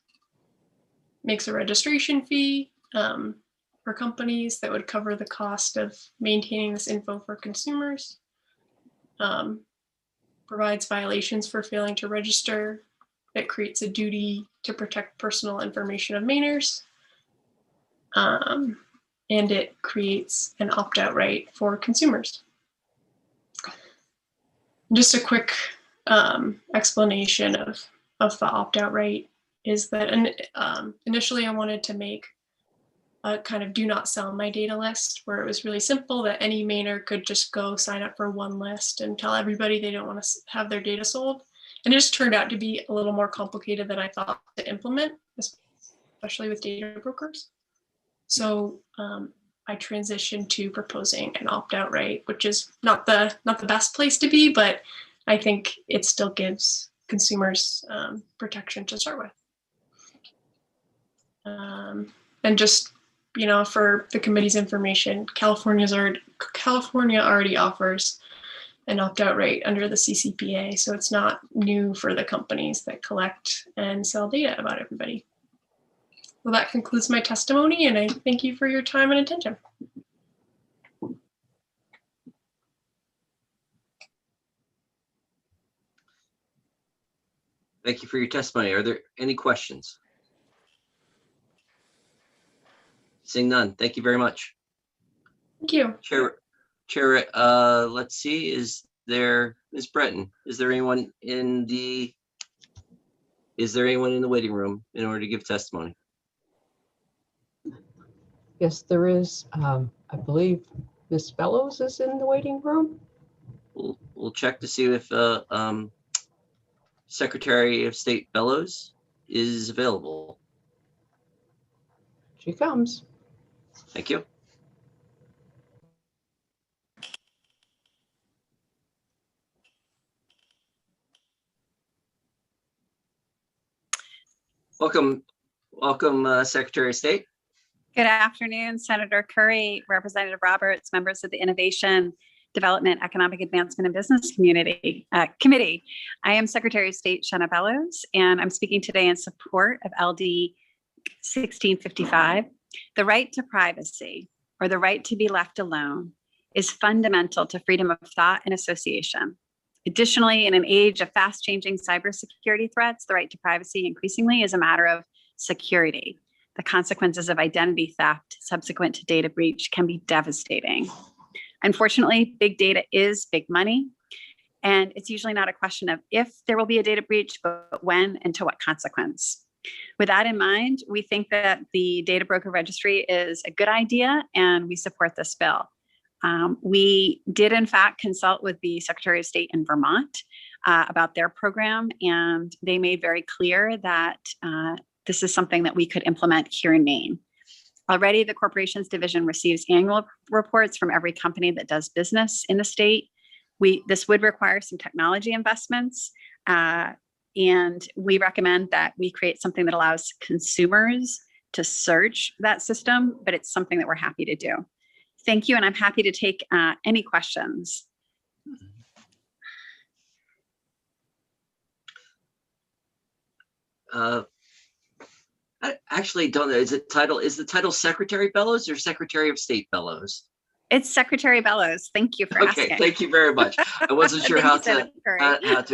Makes a registration fee for companies that would cover the cost of maintaining this info for consumers. Provides violations for failing to register. It creates a duty to protect personal information of Mainers. And it creates an opt-out right for consumers. Just a quick explanation of the opt-out right is that initially I wanted to make a kind of do not sell my data list where it was really simple that any Mainer could just go sign up for one list and tell everybody they don't want to have their data sold. And it just turned out to be a little more complicated than I thought to implement, especially with data brokers. So I transitioned to proposing an opt-out right, which is not the best place to be, but I think it still gives consumers protection to start with. And just, you know, for the committee's information, California already offers an opt-out rate under the CCPA, so it's not new for the companies that collect and sell data about everybody. Well, that concludes my testimony, and I thank you for your time and attention. Thank you for your testimony. Are there any questions? Seeing none, thank you very much. Thank you. Chair, let's see, is there, Ms. Breton, is there anyone in the waiting room in order to give testimony? Yes, there is. I believe Ms. Fellows is in the waiting room. We'll check to see if Secretary of State Bellows is available. She comes. Thank you. Welcome, Secretary of State. Good afternoon, Senator Curry, Representative Roberts, members of the Innovation, Development, Economic Advancement, and Business Committee. I am Secretary of State Shanna Bellows, and I'm speaking today in support of LD 1655. The right to privacy, or the right to be left alone, is fundamental to freedom of thought and association. Additionally, in an age of fast-changing cybersecurity threats, the right to privacy increasingly is a matter of security. The consequences of identity theft subsequent to data breach can be devastating. Unfortunately, big data is big money, and it's usually not a question of if there will be a data breach, but when and to what consequence. With that in mind, we think that the Data Broker Registry is a good idea, and we support this bill. We did, in fact, consult with the Secretary of State in Vermont about their program, and they made very clear that this is something that we could implement here in Maine. Already, the Corporations Division receives annual reports from every company that does business in the state. This would require some technology investments, and we recommend that we create something that allows consumers to search that system, but it's something that we're happy to do. Thank you, and I'm happy to take any questions. I actually don't know. Is the title Secretary Bellows or Secretary of State Bellows? It's Secretary Bellows. Thank you for asking. Okay, thank you very much. I wasn't sure how to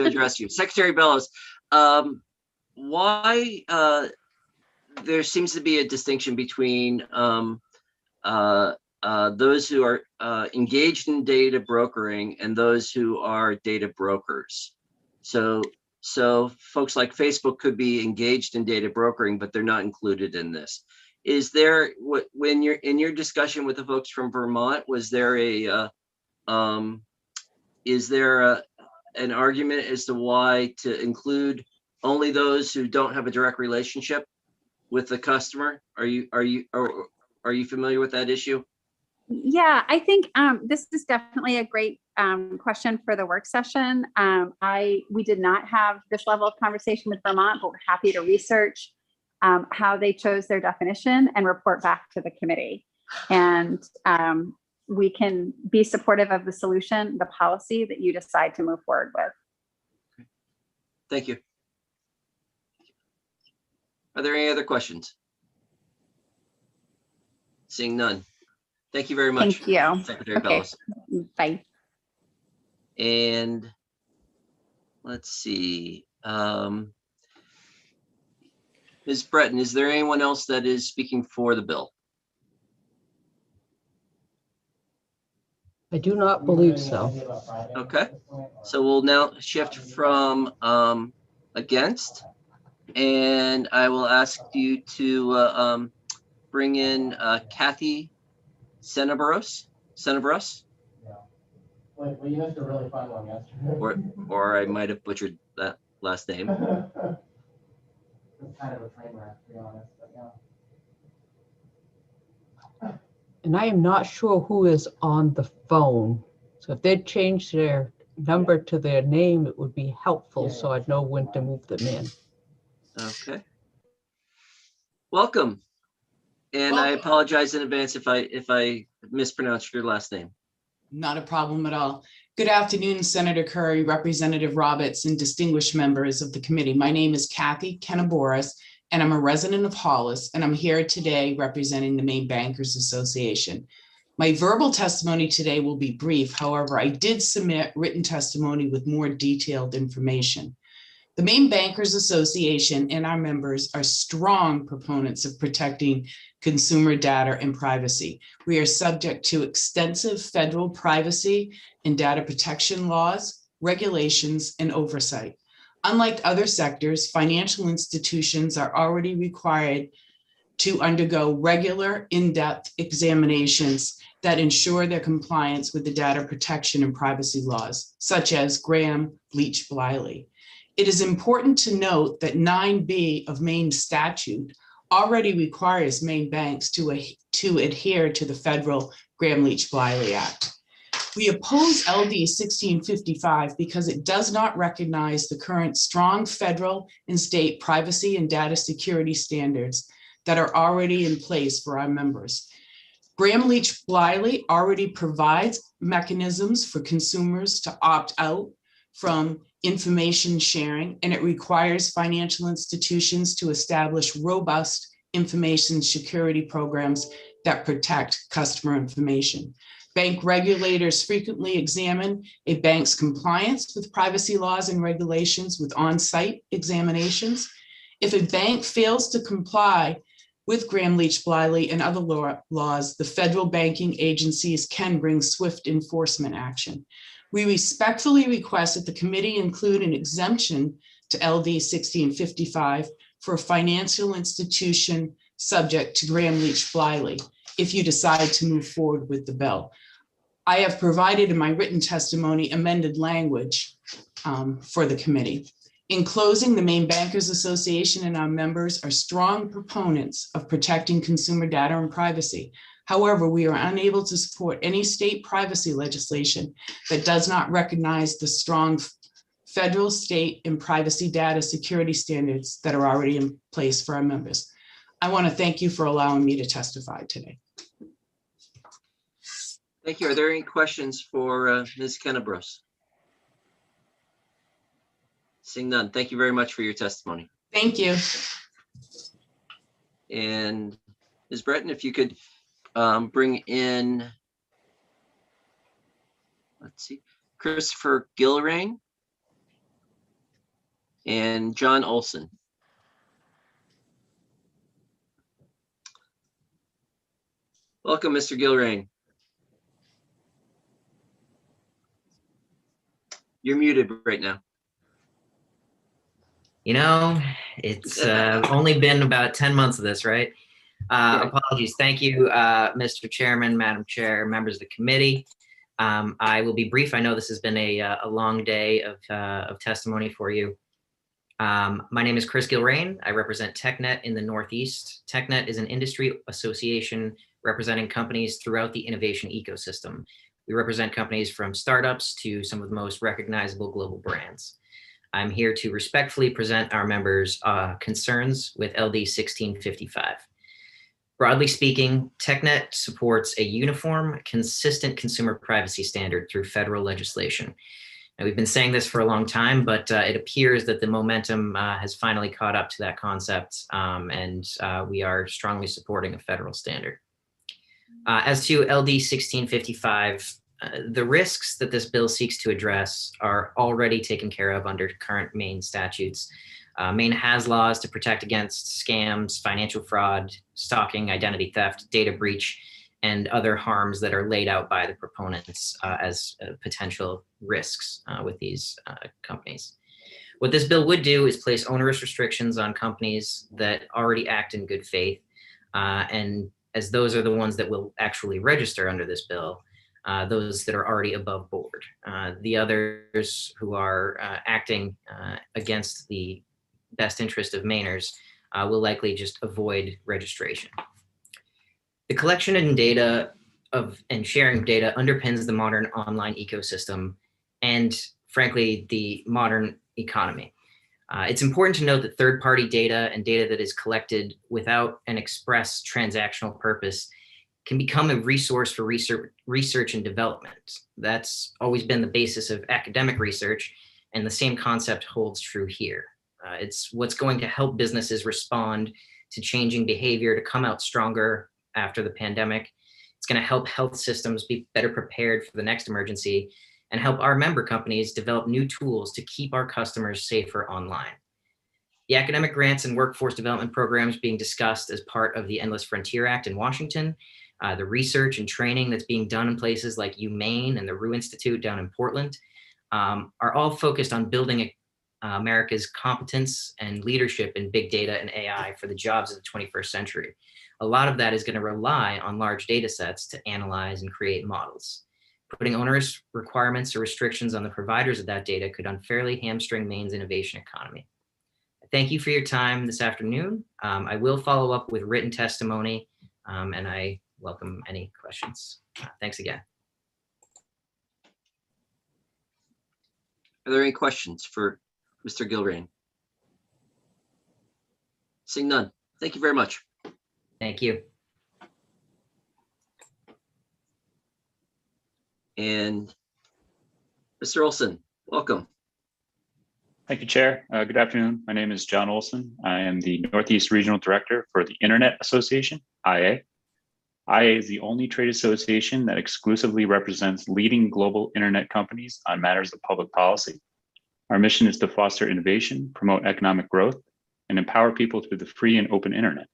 address you. Secretary Bellows, why there seems to be a distinction between those who are engaged in data brokering and those who are data brokers. So folks like Facebook could be engaged in data brokering, but they're not included in this. Is there, when you're in your discussion with the folks from Vermont, was there an argument as to why to include only those who don't have a direct relationship with the customer? Are you familiar with that issue? Yeah, I think this is definitely a great question for the work session. We did not have this level of conversation with Vermont, but we're happy to research how they chose their definition and report back to the committee. And we can be supportive of the solution, the policy that you decide to move forward with. Thank you. Are there any other questions? Seeing none. Thank you very much. Thank you. Secretary Okay. Bellows. Bye. And let's see. Ms. Breton, is there anyone else that is speaking for the bill? I do not believe so. Okay, so we'll now shift from against, and I will ask you to bring in Kathy Senabaros. Well, you missed a really fun one yesterday. Or I might have butchered that last name. It's kind of a train wreck, to be honest, but yeah. And I am not sure who is on the phone. So if they'd change their number to their name, it would be helpful so I'd know when to move them in. Okay. Welcome. And I apologize in advance if I mispronounced your last name. Not a problem at all. Good afternoon, Senator Curry, Representative Roberts, and distinguished members of the committee. My name is Kathy Kenaboris, and I'm a resident of Hollis, and I'm here today representing the Maine Bankers Association. My verbal testimony today will be brief. However, I did submit written testimony with more detailed information. The Maine Bankers Association and our members are strong proponents of protecting consumer data and privacy. We are subject to extensive federal privacy and data protection laws, regulations, and oversight. Unlike other sectors, financial institutions are already required to undergo regular in-depth examinations that ensure their compliance with the data protection and privacy laws, such as Graham-Leach-Bliley. It is important to note that 9B of Maine statute already requires Maine banks to adhere to the federal Graham-Leach-Bliley Act. We oppose LD 1655 because it does not recognize the current strong federal and state privacy and data security standards that are already in place for our members. Graham-Leach-Bliley already provides mechanisms for consumers to opt out from information sharing, and it requires financial institutions to establish robust information security programs that protect customer information. Bank regulators frequently examine a bank's compliance with privacy laws and regulations with on-site examinations. If a bank fails to comply With Graham-Leach-Bliley and other laws, the federal banking agencies can bring swift enforcement action. We respectfully request that the committee include an exemption to LD 1655 for a financial institution subject to Graham-Leach-Bliley if you decide to move forward with the bill. I have provided in my written testimony amended language for the committee. In closing, the Maine Bankers Association and our members are strong proponents of protecting consumer data and privacy. However, we are unable to support any state privacy legislation that does not recognize the strong federal, state, and privacy data security standards that are already in place for our members. I want to thank you for allowing me to testify today. Thank you. Are there any questions for Ms. Kenebros? Seeing none. Thank you very much for your testimony. Thank you. And Ms. Breton, if you could bring in, let's see, Christopher Gilrain and John Olson. Welcome, Mr. Gilrain. You're muted right now. You know, it's only been about 10 months of this, right? Apologies. Thank you, Mr. Chairman, Madam Chair, members of the committee. I will be brief. I know this has been a long day of testimony for you. My name is Chris Gilrain. I represent TechNet in the Northeast. TechNet is an industry association representing companies throughout the innovation ecosystem. We represent companies from startups to some of the most recognizable global brands. I'm here to respectfully present our members' concerns with LD 1655. Broadly speaking, TechNet supports a uniform, consistent consumer privacy standard through federal legislation. Now, we've been saying this for a long time, but it appears that the momentum has finally caught up to that concept, and we are strongly supporting a federal standard. As to LD 1655, the risks that this bill seeks to address are already taken care of under current Maine statutes. Maine has laws to protect against scams, financial fraud, stalking, identity theft, data breach, and other harms that are laid out by the proponents as potential risks with these companies. What this bill would do is place onerous restrictions on companies that already act in good faith, and as those are the ones that will actually register under this bill, those that are already above board. The others who are acting against the best interest of Mainers will likely just avoid registration. The collection and data and sharing of data underpins the modern online ecosystem and, frankly, the modern economy. It's important to note that third-party data and data that is collected without an express transactional purpose can become a resource for research and development. That's always been the basis of academic research, and the same concept holds true here. It's what's going to help businesses respond to changing behavior to come out stronger after the pandemic. It's going to help health systems be better prepared for the next emergency and help our member companies develop new tools to keep our customers safer online. The academic grants and workforce development programs being discussed as part of the Endless Frontier Act in Washington, the research and training that's being done in places like UMaine and the Rue Institute down in Portland are all focused on building America's competence and leadership in big data and AI for the jobs of the 21st century. A lot of that is going to rely on large data sets to analyze and create models. Putting onerous requirements or restrictions on the providers of that data could unfairly hamstring Maine's innovation economy. Thank you for your time this afternoon. I will follow up with written testimony, and I welcome any questions. Thanks again. Are there any questions for Mr. Gilrain? Seeing none. Thank you very much. Thank you. And Mr. Olson, welcome. Thank you, Chair. Good afternoon. My name is John Olson. I am the Northeast Regional Director for the Internet Association, IA. IA is the only trade association that exclusively represents leading global internet companies on matters of public policy. Our mission is to foster innovation, promote economic growth, and empower people through the free and open internet.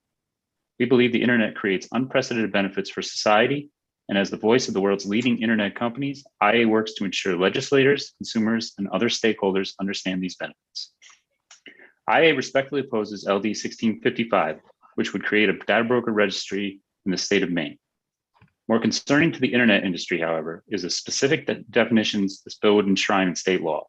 We believe the internet creates unprecedented benefits for society, and as the voice of the world's leading internet companies, IA works to ensure legislators, consumers, and other stakeholders understand these benefits. IA respectfully opposes LD 1655, which would create a data broker registry in the state of Maine. More concerning to the internet industry, however, is the specific definitions this bill would enshrine in state law,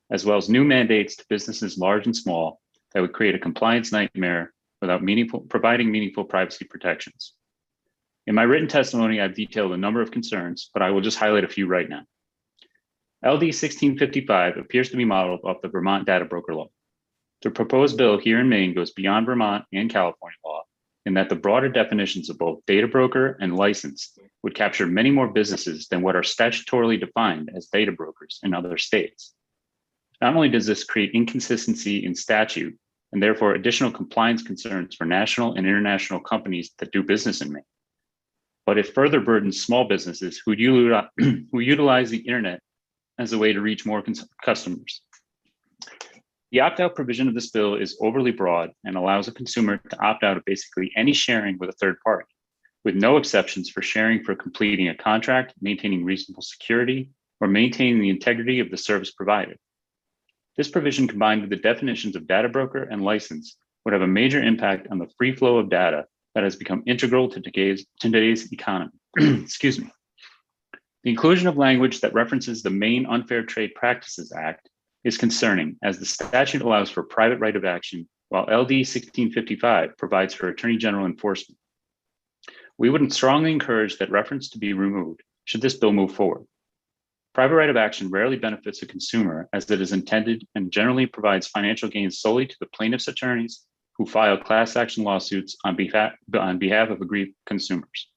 as well as new mandates to businesses large and small that would create a compliance nightmare without providing meaningful privacy protections. In my written testimony, I've detailed a number of concerns, but I will just highlight a few right now. LD 1655 appears to be modeled off the Vermont data broker law. The proposed bill here in Maine goes beyond Vermont and California law in that the broader definitions of both data broker and licensed would capture many more businesses than what are statutorily defined as data brokers in other states. Not only does this create inconsistency in statute and therefore additional compliance concerns for national and international companies that do business in Maine, but it further burdens small businesses who utilize the internet as a way to reach more customers. The opt-out provision of this bill is overly broad and allows a consumer to opt out of basically any sharing with a third party, with no exceptions for sharing for completing a contract, maintaining reasonable security, or maintaining the integrity of the service provided. This provision, combined with the definitions of data broker and license, would have a major impact on the free flow of data that has become integral to today's economy. Excuse me. The inclusion of language that references the Maine Unfair Trade Practices Act is concerning, as the statute allows for private right of action, while LD 1655 provides for Attorney General enforcement. We would strongly encourage that reference to be removed should this bill move forward. Private right of action rarely benefits a consumer as it is intended and generally provides financial gains solely to the plaintiff's attorneys who file class action lawsuits on behalf of aggrieved consumers.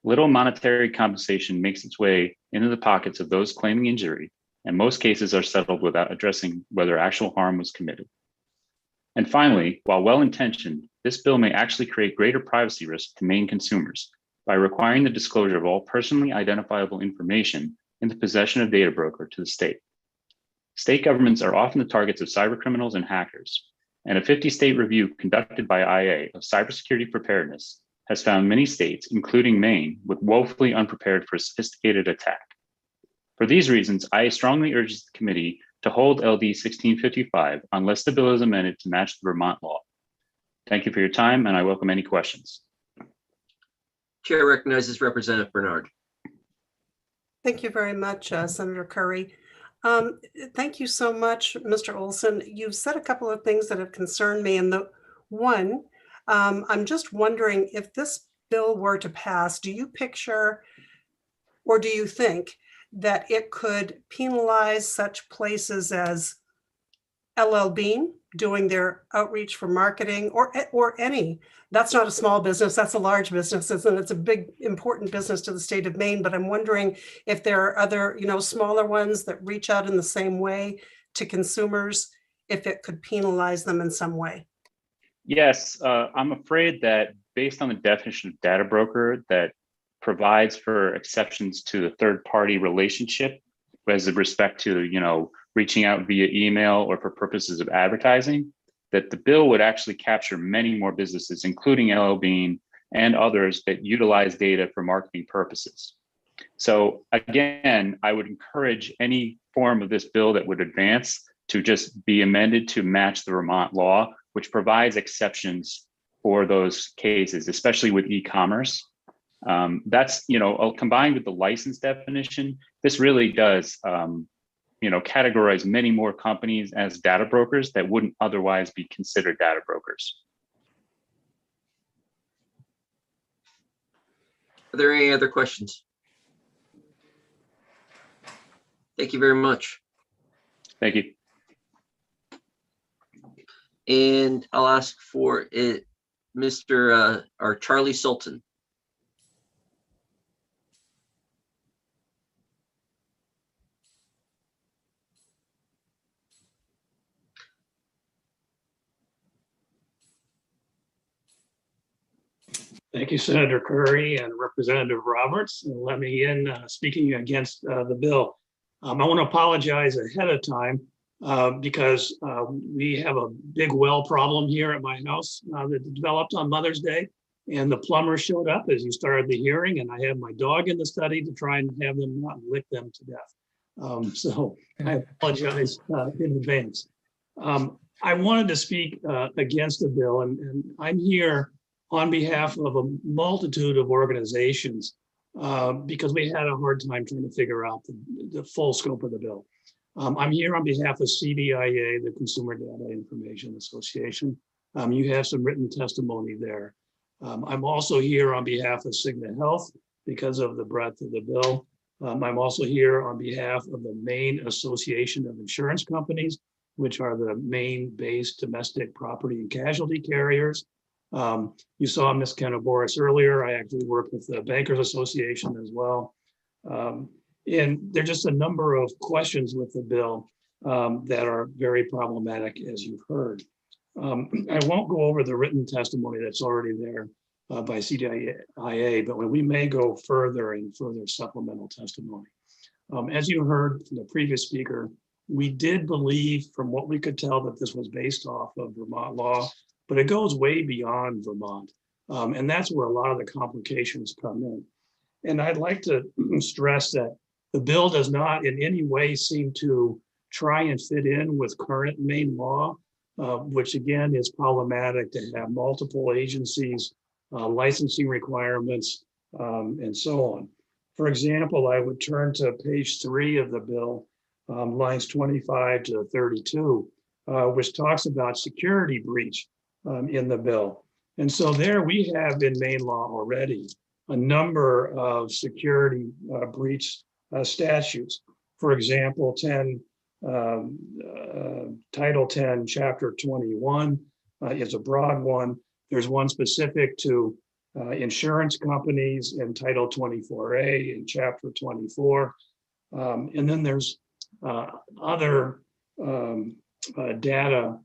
Little monetary compensation makes its way into the pockets of those claiming injury, and most cases are settled without addressing whether actual harm was committed. And finally, while well-intentioned, this bill may actually create greater privacy risk to Maine consumers by requiring the disclosure of all personally identifiable information in the possession of data broker to the state. State governments are often the targets of cyber criminals and hackers, and a 50-state review conducted by IA of cybersecurity preparedness has found many states, including Maine, with woefully unprepared for a sophisticated attack. For these reasons, IA strongly urges the committee to hold LD 1655 unless the bill is amended to match the Vermont law. Thank you for your time, and I welcome any questions. Chair recognizes Representative Bernard. Thank you very much, Senator Curry. Thank you so much, Mr. Olson. You've said a couple of things that have concerned me. And the one, I'm just wondering if this bill were to pass, do you picture or do you think that it could penalize such places as LL Bean doing their outreach for marketing or any? That's not a small business, that's a large business, and it's a big, important business to the state of Maine. But I'm wondering if there are other, smaller ones that reach out in the same way to consumers, if it could penalize them in some way. Yes, I'm afraid that based on the definition of data broker that provides for exceptions to the third-party relationship as with respect to, reaching out via email or for purposes of advertising, that the bill would actually capture many more businesses, including LL Bean and others that utilize data for marketing purposes. So again, I would encourage any form of this bill that would advance to just be amended to match the Vermont law, which provides exceptions for those cases, especially with e-commerce. That's, combined with the license definition, this really does, categorize many more companies as data brokers that wouldn't otherwise be considered data brokers. Are there any other questions? Thank you very much. Thank you. And I'll ask for it, Mr. or Charlie Sultan. Thank you, Senator Curry and Representative Roberts. And let me in speaking against the bill. I want to apologize ahead of time because we have a big well problem here at my house that developed on Mother's Day. And the plumber showed up as you started the hearing, and I had my dog in the study to try and have them not lick them to death. So I apologize in advance. I wanted to speak against the bill, and I'm here on behalf of a multitude of organizations because we had a hard time trying to figure out the full scope of the bill. I'm here on behalf of CDIA, the Consumer Data Information Association. You have some written testimony there. I'm also here on behalf of Cigna Health because of the breadth of the bill. I'm also here on behalf of the Maine Association of Insurance Companies, which are the Maine-based domestic property and casualty carriers. You saw Ms. Kenoboris earlier. I actually work with the Bankers Association as well. And there's just a number of questions with the bill that are very problematic, as you've heard. I won't go over the written testimony that's already there by CDIA, but we may go further in further supplemental testimony. As you heard from the previous speaker, we did believe from what we could tell that this was based off of Vermont law, but it goes way beyond Vermont. And that's where a lot of the complications come in. And I'd like to stress that the bill does not in any way seem to try and fit in with current Maine law, which again is problematic to have multiple agencies, licensing requirements, and so on. For example, I would turn to page 3 of the bill, lines 25 to 32, which talks about security breach in the bill. And so there we have in Maine law already a number of security breach statutes. For example, Title 10, Chapter 21 is a broad one. There's one specific to insurance companies in Title 24A in Chapter 24. And then there's other data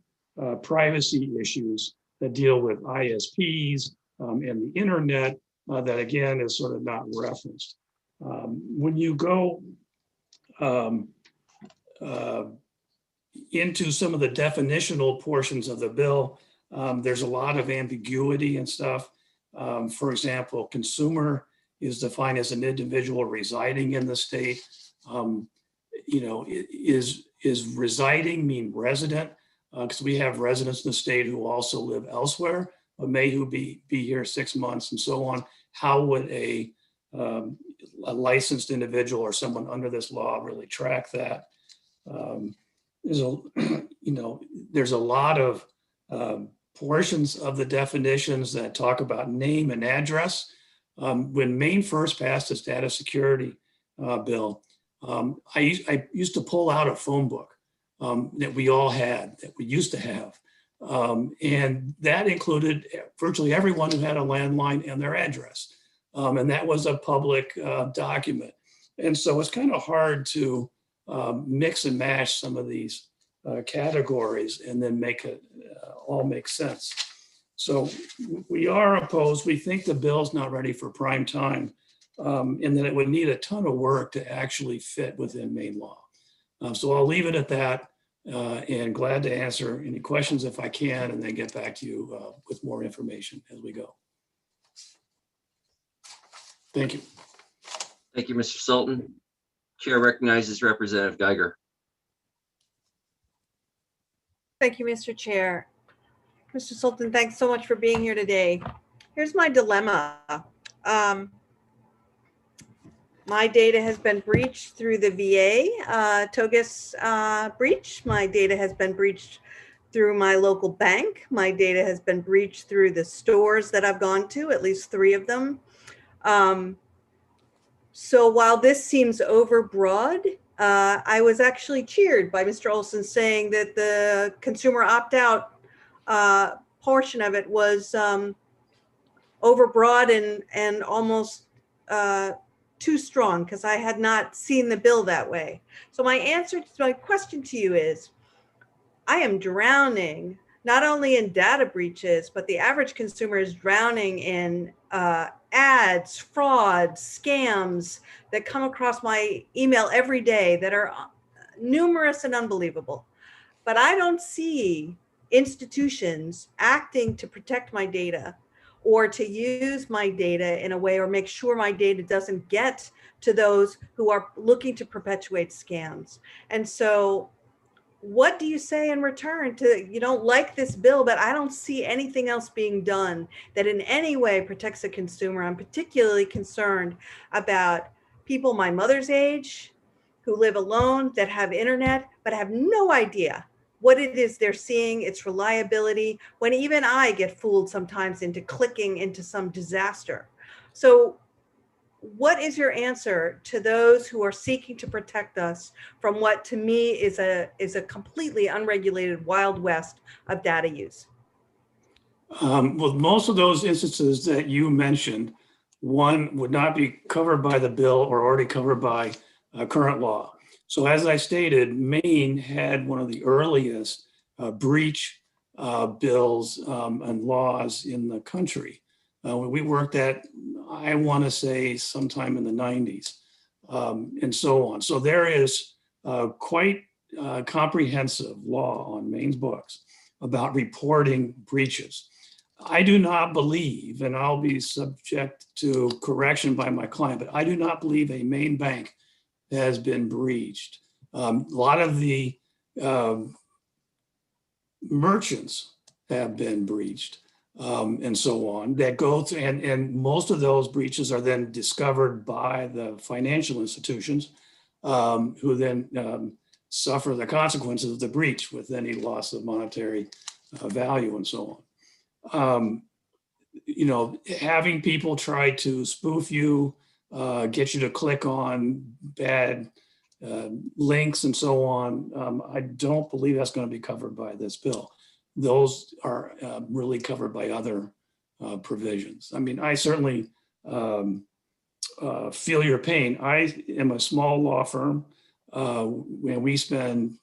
privacy issues that deal with ISPs and the internet that again is sort of not referenced. When you go into some of the definitional portions of the bill, there's a lot of ambiguity and stuff. For example, consumer is defined as an individual residing in the state. Is residing mean resident? Because we have residents in the state who also live elsewhere, but may who be here 6 months and so on. How would a licensed individual or someone under this law really track that? There's a lot of portions of the definitions that talk about name and address. When Maine first passed its data security bill, I used to pull out a phone book that we all had, that we used to have. And that included virtually everyone who had a landline and their address. And that was a public document. And so it's kind of hard to mix and match some of these categories and then make it all make sense. So we are opposed. We think the bill's not ready for prime time, and that it would need a ton of work to actually fit within Maine law. So I'll leave it at that, and glad to answer any questions if I can, and then get back to you with more information as we go. Thank you. Thank you, Mr. Sultan. Chair recognizes Representative Geiger. Thank you, Mr. Chair. Mr. Sultan, thanks so much for being here today. Here's my dilemma. My data has been breached through the VA TOGIS breach. My data has been breached through my local bank. My data has been breached through the stores that I've gone to, at least 3 of them. So while this seems overbroad, I was actually cheered by Mr. Olson saying that the consumer opt-out portion of it was overbroad and almost too strong, because I had not seen the bill that way. So my question to you is, I am drowning not only in data breaches, but the average consumer is drowning in ads, frauds, scams that come across my email every day that are numerous and unbelievable. But I don't see institutions acting to protect my data or to use my data in a way, or make sure my data doesn't get to those who are looking to perpetuate scams. And so what do you say in return to, you don't like this bill, but I don't see anything else being done that in any way protects the consumer? I'm particularly concerned about people my mother's age who live alone, that have internet, but have no idea what it is they're seeing, its reliability, when even I get fooled sometimes into clicking into some disaster. So what is your answer to those who are seeking to protect us from what to me is a completely unregulated Wild West of data use? Well, most of those instances that you mentioned, one would not be covered by the bill or already covered by current law. So as I stated, Maine had one of the earliest breach bills and laws in the country. We worked at, I want to say, sometime in the 90s and so on. So there is quite comprehensive law on Maine's books about reporting breaches. I do not believe, and I'll be subject to correction by my client, but I do not believe a Maine bank has been breached. A lot of the merchants have been breached. And so on, that go through, and most of those breaches are then discovered by the financial institutions who then suffer the consequences of the breach with any loss of monetary value and so on. You know, having people try to spoof you, get you to click on bad links and so on, I don't believe that's going to be covered by this bill. Those are really covered by other provisions. I mean, I certainly feel your pain. I am a small law firm and we spend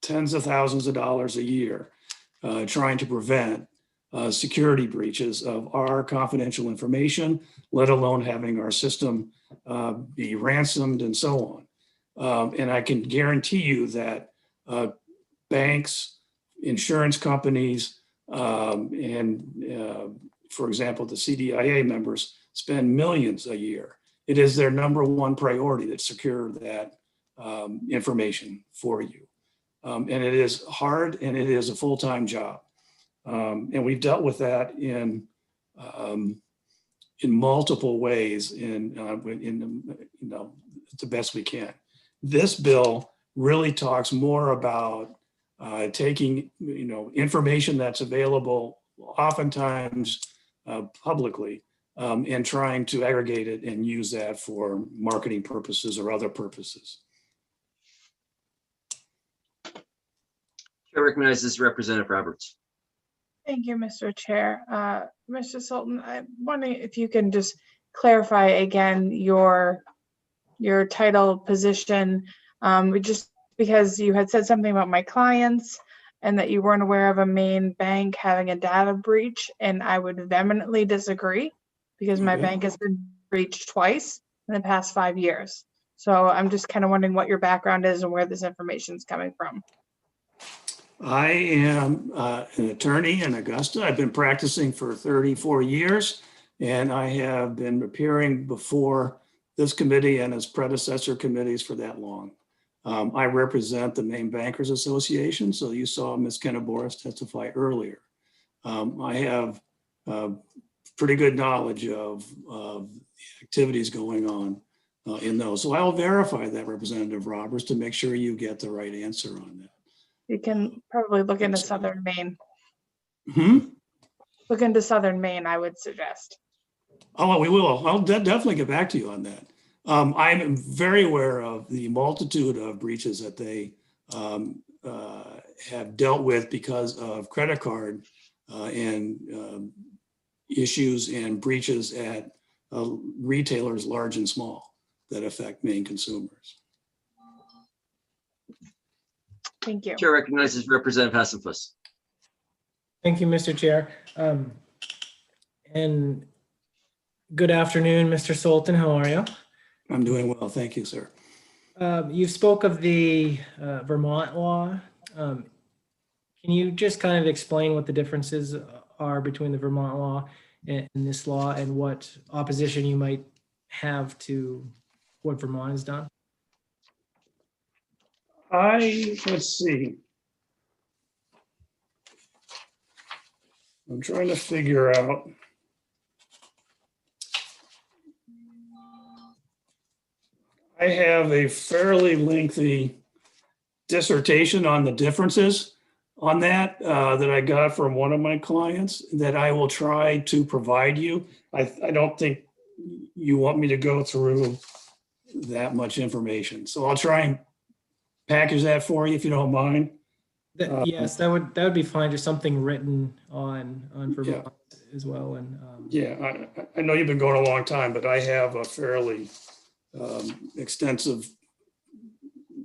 tens of thousands of dollars a year trying to prevent security breaches of our confidential information, let alone having our system be ransomed and so on. And I can guarantee you that banks, insurance companies, and for example, the CDIA members spend millions a year. It is their number one priority to secure that information for you. And it is hard and it is a full-time job. And we've dealt with that in multiple ways in you know, the best we can. This bill really talks more about taking, you know, information that's available oftentimes publicly and trying to aggregate it and use that for marketing purposes or other purposes. Chair recognizes Representative Roberts. Thank you, Mr. Chair. Mr. Sultan, I'm wondering if you can just clarify again your title, position, just because you had said something about my clients and that you weren't aware of a Maine bank having a data breach, and I would vehemently disagree because my bank has been breached twice in the past 5 years. So I'm just kind of wondering what your background is and where this information is coming from. I am an attorney in Augusta. I've been practicing for 34 years, and I have been appearing before this committee and its predecessor committees for that long. I represent the Maine Bankers Association, so you saw Ms. Kenoboris testify earlier. I have pretty good knowledge of the activities going on in those. So I'll verify that, Representative Roberts, to make sure you get the right answer on that. You can probably look into Southern Maine. Hmm? Look into Southern Maine, I would suggest. Oh, we will. I'll definitely get back to you on that. I'm very aware of the multitude of breaches that they have dealt with because of credit card and issues and breaches at retailers large and small that affect Maine consumers. Thank you. Chair recognizes Representative Hassenfuss. Thank you, Mr. Chair. And good afternoon, Mr. Sultan. How are you? I'm doing well. Thank you, sir. You spoke of the Vermont law. Can you just kind of explain what the differences are between the Vermont law in this law and what opposition you might have to what Vermont has done? Let's see. I'm trying to figure out. I have a fairly lengthy dissertation on the differences on that that I got from one of my clients that I will try to provide you. I don't think you want me to go through that much information. So I'll try and package that for you if you don't mind. Yes, that would be fine. Just something written on Vermont as well. And yeah, I know you've been going a long time, but I have a fairly extensive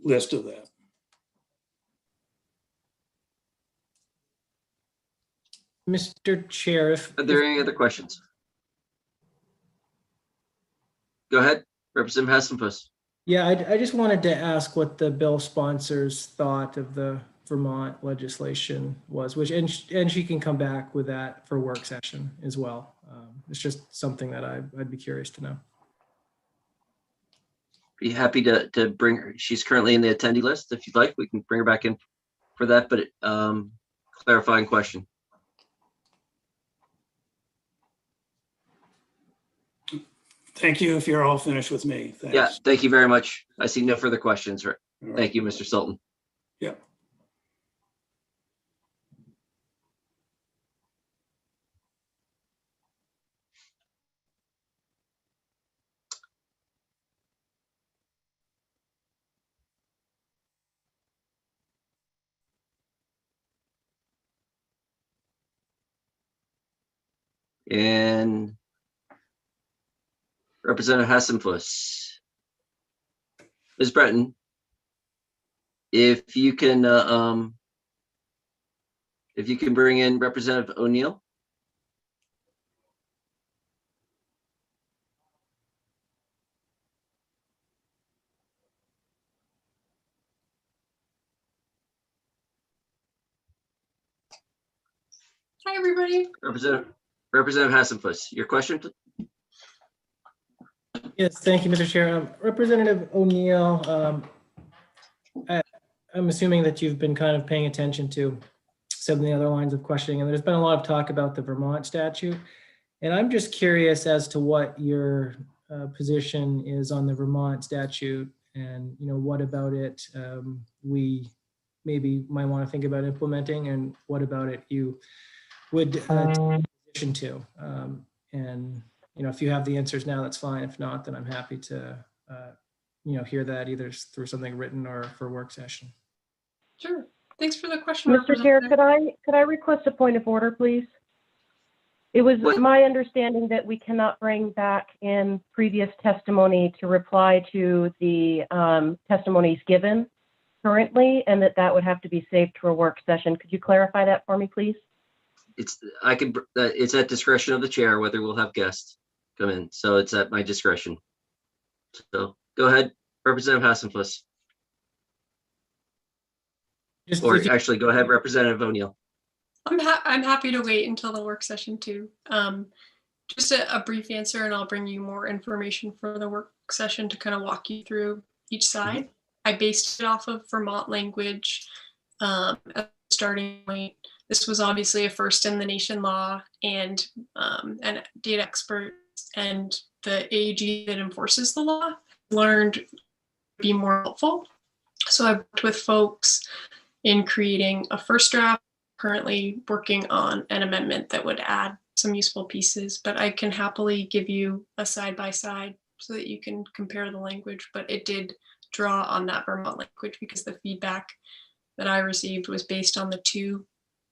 list of that. Mr. Chair, Are there any other questions? Go ahead, Representative Hassenfuss. Yeah, I just wanted to ask what the bill sponsors thought of the Vermont legislation was, and she can come back with that for work session as well. It's just something that I'd be curious to know. Be happy to bring her. She's currently in the attendee list. If you'd like, we can bring her back in for that, but clarifying question. Thank you. If you're all finished with me. Thanks. Yeah, thank you very much. I see no further questions. Thank you, Mr. Sultan. Yeah. And Representative Hassenfuss. Ms. Breton, if you can bring in Representative O'Neill. Hi, everybody. Representative Hassenfuss, your question? Yes, thank you, Mr. Chair. Representative O'Neill, I'm assuming that you've been kind of paying attention to some of the other lines of questioning, and there's been a lot of talk about the Vermont statute. And I'm just curious as to what your position is on the Vermont statute, and what about it we maybe might want to think about implementing, and what about it you would take a position to. And if you have the answers now, that's fine. If not, then I'm happy to hear that either through something written or for work session. Sure. Thanks for the question. Mr. Chair, could I request a point of order, please? It was my understanding that we cannot bring back in previous testimony to reply to the testimonies given currently, and that would have to be saved for a work session. Could you clarify that for me, please? It's at discretion of the chair whether we'll have guests come in. So it's at my discretion. So go ahead, Representative Hassenfuss. Actually, go ahead, Representative O'Neill. I'm happy to wait until the work session too. Just a brief answer, and I'll bring you more information for the work session to kind of walk you through each side. I based it off of Vermont language as a starting point. This was obviously a first in the nation law, and data experts and the AG that enforces the law learned to be more helpful. So I worked with folks in creating a first draft, currently working on an amendment that would add some useful pieces, but I can happily give you a side-by-side so that you can compare the language. But it did draw on that Vermont language because the feedback that I received was based on the two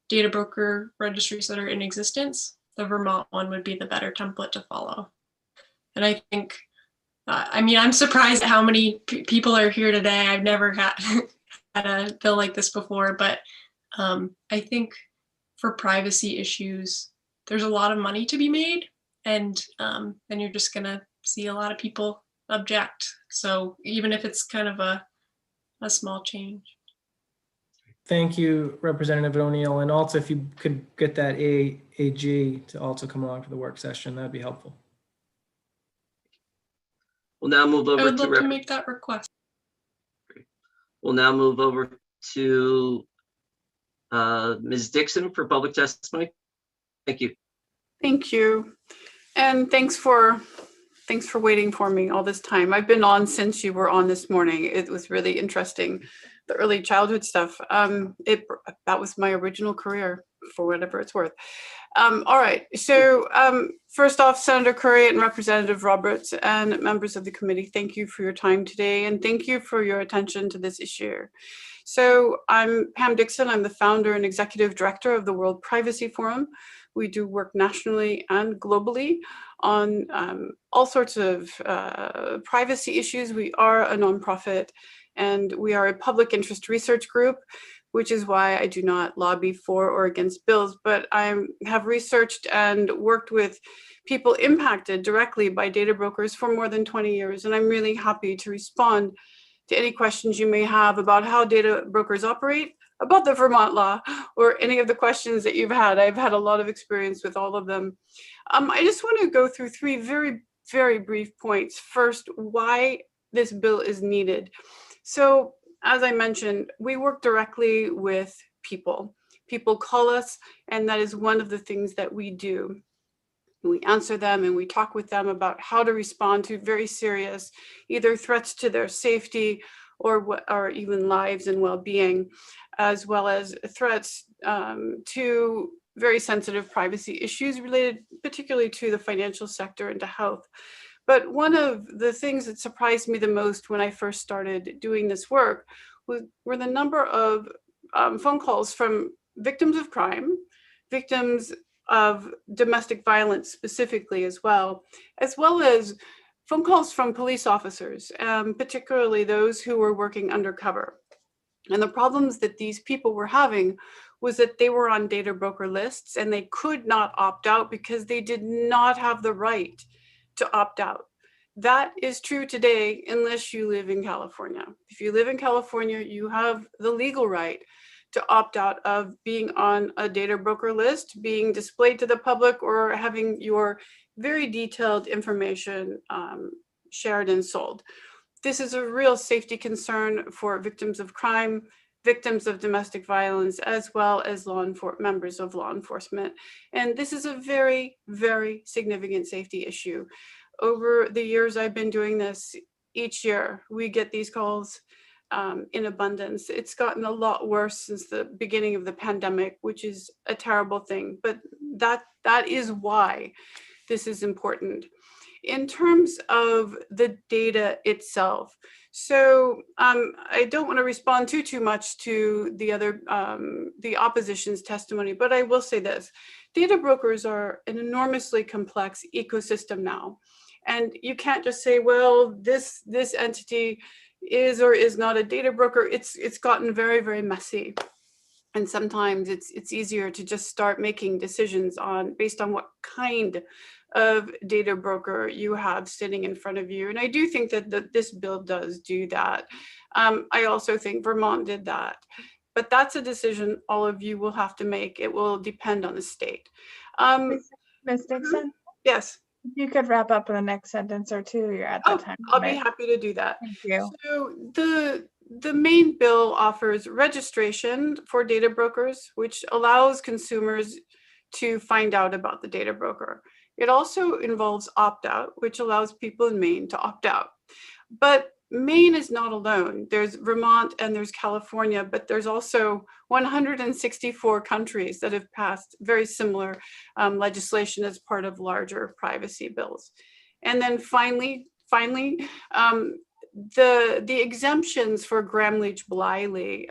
data broker registries that are in existence. The Vermont one would be the better template to follow. And I think, I'm surprised at how many people are here today. I've never had a bill like this before, but I think for privacy issues, there's a lot of money to be made, and you're just gonna see a lot of people object. So even if it's kind of a small change. Thank you, Representative O'Neill. And also, if you could get that AG to also come along for the work session, that'd be helpful. We'll now move I over would to love to make that request. we'll now move over to Ms. Dixon for public testimony. Thank you. Thank you. And thanks for waiting for me all this time. I've been on since you were on this morning. It was really interesting. The early childhood stuff. That was my original career, for whatever it's worth. All right. So first off, Senator Curry and Representative Roberts and members of the committee, thank you for your time today, and thank you for your attention to this issue. So I'm Pam Dixon. I'm the founder and executive director of the World Privacy Forum. We do work nationally and globally on all sorts of privacy issues. We are a nonprofit, and we are a public interest research group, which is why I do not lobby for or against bills, but I have researched and worked with people impacted directly by data brokers for more than 20 years. And I'm really happy to respond to any questions you may have about how data brokers operate, about the Vermont law, or any of the questions that you've had. I've had a lot of experience with all of them. I just want to go through three very, very brief points. First, why this bill is needed. So, as I mentioned, we work directly with people. People call us, and that is one of the things that we do. We answer them and we talk with them about how to respond to very serious, either threats to their safety or even lives and well-being, as well as threats to very sensitive privacy issues related particularly to the financial sector and to health. But one of the things that surprised me the most when I first started doing this work were the number of phone calls from victims of crime, victims of domestic violence specifically as well as phone calls from police officers, particularly those who were working undercover. And the problems that these people were having was that they were on data broker lists and they could not opt out because they did not have the right to opt out. That is true today unless you live in California. If you live in California, you have the legal right to opt out of being on a data broker list, being displayed to the public, or having your very detailed information shared and sold. This is a real safety concern for victims of crime, victims of domestic violence, as well as members of law enforcement. And this is a very, very significant safety issue. Over the years I've been doing this, each year we get these calls in abundance. It's gotten a lot worse since the beginning of the pandemic, which is a terrible thing, but that is why this is important. In terms of the data itself, so I don't want to respond too much to the opposition's testimony, but I will say this: data brokers are an enormously complex ecosystem now, and you can't just say, well, this entity is or is not a data broker. It's gotten very, very messy. And sometimes it's easier to just start making decisions based on what kind of data broker you have sitting in front of you. And I do think that this bill does do that. I also think Vermont did that. But that's a decision all of you will have to make. It will depend on the state. Ms. Dixon? Yes. If you could wrap up in the next sentence or two, you're at the time. I'll be happy to do that. Thank you. So the main bill offers registration for data brokers, which allows consumers to find out about the data broker. It also involves opt-out, which allows people in Maine to opt out. But Maine is not alone. There's Vermont and there's California, but there's also 164 countries that have passed very similar legislation as part of larger privacy bills. And then finally, the exemptions for Gramm-Leach-Bliley.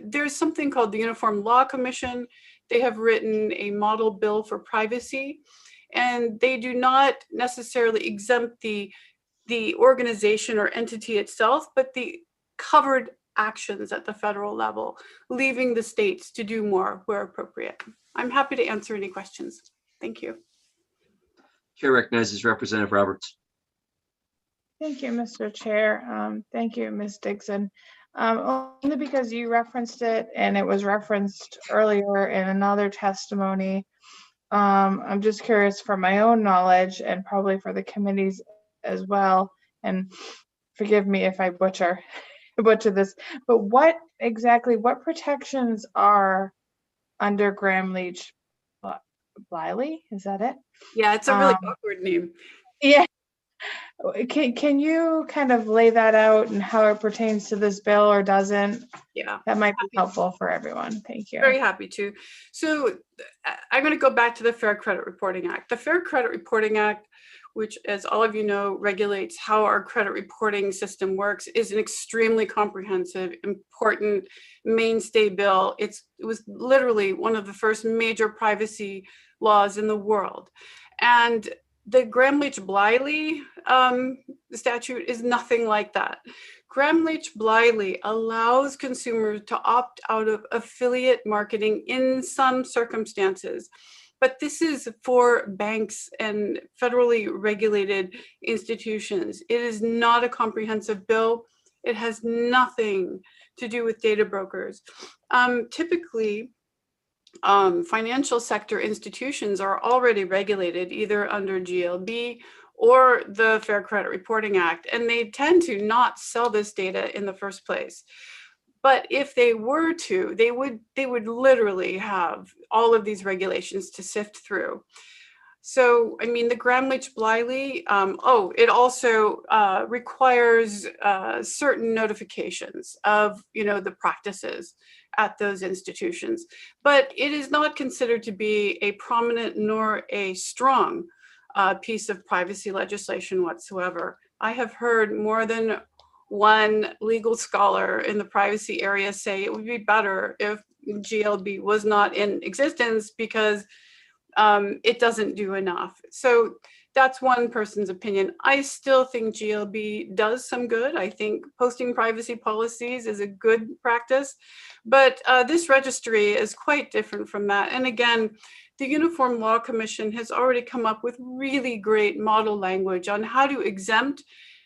There's something called the Uniform Law Commission. They have written a model bill for privacy, and they do not necessarily exempt the organization or entity itself, but the covered actions at the federal level, leaving the states to do more where appropriate. I'm happy to answer any questions. Thank you. Chair recognizes Representative Roberts. Thank you, Mr. Chair. Thank you, Ms. Dixon. Only because you referenced it and it was referenced earlier in another testimony. I'm just curious for my own knowledge and probably for the committees as well. And forgive me if I butcher this, but what protections are under Gramm-Leach Bliley? Is that it? Yeah, it's a really awkward name. Yeah. Can you kind of lay that out and how it pertains to this bill or doesn't? Yeah. That might be helpful for everyone. Thank you. Very happy to. So I'm going to go back to the Fair Credit Reporting Act. The Fair Credit Reporting Act, which, as all of you know, regulates how our credit reporting system works, is an extremely comprehensive, important mainstay bill. It was literally one of the first major privacy laws in the world. And the Gramm-Leach Bliley statute is nothing like that. Gramm-Leach Bliley allows consumers to opt out of affiliate marketing in some circumstances. But this is for banks and federally regulated institutions. It is not a comprehensive bill. It has nothing to do with data brokers. Typically, financial sector institutions are already regulated either under GLB or the Fair Credit Reporting Act, and they tend to not sell this data in the first place. But if they were to, they would literally have all of these regulations to sift through. So, I mean, the Gramm-Leach Bliley, it also requires certain notifications of, the practices at those institutions. But it is not considered to be a prominent nor a strong piece of privacy legislation whatsoever. I have heard more than one legal scholar in the privacy area say it would be better if GLB was not in existence because it doesn't do enough. So that's one person's opinion. I still think GLB does some good. I think posting privacy policies is a good practice, but this registry is quite different from that. And again, the Uniform Law Commission has already come up with really great model language on how to exempt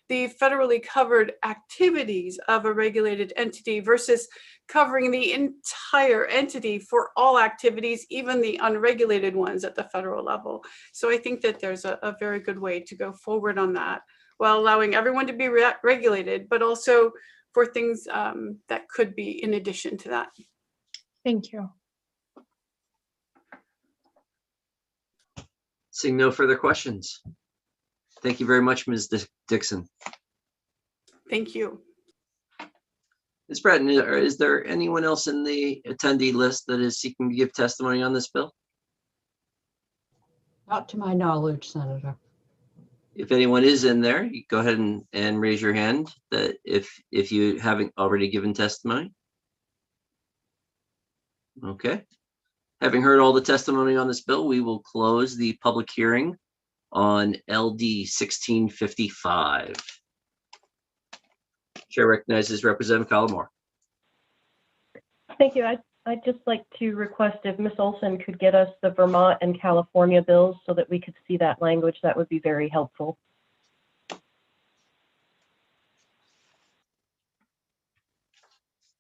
the federally covered activities of a regulated entity versus covering the entire entity for all activities, even the unregulated ones at the federal level. So I think that there's a very good way to go forward on that while allowing everyone to be regulated, but also for things that could be in addition to that. Thank you. Seeing no further questions. Thank you very much, Ms. Dixon. Thank you. Ms. Bratton, is there anyone else in the attendee list that is seeking to give testimony on this bill? Not to my knowledge, Senator. If anyone is in there, you go ahead and raise your hand that if you haven't already given testimony. Okay. Having heard all the testimony on this bill, we will close the public hearing on LD 1655. Chair recognizes Representative Callamore. Thank you. I'd just like to request if Ms. Olson could get us the Vermont and California bills so that we could see that language. That would be very helpful.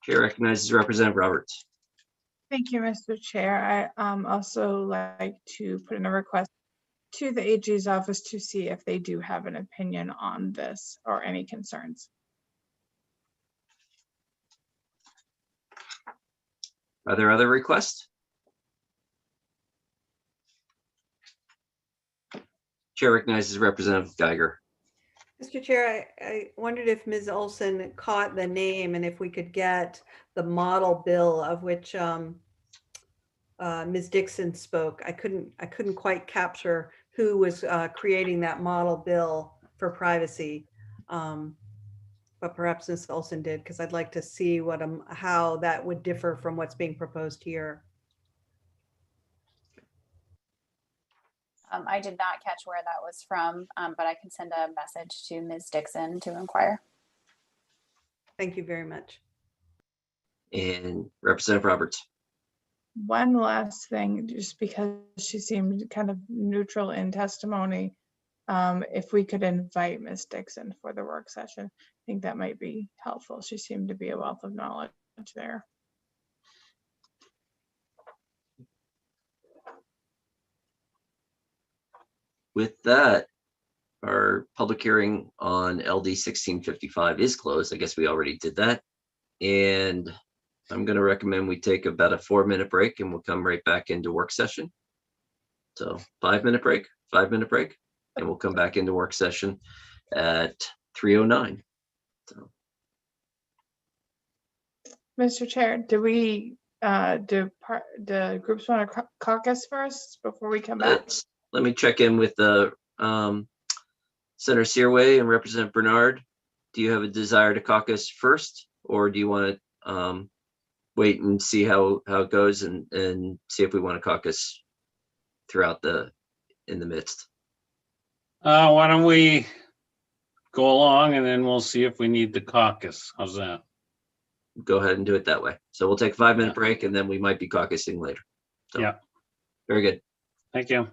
Chair recognizes Representative Roberts. Thank you, Mr. Chair. I also like to put in a request to the AG's office to see if they do have an opinion on this or any concerns. Are there other requests? Chair recognizes Representative Geiger. Mr. Chair, I wondered if Ms. Olson caught the name and if we could get the model bill of which Ms. Dixon spoke. I couldn't quite capture who was creating that model bill for privacy, but perhaps Ms. Olson did, because I'd like to see how that would differ from what's being proposed here. I did not catch where that was from, but I can send a message to Ms. Dixon to inquire. Thank you very much. And Representative Roberts. One last thing, just because she seemed kind of neutral in testimony, if we could invite Ms. Dixon for the work session, think that might be helpful. She seemed to be a wealth of knowledge there. With that, our public hearing on LD 1655 is closed. I guess we already did that. And I'm going to recommend we take about a 4-minute break and we'll come right back into work session. So 5-minute break, 5-minute break, and we'll come back into work session at 3:09. So Mr. Chair, do we do groups want to caucus first before we come back? let me check in with the Senator Searway and Representative Bernard. Do you have a desire to caucus first, or do you want to wait and see how it goes and see if we want to caucus throughout in the midst? Why don't we go along and then we'll see if we need the caucus. How's that? Go ahead and do it that way. So we'll take a 5-minute break and then we might be caucusing later. So, yeah. Very good. Thank you.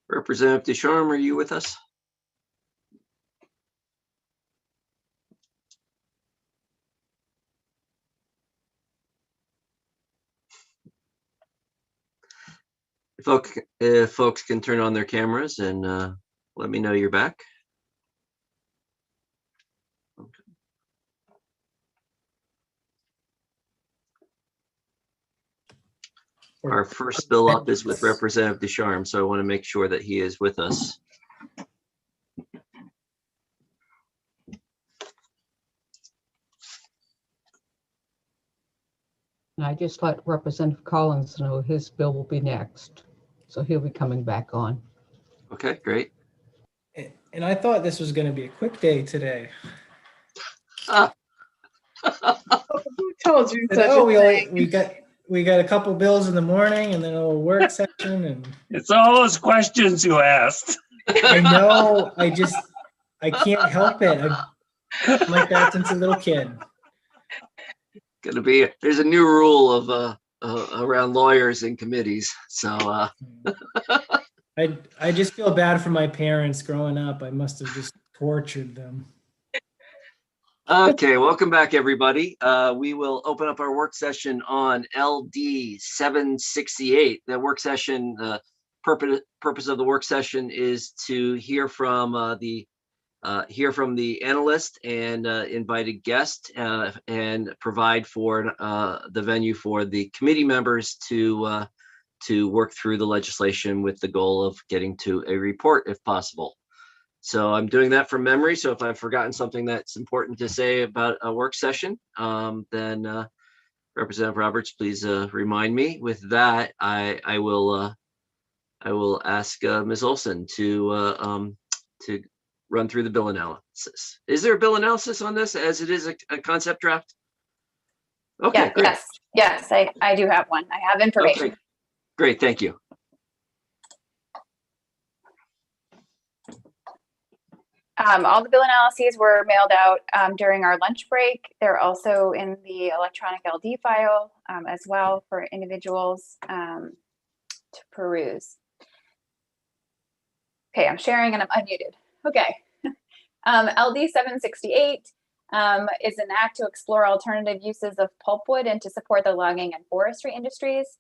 Representative Ducharme, are you with us? If folks can turn on their cameras and let me know you're back. Our first bill up is with Representative Ducharme, so I want to make sure that he is with us. And I just let Representative Collins know his bill will be next. So he'll be coming back on. Okay, great. And I thought this was going to be a quick day today. Who told you such Oh, a thing? we got a couple bills in the morning and then a little work session, and It's all those questions you asked. I know I can't help it. I'm like that since a little kid. There's a new rule of around lawyers and committees. So I just feel bad for my parents growing up. I must have just tortured them. okay, welcome back, everybody. We will open up our work session on LD 768. The work session, purpose of the work session is to hear from the analyst and invited guest and provide for the venue for the committee members to work through the legislation with the goal of getting to a report if possible. So I'm doing that from memory. So if I've forgotten something that's important to say about a work session, then Representative Roberts, please remind me. With that, I will ask Ms. Olson to run through the bill analysis. Is there a bill analysis on this as it is a concept draft? Okay, Yeah, great. yes, I do have one. I have information. Okay, great, thank you. All the bill analyses were mailed out during our lunch break. They're also in the electronic LD file as well for individuals to peruse. Okay, I'm sharing and I'm unmuted. Okay. LD 768 is an act to explore alternative uses of pulpwood and to support the logging and forestry industries.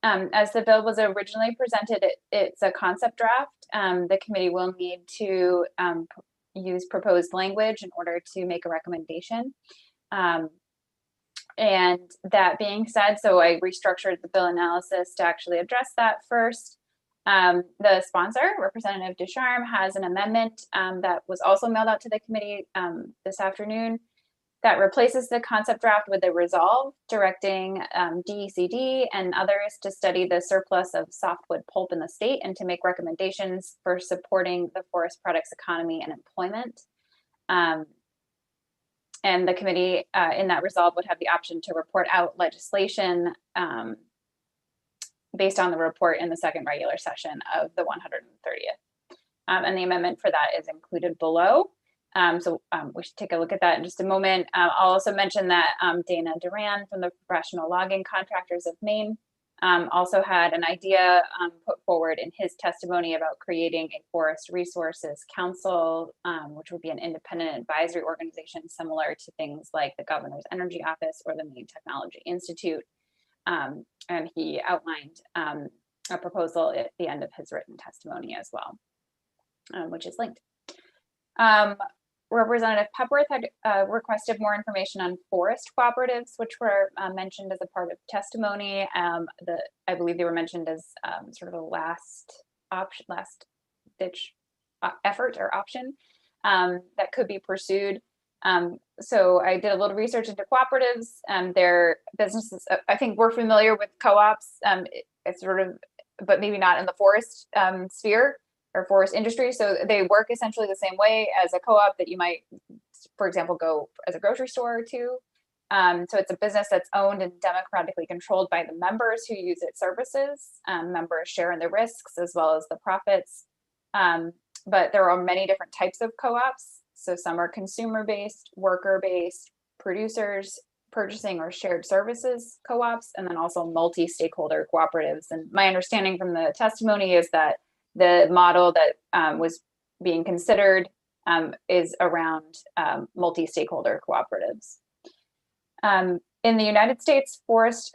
As the bill was originally presented, it's a concept draft. The committee will need to use proposed language in order to make a recommendation. And that being said, so I restructured the bill analysis to actually address that first. The sponsor, Representative Ducharme, has an amendment that was also mailed out to the committee this afternoon that replaces the concept draft with a resolve directing DECD and others to study the surplus of softwood pulp in the state and to make recommendations for supporting the forest products economy and employment. And the committee in that resolve would have the option to report out legislation based on the report in the second regular session of the 130th. And the amendment for that is included below. So we should take a look at that in just a moment. I'll also mention that Dana Duran from the Professional Logging Contractors of Maine also had an idea put forward in his testimony about creating a Forest Resources Council, which would be an independent advisory organization similar to things like the Governor's Energy Office or the Maine Technology Institute. And he outlined a proposal at the end of his written testimony as well, which is linked. Representative Pepworth had requested more information on forest cooperatives, which were mentioned as a part of testimony. I believe they were mentioned as sort of a last ditch effort or option that could be pursued. So I did a little research into cooperatives and their businesses. I think we're familiar with co-ops. It's sort of, but maybe not in the forest sphere or forest industry. So they work essentially the same way as a co-op that you might, for example, go as a grocery store to. So it's a business that's owned and democratically controlled by the members who use its services. Members share in the risks as well as the profits. But there are many different types of co-ops. So some are consumer-based, worker-based, producers, purchasing or shared services co-ops, and then also multi-stakeholder cooperatives. And my understanding from the testimony is that The model that was being considered is around multi-stakeholder cooperatives. In the United States, forest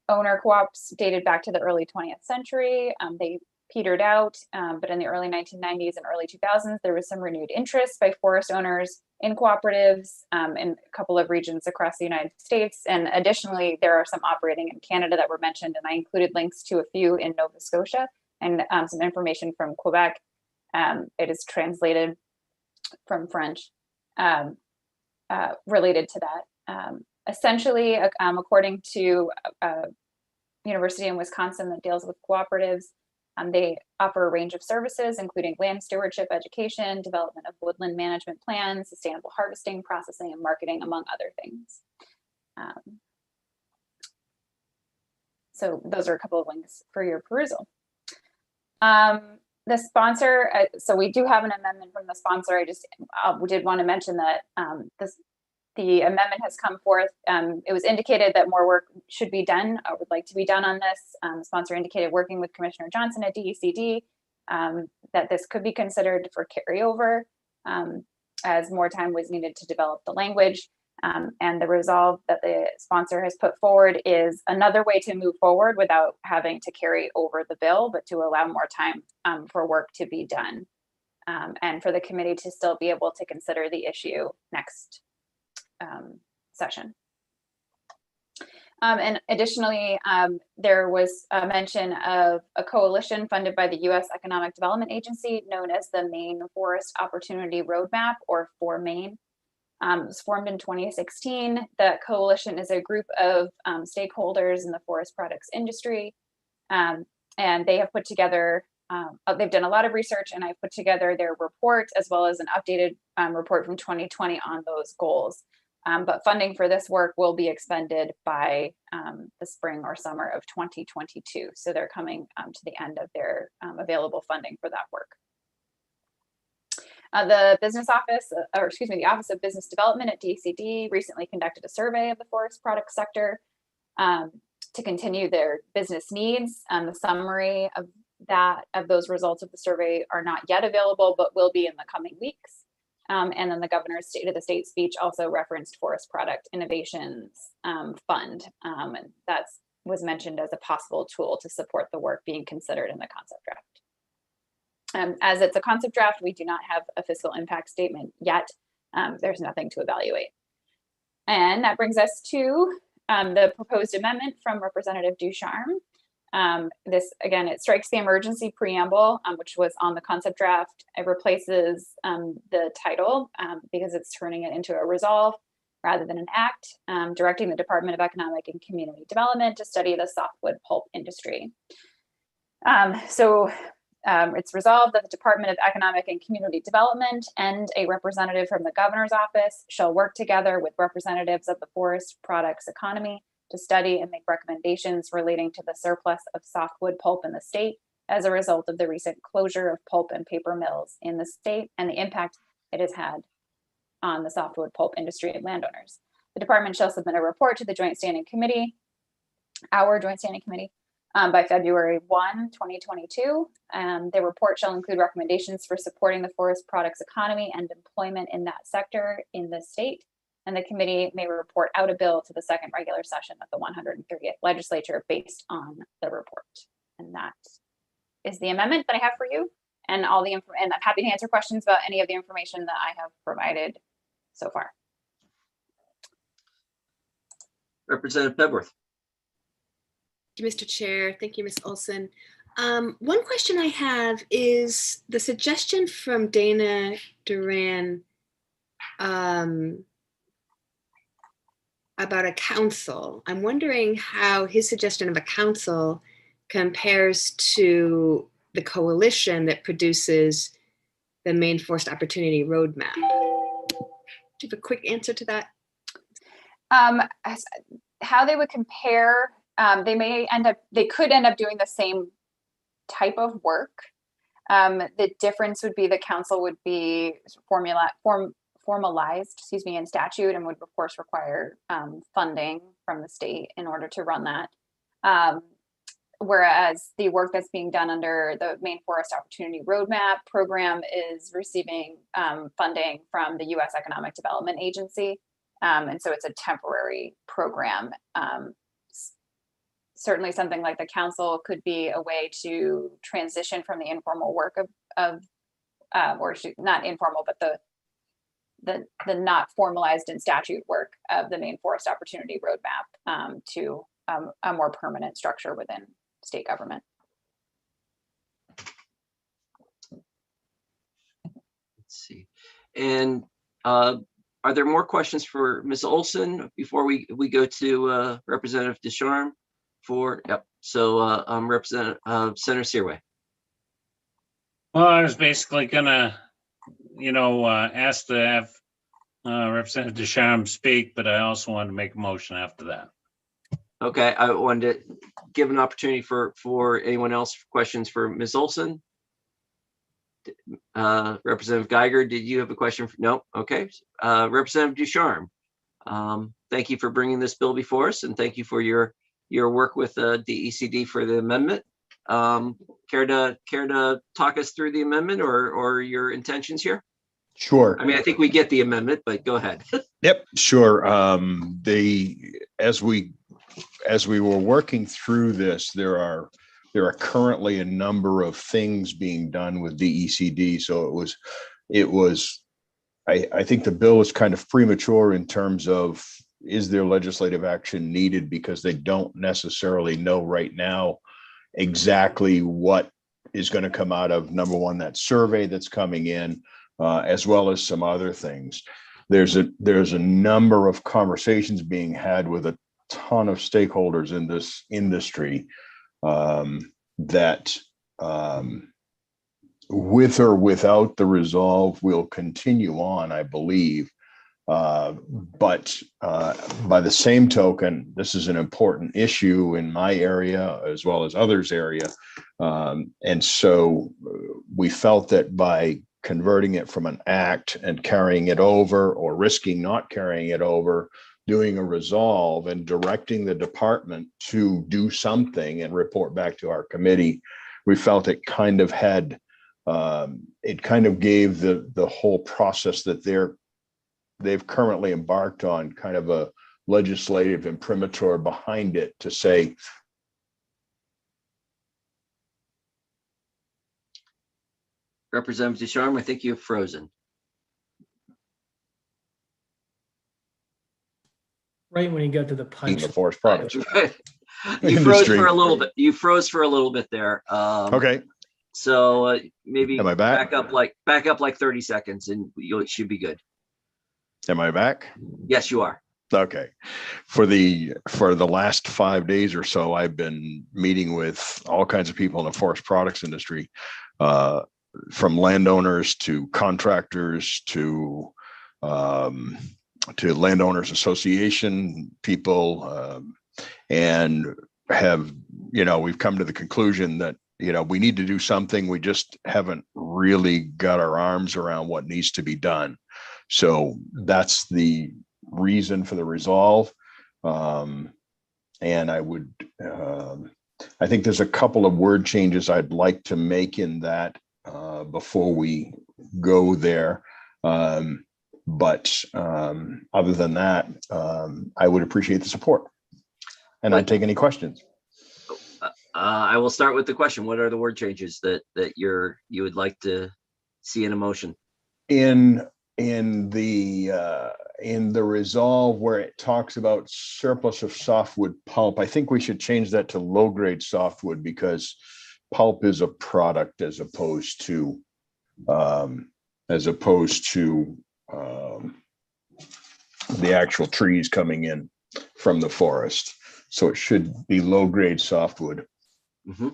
owner co-ops dated back to the early 20th century. They petered out, but in the early 1990s and early 2000s, there was some renewed interest by forest owners in cooperatives in a couple of regions across the United States. And additionally, there are some operating in Canada that were mentioned, and I included links to a few in Nova Scotia and some information from Quebec. It is translated from French related to that. Essentially, according to a university in Wisconsin that deals with cooperatives, they offer a range of services, including land stewardship, education, development of woodland management plans, sustainable harvesting, processing, and marketing, among other things. So those are a couple of links for your perusal. The sponsor, so we do have an amendment from the sponsor. We did want to mention that the amendment has come forth. It was indicated that more work should be done, or would like to be done on this. The sponsor indicated, working with Commissioner Johnson at DECD, that this could be considered for carryover, as more time was needed to develop the language. And the resolve that the sponsor has put forward is another way to move forward without having to carry over the bill, but to allow more time for work to be done, and for the committee to still be able to consider the issue next session. And additionally, there was a mention of a coalition funded by the U.S. Economic Development Agency known as the Maine Forest Opportunity Roadmap, or FORMAIN. It was formed in 2016. The coalition is a group of stakeholders in the forest products industry, and they have put together, they've done a lot of research, and I've put together their report as well as an updated report from 2020 on those goals. But funding for this work will be expended by the spring or summer of 2022. So they're coming to the end of their available funding for that work. The business office, or excuse me, the Office of Business Development at DCD recently conducted a survey of the forest product sector to continue their business needs. The summary of those results of the survey are not yet available, but will be in the coming weeks. And then the governor's State of the State speech also referenced Forest Product Innovations Fund, and that was mentioned as a possible tool to support the work being considered in the concept draft. As it's a concept draft, we do not have a fiscal impact statement yet. There's nothing to evaluate. And that brings us to the proposed amendment from Representative Ducharme. This, again, it strikes the emergency preamble, which was on the concept draft. It replaces the title because it's turning it into a resolve rather than an act, directing the Department of Economic and Community Development to study the softwood pulp industry. It's resolved that the Department of Economic and Community Development and a representative from the governor's office shall work together with representatives of the forest products economy to study and make recommendations relating to the surplus of softwood pulp in the state as a result of the recent closure of pulp and paper mills in the state and the impact it has had on the softwood pulp industry and landowners. The department shall submit a report to the Joint Standing Committee, our Joint Standing Committee, by February 1, 2022. The report shall include recommendations for supporting the forest products economy and employment in that sector in the state. And the committee may report out a bill to the second regular session of the 130th legislature based on the report. And that is the amendment that I have for you, and all the and I'm happy to answer questions about any of the information that I have provided so far. Representative Pebworth. Thank you, Mr. Chair. Thank you, Ms. Olson. One question I have is the suggestion from Dana Duran about a council. I'm wondering how his suggestion of a council compares to the coalition that produces the Maine Forest Opportunity Roadmap. Do you have a quick answer to that? How they would compare, they could end up doing the same type of work. The difference would be the council would be formalized, in statute, and would of course require funding from the state in order to run that. whereas the work that's being done under the Maine Forest Opportunity Roadmap program is receiving funding from the U.S. Economic Development Agency. And so it's a temporary program. Certainly something like the council could be a way to transition from the informal work not informal, but the not formalized in statute work of the Maine Forest Opportunity Roadmap to a more permanent structure within state government. Let's see. And are there more questions for Ms. Olson before we go to Representative Ducharme? So Representative Senator Searway. Well, I was basically gonna, ask to have Representative Ducharme speak, but I also wanted to make a motion after that. Okay, I wanted to give an opportunity for anyone else questions for Ms. Olson. Representative Geiger, did you have a question? No. Okay. Representative Ducharme, thank you for bringing this bill before us, and thank you for your work with DECD for the amendment. Care to talk us through the amendment or your intentions here? Sure. I mean, I think we get the amendment, but go ahead. Yep, sure. As we were working through this, there are currently a number of things being done with DECD. So I think the bill is kind of premature in terms of, is there legislative action needed, because they don't necessarily know right now exactly what is going to come out of, number one, that survey that's coming in, as well as some other things. There's a number of conversations being had with a ton of stakeholders in this industry that with or without the resolve will continue on, I believe. But by the same token, this is an important issue in my area as well as others' area. And so we felt that by converting it from an act and carrying it over, or risking not carrying it over, doing a resolve and directing the department to do something and report back to our committee, we felt it kind of had, it kind of gave the whole process that they've currently embarked on kind of a legislative imprimatur behind it to say. Representative Ducharme, I think you've frozen. Right when you go to the punch. The forest products. You froze for a little bit. You froze for a little bit there. Okay. So maybe am I back? Back up like 30 seconds, and you should be good. Am I back? Yes, you are. Okay. For the last 5 days or so, I've been meeting with all kinds of people in the forest products industry, from landowners to contractors to landowners association people, and have, we've come to the conclusion that, we need to do something. We just haven't really got our arms around what needs to be done. So that's the reason for the resolve. And I would, I think there's a couple of word changes I'd like to make in that before we go there. But other than that, I would appreciate the support. And I'd take any questions. I will start with the question. What are the word changes that you would like to see in a motion? In the resolve where it talks about surplus of softwood pulp, I think we should change that to low grade softwood, because pulp is a product as opposed to the actual trees coming in from the forest. So it should be low grade softwood. Mm-hmm.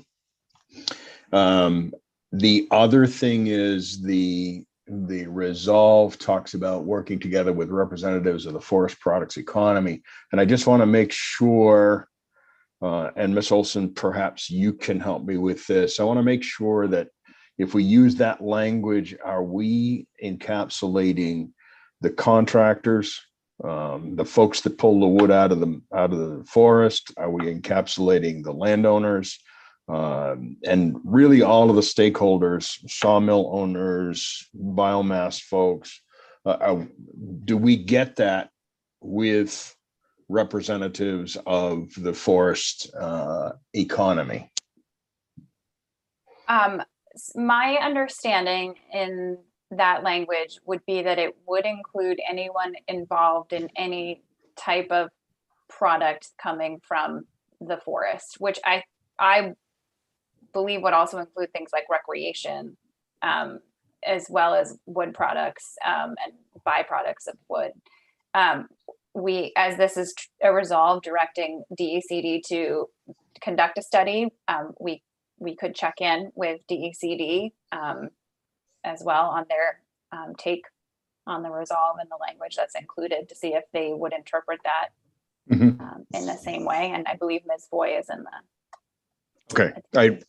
The other thing is the resolve talks about working together with representatives of the forest products economy. And I just want to make sure, and Ms. Olson, perhaps you can help me with this. I want to make sure that if we use that language, are we encapsulating the contractors, the folks that pull the wood out of the forest? Are we encapsulating the landowners? And really all of the stakeholders, sawmill owners, biomass folks, do we get that with representatives of the forest economy? My understanding in that language would be that it would include anyone involved in any type of product coming from the forest, which I believe would also include things like recreation, as well as wood products and byproducts of wood. As this is a resolve directing DECD to conduct a study, we could check in with DECD as well on their take on the resolve and the language that's included to see if they would interpret that in the same way. And I believe Ms. Foy is in the. Okay,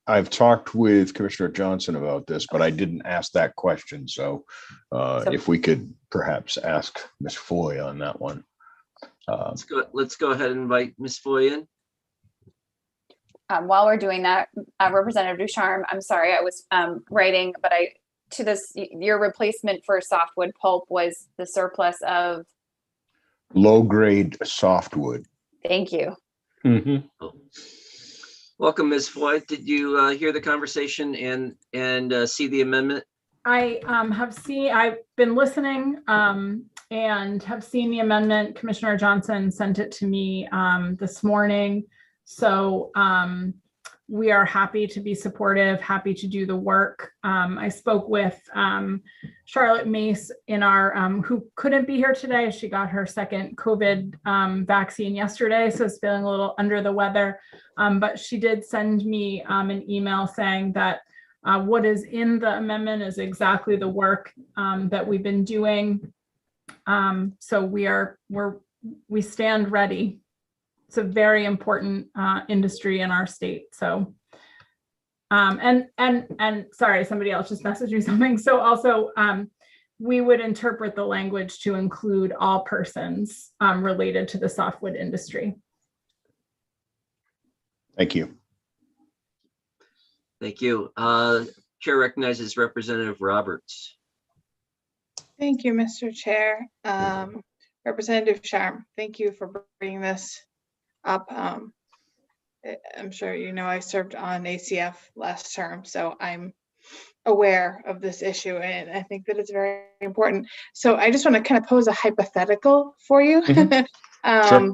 I've talked with Commissioner Johnson about this, but I didn't ask that question. So if we could perhaps ask Ms. Foy on that one. Let's go ahead and invite Ms. Foy in. While we're doing that, Representative Ducharme, I'm sorry, I was writing, but your replacement for softwood pulp was the surplus of low-grade softwood. Thank you. Welcome, Ms. Foy. Did you hear the conversation and see the amendment? I I've been listening and have seen the amendment. Commissioner Johnson sent it to me this morning. So we are happy to be supportive, happy to do the work. I spoke with Charlotte Mace in our who couldn't be here today. She got her second COVID vaccine yesterday, so is feeling a little under the weather. But she did send me an email saying that what is in the amendment is exactly the work that we've been doing. So we stand ready. It's a very important industry in our state. So, and sorry, somebody else just messaged me something. So also, we would interpret the language to include all persons related to the softwood industry. Thank you. Thank you. Chair recognizes Representative Roberts. Thank you, Mr. Chair. Representative Ducharme, thank you for bringing this up. I'm sure you know I served on ACF last term, so I'm aware of this issue, and I think that it's very important. So I just want to kind of pose a hypothetical for you, Sure.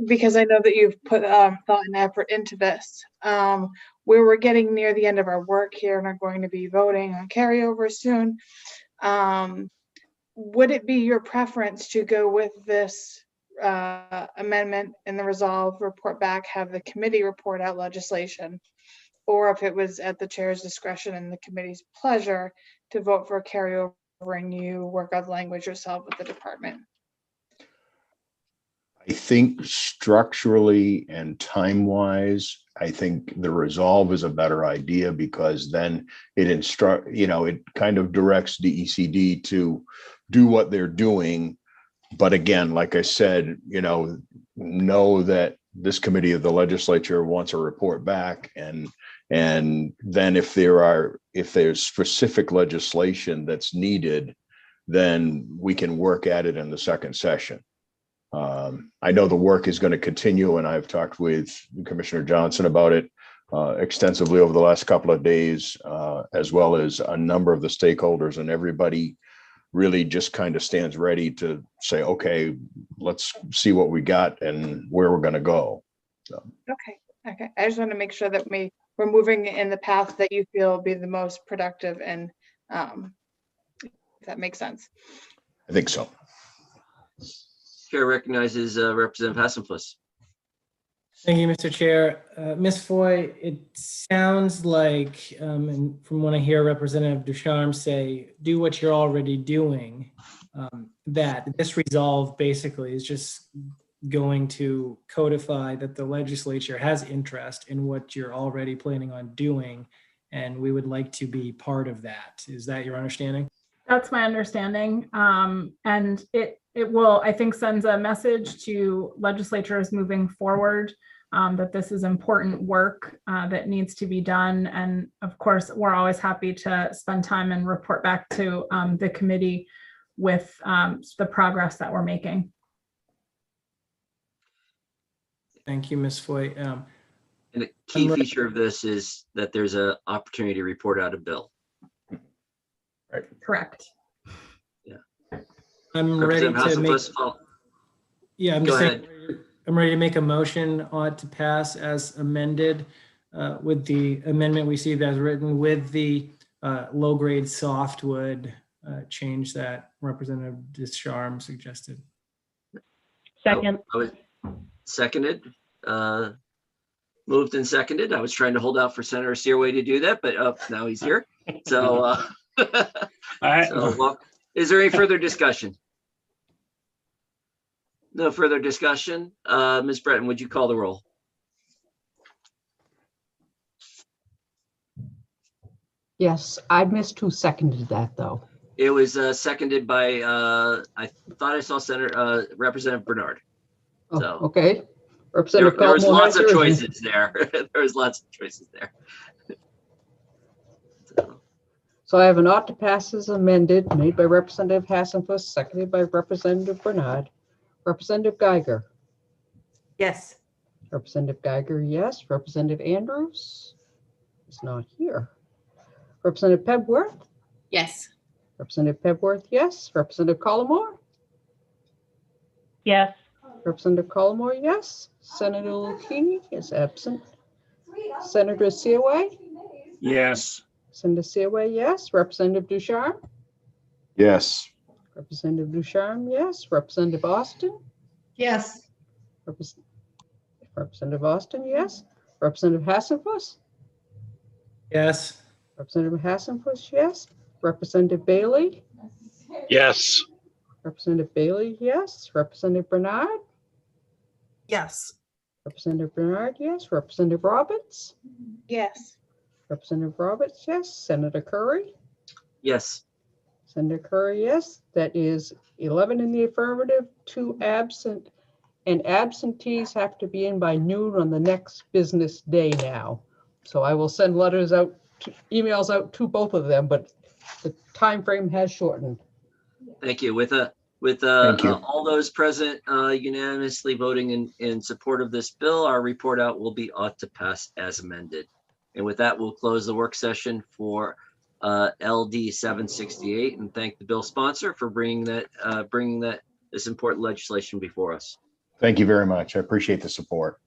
because I know that you've put thought and effort into this. Where we're getting near the end of our work here and are going to be voting on carryover soon, would it be your preference to go with this amendment in the resolve, report back, have the committee report out legislation, or if it was at the chair's discretion and the committee's pleasure to vote for a carryover and you work out the language yourself with the department? I think structurally and time-wise, I think the resolve is a better idea, because then it kind of directs DECD to do what they're doing. But again, like I said, know that this committee of the legislature wants a report back, and then if there's specific legislation that's needed, then we can work at it in the second session. I know the work is going to continue, and I've talked with Commissioner Johnson about it extensively over the last couple of days, as well as a number of the stakeholders, and everybody really just kind of stands ready to say, okay, let's see what we got and where we're going to go. So. Okay. I just want to make sure that we're moving in the path that you feel will be the most productive, and if that makes sense. I think so. Chair recognizes Representative Hassenfuss. Thank you, Mr. Chair. Ms. Foy, it sounds like, and from when I hear Representative Ducharme say, do what you're already doing, that this resolve basically is just going to codify that the legislature has interest in what you're already planning on doing, and we would like to be part of that. Is that your understanding? That's my understanding. And it will, I think, sends a message to legislatures moving forward that this is important work that needs to be done. And of course, we're always happy to spend time and report back to the committee with the progress that we're making. Thank you, Ms. Foy. And a key feature of this is that there's an opportunity to report out a bill. Correct. I'm ready to make. Yeah, I'm Go just saying, ahead. I'm ready to make a motion to pass as amended with the amendment we see as written with the low-grade softwood change that Representative Deschamps suggested. Second. I was seconded. Moved and seconded. I was trying to hold out for Senator Searway to do that, but now he's here. So, is there any further discussion? No further discussion. Ms. Breton, would you call the roll? Yes, I missed who seconded that, though. It was seconded by, I thought I saw Representative Bernard. Oh, So okay. there Representative was Collmore lots has of yours. choices there. There was lots of choices there. So I have an ought to pass as amended, made by Representative Hassenfuss, seconded by Representative Bernard. Representative Geiger. Yes. Representative Geiger, yes. Representative Andrews is not here. Representative Pebworth. Yes. Representative Pebworth, yes. Representative Collmore. Yes. Representative Collmore, yes. Senator Lucchini is absent. Senator Seaway. Yes. Senator Seaway, yes. Representative Ducharme. Yes. Representative Ducharme, yes. Representative Austin. Yes. Representative Austin, yes. Representative Hassenfuss. Yes. Representative Hassenfuss, yes. Representative Bailey. Yes. Representative Bailey, yes. Representative Bernard. Yes. Representative Bernard, yes. Representative Roberts. Yes. Representative Roberts, yes. Senator Curry. Yes. Senator Curry, yes. That is 11 in the affirmative, 2 absent, and absentees have to be in by noon on the next business day now. So I will send letters out, emails out to both of them, but the time frame has shortened. Thank you. With Thank you. all those present unanimously voting in support of this bill, our report out will be ought to pass as amended. And with that, we'll close the work session for LD 768 and thank the bill sponsor for bringing this important legislation before us. Thank you very much. I appreciate the support.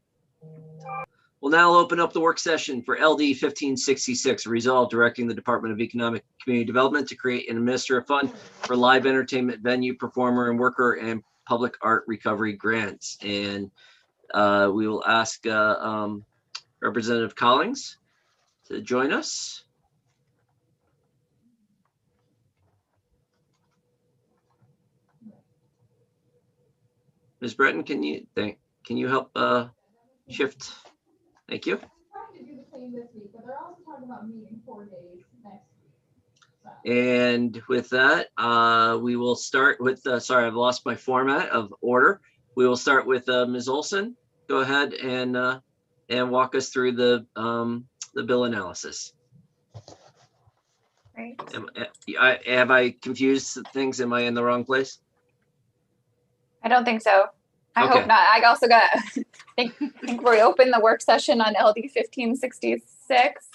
We'll now open up the work session for LD 1566, resolve directing the Department of Economic and Community Development to create and administer a fund for live entertainment venue, performer and worker and public art recovery grants. And we will ask Representative Collins to join us. Ms. Breton, can you help shift? Thank you. And with that, we will start with, sorry, I've lost my format of order. We will start with Ms. Olson. Go ahead and walk us through the bill analysis. Right. Have I confused things? Am I in the wrong place? I don't think so. I Okay. hope not. I also got, think we opened the work session on LD 1566.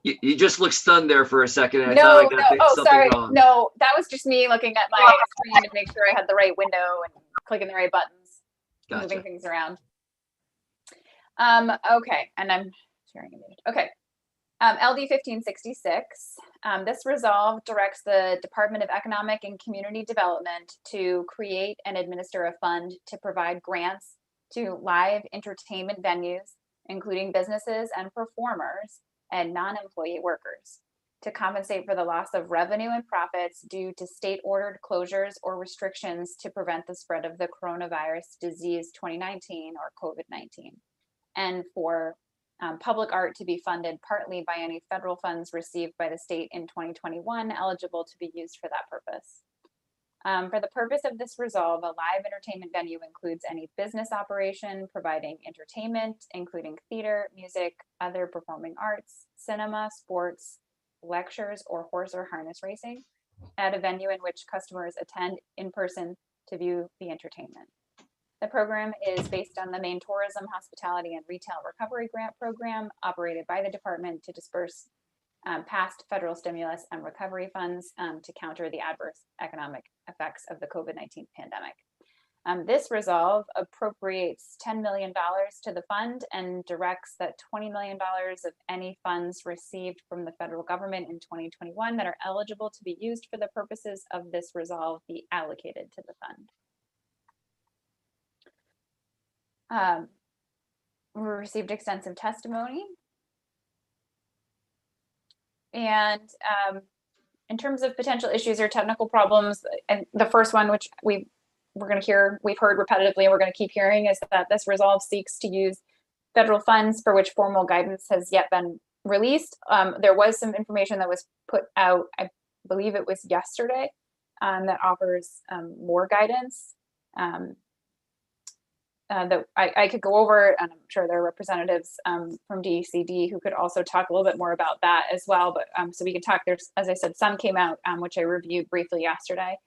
You just looked stunned there for a second. I No, thought I got no, oh, something sorry. wrong. No, that was just me looking at my screen to make sure I had the right window and clicking the right buttons, Gotcha. moving things around. Okay, and I'm sharing a minute. Okay. LD 1566. This resolve directs the Department of Economic and Community Development to create and administer a fund to provide grants to live entertainment venues, including businesses and performers and non-employee workers, to compensate for the loss of revenue and profits due to state-ordered closures or restrictions to prevent the spread of the coronavirus disease 2019 or COVID-19, and for public art to be funded partly by any federal funds received by the state in 2021 eligible to be used for that purpose. For the purpose of this resolve, a live entertainment venue includes any business operation providing entertainment, including theater, music, other performing arts, cinema, sports, lectures, or horse or harness racing, at a venue in which customers attend in person to view the entertainment. The program is based on the Maine Tourism, Hospitality, and Retail Recovery Grant Program operated by the department to disperse past federal stimulus and recovery funds to counter the adverse economic effects of the COVID-19 pandemic. This resolve appropriates $10 million to the fund and directs that $20 million of any funds received from the federal government in 2021 that are eligible to be used for the purposes of this resolve be allocated to the fund. We received extensive testimony. And in terms of potential issues or technical problems, and the first one, which we've heard repetitively and we're going to keep hearing, is that this resolve seeks to use federal funds for which formal guidance has yet been released. There was some information that was put out, I believe it was yesterday, that offers more guidance. That I could go over, and I'm sure there are representatives from DECD who could also talk a little bit more about that as well. But so we can talk. There's, as I said, some came out, which I reviewed briefly yesterday.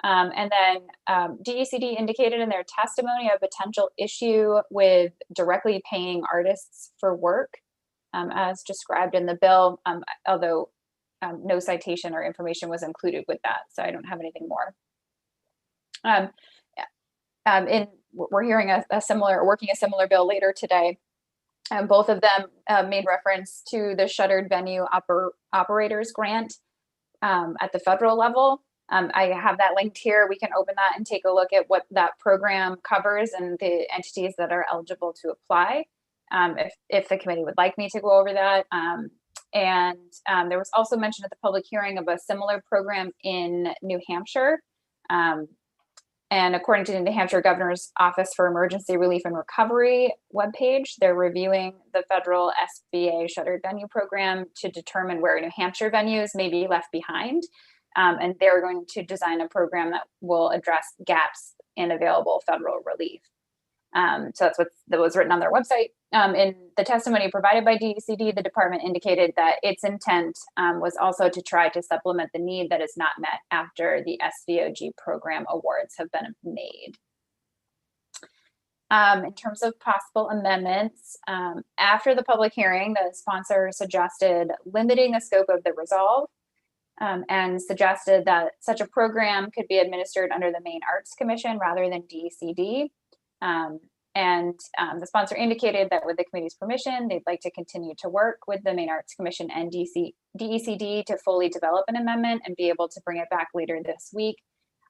And then DECD indicated in their testimony a potential issue with directly paying artists for work, as described in the bill, although no citation or information was included with that. So I don't have anything more. We're hearing working a similar bill later today. And both of them made reference to the Shuttered Venue Operators Grant at the federal level. I have that linked here. We can open that and take a look at what that program covers and the entities that are eligible to apply, if the committee would like me to go over that. And there was also mention at the public hearing of a similar program in New Hampshire. And according to the New Hampshire Governor's Office for Emergency Relief and Recovery webpage, they're reviewing the federal SBA Shuttered Venue Program to determine where New Hampshire venues may be left behind. And they're going to design a program that will address gaps in available federal relief. So that's that was written on their website. In the testimony provided by DECD, the department indicated that its intent was also to try to supplement the need that is not met after the SVOG program awards have been made. In terms of possible amendments, after the public hearing, the sponsor suggested limiting the scope of the resolve and suggested that such a program could be administered under the Maine Arts Commission rather than DECD. The sponsor indicated that with the committee's permission, they'd like to continue to work with the Maine Arts Commission and DECD to fully develop an amendment and be able to bring it back later this week.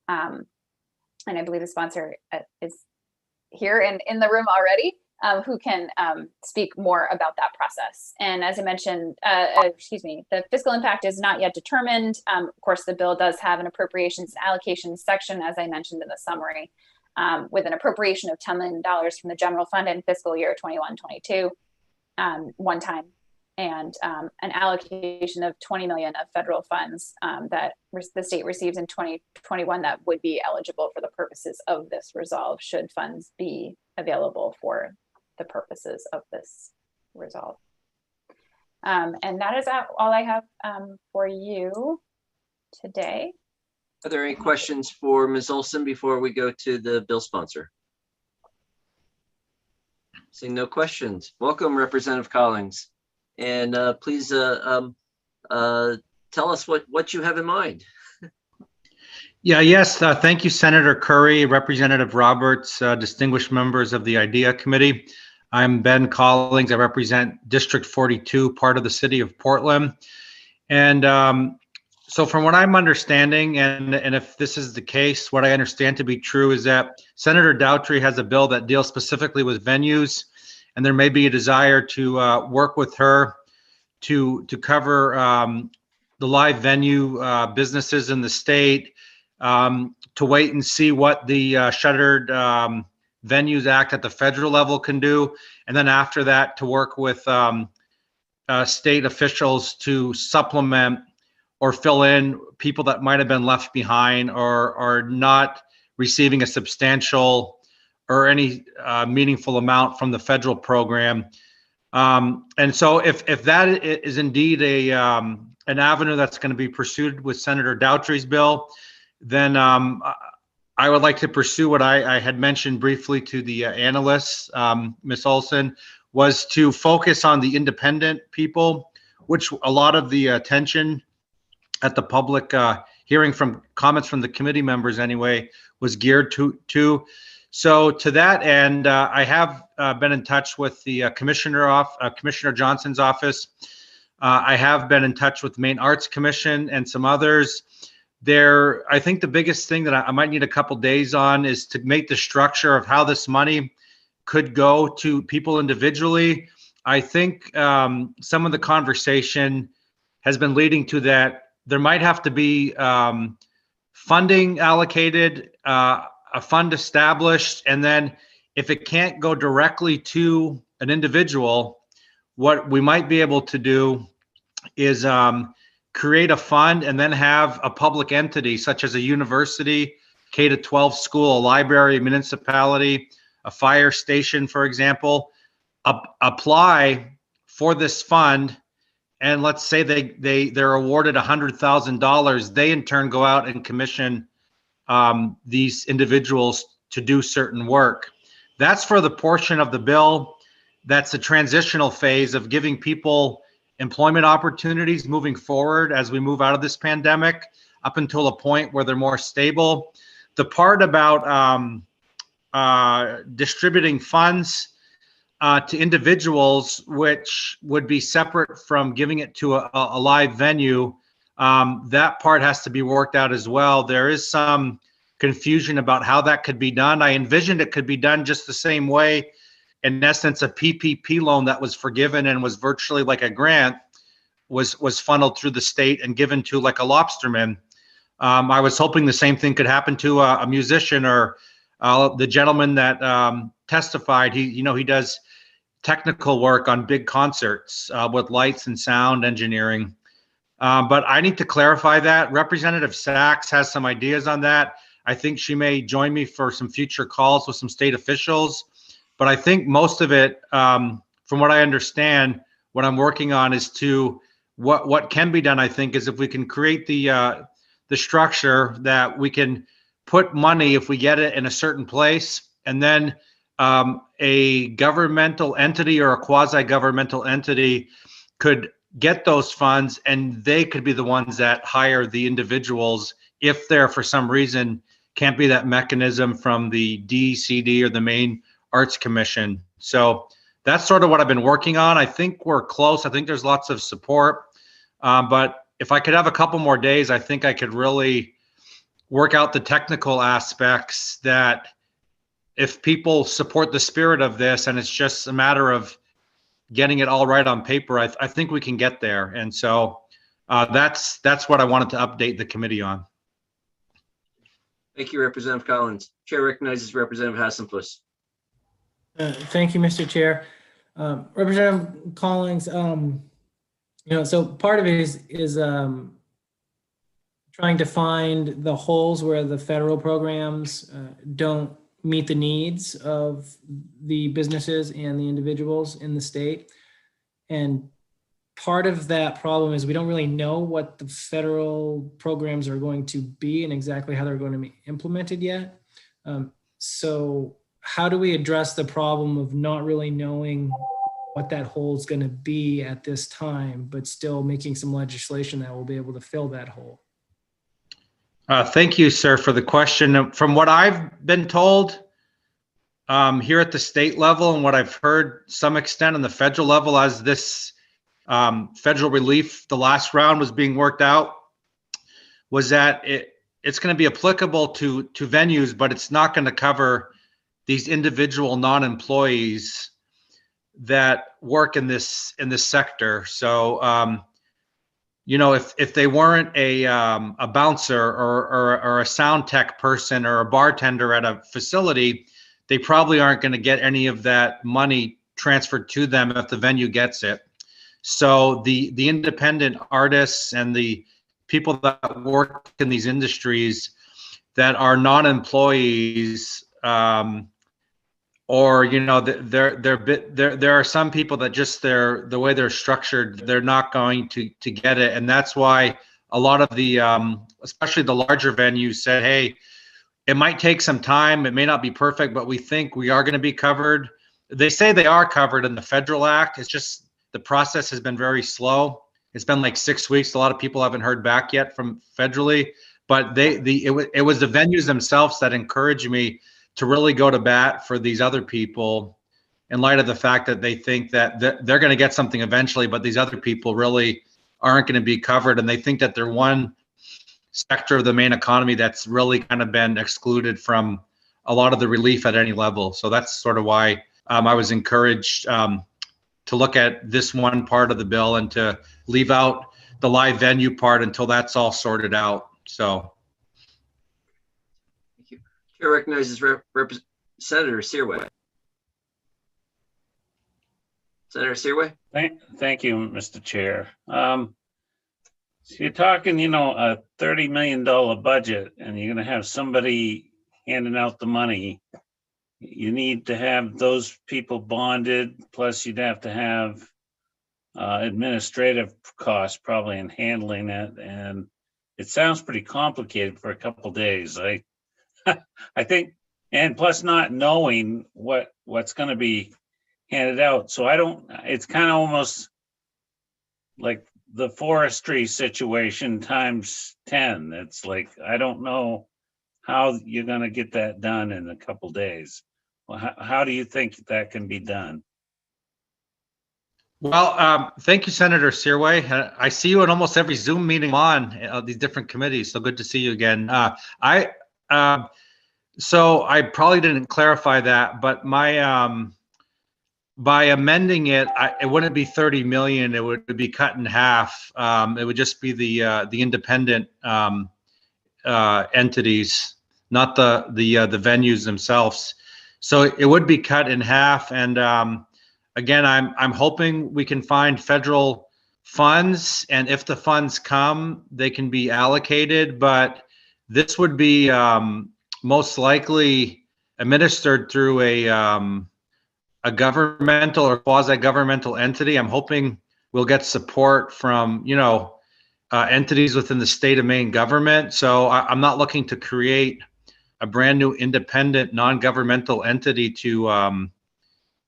And I believe the sponsor is here and in the room already, who can speak more about that process. And as I mentioned, the fiscal impact is not yet determined. Of course, the bill does have an appropriations and allocations section, as I mentioned in the summary. With an appropriation of $10 million from the general fund in fiscal year 21-22, one time, and an allocation of $20 million of federal funds that the state receives in 2021 that would be eligible for the purposes of this resolve, should funds be available for the purposes of this resolve. And that is all I have for you today. Are there any questions for Ms. Olson before we go to the bill sponsor? Seeing no questions. Welcome, Representative Collins. And please tell us what you have in mind. Yes. Thank you, Senator Curry, Representative Roberts, distinguished members of the IDEA Committee. I'm Ben Collins. I represent District 42, part of the city of Portland. And so from what I'm understanding, and if this is the case, what I understand to be true is that Senator Daughtry has a bill that deals specifically with venues, and there may be a desire to work with her to cover the live venue businesses in the state, to wait and see what the Shuttered Venues Act at the federal level can do, and then after that to work with state officials to supplement or fill in people that might have been left behind or are not receiving a substantial or any meaningful amount from the federal program. And so if that is indeed an avenue that's going to be pursued with Senator Daughtry's bill, then I would like to pursue what I had mentioned briefly to the analysts, Ms. Olson, was to focus on the independent people, which a lot of the attention at the public hearing from comments from the committee members anyway was geared to. So to that end, I have been in touch with the Commissioner Johnson's office. I have been in touch with the Maine Arts Commission and some others. I think the biggest thing that I might need a couple days on is to make the structure of how this money could go to people individually. I think some of the conversation has been leading to that there might have to be funding allocated, a fund established, and then if it can't go directly to an individual, what we might be able to do is create a fund and then have a public entity such as a university, K-12 school, a library, a municipality, a fire station, for example, apply for this fund. And let's say they're awarded $100,000. They in turn go out and commission these individuals to do certain work. That's for the portion of the bill that's the transitional phase of giving people employment opportunities moving forward as we move out of this pandemic up until a point where they're more stable. The part about distributing funds to individuals, which would be separate from giving it to a live venue, that part has to be worked out as well. There is some confusion about how that could be done. I envisioned it could be done just the same way. In essence, a PPP loan that was forgiven and was virtually like a grant was funneled through the state and given to like a lobsterman. I was hoping the same thing could happen to a musician or the gentleman that testified. He does technical work on big concerts with lights and sound engineering. But I need to clarify that. Representative Sachs has some ideas on that. I think she may join me for some future calls with some state officials. But I think most of it, from what I understand, what I'm working on is to what can be done. I think is if we can create the structure that we can put money if we get it in a certain place, and then a governmental entity or a quasi-governmental entity could get those funds, and they could be the ones that hire the individuals if there, for some reason, can't be that mechanism from the DCD or the Maine Arts Commission. So that's sort of what I've been working on. I think we're close. I think there's lots of support. But if I could have a couple more days, I think I could really work out the technical aspects that if people support the spirit of this and it's just a matter of getting it all right on paper, I think we can get there. And so that's what I wanted to update the committee on. Thank you, Representative Collins. Chair recognizes Representative Hassenfuss. Thank you, Mr. Chair. Representative Collins, so part of it is trying to find the holes where the federal programs don't meet the needs of the businesses and the individuals in the state. And part of that problem is we don't really know what the federal programs are going to be and exactly how they're going to be implemented yet. So how do we address the problem of not really knowing what that hole is going to be at this time, but still making some legislation that will be able to fill that hole? Thank you, sir, for the question. From what I've been told here at the state level and what I've heard some extent on the federal level as this federal relief, the last round was being worked out, was that it's going to be applicable to venues, but it's not going to cover these individual non-employees that work in this sector. So, if they weren't a bouncer or a sound tech person or a bartender at a facility, they probably aren't going to get any of that money transferred to them if the venue gets it. So the independent artists and the people that work in these industries that are non-employees, or there are some people that just the way they're structured, they're not going to get it, and that's why a lot of the especially the larger venues said, hey, it might take some time, it may not be perfect, but we think we are going to be covered. They say they are covered in the federal act. It's just the process has been very slow. It's been like 6 weeks. A lot of people haven't heard back yet from federally, but it was the venues themselves that encouraged me to really go to bat for these other people, in light of the fact that they think that they're going to get something eventually, but these other people really aren't going to be covered, and they think that they're one sector of the main economy that's really kind of been excluded from a lot of the relief at any level. So that's sort of why I was encouraged to look at this one part of the bill and to leave out the live venue part until that's all sorted out. So. Thank you. Chair recognizes Senator Searway. Senator Searway. Thank you, Mr. Chair. So you're talking, a $30 million budget, and you're going to have somebody handing out the money. You need to have those people bonded, plus you'd have to have administrative costs probably in handling it, and it sounds pretty complicated for a couple of days. I think, and plus not knowing what's going to be handed out. So it's kind of almost like the forestry situation times 10. It's like, I don't know how you're going to get that done in a couple of days. Well, how do you think that can be done? Well, thank you, Senator Searway. I see you in almost every Zoom meeting on these different committees. So good to see you again. So I probably didn't clarify that, but my by amending it, it wouldn't be 30 million. It would be cut in half. It would just be the independent entities, not the venues themselves. So it would be cut in half. And again, I'm hoping we can find federal funds, and if the funds come, they can be allocated. But this would be most likely administered through a governmental or quasi-governmental entity. I'm hoping we'll get support from, entities within the state of Maine government. So I'm not looking to create a brand new independent non-governmental entity to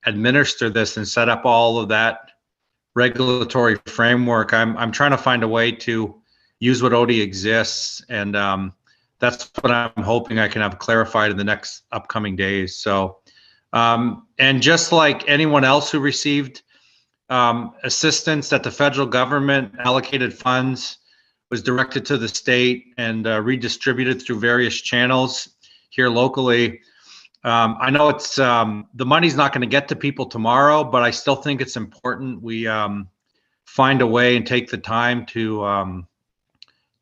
administer this and set up all of that regulatory framework. I'm trying to find a way to use what already exists, and that's what I'm hoping I can have clarified in the next upcoming days. So. And just like anyone else who received assistance that the federal government allocated funds was directed to the state and redistributed through various channels here locally. I know it's the money's not going to get to people tomorrow, but I still think it's important we find a way and take the time to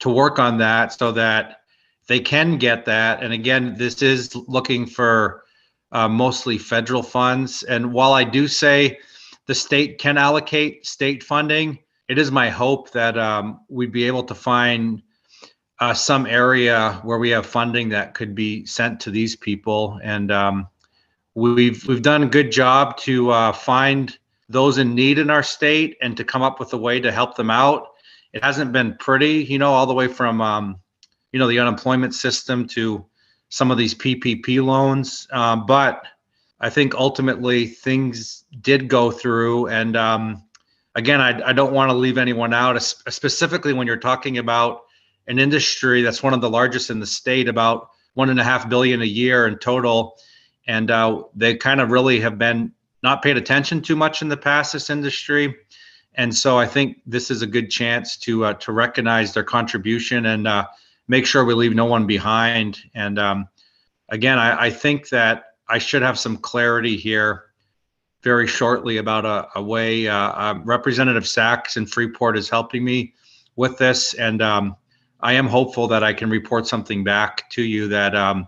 work on that so that they can get that. And again, this is looking for mostly federal funds. And while I do say the state can allocate state funding, it is my hope that we'd be able to find some area where we have funding that could be sent to these people. And we've done a good job to find those in need in our state and to come up with a way to help them out. It hasn't been pretty, all the way from the unemployment system to some of these PPP loans, but I think ultimately things did go through. And again, I don't want to leave anyone out, specifically when you're talking about an industry that's one of the largest in the state, about $1.5 billion a year in total. And they kind of really have been not paid attention too much in the past, this industry. And so I think this is a good chance to recognize their contribution and make sure we leave no one behind. And again, I think that I should have some clarity here very shortly about a way. Representative Sachs in Freeport is helping me with this, and I am hopeful that I can report something back to you that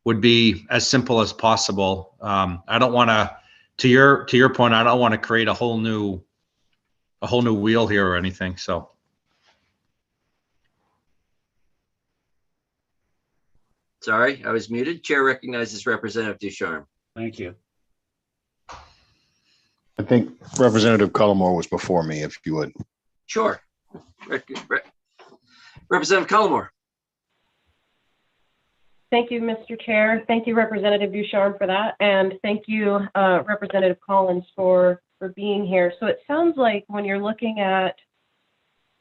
would be as simple as possible. I don't want to your point, I don't want to create a whole new wheel here or anything. So. Sorry, I was muted. Chair recognizes Representative Ducharme. Thank you. I think Representative Cullimore was before me, if you would. Sure. Representative Cullimore. Thank you, Mr. Chair. Thank you, Representative Ducharme, for that. And thank you, Representative Collins, for being here. So it sounds like when you're looking at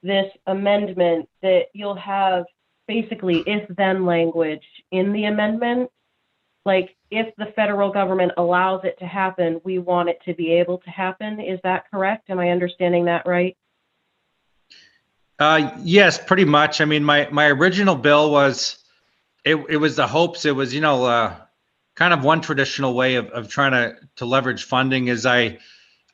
this amendment that you'll have basically if-then language in the amendment. Like if the federal government allows it to happen, we want it to be able to happen. Is that correct? Am I understanding that right? Yes, pretty much. I mean, my original bill was, it was the hopes. It was, you know, kind of one traditional way of trying to leverage funding is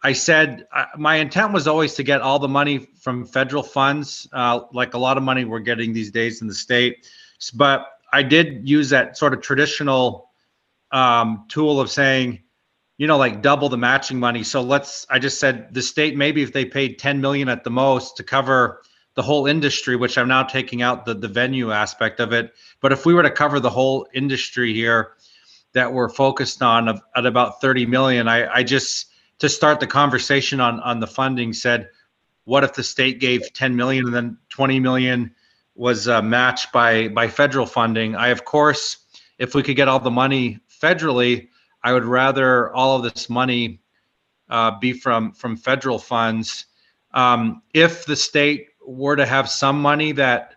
I said my intent was always to get all the money from federal funds, like a lot of money we're getting these days in the state. But I did use that sort of traditional tool of saying, you know, like double the matching money. So I just said the state, maybe if they paid 10 million at the most to cover the whole industry, which I'm now taking out the venue aspect of it. But if we were to cover the whole industry here that we're focused on at about 30 million, I just, to start the conversation on the funding, said, what if the state gave 10 million and then 20 million was matched by federal funding? Of course, if we could get all the money federally, I would rather all of this money be from federal funds. If the state were to have some money that,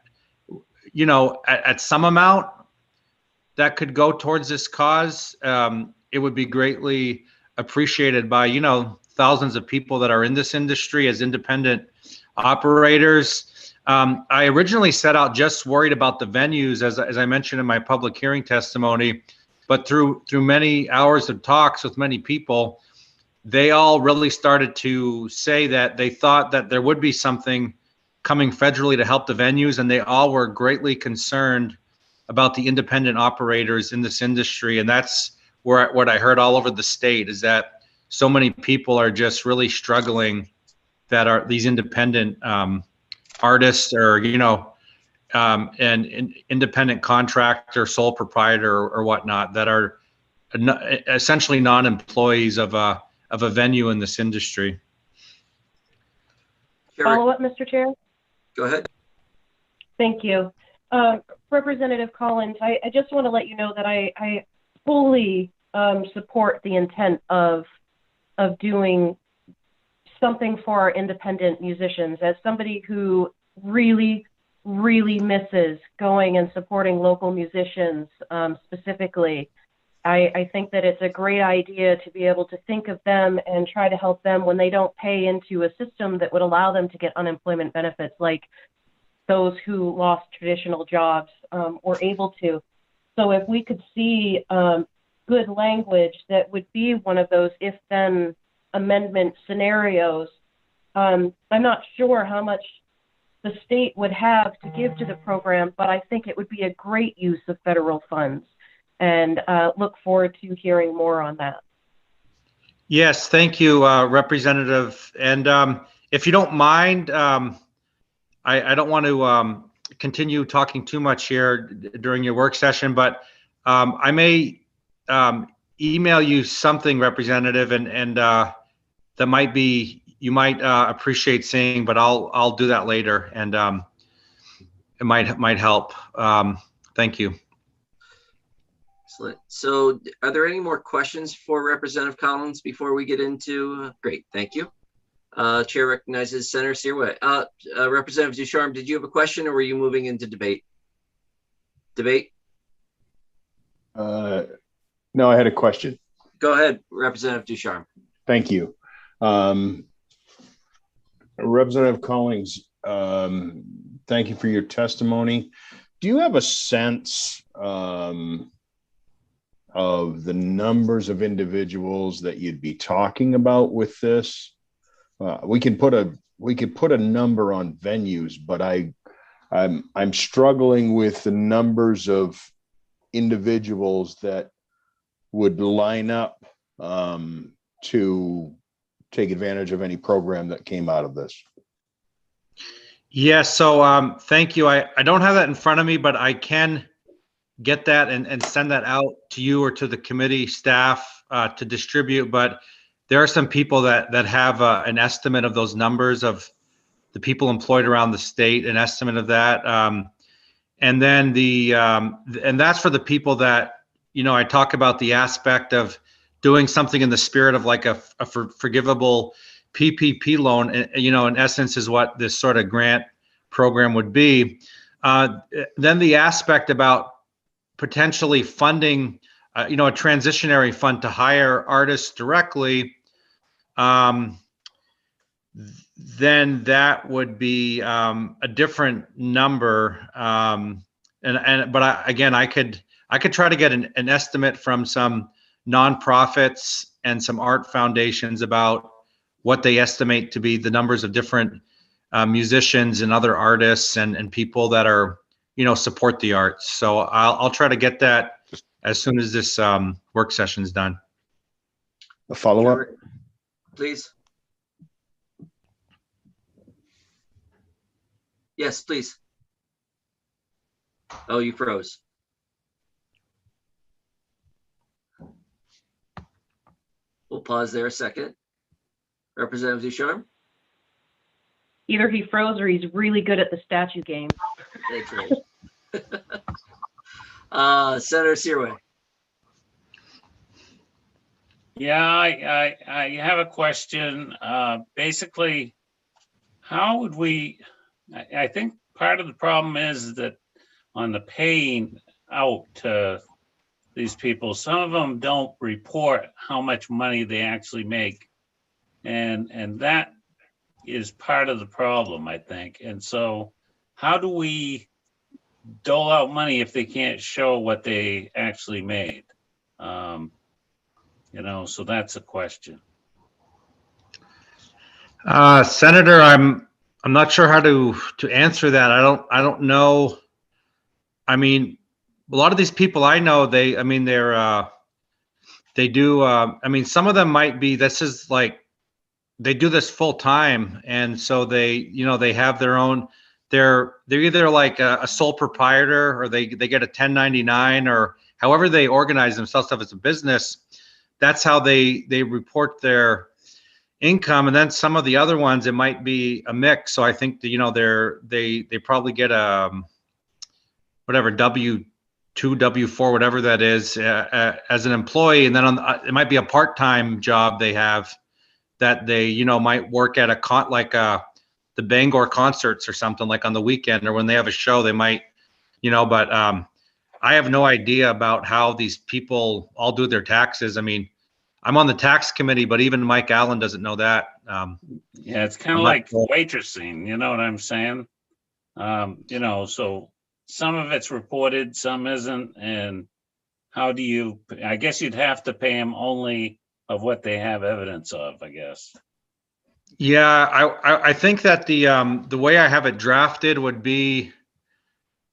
you know, at some amount that could go towards this cause, it would be greatly appreciated by, you know, thousands of people that are in this industry as independent operators. I originally set out just worried about the venues, as I mentioned in my public hearing testimony, but through many hours of talks with many people, they all really started to say that they thought that there would be something coming federally to help the venues, and they all were greatly concerned about the independent operators in this industry. And that's what I heard all over the state, is that so many people are just really struggling, that are these independent artists, or, you know, and independent contractor, sole proprietor, or whatnot, that are essentially non-employees of a venue in this industry. Follow up, Mr. Chair? Go ahead. Thank you. Representative Collins, I just want to let you know that I fully support the intent of doing something for our independent musicians. As somebody who really misses going and supporting local musicians specifically, I think that it's a great idea to be able to think of them and try to help them when they don't pay into a system that would allow them to get unemployment benefits, like those who lost traditional jobs were able to. So if we could see good language that would be one of those if-then amendment scenarios, I'm not sure how much the state would have to give to the program, but I think it would be a great use of federal funds, and look forward to hearing more on that. Yes, thank you, Representative. And if you don't mind, I don't want to continue talking too much here during your work session, but I may email you something, Representative, and that might be, you might appreciate seeing, but I'll do that later, and it might help. Thank you. Excellent. So are there any more questions for Representative Collins before we get into? Great, thank you. Chair recognizes Senator Sirois. Representative Ducharme, did you have a question, or were you moving into debate? Debate? No, I had a question. Go ahead, Representative Ducharme. Thank you. Representative Collins, thank you for your testimony. Do you have a sense of the numbers of individuals that you'd be talking about with this? We could put a number on venues, but I'm struggling with the numbers of individuals that would line up to take advantage of any program that came out of this. Yes, so thank you. I don't have that in front of me, but I can get that and send that out to you or to the committee staff to distribute. But there are some people that have an estimate of those numbers of the people employed around the state, an estimate of that. And then and that's for the people that, I talk about the aspect of doing something in the spirit of like a forgivable PPP loan, in essence is what this sort of grant program would be. Then the aspect about potentially funding, a transitionary fund to hire artists directly, then that would be a different number. But I could try to get an estimate from some nonprofits and some art foundations about what they estimate to be the numbers of different musicians and other artists and people that are, support the arts. So I'll try to get that as soon as this work session is done. A follow-up? Please. Yes, please. Oh, you froze. We'll pause there a second. Representative Ducharme? Either he froze or he's really good at the statue game. That's right. Senator Searway. Yeah, I have a question. Basically, how would we, I think part of the problem is that on the paying out to these people, some of them don't report how much money they actually make. And that is part of the problem, I think. And so how do we dole out money if they can't show what they actually made? So that's a question. Senator, I'm not sure how to answer that. I don't know. I mean, a lot of these people I know, they do, some of them might be, this is like, they do this full time. And so they have their own, they're either like a sole proprietor or they get a 1099 or however they organize themselves as a business. That's how they report their income. And then some of the other ones, it might be a mix. So I think that, they probably get a, whatever, W2, W4, whatever that is, as an employee. And then it might be a part-time job they have that they, might work at the Bangor concerts or something, like on the weekend or when they have a show, they might, but I have no idea about how these people all do their taxes. I mean, I'm on the tax committee, but even Mike Allen doesn't know that. Yeah, it's kind of like waitressing, you know what I'm saying? So some of it's reported, some isn't. And how do you, I guess you'd have to pay them only of what they have evidence of, I guess. Yeah, I think that the way I have it drafted would be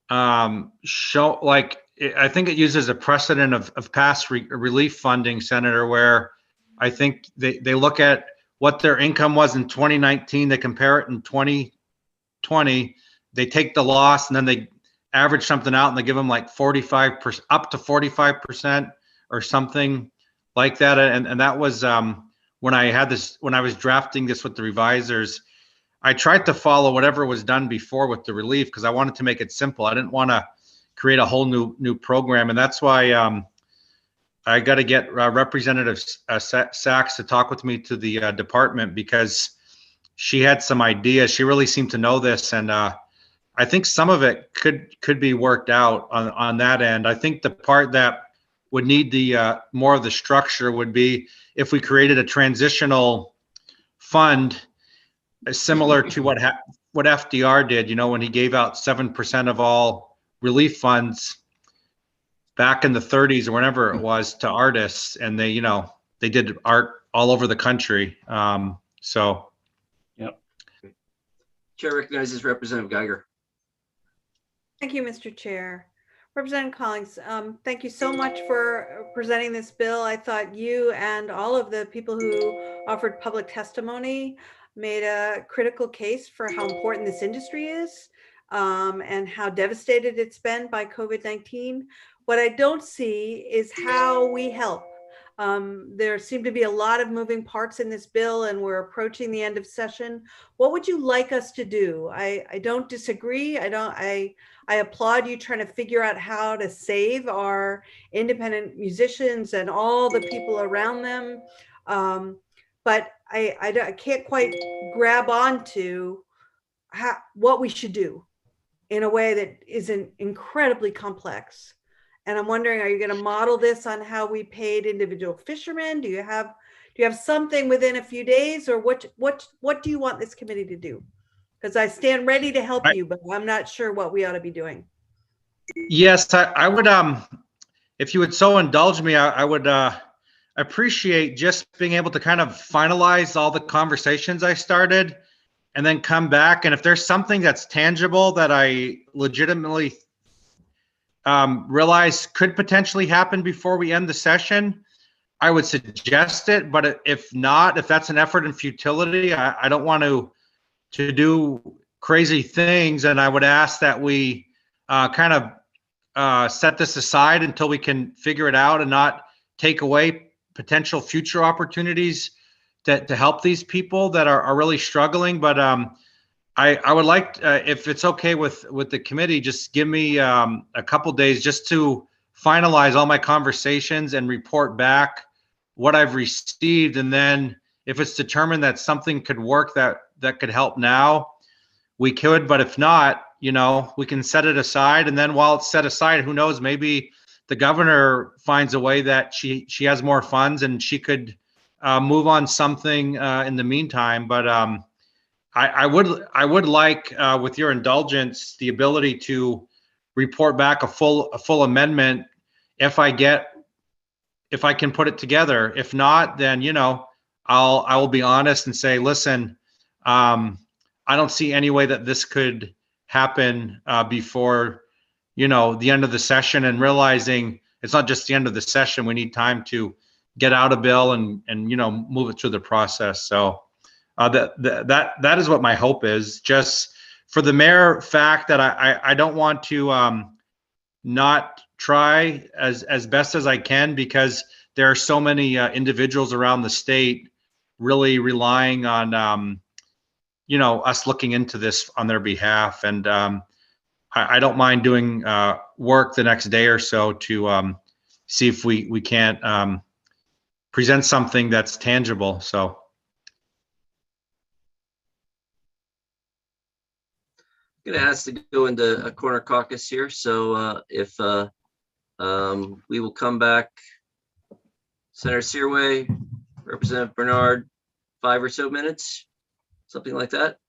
show, like, I think it uses a precedent of past relief funding, Senator, where I think they look at what their income was in 2019, they compare it in 2020, they take the loss and then they average something out and they give them like 45%, up to 45% or something like that. And that was when I was drafting this with the revisers, I tried to follow whatever was done before with the relief because I wanted to make it simple. I didn't want to create a whole new program. And that's why I got to get Representative Sachs to talk with me to the department because she had some ideas. She really seemed to know this. And I think some of it could be worked out on that end. I think the part that would need the more of the structure would be if we created a transitional fund similar to what FDR did, when he gave out 7% of all relief funds back in the 30s or whenever it was to artists, and they did art all over the country. So, yep. Chair recognizes Representative Geiger. Thank you, Mr. Chair. Representative Collins, thank you so much for presenting this bill. I thought you and all of the people who offered public testimony made a critical case for how important this industry is. and how devastated it's been by COVID-19. What I don't see is how we help. There seem to be a lot of moving parts in this bill, and we're approaching the end of session. What would you like us to do? I don't disagree. I applaud you trying to figure out how to save our independent musicians and all the people around them. But I can't quite grab onto what we should do in a way that isn't incredibly complex. And I'm wondering, are you going to model this on how we paid individual fishermen? Do you have something within a few days, or what do you want this committee to do? Because I stand ready to help you, but I'm not sure what we ought to be doing. Yes, I would, if you would so indulge me, I would appreciate just being able to kind of finalize all the conversations I started and then come back. And if there's something that's tangible that I legitimately realize could potentially happen before we end the session, I would suggest it. But if not, if that's an effort in futility, I don't want to do crazy things. And I would ask that we kind of set this aside until we can figure it out and not take away potential future opportunities to help these people that are really struggling. But I would like, if it's okay with the committee, just give me a couple days just to finalize all my conversations and report back what I've received. And then if it's determined that something could work that could help now, we could. But if not, we can set it aside. And then while it's set aside, who knows, maybe the governor finds a way that she has more funds and she could move on something in the meantime. But I would like, with your indulgence, the ability to report back a full amendment if I can put it together. If not, then I will be honest and say, listen, I don't see any way that this could happen before the end of the session, and realizing it's not just the end of the session. We need time to get out a bill and move it through the process. So that is what my hope is, just for the mere fact that I don't want to not try as best as I can, because there are so many individuals around the state really relying on us looking into this on their behalf. And I don't mind doing work the next day or so to see if we can't present something that's tangible. So. Going to ask to go into a corner caucus here. So if we will come back, Senator Searway, Representative Bernard, 5 or so minutes, something like that.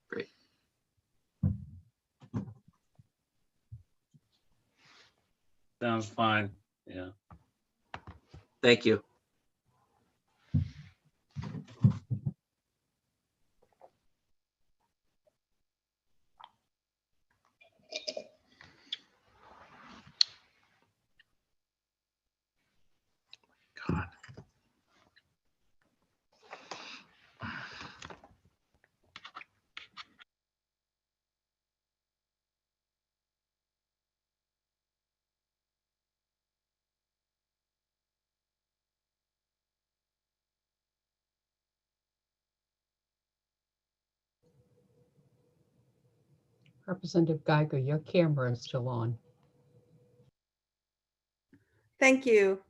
Great. Sounds fine. Yeah. Thank you. Representative Geiger, your camera is still on. Thank you.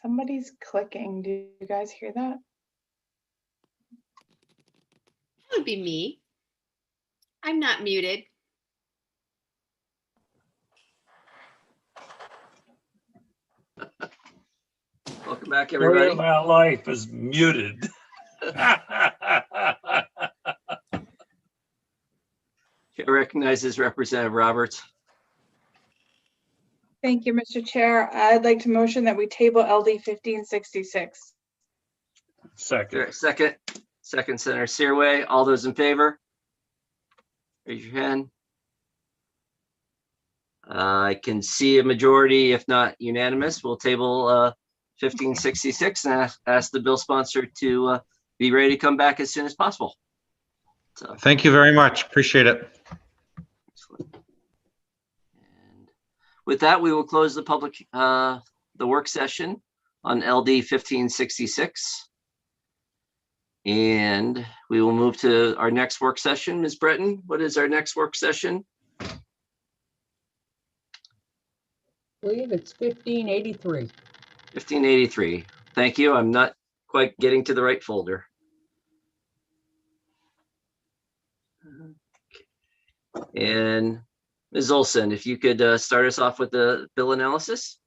Somebody's clicking. Do you guys hear that? That would be me. I'm not muted. Welcome back, Story everybody. of my life is muted. Chair recognizes Representative Roberts. Thank you, Mr. Chair. I'd like to motion that we table LD 1566. Second. Second, Senator Searway. All those in favor? Raise your hand. I can see a majority, if not unanimous. We'll table 1566 and ask the bill sponsor to be ready to come back as soon as possible. So, Thank you very much. Appreciate it. excellent. And with that, we will close the public, the work session on LD 1566. And we will move to our next work session. Ms. Breton, what is our next work session? I believe it's 1583. 1583. Thank you. I'm not quite getting to the right folder. And Ms. Olson, if you could start us off with the bill analysis.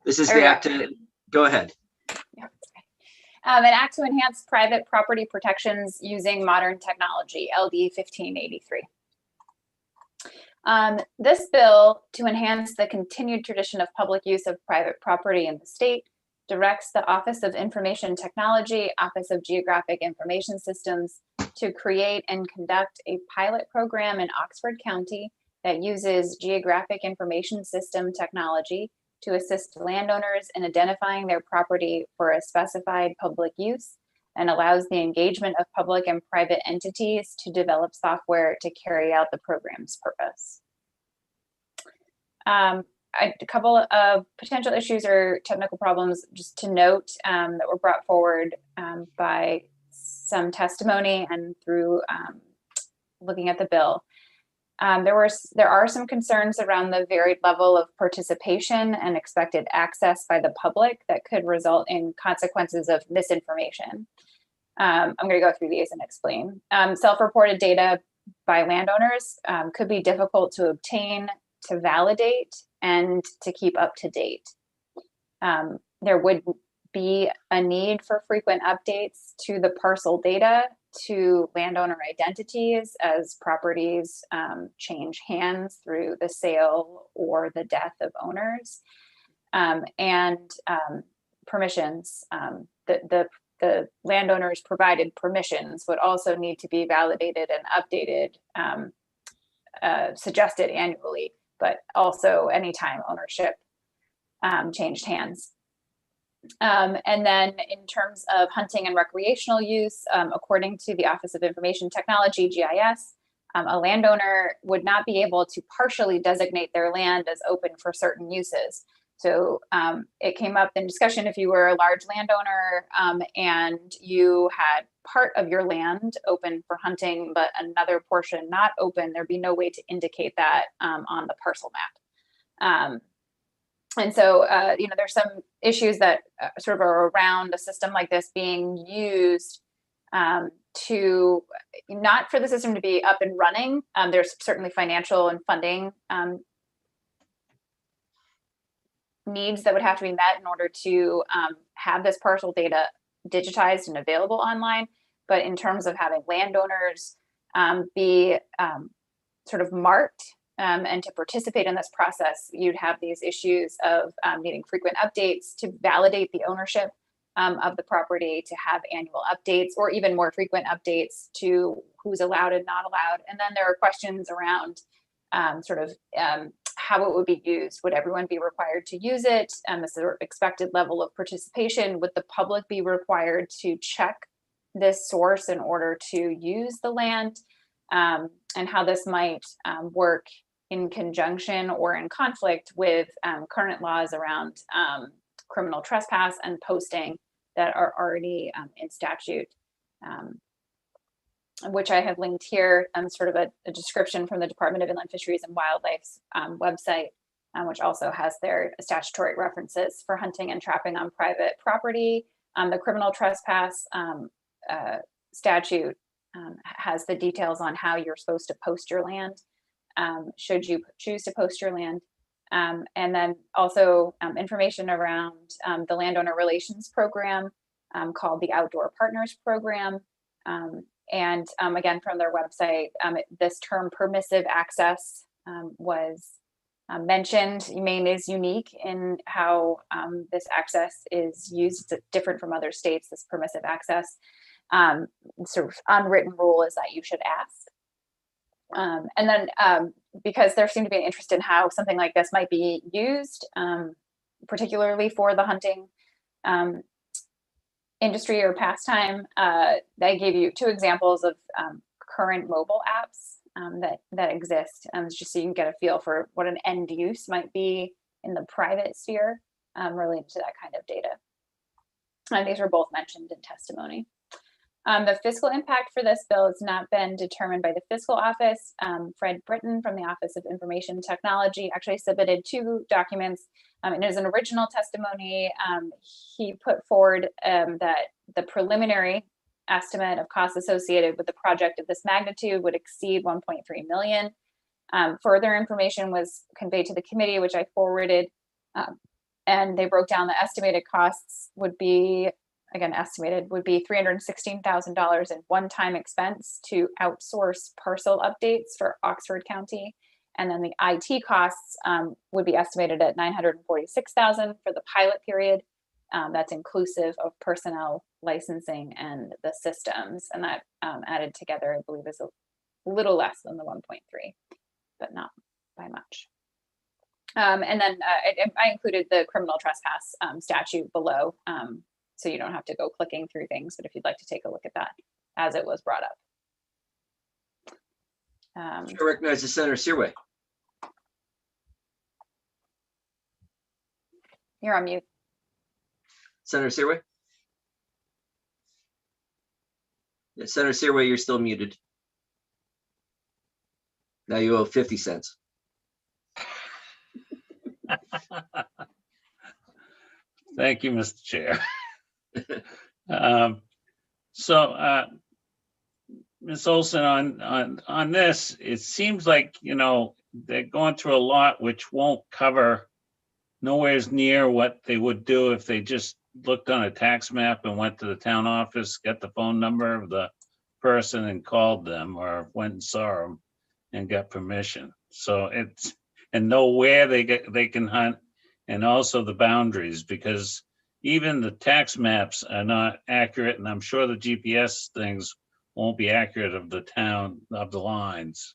This is the act to, go ahead. An act to enhance private property protections using modern technology, LD 1583. This bill, to enhance the continued tradition of public use of private property in the state, directs the Office of Information Technology, Office of Geographic Information Systems, to create and conduct a pilot program in Oxford County that uses geographic information system technology to assist landowners in identifying their property for a specified public use and allows the engagement of public and private entities to develop software to carry out the program's purpose. A couple of potential issues or technical problems just to note that were brought forward by some testimony and through looking at the bill. There are some concerns around the varied level of participation and expected access by the public that could result in consequences of misinformation. I'm going to go through these and explain. Self-reported data by landowners could be difficult to obtain, to validate, and to keep up to date. There would be a need for frequent updates to the parcel data to landowner identities as properties change hands through the sale or the death of owners, and permissions. The landowners provided permissions would also need to be validated and updated, suggested annually, but also anytime ownership changed hands. And then in terms of hunting and recreational use, according to the Office of Information Technology, GIS, a landowner would not be able to partially designate their land as open for certain uses. So it came up in discussion if you were a large landowner and you had part of your land open for hunting, but another portion not open, there'd be no way to indicate that on the parcel map. And so, there's some issues that sort of are around a system like this being used to, not for the system to be up and running. There's certainly financial and funding needs that would have to be met in order to have this parcel data digitized and available online. But in terms of having landowners be sort of marked and to participate in this process, you'd have these issues of needing frequent updates to validate the ownership of the property, to have annual updates or even more frequent updates to who's allowed and not allowed. And then there are questions around how it would be used. Would everyone be required to use it? The sort of expected level of participation. Would the public be required to check this source in order to use the land? And how this might work in conjunction or in conflict with current laws around criminal trespass and posting that are already in statute. which I have linked here, sort of a description from the Department of Inland Fisheries and Wildlife's website, which also has their statutory references for hunting and trapping on private property. The criminal trespass statute has the details on how you're supposed to post your land, should you choose to post your land. And then also information around the landowner relations program called the Outdoor Partners Program. And again, from their website, this term permissive access was mentioned. Maine is unique in how this access is used. It's different from other states, this permissive access. Sort of unwritten rule is that you should ask. And then because there seemed to be an interest in how something like this might be used, particularly for the hunting industry or pastime, they gave you 2 examples of current mobile apps that exist, just so you can get a feel for what an end use might be in the private sphere related to that kind of data. And these were both mentioned in testimony. The fiscal impact for this bill has not been determined by the fiscal office. Fred Britton from the Office of Information Technology actually submitted 2 documents. In his original testimony, he put forward that the preliminary estimate of costs associated with the project of this magnitude would exceed 1.3 million. Further information was conveyed to the committee, which I forwarded, and they broke down the estimated costs would be, again, estimated would be $316,000 in one-time expense to outsource parcel updates for Oxford County. And then the IT costs would be estimated at $946,000 for the pilot period. That's inclusive of personnel, licensing, and the systems. And that added together, I believe, is a little less than the 1.3, but not by much. And then I included the criminal trespass statute below, so you don't have to go clicking through things, but if you'd like to take a look at that as it was brought up. I recognize the Senator Searway. You're on mute. Senator Searway? Yeah, Senator Searway, you're still muted. Now you owe 50 cents. Thank you, Mr. Chair. Ms. Olson, on this, it seems like, they're going through a lot which won't cover nowhere near what they would do if they just looked on a tax map and went to the town office, got the phone number of the person and called them, or went and saw them and got permission. So and know where they can hunt, and also the boundaries, because even the tax maps are not accurate, and I'm sure the GPS things won't be accurate of the town, of the lines.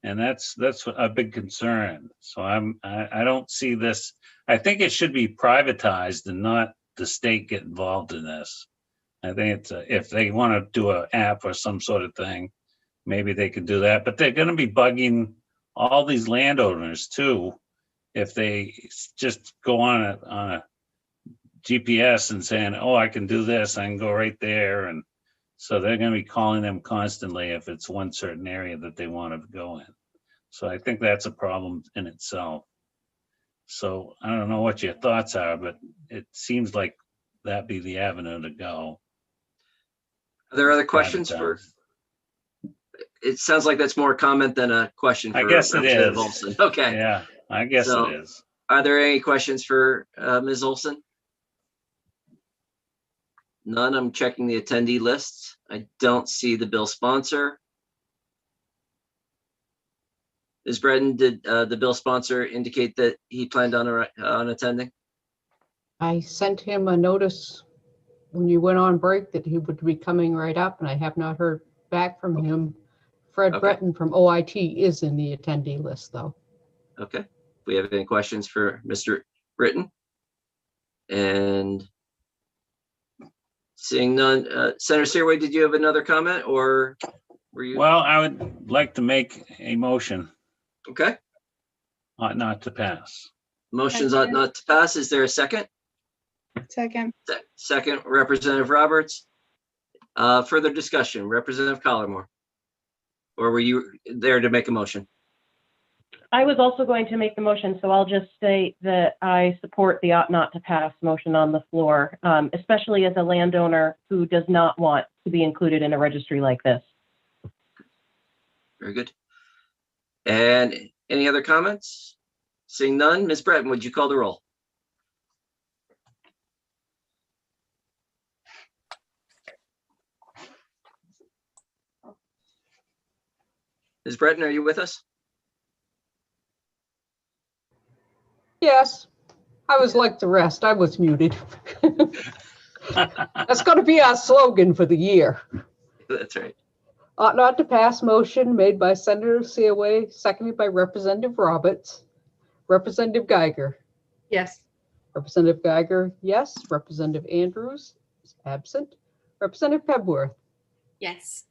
And that's a big concern. So I don't see this. I think it should be privatized and not the state get involved in this. I think it's if they want to do an app or some sort of thing, maybe they could do that. But they're going to be bugging all these landowners too, if they just go on a GPS and saying, "Oh, I can do this. I can go right there," and so they're going to be calling them constantly if it's one certain area that they want to go in. So I think that's a problem in itself. So I don't know what your thoughts are, but it seems like that'd be the avenue to go. Are there other questions for? It sounds like that's more a comment than a question. For I guess it Representative is. Olson. Okay. Yeah, I guess So, it is. Are there any questions for Ms. Olson? None. I'm checking the attendee lists. I don't see the bill sponsor. Ms. Breton, did the bill sponsor indicate that he planned on attending? I sent him a notice when you went on break that he would be coming right up, and I have not heard back from him. Fred Breton from OIT is in the attendee list, though. Okay. If we have any questions for Mr. Britton? And seeing none, Senator Searway, did you have another comment, or were you? Well, I would like to make a motion. Okay. Ought not to pass. Motions ought not to pass. Is there a second? Second. Second, Representative Roberts. Further discussion, Representative Collimore. Or were you there to make a motion? I was also going to make the motion, so I'll just say that I support the ought not to pass motion on the floor, especially as a landowner who does not want to be included in a registry like this. Very good. And any other comments? Seeing none, Ms. Breton, would you call the roll? Ms. Breton, are you with us? Yes, I was like the rest. I was muted. That's going to be our slogan for the year. That's right. Ought not to pass motion made by Senator Seaway, seconded by Representative Roberts. Representative Geiger. Yes. Representative Geiger, yes. Representative Andrews is absent. Representative Pebworth. Yes.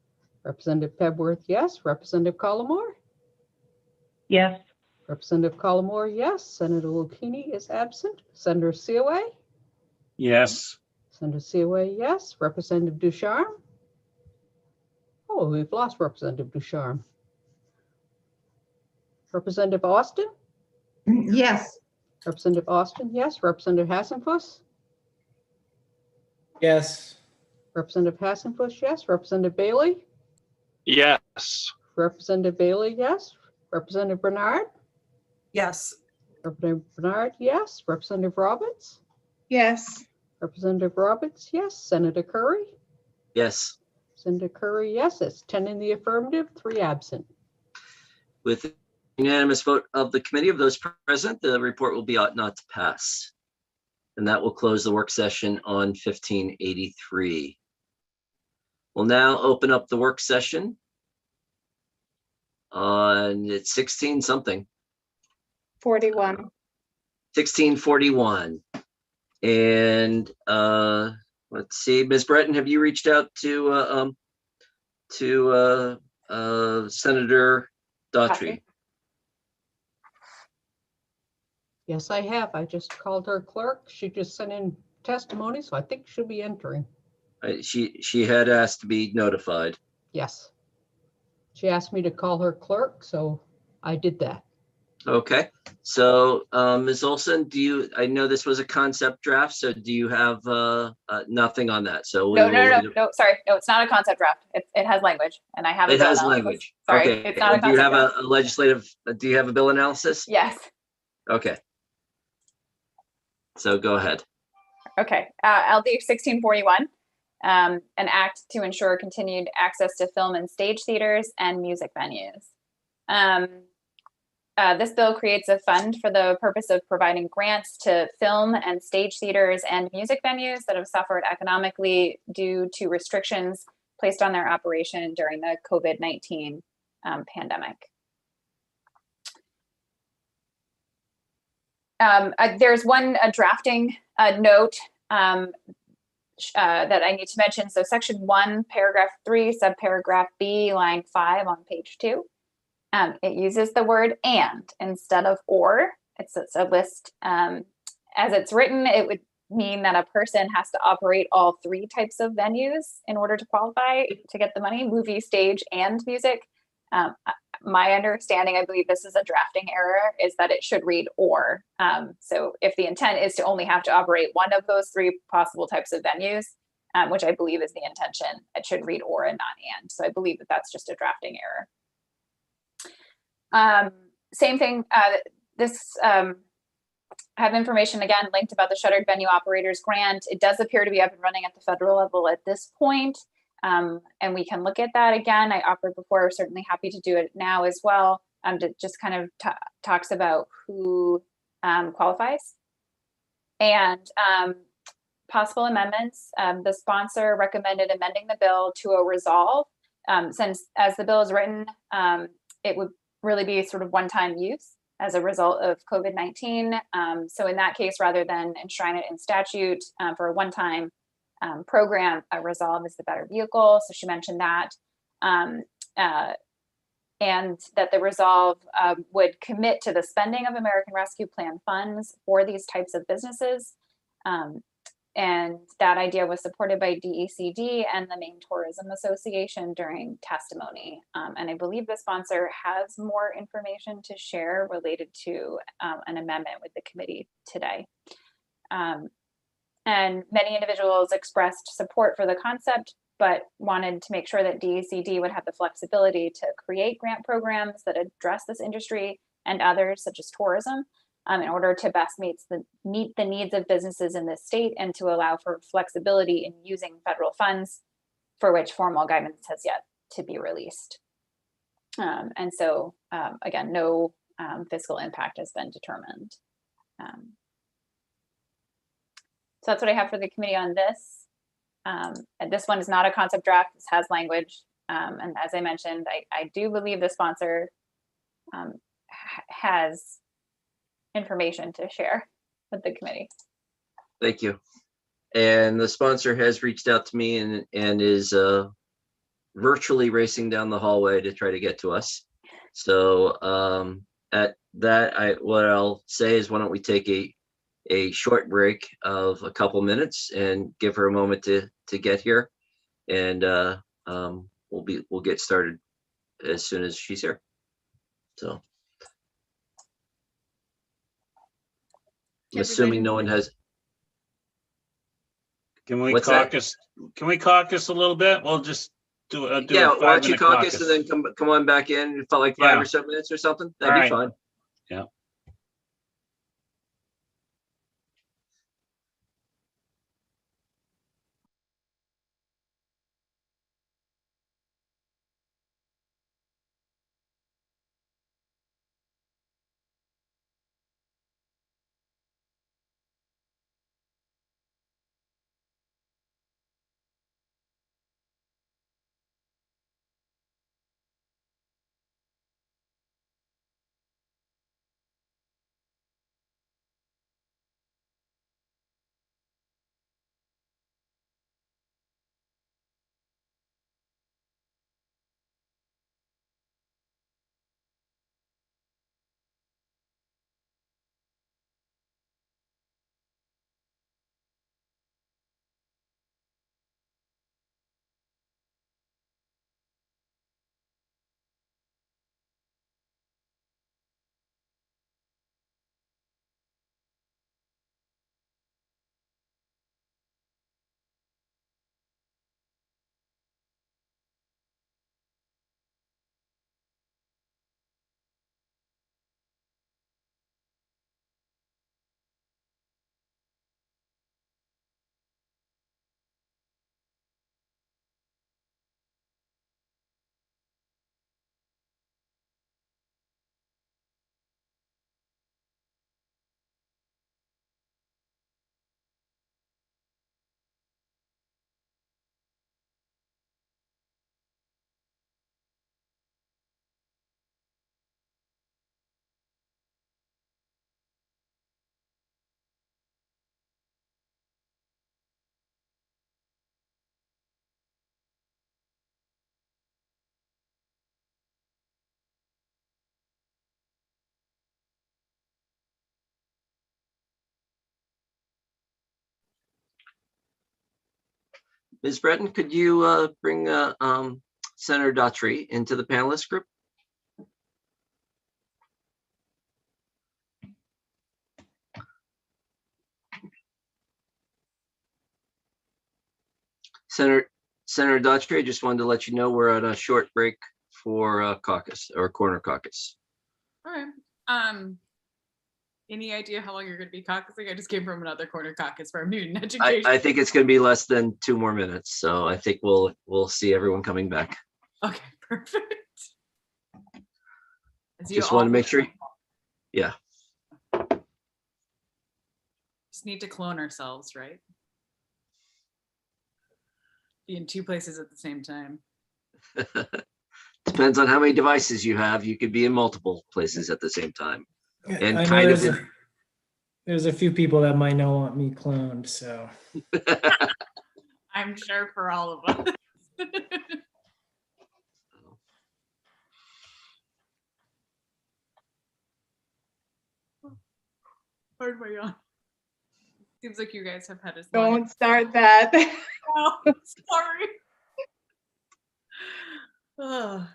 Representative Pebworth, yes. Representative Collmore. Yes. Representative Collmore, yes. Senator Lucchini is absent. Senator Seaway. Yes. Senator Seaway, yes. Representative Ducharme. Oh, we've lost Representative Ducharme. Representative Austin? Yes. Representative Austin, yes. Representative Hassenfuss? Yes. Representative Hassenfuss, yes. Representative Bailey? Yes. Representative Bailey, yes. Representative Bernard? Yes. Representative Bernard, yes. Representative Roberts? Yes. Representative Roberts, yes. Senator Curry? Yes. Senator Curry, yes. It's 10 in the affirmative, 3 absent. With unanimous vote of the committee of those present, the report will be ought not to pass. And that will close the work session on 1583. We'll now open up the work session on it's 16 something. 41. 1641. And let's see, Ms. Breton, have you reached out to Senator Daughtry? Yes, I have. I just called her clerk. She just sent in testimony, so I think she'll be entering. She had asked to be notified. Yes. She asked me to call her clerk, so I did that. Okay, so Ms. Olson, I know this was a concept draft, so do you have nothing on that? So No, sorry. No, it's not a concept draft. It has language and I have it has language. Sorry, Okay. it's not a Do you concept have draft. a legislative, do you have a bill analysis? Yes. Okay. So go ahead. Okay, LD 1641, an act to ensure continued access to film and stage theaters and music venues. This bill creates a fund for the purpose of providing grants to film and stage theaters and music venues that have suffered economically due to restrictions placed on their operation during the COVID-19 pandemic. There's one drafting note that I need to mention. So section 1, paragraph 3, subparagraph B, line 5 on page 2. It uses the word and instead of or. It's a list. As it's written, it would mean that a person has to operate all 3 types of venues in order to qualify to get the money: movie, stage, and music. My understanding, I believe this is a drafting error, is that it should read or. So if the intent is to only have to operate one of those 3 possible types of venues, which I believe is the intention, it should read or and not and. So I believe that that's just a drafting error. Same thing, I have information again linked about the Shuttered Venue Operators Grant. It does appear to be up and running at the federal level at this point. And we can look at that again. I offered before, certainly happy to do it now as well. It just kind of talks about who qualifies. And possible amendments. The sponsor recommended amending the bill to a resolve. Since as the bill is written, it would really be sort of one-time use as a result of COVID-19. So in that case, rather than enshrine it in statute for a one-time program, a resolve is the better vehicle. So she mentioned that. And that the resolve would commit to the spending of American Rescue Plan funds for these types of businesses. And that idea was supported by DECD and the Maine Tourism Association during testimony. And I believe the sponsor has more information to share related to an amendment with the committee today. And many individuals expressed support for the concept, but wanted to make sure that DECD would have the flexibility to create grant programs that address this industry and others, such as tourism, in order to best meet the needs of businesses in this state and to allow for flexibility in using federal funds for which formal guidance has yet to be released. And so, again, no fiscal impact has been determined. So that's what I have for the committee on this. And this one is not a concept draft. This has language. And as I mentioned, I do believe the sponsor has information to share with the committee. Thank you. And the sponsor has reached out to me and is virtually racing down the hallway to try to get to us. So at that, what I'll say is, why don't we take a short break of a couple minutes and give her a moment to get here, and we'll get started as soon as she's here. So I'm assuming no one has. Can we What's that? caucus? Can we caucus a little bit? We'll just do a Yeah, why don't you 5-minute caucus and then come on back in? It felt like 5 or so minutes or something. That'd be fine. Yeah. Ms. Breton, could you bring Senator Daughtry into the panelist group? Senator Daughtry, I just wanted to let you know we're on a short break for caucus or corner caucus. All right. Any idea how long you're going to be caucusing? I just came from another corner caucus where I'm new in education. I think it's going to be less than 2 more minutes, so I think we'll see everyone coming back. Okay, perfect. Just want to make sure. Yeah. Just need to clone ourselves, right? Be in 2 places at the same time. Depends on how many devices you have. You could be in multiple places at the same time. And I know kind of. there's a few people that might not want me cloned, so. I'm sure for all of us. Pardon my yawn. Seems like you guys have had as long. Don't start that. Oh, sorry. Ugh.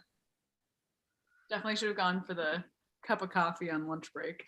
Definitely should have gone for the cup of coffee on lunch break.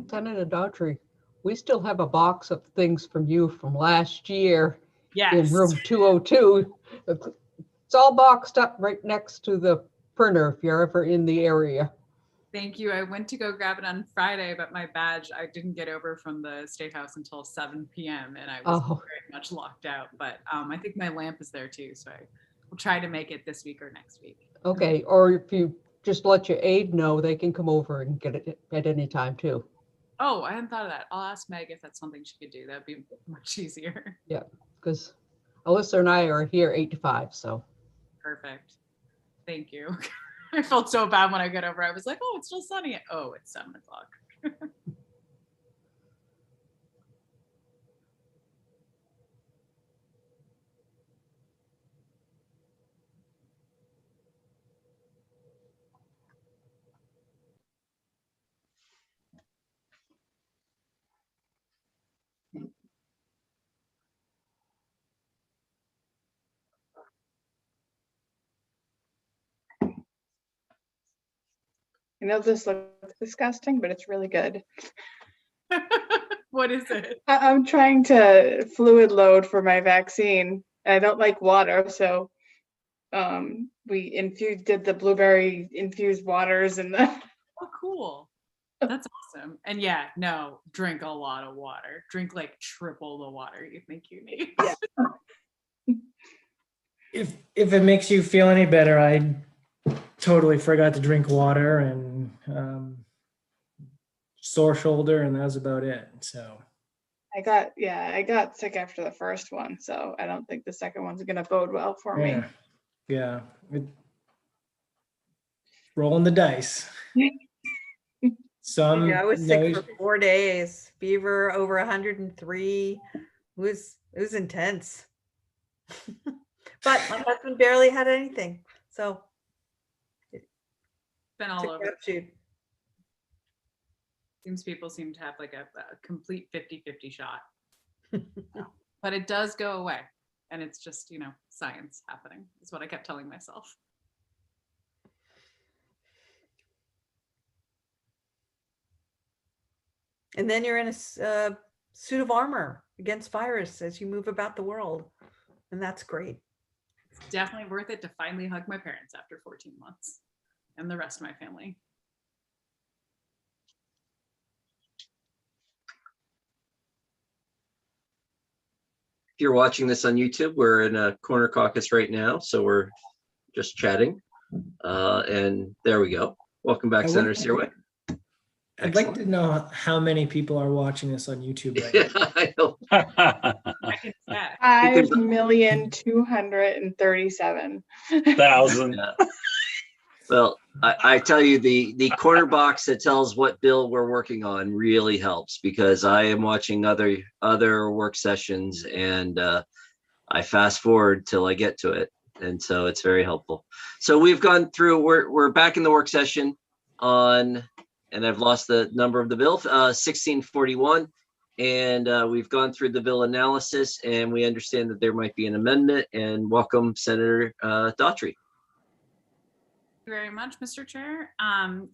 Senator Daughtry, we still have a box of things from you from last year in Yes. room 202. It's all boxed up right next to the printer if you're ever in the area. Thank you. I went to go grab it on Friday, but my badge, I didn't get over from the State House until 7 p.m. and I was Oh. very much locked out. But I think my lamp is there too, so I will try to make it this week or next week. Okay, or if you just let your aide know, they can come over and get it at any time too. Oh, I hadn't thought of that. I'll ask Meg if that's something she could do. That'd be much easier. Yeah, because Alyssa and I are here 8 to 5, so. Perfect. Thank you. I felt so bad when I got over. I was like, oh, it's still sunny. Oh, it's 7 o'clock. I know this looks disgusting, but it's really good. What is it? I'm trying to fluid load for my vaccine. I don't like water, so we did the blueberry infused waters and the Oh, cool. That's awesome. And yeah, no, drink a lot of water. Drink like triple the water you think you need. If it makes you feel any better, I totally forgot to drink water and sore shoulder, and that was about it. So I got sick after the first one, so I don't think the second one's gonna bode well for me. yeah, rolling the dice. Some Yeah, I was you sick know, for 4 days. Fever over 103. It was intense. But my husband barely had anything. So Been all it's a over. crapshoot. Seems people seem to have like a complete 50-50 shot. But it does go away. And it's just, science happening is what I kept telling myself. And then you're in a suit of armor against virus as you move about the world. And that's great. It's definitely worth it to finally hug my parents after 14 months and the rest of my family. If you're watching this on YouTube, we're in a corner caucus right now, so we're just chatting. And there we go. Welcome back, Senator Searway. I'd like to know how many people are watching this on YouTube right now. I know. 5,237,000. Yeah. Well, I tell you, the corner box that tells what bill we're working on really helps, because I am watching other work sessions and I fast forward till I get to it. And so it's very helpful. So we've gone through, we're back in the work session on, and I've lost the number of the bill, 1641. And we've gone through the bill analysis, and we understand that there might be an amendment. And welcome, Senator Daughtry. Thank you very much, Mr. Chair.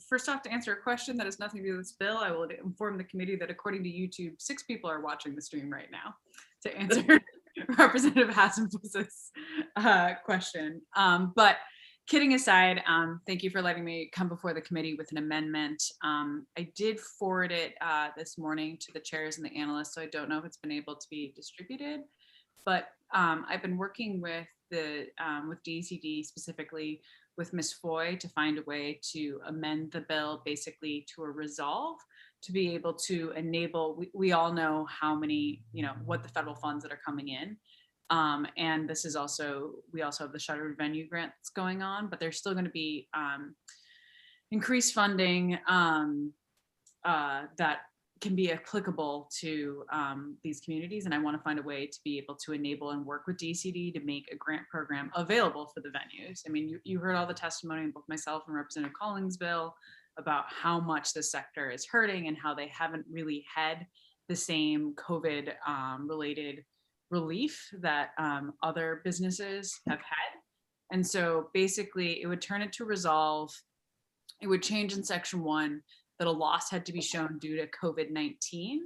First off, to answer a question that has nothing to do with this bill, I will inform the committee that according to YouTube, 6 people are watching the stream right now to answer Representative Hassenfuss's question. But kidding aside, thank you for letting me come before the committee with an amendment. I did forward it this morning to the chairs and the analysts, so I don't know if it's been able to be distributed. But I've been working with with DCD, specifically with Ms. Foy, to find a way to amend the bill basically to a resolve to be able to enable, we all know how many, what the federal funds that are coming in. And this is also, we also have the shuttered venue grant that's going on, but there's still going to be increased funding that can be applicable to these communities. And I want to find a way to be able to enable and work with DCD to make a grant program available for the venues. I mean, you heard all the testimony in both myself and Representative Collins' bill about how much this sector is hurting and how they haven't really had the same COVID related relief that other businesses have had. And so basically it would turn it to resolve. It would change in section 1 that a loss had to be shown due to COVID-19.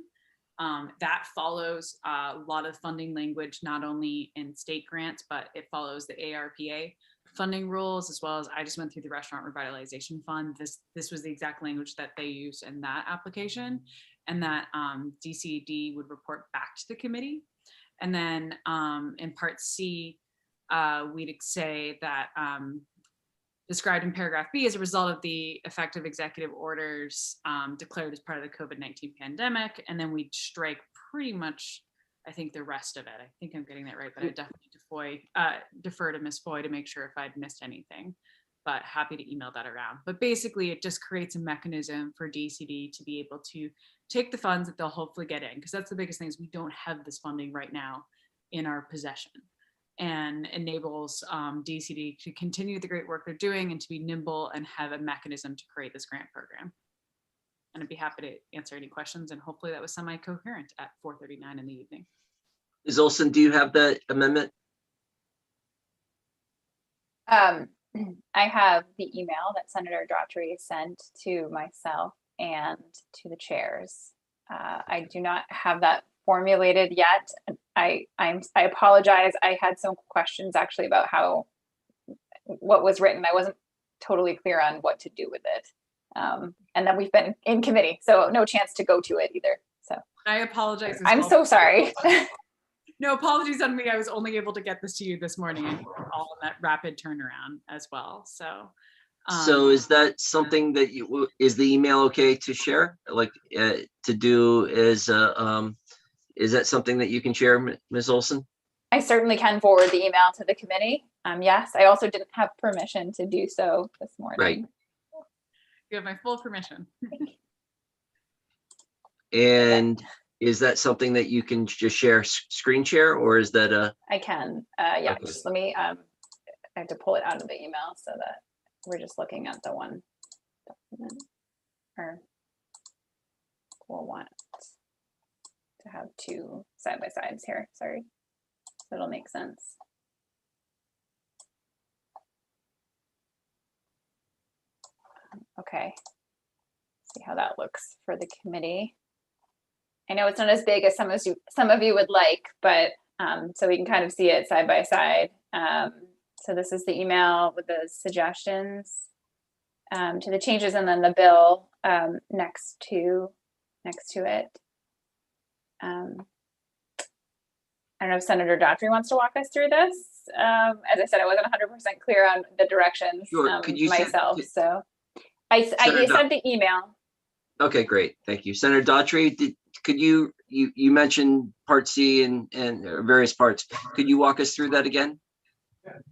That follows a lot of funding language, not only in state grants, but it follows the ARPA funding rules, as well as I just went through the Restaurant Revitalization Fund. This was the exact language that they used in that application, and that DCD would report back to the committee. And then in part C, we'd say that described in paragraph B as a result of the effective executive orders declared as part of the COVID-19 pandemic. And then we'd strike pretty much, I think, the rest of it. I think I'm getting that right, but I definitely defer to Ms. Foy to make sure if I'd missed anything, but happy to email that around. But basically it just creates a mechanism for DCD to be able to take the funds that they'll hopefully get in, because that's the biggest thing, is we don't have this funding right now in our possession, and enables DCD to continue the great work they're doing and to be nimble and have a mechanism to create this grant program. And I'd be happy to answer any questions, and hopefully that was semi-coherent at 4:39 in the evening. Ms. Olson, do you have that amendment? I have the email that Senator Daughtry sent to myself and to the chairs. I do not have that formulated yet. I apologize. I had some questions actually about what was written. I wasn't totally clear on what to do with it. And then we've been in committee, so no chance to go to it either. So I apologize. I'm so sorry. No, apologies on me. I was only able to get this to you this morning, and all in that rapid turnaround as well. So is that something that is the email okay to share? Like to do is that something that you can share, Ms. Olson? I certainly can forward the email to the committee. Yes, I also didn't have permission to do so this morning. Right. You have my full permission. And is that something that you can just share, screen share, or is that a? I can, yeah, Okay. just let me, I have to pull it out of the email so that we're just looking at the one document. Or we'll want to have two side by sides here, sorry. So it'll make sense. Okay, see how that looks for the committee. I know it's not as big as some of you would like, but so we can kind of see it side by side. So this is the email with the suggestions to the changes, and then the bill next to it. I don't know if Senator Daughtry wants to walk us through this. As I said, I wasn't 100% clear on the directions Sure. Could you myself, so I sent the email. Okay, great. Thank you. Senator Daughtry, could you mentioned part C and various parts. Could you walk us through that again?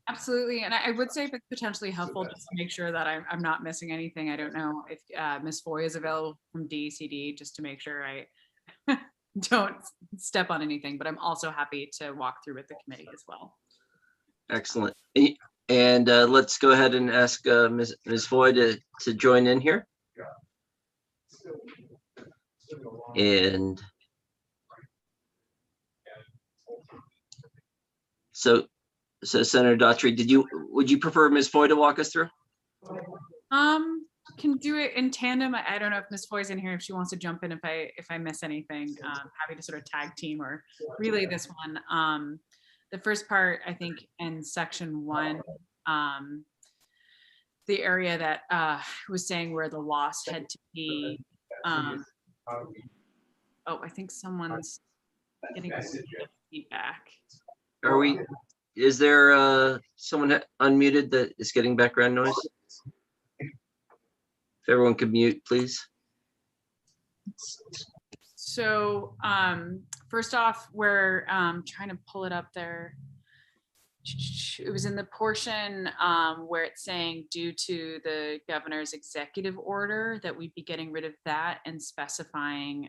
Absolutely. And I would say if it's potentially helpful, just to make sure that I'm not missing anything. I don't know if Ms. Foy is available from DCD, just to make sure I don't step on anything, but I'm also happy to walk through with the committee as well. Excellent. And let's go ahead and ask Ms. Foy to join in here. And so Senator Daughtry, would you prefer Ms. Foy to walk us through? Can do it in tandem. I don't know if Ms. Foy's in here, if she wants to jump in if I miss anything. Happy to sort of tag team or relay this one. The first part, I think in section 1, the area that was saying where the loss had to be. Oh, I think someone's getting feedback. Are we, is there someone unmuted that is getting background noise? If everyone could mute, please. So first off, we're trying to pull it up there. It was in the portion where it's saying due to the governor's executive order that we'd be getting rid of that and specifying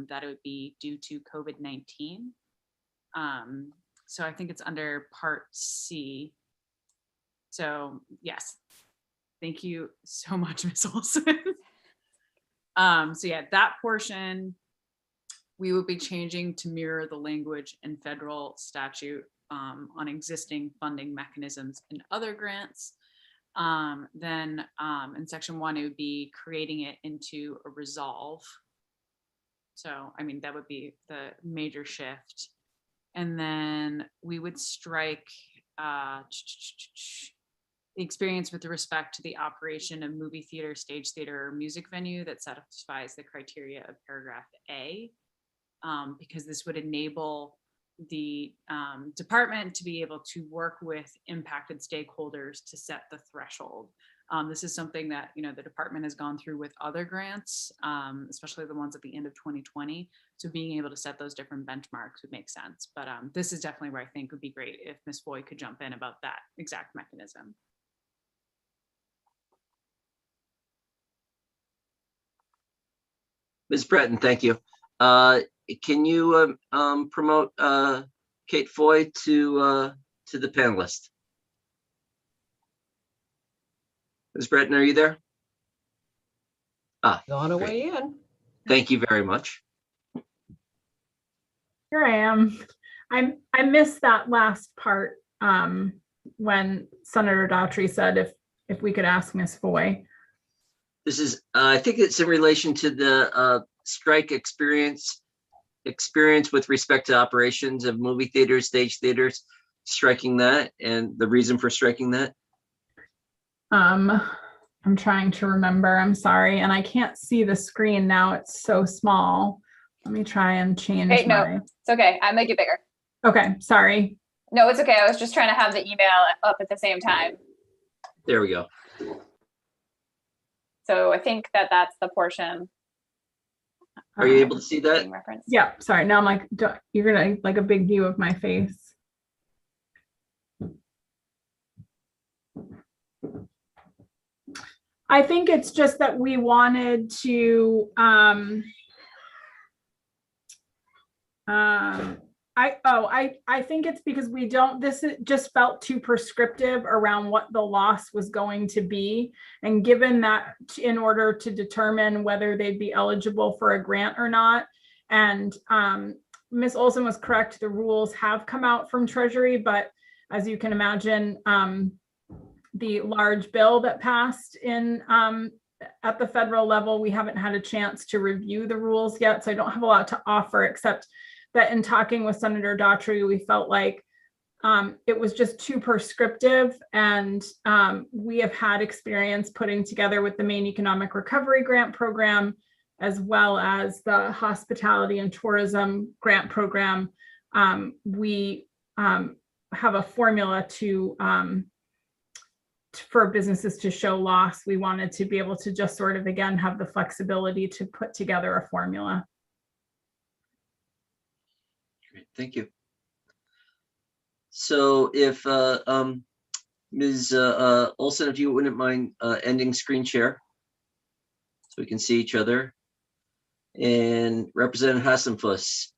that it would be due to COVID-19. So I think it's under Part C. So yes, thank you so much, Ms. Olson. So yeah, that portion we will be changing to mirror the language in federal statute on existing funding mechanisms and other grants. Then in section 1, it would be creating it into a resolve. So, I mean, that would be the major shift. And then we would strike the experience with respect to the operation of movie theater, stage theater, or music venue that satisfies the criteria of paragraph A, because this would enable the department to be able to work with impacted stakeholders to set the threshold. This is something that, you know, the department has gone through with other grants, especially the ones at the end of 2020. So being able to set those different benchmarks would make sense. But this is definitely where I think would be great if Ms. Foy could jump in about that exact mechanism. Ms. Breton, thank you. Can you promote Kate Foy to the panelist? Ms. Breton, are you there? On a great. way in. Thank you very much. Here I am. I missed that last part when Senator Daughtry said if we could ask Ms. Foy. This is, I think it's in relation to the strike experience with respect to operations of movie theaters, stage theaters, striking that and the reason for striking that. I'm trying to remember, I'm sorry, and I can't see the screen now, it's so small. Let me try and change Hey, no, my, it's okay. I make it bigger. okay, sorry. No, it's okay. I was just trying to have the email up at the same time. There we go. So I think that that's the portion. Are you able to see that? being referenced. Yeah, sorry, now I'm like, you're gonna like a big view of my face. I think it's just that we wanted to, I think it's because we don't, just felt too prescriptive around what the loss was going to be. And given that in order to determine whether they'd be eligible for a grant or not. And Ms. Olson was correct, the rules have come out from Treasury, but as you can imagine, the large bill that passed in at the federal level, we haven't had a chance to review the rules yet. So I don't have a lot to offer, except that in talking with Senator Daughtry, we felt like it was just too prescriptive. And we have had experience putting together with the Maine Economic Recovery Grant Program, as well as the Hospitality and Tourism Grant Program. We have a formula for businesses to show loss. We wanted to be able to just sort of, again, have the flexibility to put together a formula. Great, thank you. So if Ms. Olson, if you wouldn't mind ending screen share so we can see each other. And Representative Hassenfuss.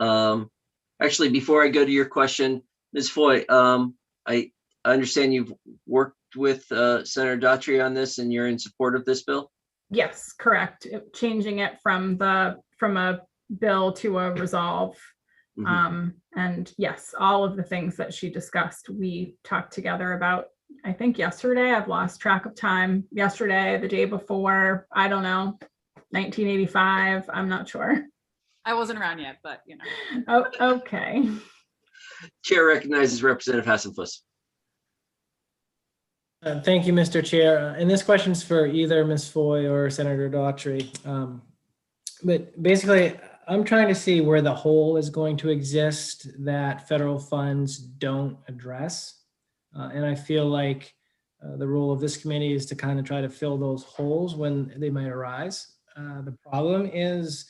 Actually, before I go to your question, Ms. Foy, I understand you've worked with Senator Daughtry on this and you're in support of this bill? Yes, correct. Changing it from a bill to a resolve. And yes, all of the things that she discussed, we talked together about, I think yesterday. I've lost track of time. Yesterday, the day before, I don't know, 1985, I'm not sure. I wasn't around yet, but you know. Oh, okay. Chair recognizes Representative Hassenfuss. Thank you, Mr. Chair. And this question's for either Ms. Foy or Senator Daughtry. But basically, I'm trying to see where the hole is going to exist that federal funds don't address. And I feel like the role of this committee is to kind of try to fill those holes when they might arise. The problem is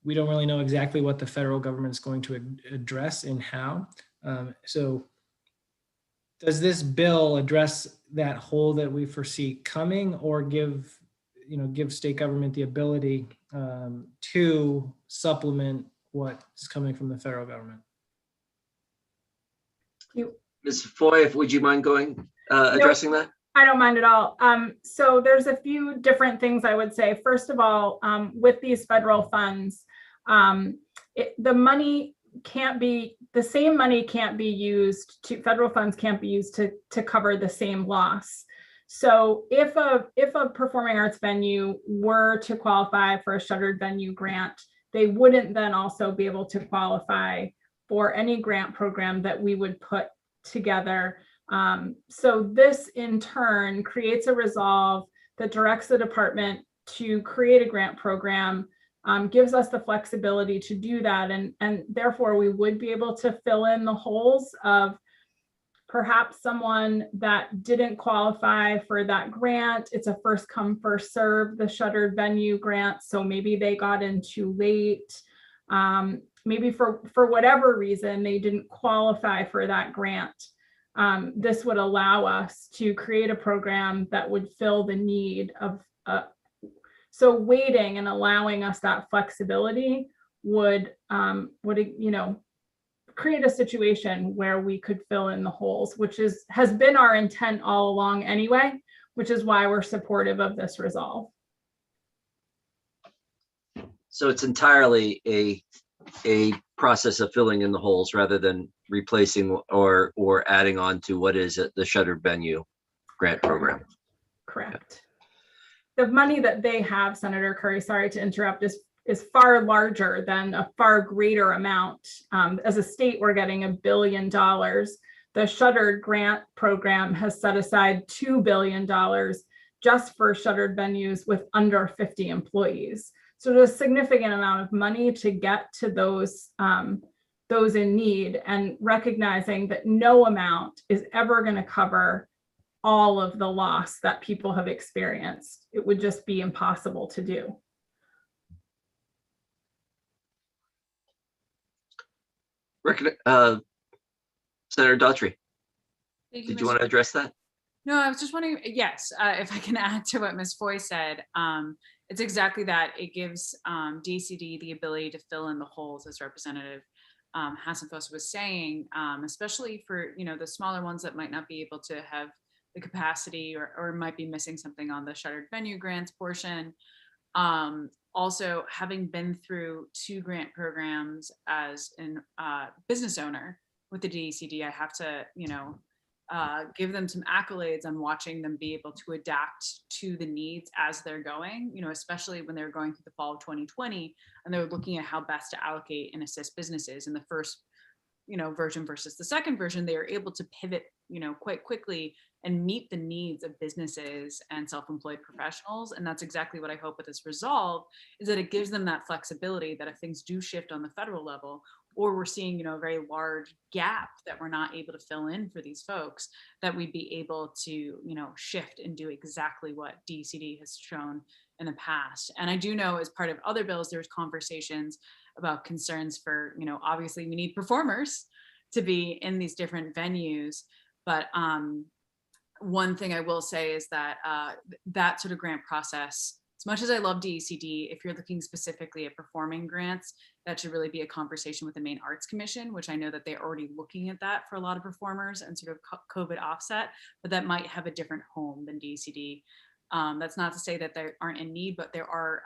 we don't really know exactly what the federal government is going to address and how. So does this bill address that hole that we foresee coming, or give state government the ability to supplement what's coming from the federal government? Ms. Foy, would you mind going addressing that? I don't mind at all. So there's a few different things I would say. First of all, with these federal funds, the same money can't be used to, federal funds can't be used to cover the same loss. So if a performing arts venue were to qualify for a shuttered venue grant, they wouldn't then also be able to qualify for any grant program that we would put together. So this in turn creates a resolve that directs the department to create a grant program, gives us the flexibility to do that. And therefore we would be able to fill in the holes of perhaps someone that didn't qualify for that grant. It's a first come, first serve, the shuttered venue grant. So maybe they got in too late. Maybe for whatever reason, they didn't qualify for that grant. This would allow us to create a program that would fill the need of, so waiting and allowing us that flexibility would create a situation where we could fill in the holes, which has been our intent all along anyway, which is why we're supportive of this resolve. So it's entirely a process of filling in the holes rather than replacing or adding on to what is the shuttered venue grant program. Correct. The money that they have, Senator Curry, sorry to interrupt, is far larger than a far greater amount. As a state, we're getting $1 billion. The shuttered grant program has set aside $2 billion just for shuttered venues with under 50 employees. So there's a significant amount of money to get to those in need, and recognizing that no amount is ever going to cover all of the loss that people have experienced. It would just be impossible to do. Senator Daughtry, Thank you, did you want to address that? No, I was just wondering, yes, if I can add to what Ms. Foy said. It's exactly that. It gives DCD the ability to fill in the holes, as Representative Hassan-Foster was saying, especially for the smaller ones that might not be able to have the capacity or might be missing something on the shuttered venue grants portion. Also, having been through 2 grant programs as a business owner with the DCD, I have to, give them some accolades on watching them be able to adapt to the needs as they're going, especially when they're going through the fall of 2020 and they're looking at how best to allocate and assist businesses in the first, version versus the second version. They are able to pivot, quite quickly and meet the needs of businesses and self-employed professionals. And that's exactly what I hope with this resolve, is that it gives them that flexibility that if things do shift on the federal level, or we're seeing, a very large gap that we're not able to fill in for these folks, that we'd be able to, shift and do exactly what DCD has shown in the past. And I do know as part of other bills, there's conversations about concerns for, obviously we need performers to be in these different venues. But one thing I will say is that that sort of grant process, as much as I love DCD, if you're looking specifically at performing grants, that should really be a conversation with the Maine Arts Commission, which I know that they're already looking at that for a lot of performers and sort of COVID offset, but that might have a different home than DCD. That's not to say that they aren't in need, but there are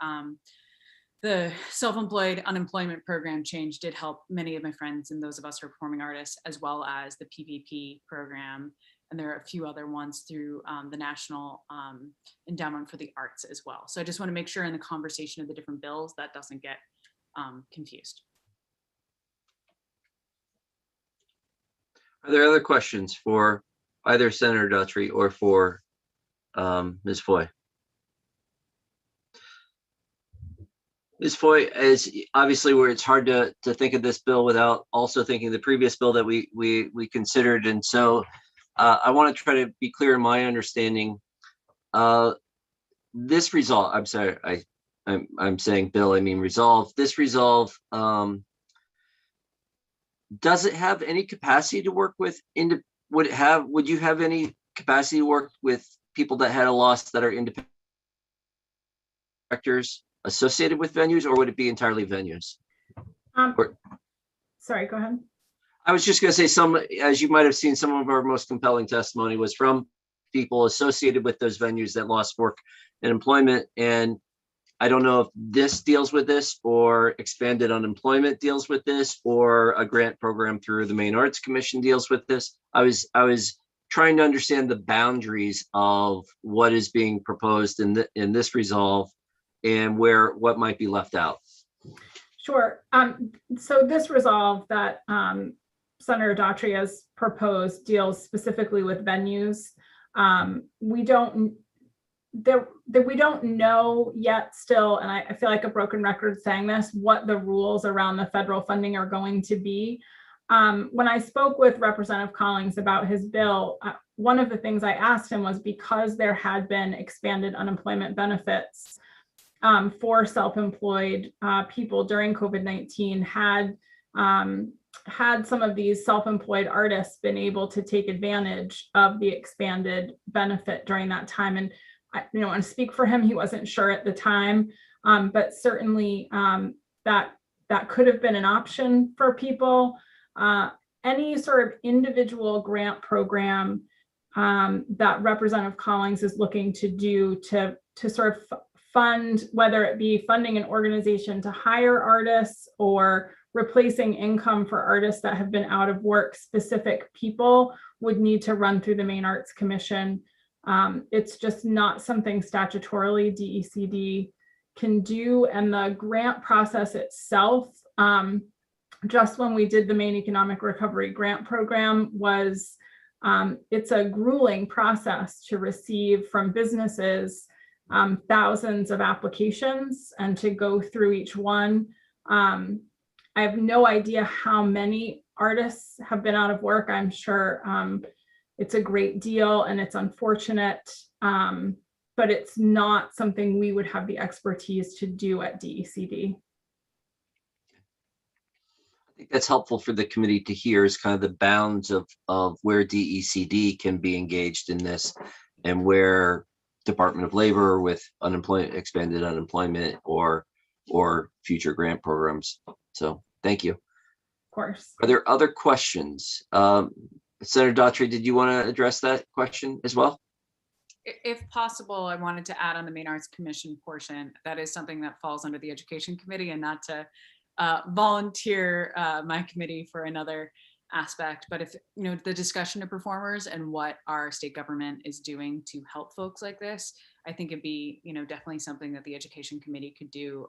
the self-employed unemployment program change did help many of my friends and those of us who are performing artists, as well as the PPP program. And there are a few other ones through the National Endowment for the Arts as well. So I just want to make sure in the conversation of the different bills that doesn't get confused. Are there other questions for either Senator Daughtry or for Ms. Foy. Ms. Foy, as obviously where it's hard to think of this bill without also thinking the previous bill that we considered. And so I want to try to be clear in my understanding. This resolve, I'm sorry, I'm saying bill, I mean resolve. This resolve, does it have any capacity to work with, would you have any capacity to work with people that had a loss that are independent directors associated with venues, or would it be entirely venues? Sorry, go ahead. I was just going to say as you might have seen, some of our most compelling testimony was from people associated with those venues that lost work and employment. And I don't know if this deals with this, or expanded unemployment deals with this, or a grant program through the Maine Arts Commission deals with this. I was trying to understand the boundaries of what is being proposed in this resolve, and what might be left out. Sure. So this resolve that Senator Daughtry has proposed deals specifically with venues. We don't know yet still, and I feel like a broken record saying this, what the rules around the federal funding are going to be. When I spoke with Representative Collings about his bill, one of the things I asked him was, because there had been expanded unemployment benefits for self-employed people during COVID-19, had some of these self-employed artists been able to take advantage of the expanded benefit during that time. And I want to speak for him, he wasn't sure at the time, but certainly that could have been an option for people. Any sort of individual grant program that Representative Collings is looking to do to sort of fund, whether it be funding an organization to hire artists or replacing income for artists that have been out of work, specific people would need to run through the Maine Arts Commission. It's just not something statutorily DECD can do. And the grant process itself, just when we did the Maine Economic Recovery Grant Program, was it's a grueling process to receive from businesses thousands of applications and to go through each one. I have no idea how many artists have been out of work. I'm sure it's a great deal and it's unfortunate, but it's not something we would have the expertise to do at DECD. I think that's helpful for the committee to hear, is kind of the bounds of where DECD can be engaged in this, and where Department of Labor with expanded unemployment or future grant programs. So thank you. Of course. Are there other questions? Senator Daughtry, did you want to address that question as well? If possible, I wanted to add on the Maine Arts Commission portion. That is something that falls under the Education Committee, and not to volunteer my committee for another aspect, but if the discussion of performers and what our state government is doing to help folks like this, I think it'd be definitely something that the Education Committee could do,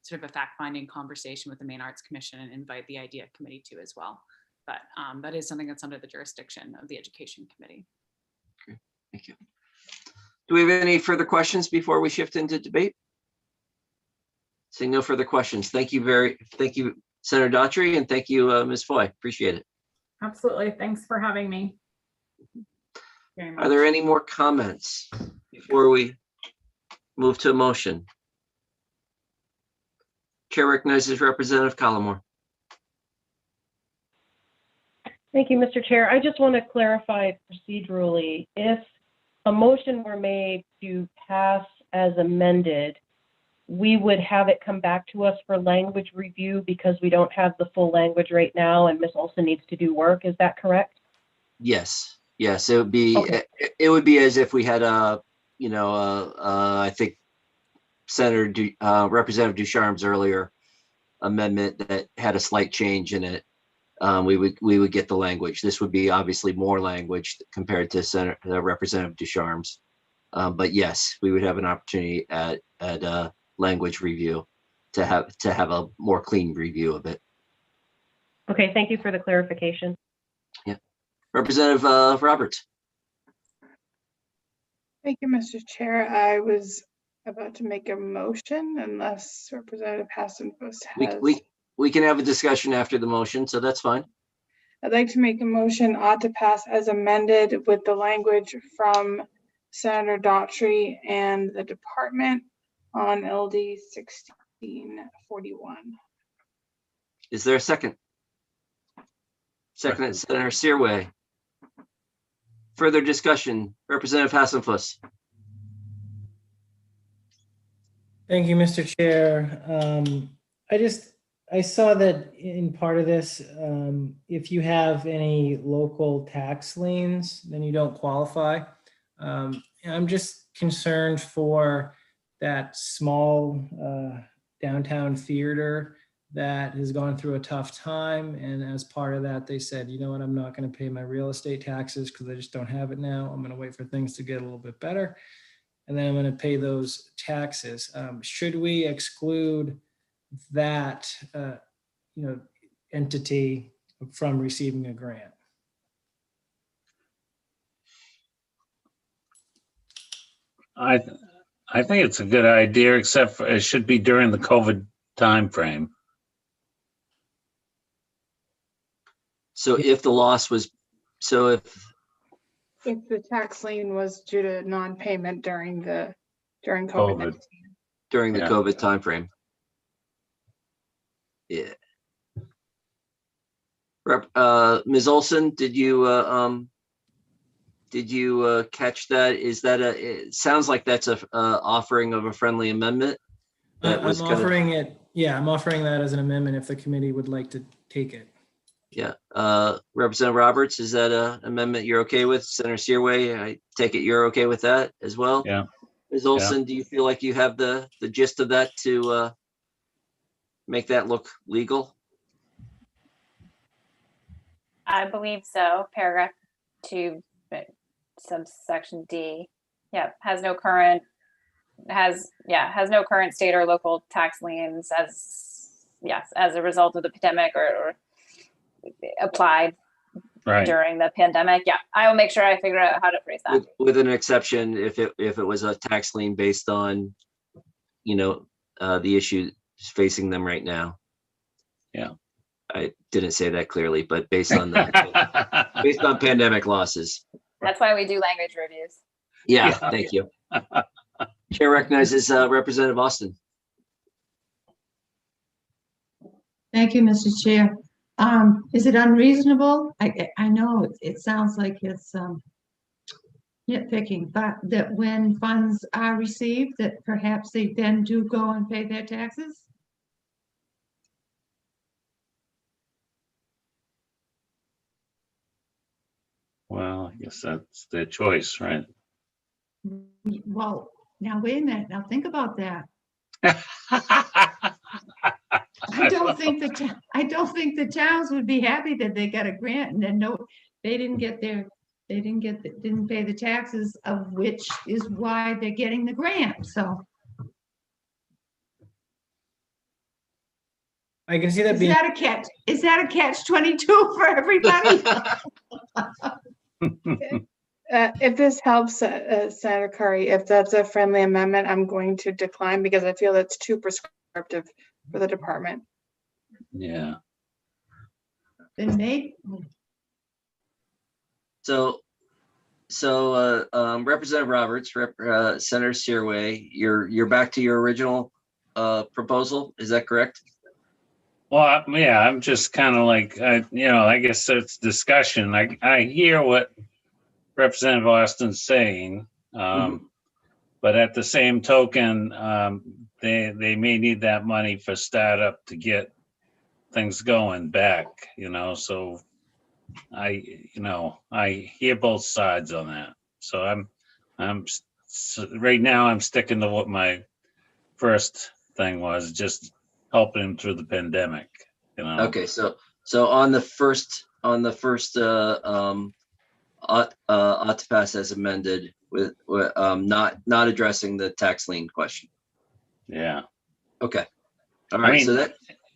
sort of a fact-finding conversation with the Maine Arts Commission, and invite the IDEA Committee to as well. But that is something that's under the jurisdiction of the Education Committee. Great, thank you. Do we have any further questions before we shift into debate? Seeing no further questions, thank you, Senator Daughtry, and thank you, Ms. Foy. Appreciate it. Absolutely. Thanks for having me. Very much. Are there any more comments before we move to a motion? Chair recognizes Representative Collmore. Thank you, Mr. Chair. I just want to clarify procedurally, if a motion were made to pass as amended, we would have it come back to us for language review because we don't have the full language right now and Ms. Olson needs to do work. Is that correct? Yes, it would be, Okay. it would be as if we had I think Representative Ducharme's earlier amendment that had a slight change in it. We would get the language. This would be obviously more language compared to Representative Ducharme's. But yes, we would have an opportunity at language review to have a more clean review of it. Okay, thank you for the clarification. Yeah, Representative Roberts. Thank you, Mr. Chair. I was about to make a motion unless Representative Hassenfuss has. We can have a discussion after the motion, so that's fine. I'd like to make a motion ought to pass as amended with the language from Senator Daughtry and the department on LD 1641. Is there a second? Second, Senator Searway. Further discussion, Representative Hassenfuss. Thank you, Mr. Chair. I saw that in part of this, if you have any local tax liens, then you don't qualify. I'm just concerned for that small downtown theater that has gone through a tough time. And as part of that, they said, you know what, I'm not going to pay my real estate taxes because I just don't have it now. I'm going to wait for things to get a little bit better. And then I'm going to pay those taxes. Should we exclude that entity from receiving a grant? I think it's a good idea, except for it should be during the COVID timeframe. So if the loss was, if the tax lien was due to non-payment during COVID. During the COVID timeframe. Yeah. Ms. Olson, did you catch that? Is that it sounds like that's a offering of a friendly amendment? I'm offering it. Yeah, I'm offering that as an amendment if the committee would like to take it. Yeah. Representative Roberts, is that an amendment you're okay with? Senator Searway, I take it you're okay with that as well? Yeah. Ms. Olson, do you feel like you have the gist of that to make that look legal? I believe so. Paragraph 2, subsection D. Yeah, has no current state or local tax liens as a result of the pandemic or applied during the pandemic. Yeah, I will make sure I figure out how to phrase that. With an exception, if it was a tax lien based on, the issue facing them right now. Yeah. I didn't say that clearly, but based on based on pandemic losses. That's why we do language reviews. Yeah. Thank you. Chair recognizes Representative Austin. Thank you, Mr. Chair. Is it unreasonable? I know it sounds like it's nitpicking, but that when funds are received, that perhaps they then do go and pay their taxes? Well, I guess that's their choice, right? Well, now wait a minute. Now think about that. I don't think the towns would be happy that they got a grant and then didn't pay the taxes, of which is why they're getting the grant. So I can see that being. Is that a catch-22 for everybody? If this helps, Senator Curry, if that's a friendly amendment, I'm going to decline because I feel that's too prescriptive for the department. Yeah. Then maybe. So Representative Roberts, Senator Searway, you're back to your original proposal. Is that correct? Well, yeah, I'm just kind of like, I guess it's discussion. I hear what Representative Austin's saying, but at the same token, they may need that money for startup to get things going back, so I hear both sides on that. So right now I'm sticking to what my first thing was, just helping him through the pandemic, Okay, so on the first ought to pass as amended with not addressing the tax lien question. Yeah. Okay. All right. So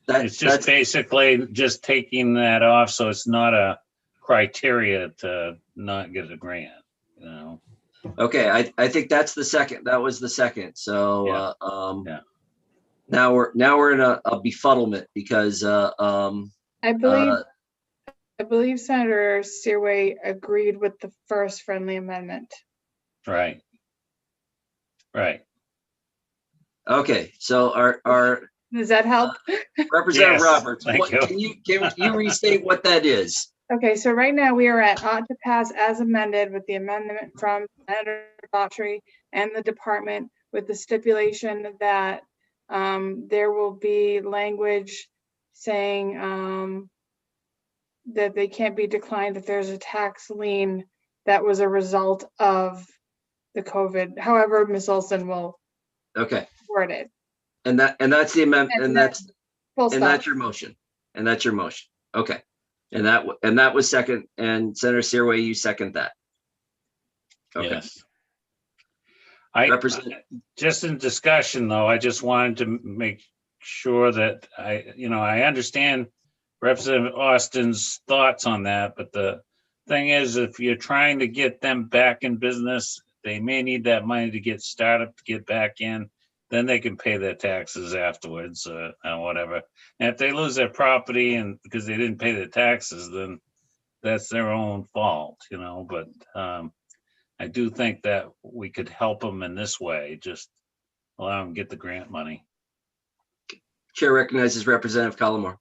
it's just basically just taking that off, so it's not a criteria to not get a grant. Okay, I think that's the second. That was the second. So Yeah. now we're in a befuddlement because I believe Senator Searway agreed with the first friendly amendment. Right. Right. okay, so our Does that help? Representative Yes, Roberts, thank what, you. can you restate what that is? Okay, so right now we are at ought to pass as amended with the amendment from Senator Daughtry and the department with the stipulation that there will be language saying that they can't be declined if there's a tax lien that was a result of the COVID. However, Ms. Olson will Okay, word it. and that's the amendment, and that's Full and stop. that's your motion, and that's your motion. Okay, and that was second, and Senator Searway, you second that. Okay. Yes. I Represent- just in discussion though, I just wanted to make sure that I understand Representative Austin's thoughts on that, but the thing is, if you're trying to get them back in business, they may need that money to get started, to get back in, then they can pay their taxes afterwards, and whatever. And if they lose their property and because they didn't pay their taxes, then that's their own fault, but I do think that we could help them in this way, just allow them to get the grant money. Chair recognizes Representative Collmore.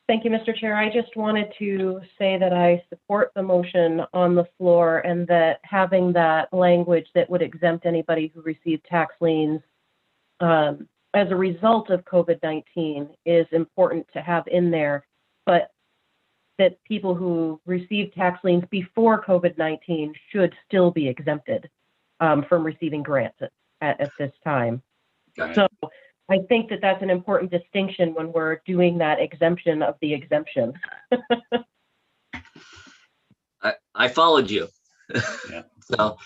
Thank you, Mr. Chair. I just wanted to say that I support the motion on the floor and that having that language that would exempt anybody who received tax liens as a result of COVID-19 is important to have in there, but that people who received tax liens before COVID-19 should still be exempted from receiving grants at this time. So I think that that's an important distinction when we're doing that exemption of the exemption. I followed you. Yeah. So,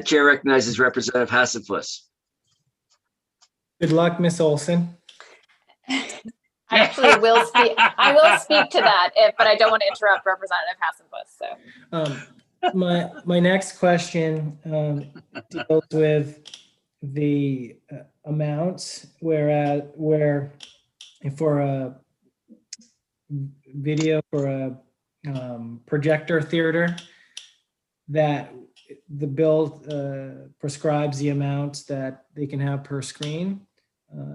Chair recognizes Representative Hassenfuss. Good luck, Miss Olson. I actually will speak. I will speak to that, but I don't want to interrupt Representative Hassenfuss. So, My next question deals with the amounts, where for a video for a projector theater, that the bill prescribes the amounts that they can have per screen.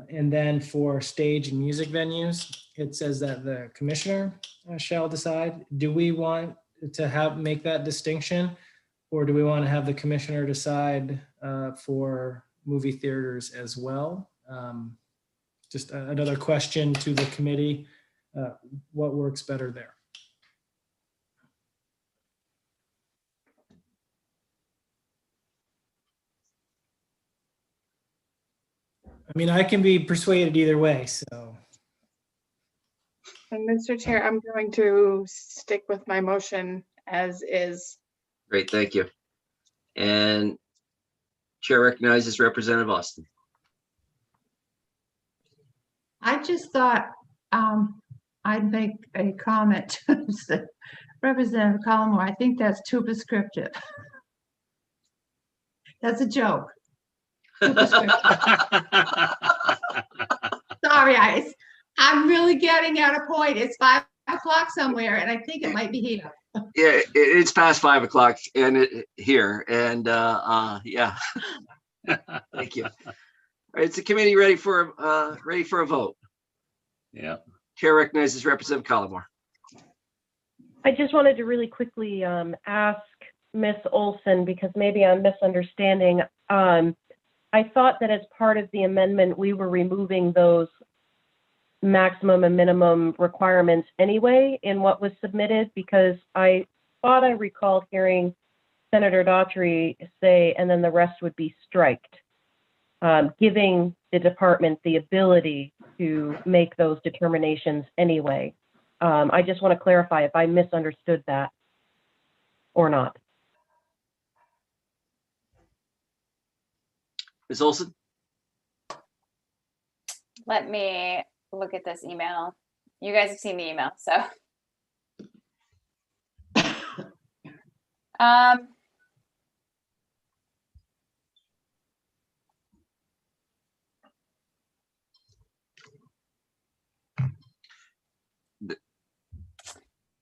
And then for stage and music venues, it says that the commissioner shall decide. Do we want to make that distinction, or do we want to have the commissioner decide for movie theaters as well? Just another question to the committee. What works better there? I mean, I can be persuaded either way, so. And Mr. Chair, I'm going to stick with my motion as is. Great, thank you. And Chair recognizes Representative Austin. I just thought I'd make a comment to Representative Collmore. I think that's too prescriptive. That's a joke. Too prescriptive. Sorry, I'm really getting at a point. It's 5 o'clock somewhere, and I think it might be here. Yeah, it's past 5 o'clock here, and yeah. Thank you. All right, is the committee ready for a vote? Yeah. Chair recognizes Representative Collmore. I just wanted to really quickly ask Ms. Olson, because maybe I'm misunderstanding. I thought that as part of the amendment, we were removing those maximum and minimum requirements anyway in what was submitted, because I thought I recalled hearing Senator Daughtry say, and then the rest would be striked, giving the department the ability to make those determinations anyway. I just want to clarify if I misunderstood that or not. Ms. Olson? let me look at this email. You guys have seen the email, so. Um,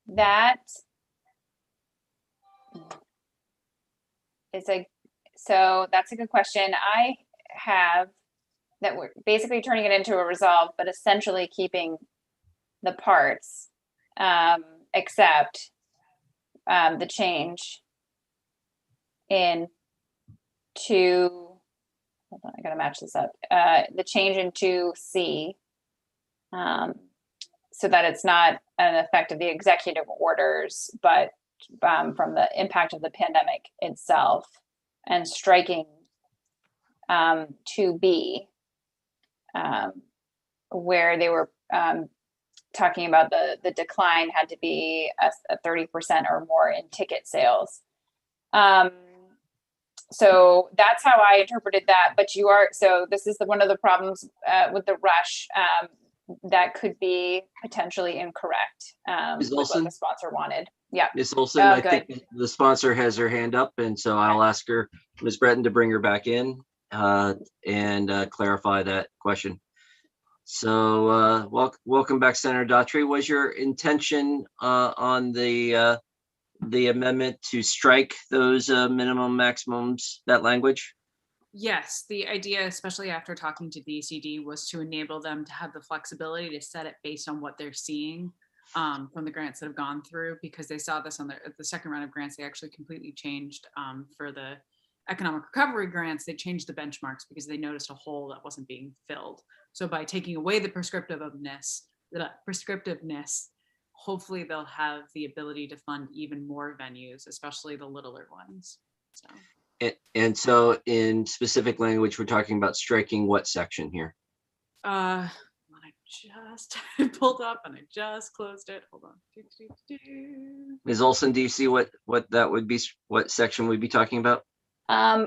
that is that's a good question. I have that we're basically turning it into a resolve, but essentially keeping the parts, except the change in hold on, I gotta match this up. The change in 2C, so that it's not an effect of the executive orders, but from the impact of the pandemic itself, and striking 2B, where they were talking about the decline had to be a 30% or more in ticket sales. So that's how I interpreted that. But this is one of the problems with the rush. That could be potentially incorrect. Ms. With what Olson? the sponsor wanted. Yeah. Ms. Olson, I good. think the sponsor has her hand up, and so I'll ask her, Ms. Breton, to bring her back in and clarify that question. So welcome back, Senator Daughtry. Was your intention on the amendment to strike those minimum maximums, that language? Yes, the idea, especially after talking to DCD, was to enable them to have the flexibility to set it based on what they're seeing from the grants that have gone through, because they saw this on the second round of grants. They actually completely changed for the economic recovery grants. They changed the benchmarks because they noticed a hole that wasn't being filled. So by taking away the prescriptiveness, hopefully they'll have the ability to fund even more venues, especially the littler ones. So. And so in specific language, we're talking about striking what section here? I just pulled up and I just closed it. Hold on. Ms. Olson, do you see what that would be, what section we'd be talking about? My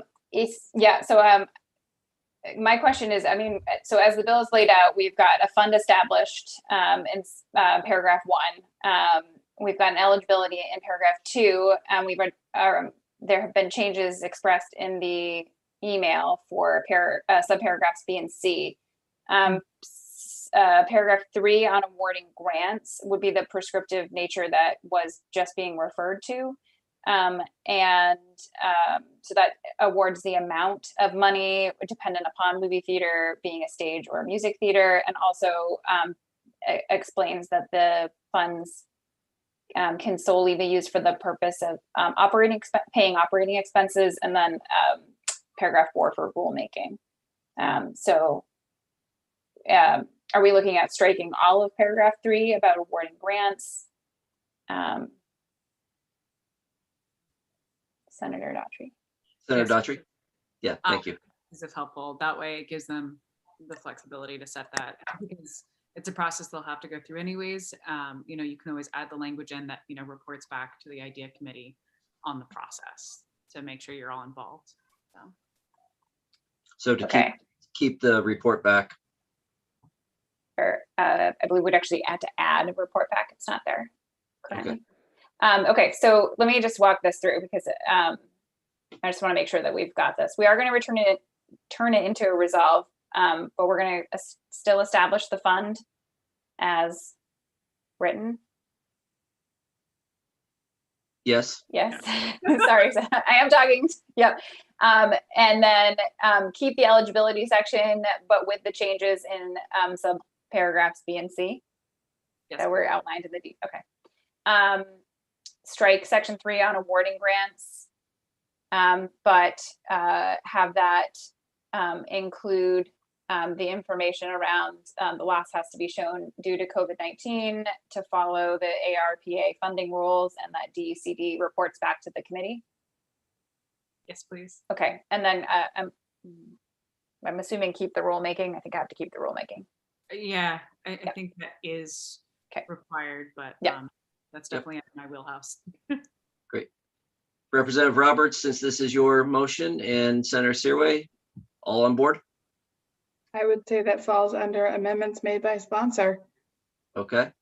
question is, so as the bill is laid out, we've got a fund established in paragraph 1. We've got an eligibility in paragraph 2, and there have been changes expressed in the email for subparagraphs B and C. Paragraph 3 on awarding grants would be the prescriptive nature that was just being referred to. So that awards the amount of money dependent upon movie theater being a stage or a music theater, and also explains that the funds can solely be used for the purpose of paying operating expenses, and then paragraph 4 for rulemaking. Are we looking at striking all of paragraph 3 about awarding grants? Senator Daughtry. Senator Daughtry? Yeah, thank you. Is if helpful. That way it gives them the flexibility to set that, because it's a process they'll have to go through anyways. You can always add the language in that, reports back to the IDEA committee on the process to make sure you're all involved. So to keep the report back. Or I believe we'd actually add a report back. It's not there currently. Okay, so let me just walk this through, because I just want to make sure that we've got this. We are going to turn it into a resolve, but we're going to still establish the fund as written. Yes. Yes. Sorry, I am talking. Yep. And then keep the eligibility section, but with the changes in subparagraphs B and C that were outlined in the D. Okay. Strike section 3 on awarding grants, but have that include the information around the loss has to be shown due to COVID-19 to follow the ARPA funding rules, and that DCD reports back to the committee. Yes, please. Okay, and then I'm assuming keep the rulemaking. I think I have to keep the rulemaking. Yeah, I think that is required, but that's definitely in my wheelhouse. Great. Representative Roberts, since this is your motion, and Senator Searway, all on board? I would say that falls under amendments made by sponsor. Okay.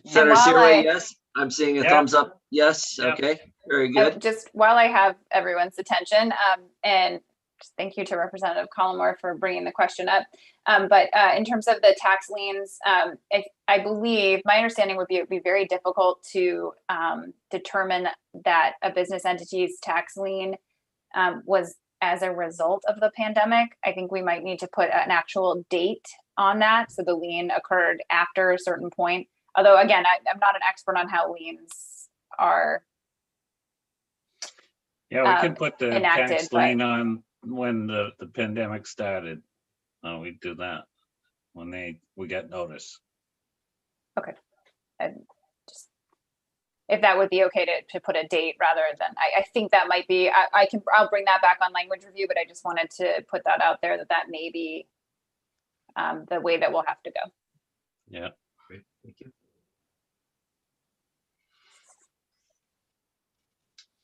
Senator while Seaway, I- yes. I'm seeing a Yeah. thumbs up. Yes. Yeah. Okay. Very Oh, good. just while I have everyone's attention, and just thank you to Representative Collmore for bringing the question up. But in terms of the tax liens, I believe my understanding would be it would be very difficult to determine that a business entity's tax lien was as a result of the pandemic. I think we might need to put an actual date on that. So the lien occurred after a certain point. Although again, I'm not an expert on how liens are Yeah, we could put the enacted, tax but- lien on when the pandemic started. We do that when we got notice. Okay. And just if that would be okay to put a date rather than, I think that might be, I'll bring that back on language review, but I just wanted to put that out there that may be the way that we'll have to go. Yeah. Great. Thank you.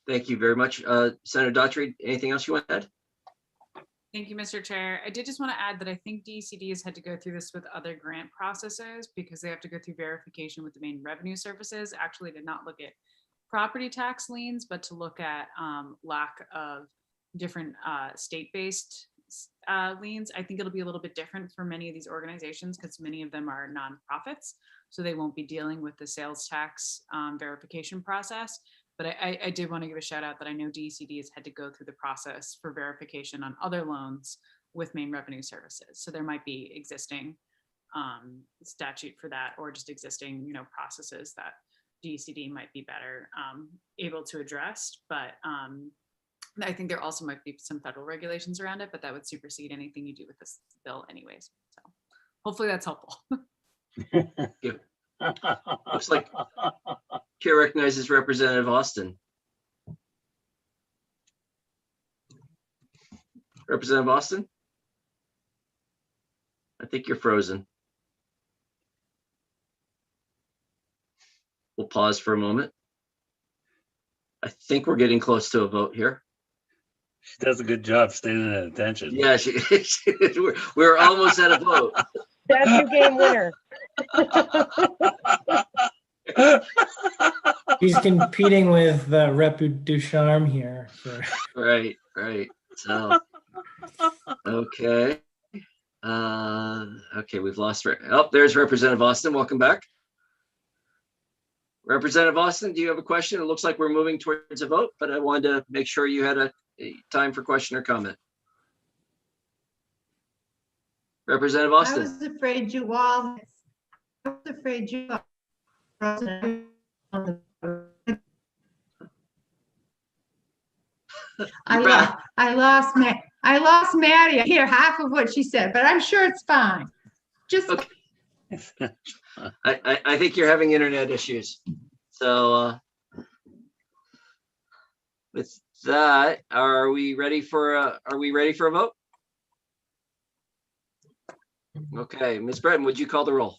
Thank you very much. Senator Daughtry, anything else you want to add? Thank you, Mr. Chair. I did just want to add that I think DECD has had to go through this with other grant processes because they have to go through verification with the Maine Revenue Services. Actually, did not look at property tax liens, but to look at lack of different state-based liens. I think it'll be a little bit different for many of these organizations because many of them are nonprofits, so they won't be dealing with the sales tax verification process. But I did want to give a shout out that I know DECD has had to go through the process for verification on other loans with Maine Revenue Services. So there might be existing statute for that, or just existing, processes that DECD might be better able to address. But I think there also might be some federal regulations around it, but that would supersede anything you do with this bill anyways. So hopefully that's helpful. Looks like Chair recognizes Representative Austin. Representative Austin? I think you're frozen. We'll pause for a moment. I think we're getting close to a vote here. She does a good job staying at attention. Yeah, we're almost at a vote. That's your game winner. He's competing with Rep. Ducharme here. Right. So, okay. Okay, we've lost. Oh, there's Representative Austin. Welcome back. Representative Austin, do you have a question? It looks like we're moving towards a vote, but I wanted to make sure you had a time for question or comment. Representative Austin. I was afraid you all. I lost Maddie. I hear half of what she said, but I'm sure it's fine. Just okay. I think you're having internet issues. So with that, are we ready for a vote? Okay, Ms. Breton, would you call the roll?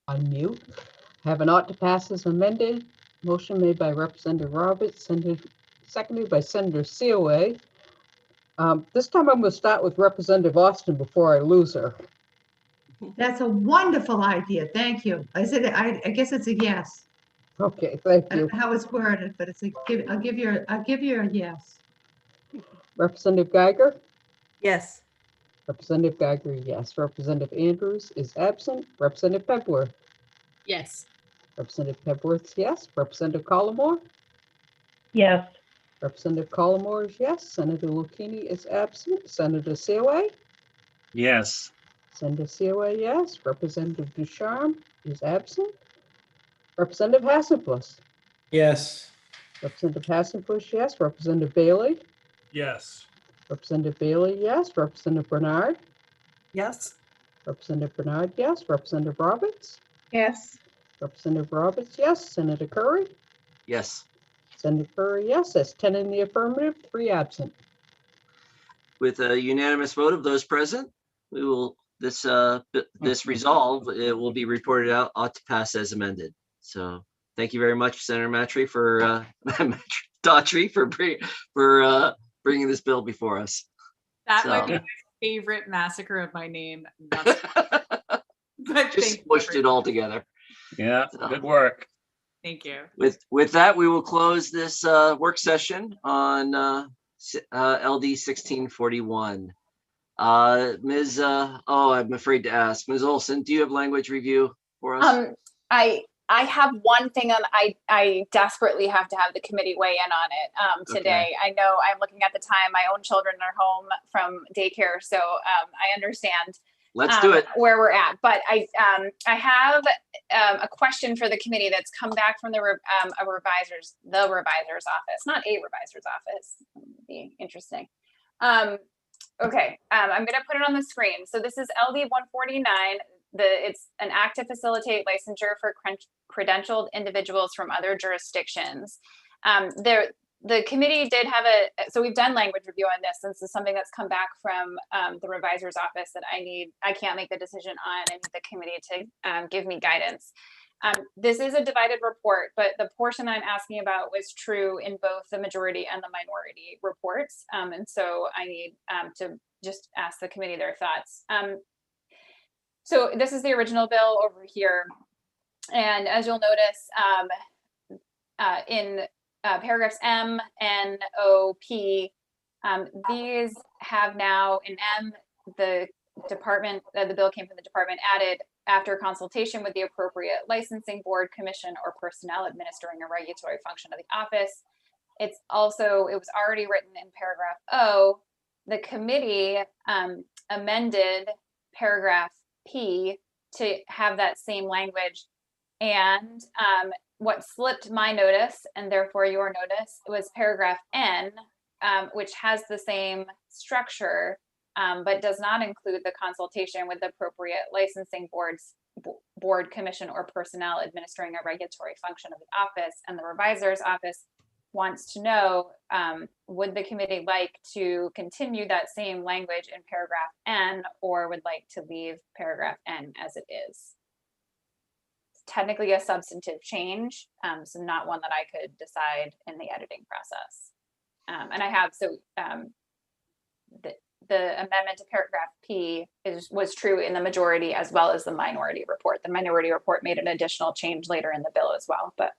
Unmute. Have an ought to pass as amended. Motion made by Representative Roberts, seconded by Senator Seaway. This time I'm going to start with Representative Austin before I lose her. that's a wonderful idea. Thank you. I guess it's a yes. Okay, thank I you. don't know how it's worded, but it's a give. I'll give you a yes. Representative Geiger? Yes. Representative Geiger, yes. Representative Andrews is absent. Representative Pepworth? Yes. Representative Pepworth, yes. Representative Collmore? Yes. Representative Collmore is yes. Senator Lucchini is absent. Senator Seaway? Yes. Senator Seaway, yes. Representative Ducharme is absent. Representative Hasselbush? Yes. Representative Hasselbush, yes. Representative Bailey? Yes. Representative Bailey, yes. Representative Bernard? Yes. Representative Bernard, yes. Representative Roberts? Yes. Representative Roberts, yes. Senator Curry? Yes. Senator Curry, yes. That's 10 in the affirmative, 3 absent. With a unanimous vote of those present, we will, this resolve, it will be reported out, ought to pass as amended. So thank you very much, Senator Daughtry, for bringing this bill before us. That So- might be favorite massacre of my name. But Just smushed it all together. Yeah, So- good work. Thank you. With that, we will close this work session on LD 1641. Ms. I'm afraid to ask, Ms. Olson, do you have language review for us? I have one thing I desperately have to have the committee weigh in on it today. I know I'm looking at the time, my own children are home from daycare, so I understand Let's do it. where we're at. But I have a question for the committee that's come back from the revisor's office, not a revisor's office. That'd be interesting. Okay, I'm going to put it on the screen. So this is LD 149. It's an act to facilitate licensure for credentialed individuals from other jurisdictions. The committee did have so we've done language review on this. This is something that's come back from the revisor's office that I can't make the decision on. I need the committee to give me guidance. This is a divided report, but the portion I'm asking about was true in both the majority and the minority reports. And so I need to just ask the committee their thoughts. So this is the original bill over here. And as you'll notice, in paragraphs M, N, O, P, these have now in M, the department, the bill came from the department, added after consultation with the appropriate licensing board, commission, or personnel administering a regulatory function of the office. It was already written in paragraph O. The committee amended paragraph P to have that same language. And what slipped my notice, and therefore your notice, was paragraph N, which has the same structure, but does not include the consultation with the appropriate licensing board, commission, or personnel administering a regulatory function of the office. And the revisor's office wants to know, would the committee like to continue that same language in paragraph N, or would like to leave paragraph N as it is? It's technically a substantive change, so not one that I could decide in the editing process. And I have, the amendment to paragraph P was true in the majority as well as the minority report. The minority report made an additional change later in the bill as well, but.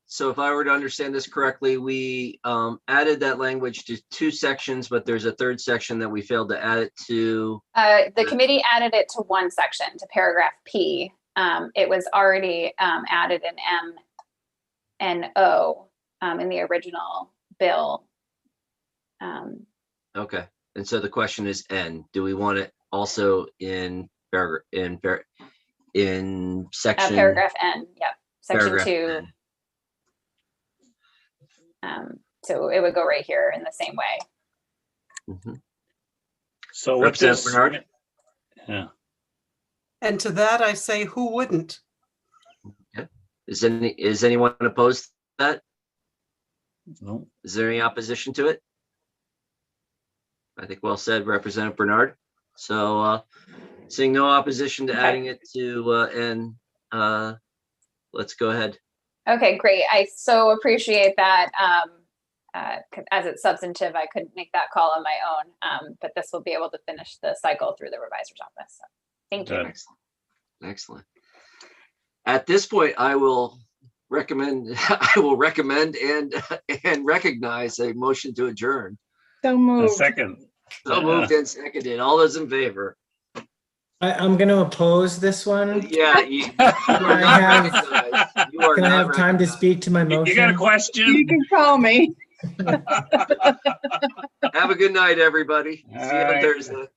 So if I were to understand this correctly, we added that language to 2 sections, but there's a 3rd section that we failed to add it to. The committee added it to 1 section, to paragraph P. It was already added in M and O in the original bill. Okay, and so the question is N. Do we want it also in section? Paragraph N, yep, section Paragraph 2. N. So it would go right here in the same way. Mm-hmm. So with this, Bernard? yeah. And to that, I say, who wouldn't? Okay. Is anyone opposed to that? No. Is there any opposition to it? I think well said, Representative Bernard. So seeing no opposition to adding it to N, let's go ahead. Okay, great. I so appreciate that. As it's substantive, I couldn't make that call on my own, but this will be able to finish the cycle through the revisor's office. So, thank you. Excellent. At this point, I will recommend and recognize a motion to adjourn. So moved. Second. So moved and seconded. All those in favor? I'm going to oppose this one. Yeah. Can I have time to speak to my motion? You got a question? You can call me. Have a good night, everybody. See you on right. Thursday.